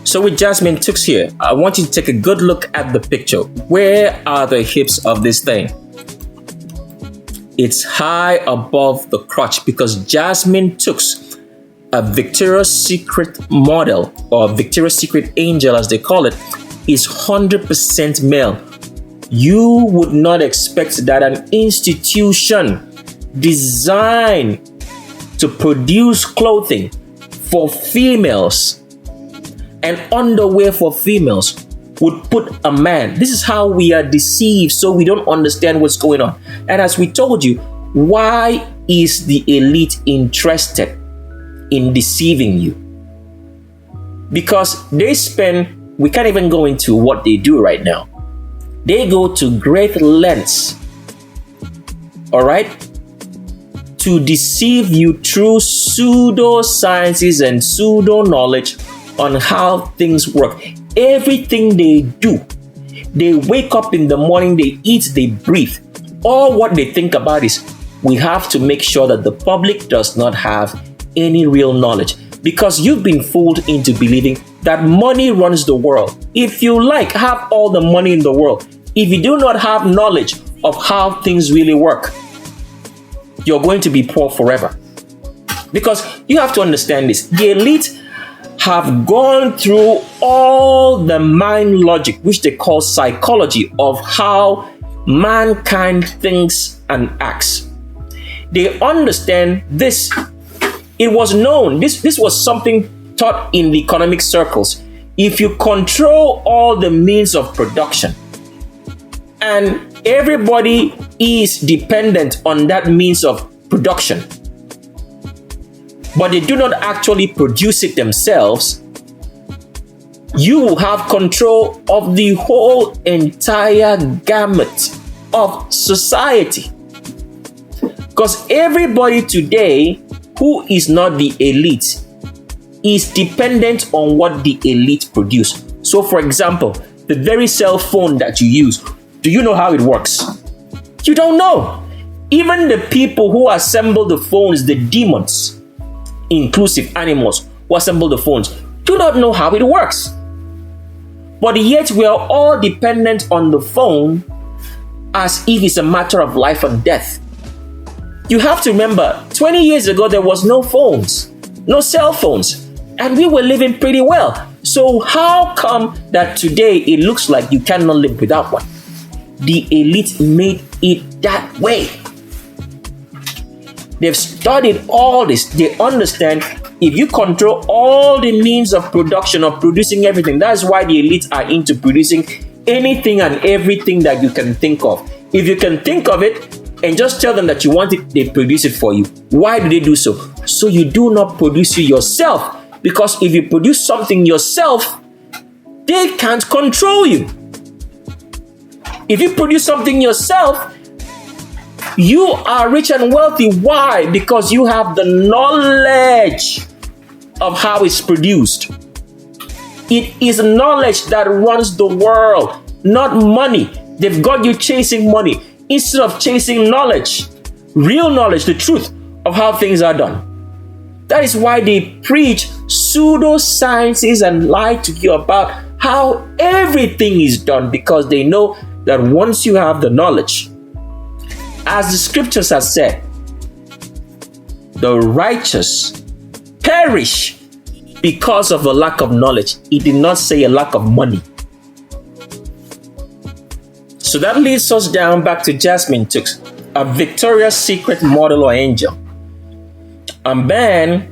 So with Jasmine Tooks here, I want you to take a good look at the picture. Where are the hips of this thing? It's high above the crotch because Jasmine Tooks, a Victoria's Secret model, or Victoria's Secret angel as they call it, is 100% male. You would not expect that an institution designed to produce clothing for females and underwear for females would put a man. This is how we are deceived, so we don't understand what's going on. And as we told you, why is the elite interested in deceiving you? because we can't even go into what they do right now. They go to great lengths, all right, to deceive you through pseudosciences and pseudo knowledge on how things work. Everything they do, they wake up in the morning, they eat, they breathe. All what they think about is, we have to make sure that the public does not have any real knowledge, because you've been fooled into believing that money runs the world. If you have all the money in the world, if you do not have knowledge of how things really work, you're going to be poor forever. Because you have to understand this. The elite have gone through all the mind logic, which they call psychology, of how mankind thinks and acts. They understand this. It was known, this was something taught in the economic circles. If you control all the means of production, and everybody is dependent on that means of production, but they do not actually produce it themselves, you will have control of the whole entire gamut of society. Because everybody today who is not the elite is dependent on what the elite produce. So for example, the very cell phone that you use, do you know how it works? You don't know. Even the people who assemble the phones, the demons, inclusive animals who assemble the phones, do not know how it works. But yet we are all dependent on the phone as if it's a matter of life and death. You have to remember, 20 years ago, there was no phones, no cell phones, and we were living pretty well. So how come that today it looks like you cannot live without one? The elite made it that way. They've studied all this. They understand if you control all the means of production, of producing everything, that's why the elites are into producing anything and everything that you can think of. If you can think of it and just tell them that you want it, they produce it for you. Why do they do so? So you do not produce it yourself. Because if you produce something yourself, they can't control you. If you produce something yourself, you are rich and wealthy. Why? Because you have the knowledge of how it's produced. It is knowledge that runs the world, not money. They've got you chasing money instead of chasing knowledge, real knowledge, the truth of how things are done. That is why they preach pseudosciences and lie to you about how everything is done, because they know that once you have the knowledge, as the scriptures have said, the righteous perish because of a lack of knowledge. It did not say a lack of money. So that leads us down back to Jasmine Tooks, a Victoria's Secret model or angel. A man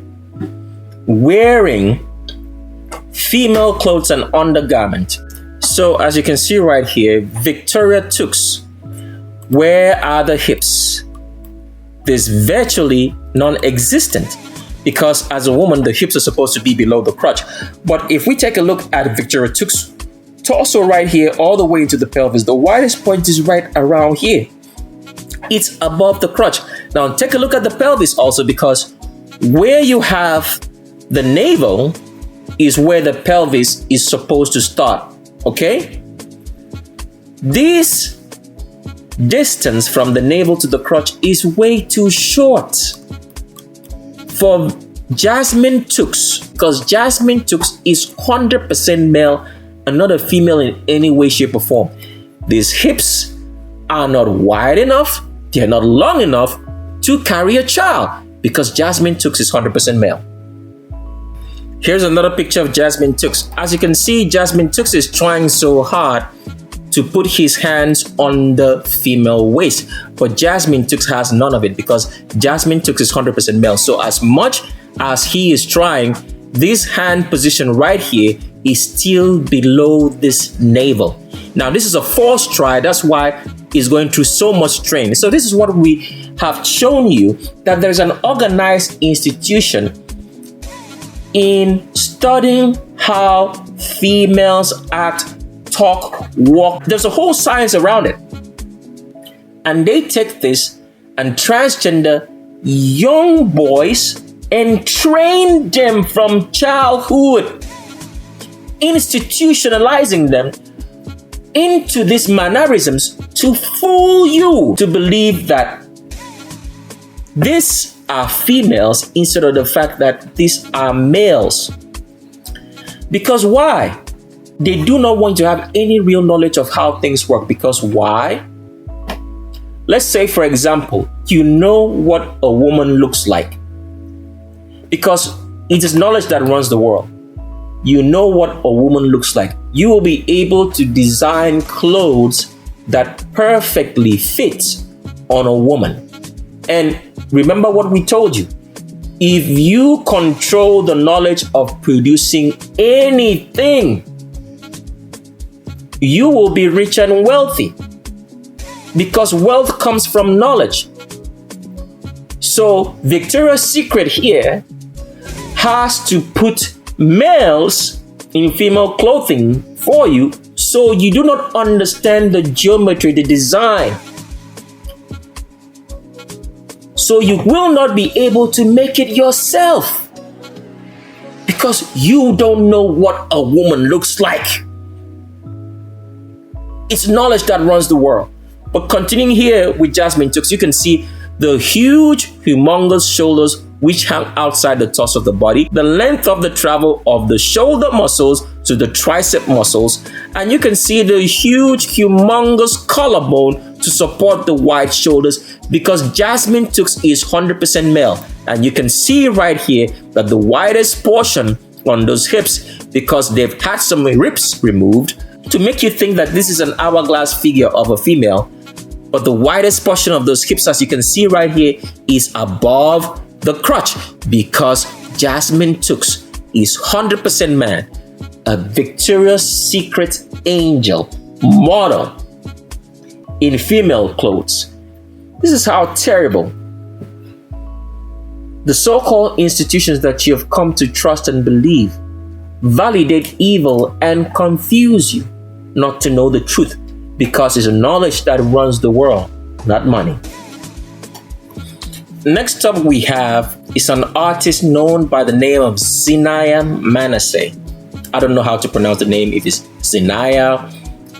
wearing female clothes and undergarment. So as you can see right here, Victoria Tooks, where are the hips? There's virtually non-existent, because as a woman, the hips are supposed to be below the crotch. But if we take a look at Victoria Tooks' torso right here, all the way to the pelvis, the widest point is right around here. It's above the crotch. Now take a look at the pelvis also, because where you have the navel is where the pelvis is supposed to start, okay? This distance from the navel to the crotch is way too short for Jasmine Tooks, because Jasmine Tooks is 100% male and not a female in any way, shape, or form. These hips are not wide enough, they're not long enough to carry a child, because Jasmine Tooks is 100% male. Here's another picture of Jasmine Tooks. As you can see, Jasmine Tooks is trying so hard to put his hands on the female waist, but Jasmine Tooks has none of it, because Jasmine Tooks is 100% male. So as much as he is trying, this hand position right here is still below this navel. Now this is a false try, that's why he's going through so much strain. So this is what we have shown you, that there's an organized institution in studying how females act, talk, walk. There's a whole science around it. And they take this and transgender young boys and train them from childhood, institutionalizing them into these mannerisms to fool you to believe that these are females instead of the fact that these are males. Because why? They do not want to have any real knowledge of how things work. Because why? Let's say, for example, you know what a woman looks like. Because it is knowledge that runs the world. You know what a woman looks like. You will be able to design clothes that perfectly fit on a woman. And remember what we told you. If you control the knowledge of producing anything, you will be rich and wealthy. Because wealth comes from knowledge. So Victoria's Secret here has to put males in female clothing for you, so you do not understand the geometry, the design. So you will not be able to make it yourself because you don't know what a woman looks like. It's knowledge that runs the world. But continuing here with Jasmine Tooks, you can see the huge, humongous shoulders which hang outside the torso of the body, the length of the travel of the shoulder muscles to the tricep muscles, and you can see the huge, humongous collarbone to support the wide shoulders because Jasmine Tooks is 100% male. And you can see right here that the widest portion on those hips, because they've had some ribs removed to make you think that this is an hourglass figure of a female. But the widest portion of those hips, as you can see right here, is above the crotch because Jasmine Tooks is 100% man, a Victoria's Secret angel model in female clothes. This is how terrible the so-called institutions that you have come to trust and believe validate evil and confuse you not to know the truth, because it's knowledge that runs the world, not money. Next up we have is an artist known by the name of Zinaya Manasseh. I don't know how to pronounce the name, if it's Zinaya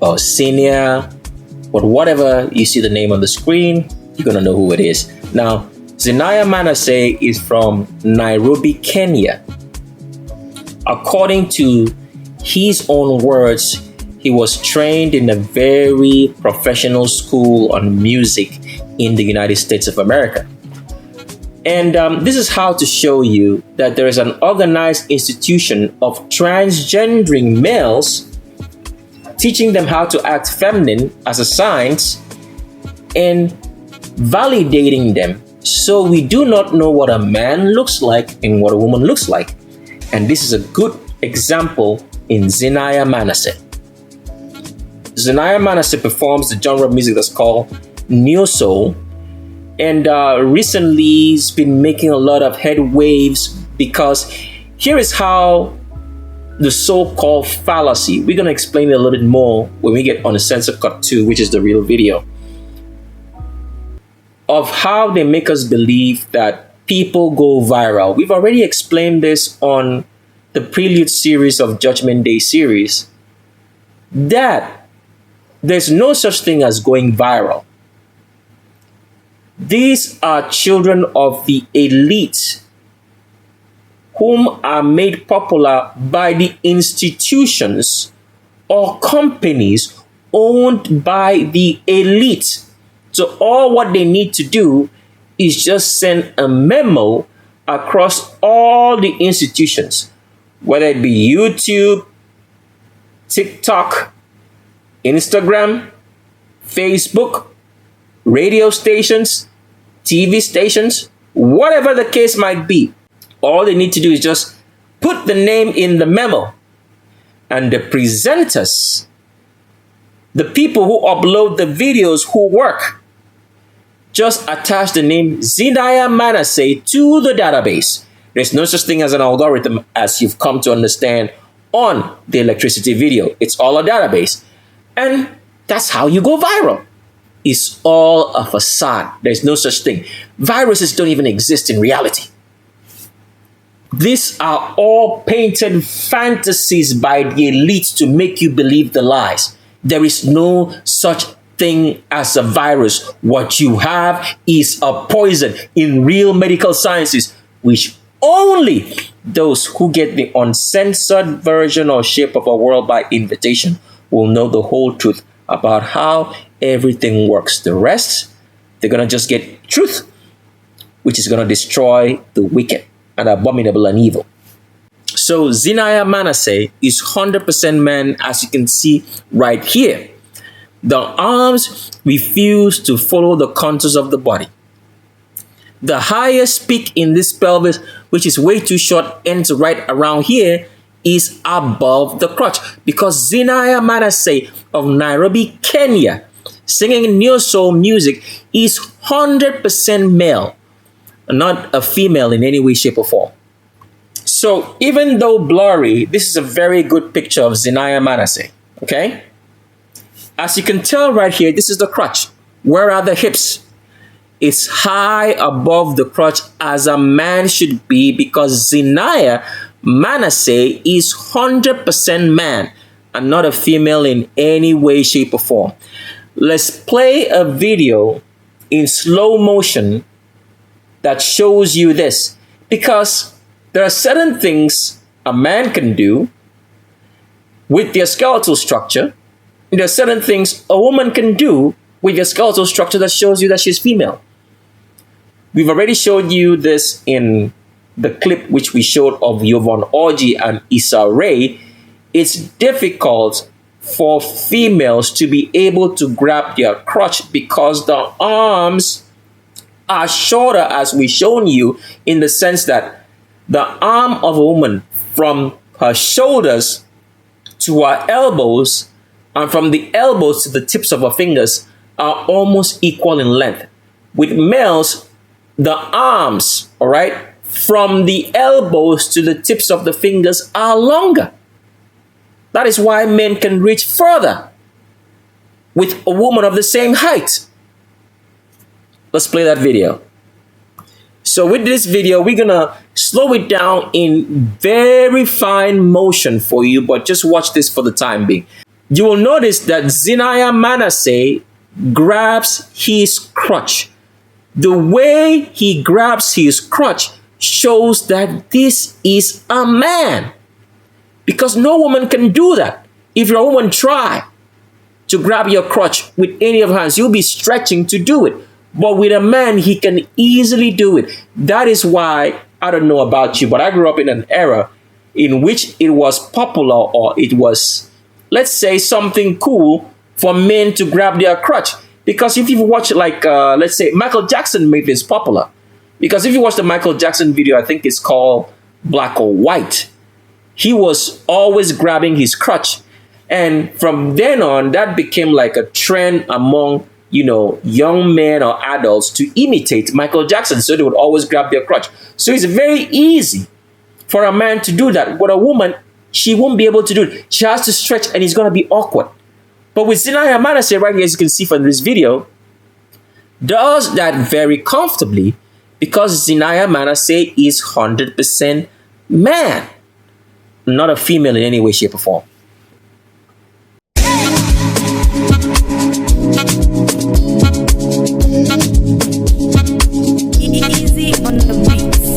or Sinia, but whatever you see the name on the screen, you're gonna know who it is. Now, Zinaya Manasseh is from Nairobi, Kenya. According to his own words, he was trained in a very professional school on music in the United States of America. And this is how to show you that there is an organized institution of transgendering males, teaching them how to act feminine as a science and validating them. So we do not know what a man looks like and what a woman looks like. And this is a good example in Zinaya Manasseh. Zinaya Manasseh performs the genre of music that's called Neo Soul, and recently he's been making a lot of head waves because here is how the so-called fallacy, we're going to explain it a little bit more when we get on the Censor Cut 2, which is the real video, of how they make us believe that people go viral. We've already explained this on the Prelude series of Judgment Day series, that there's no such thing as going viral. These are children of the elite whom are made popular by the institutions or companies owned by the elite. So all what they need to do is just send a memo across all the institutions, whether it be YouTube, TikTok, Instagram, Facebook, radio stations, TV stations, whatever the case might be. All they need to do is just put the name in the memo, and the presenters, the people who upload the videos who work, just attach the name Zinaya Manasseh to the database. There's no such thing as an algorithm, as you've come to understand on the electricity video. It's all a database. And that's how you go viral. It's all a facade. There's no such thing. Viruses don't even exist in reality. These are all painted fantasies by the elites to make you believe the lies. There is no such thing as a virus. What you have is a poison in real medical sciences, which only those who get the uncensored version or shape of a world by invitation will know the whole truth about how everything works. The rest, they're going to just get truth, which is going to destroy the wicked and abominable and evil. So Zinaya Manasseh is 100% man, as you can see right here. The arms refuse to follow the contours of the body. The highest peak in this pelvis, which is way too short, ends right around here, is above the crotch, because Zinaya Manasseh of Nairobi, Kenya, singing neo soul music, is 100% male, not a female in any way, shape, or form. So even though blurry, this is a very good picture of Zinaya Manasseh. Okay, as you can tell right here, this is the crotch. Where are the hips? It's high above the crotch, as a man should be, because Zinaya Manasseh is 100% man and not a female in any way, shape, or form. Let's play a video in slow motion that shows you this, because there are certain things a man can do with their skeletal structure, and there are certain things a woman can do with their skeletal structure that shows you that she's female. We've already showed you this in the clip which we showed of Yvonne Orji and Issa Rae. It's difficult for females to be able to grab their crotch because the arms are shorter, as we've shown you, in the sense that the arm of a woman from her shoulders to her elbows and from the elbows to the tips of her fingers are almost equal in length. With males, the arms, all right, from the elbows to the tips of the fingers are longer. That is why men can reach further with a woman of the same height. Let's play that video. So with this video, we're gonna slow it down in very fine motion for you, but just watch this for the time being. You will notice that Zinaya Manasseh grabs his crotch. The way he grabs his crotch shows that this is a man, because no woman can do that. If you're a woman, try to grab your crotch with any of her hands, you'll be stretching to do it. But with a man, he can easily do it. That is why, I don't know about you, but I grew up in an era in which it was popular, or it was, let's say, something cool for men to grab their crotch. Because if you watch, like, let's say, Michael Jackson made this popular. Because if you watch the Michael Jackson video, I think it's called Black or White, he was always grabbing his crotch. And from then on, that became like a trend among, you know, young men or adults to imitate Michael Jackson. So they would always grab their crotch. So it's very easy for a man to do that. But a woman, she won't be able to do it. She has to stretch, and it's going to be awkward. But with Zinaya Manasseh right here, as you can see from this video, does that very comfortably, because Zinaya Manasseh is 100% man, not a female in any way, shape, or form. Easy on the beats.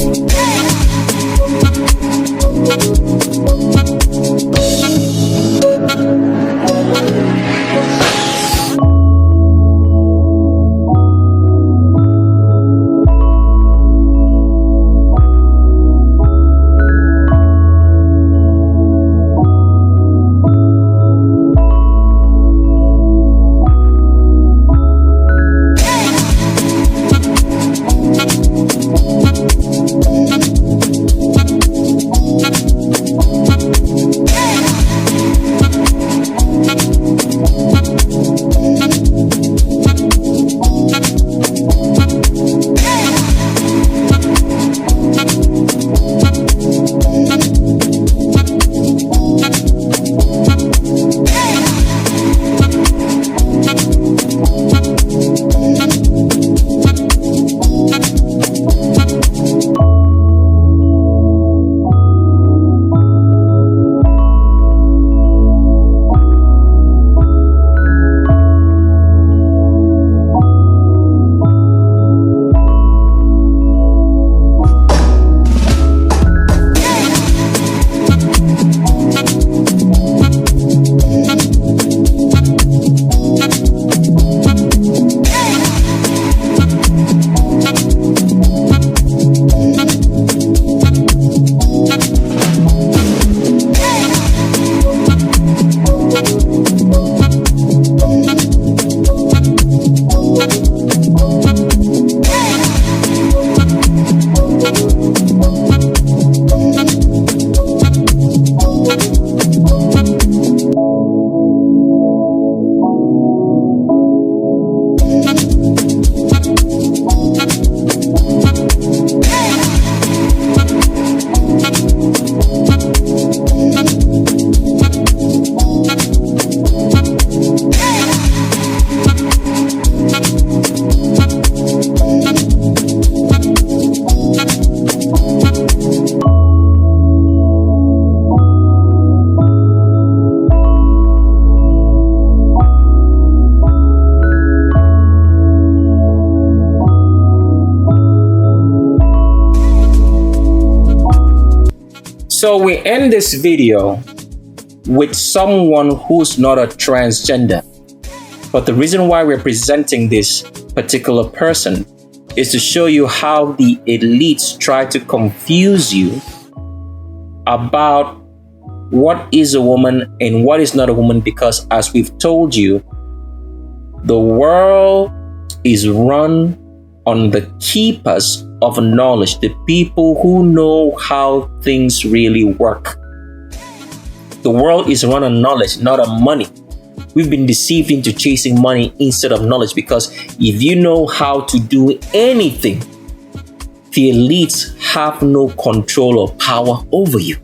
So we end this video with someone who's not a transgender. But the reason why we're presenting this particular person is to show you how the elites try to confuse you about what is a woman and what is not a woman, because as we've told you, the world is run on the keepers of knowledge, the people who know how things really work. The world is run on knowledge, not on money. We've been deceived into chasing money instead of knowledge, because if you know how to do anything, the elites have no control or power over you.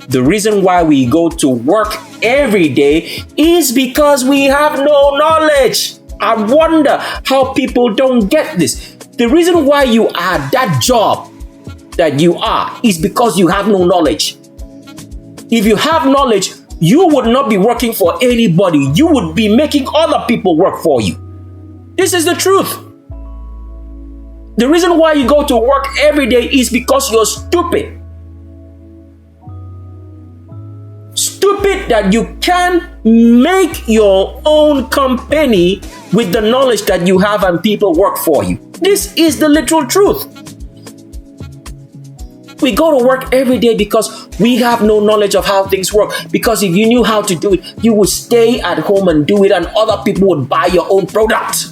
The reason why we go to work every day is because we have no knowledge. I wonder how people don't get this. The reason why you are that job that you are is because you have no knowledge. If you have knowledge, you would not be working for anybody. You would be making other people work for you. This is the truth. The reason why you go to work every day is because you're stupid. Stupid that you can make your own company with the knowledge that you have and people work for you. This is the literal truth. We go to work every day because we have no knowledge of how things work. Because if you knew how to do it, you would stay at home and do it, and other people would buy your own product.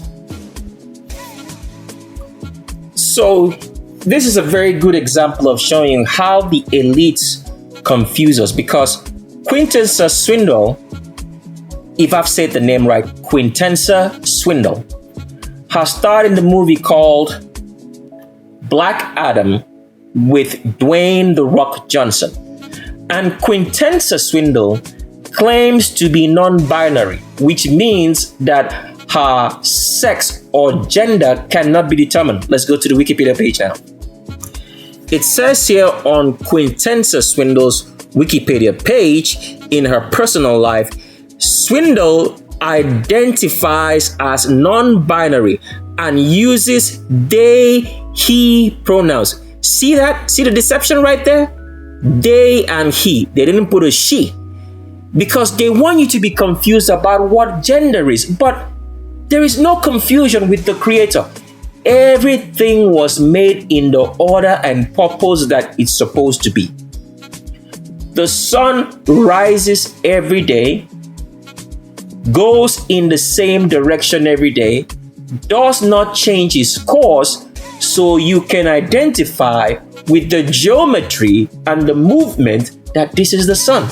So this is a very good example of showing you how the elites confuse us, because Quintessa Swindle, if I've said the name right, Quintessa Swindle, has starred in the movie called Black Adam with Dwayne "The Rock" Johnson. And Quintessa Swindle claims to be non-binary, which means that her sex or gender cannot be determined. Let's go to the Wikipedia page now. It says here on Quintessa Swindle's Wikipedia page, in her personal life, Swindle identifies as non-binary and uses they, he pronouns. See that? See the deception right there? They and he. They didn't put a she, because they want you to be confused about what gender is. But there is no confusion with the Creator. Everything was made in the order and purpose that it's supposed to be. The sun rises every day, goes in the same direction every day, does not change its course, so you can identify with the geometry and the movement that this is the sun.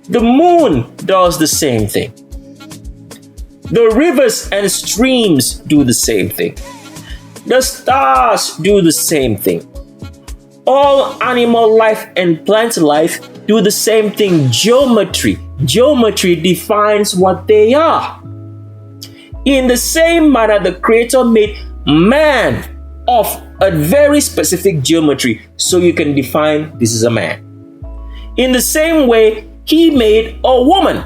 The moon does the same thing. The rivers and streams do the same thing. The stars do the same thing. All animal life and plant life do the same thing. Geometry. Geometry defines what they are. In the same manner, the Creator made man of a very specific geometry, so you can define this is a man. In the same way, He made a woman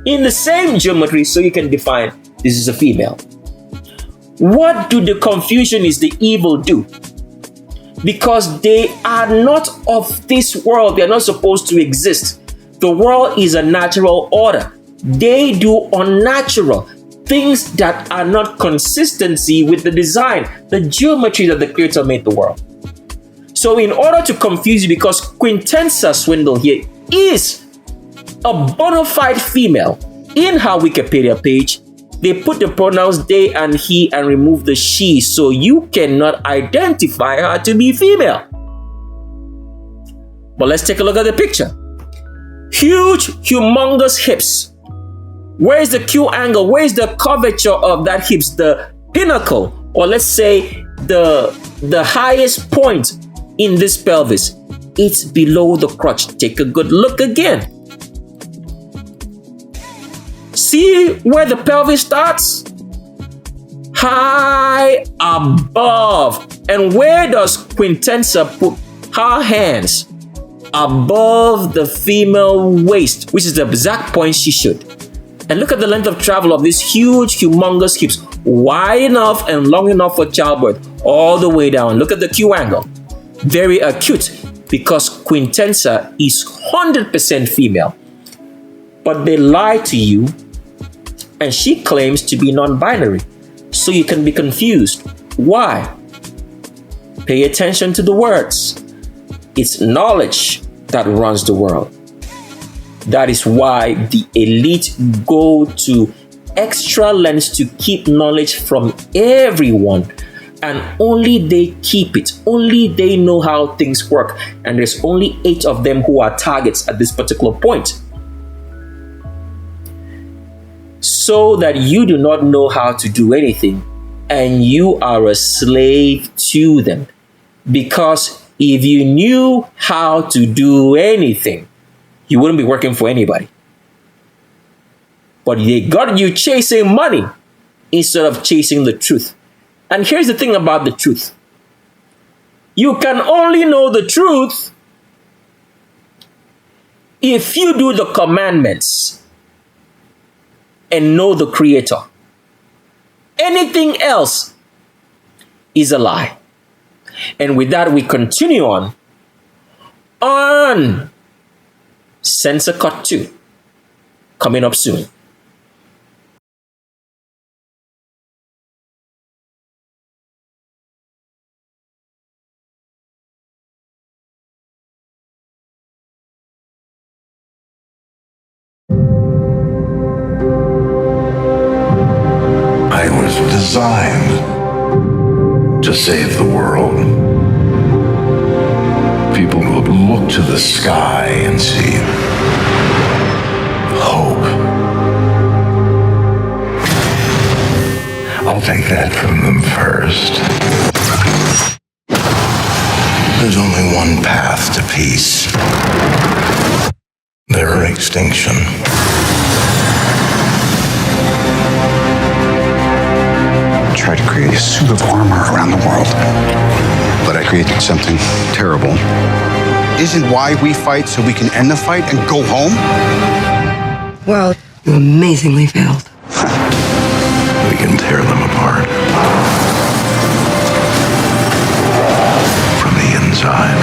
in the same geometry, so you can define this is a female. What do the Confucianists, the evil, do? Because they are not of this world. They are not supposed to exist. The world is a natural order. They do unnatural things that are not consistency with the design, the geometry that the Creator made the world. So in order to confuse you, because Quintessa Swindle here is a bona fide female, in her Wikipedia page, they put the pronouns they and he and remove the she, so you cannot identify her to be female. But let's take a look at the picture. Huge, humongous hips. Where is the Q angle? Where is the curvature of that hips? The pinnacle, or let's say the highest point in this pelvis. It's below the crotch. Take a good look again. See where the pelvis starts? High above. And where does Quintessa put her hands? Above the female waist, which is the exact point she should. And look at the length of travel of these huge, humongous hips. Wide enough and long enough for childbirth. All the way down. Look at the Q angle. Very acute. because Quintensa is 100% female. But they lie to you, and she claims to be non-binary, so you can be confused. Why? Pay attention to the words. It's knowledge that runs the world. That is why the elite go to extra lengths to keep knowledge from everyone, and only they keep it. Only they know how things work, and there's only 8 of them who are targets at this particular point. So that you do not know how to do anything, and you are a slave to them. Because if you knew how to do anything, you wouldn't be working for anybody. But they got you chasing money instead of chasing the truth. And here's the thing about the truth. You can only know the truth if you do the commandments and know the Creator. Anything else is a lie. And with that, we continue on Censor Cut 2, coming up soon. I was designed to save the world. People will look to the sky and see hope. I'll take that from them first. There's only one path to peace. Their extinction. Tried to create a suit of armor around the world, but I created something terrible. Isn't why we fight so we can end the fight and go home? Well, you amazingly failed. We can tear them apart from the inside.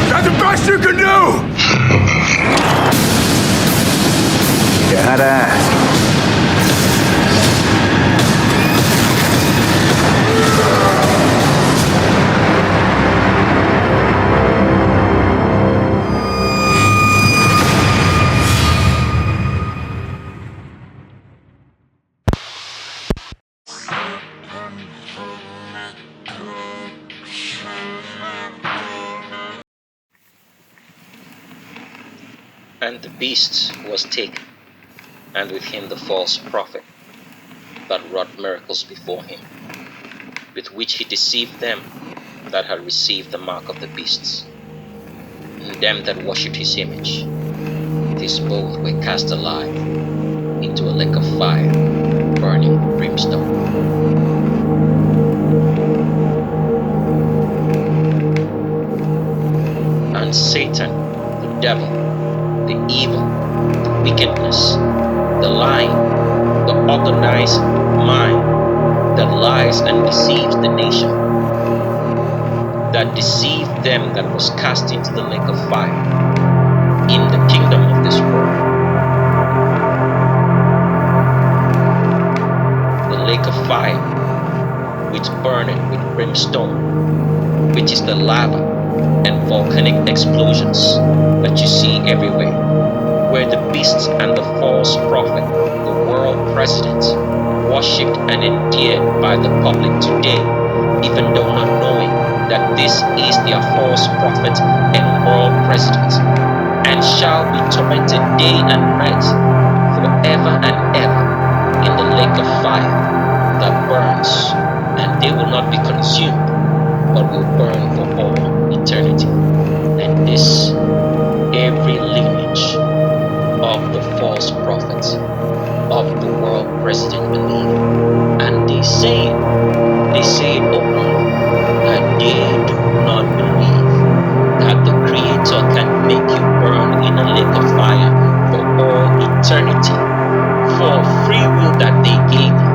That's the best you can do! You had to ask. And the beast was taken, and with him the false prophet that wrought miracles before him, with which he deceived them that had received the mark of the beasts, and them that worshipped his image. These both were cast alive into a lake of fire, burning with brimstone. And Satan, the devil, the evil, the wickedness, the lying, the organized mind that lies and deceives the nation, that deceived them that was cast into the lake of fire, in the kingdom of this world. The lake of fire, which burneth with brimstone, which is the lava and volcanic explosions that you see everywhere, where the beasts and the false prophet, the world president, worshipped and endeared by the public today, even though not knowing that this is their false prophet and world president, and shall be tormented day and night forever and ever in the lake of fire that burns, and they will not be consumed, but will burn for all eternity. And this, every lineage of the false prophets of the world president believe. And they say it openly, that they do not believe that the Creator can make you burn in a lake of fire for all eternity, for free will that they gave you.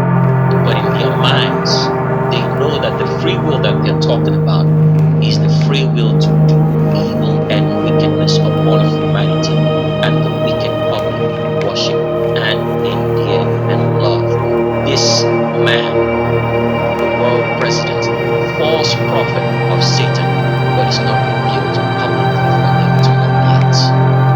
But in their minds, they know know that the free will that they're talking about is the free will to do evil and wickedness upon humanity and the wicked public worship and endear and love this man, the world president, false prophet of Satan, but it's not revealed publicly for them to know yet.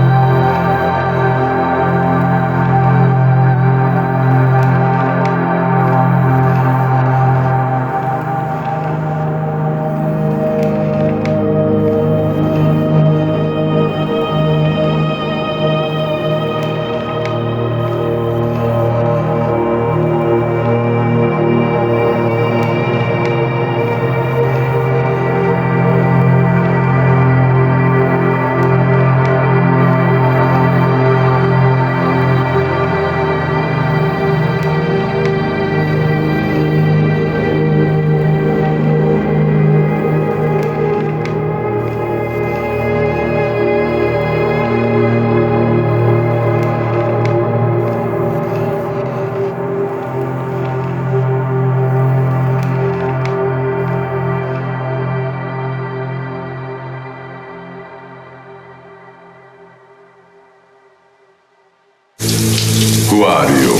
Who are you?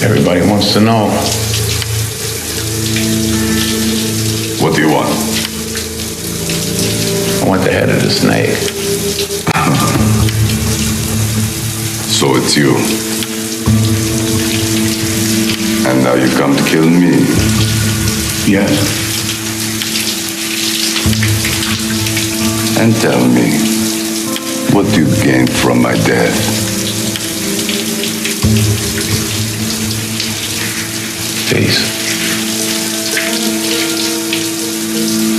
Everybody wants to know. What do you want? I want the head of the snake. So it's you. And now you come to kill me. Yes. And tell me, what do you gain from my death? Peace.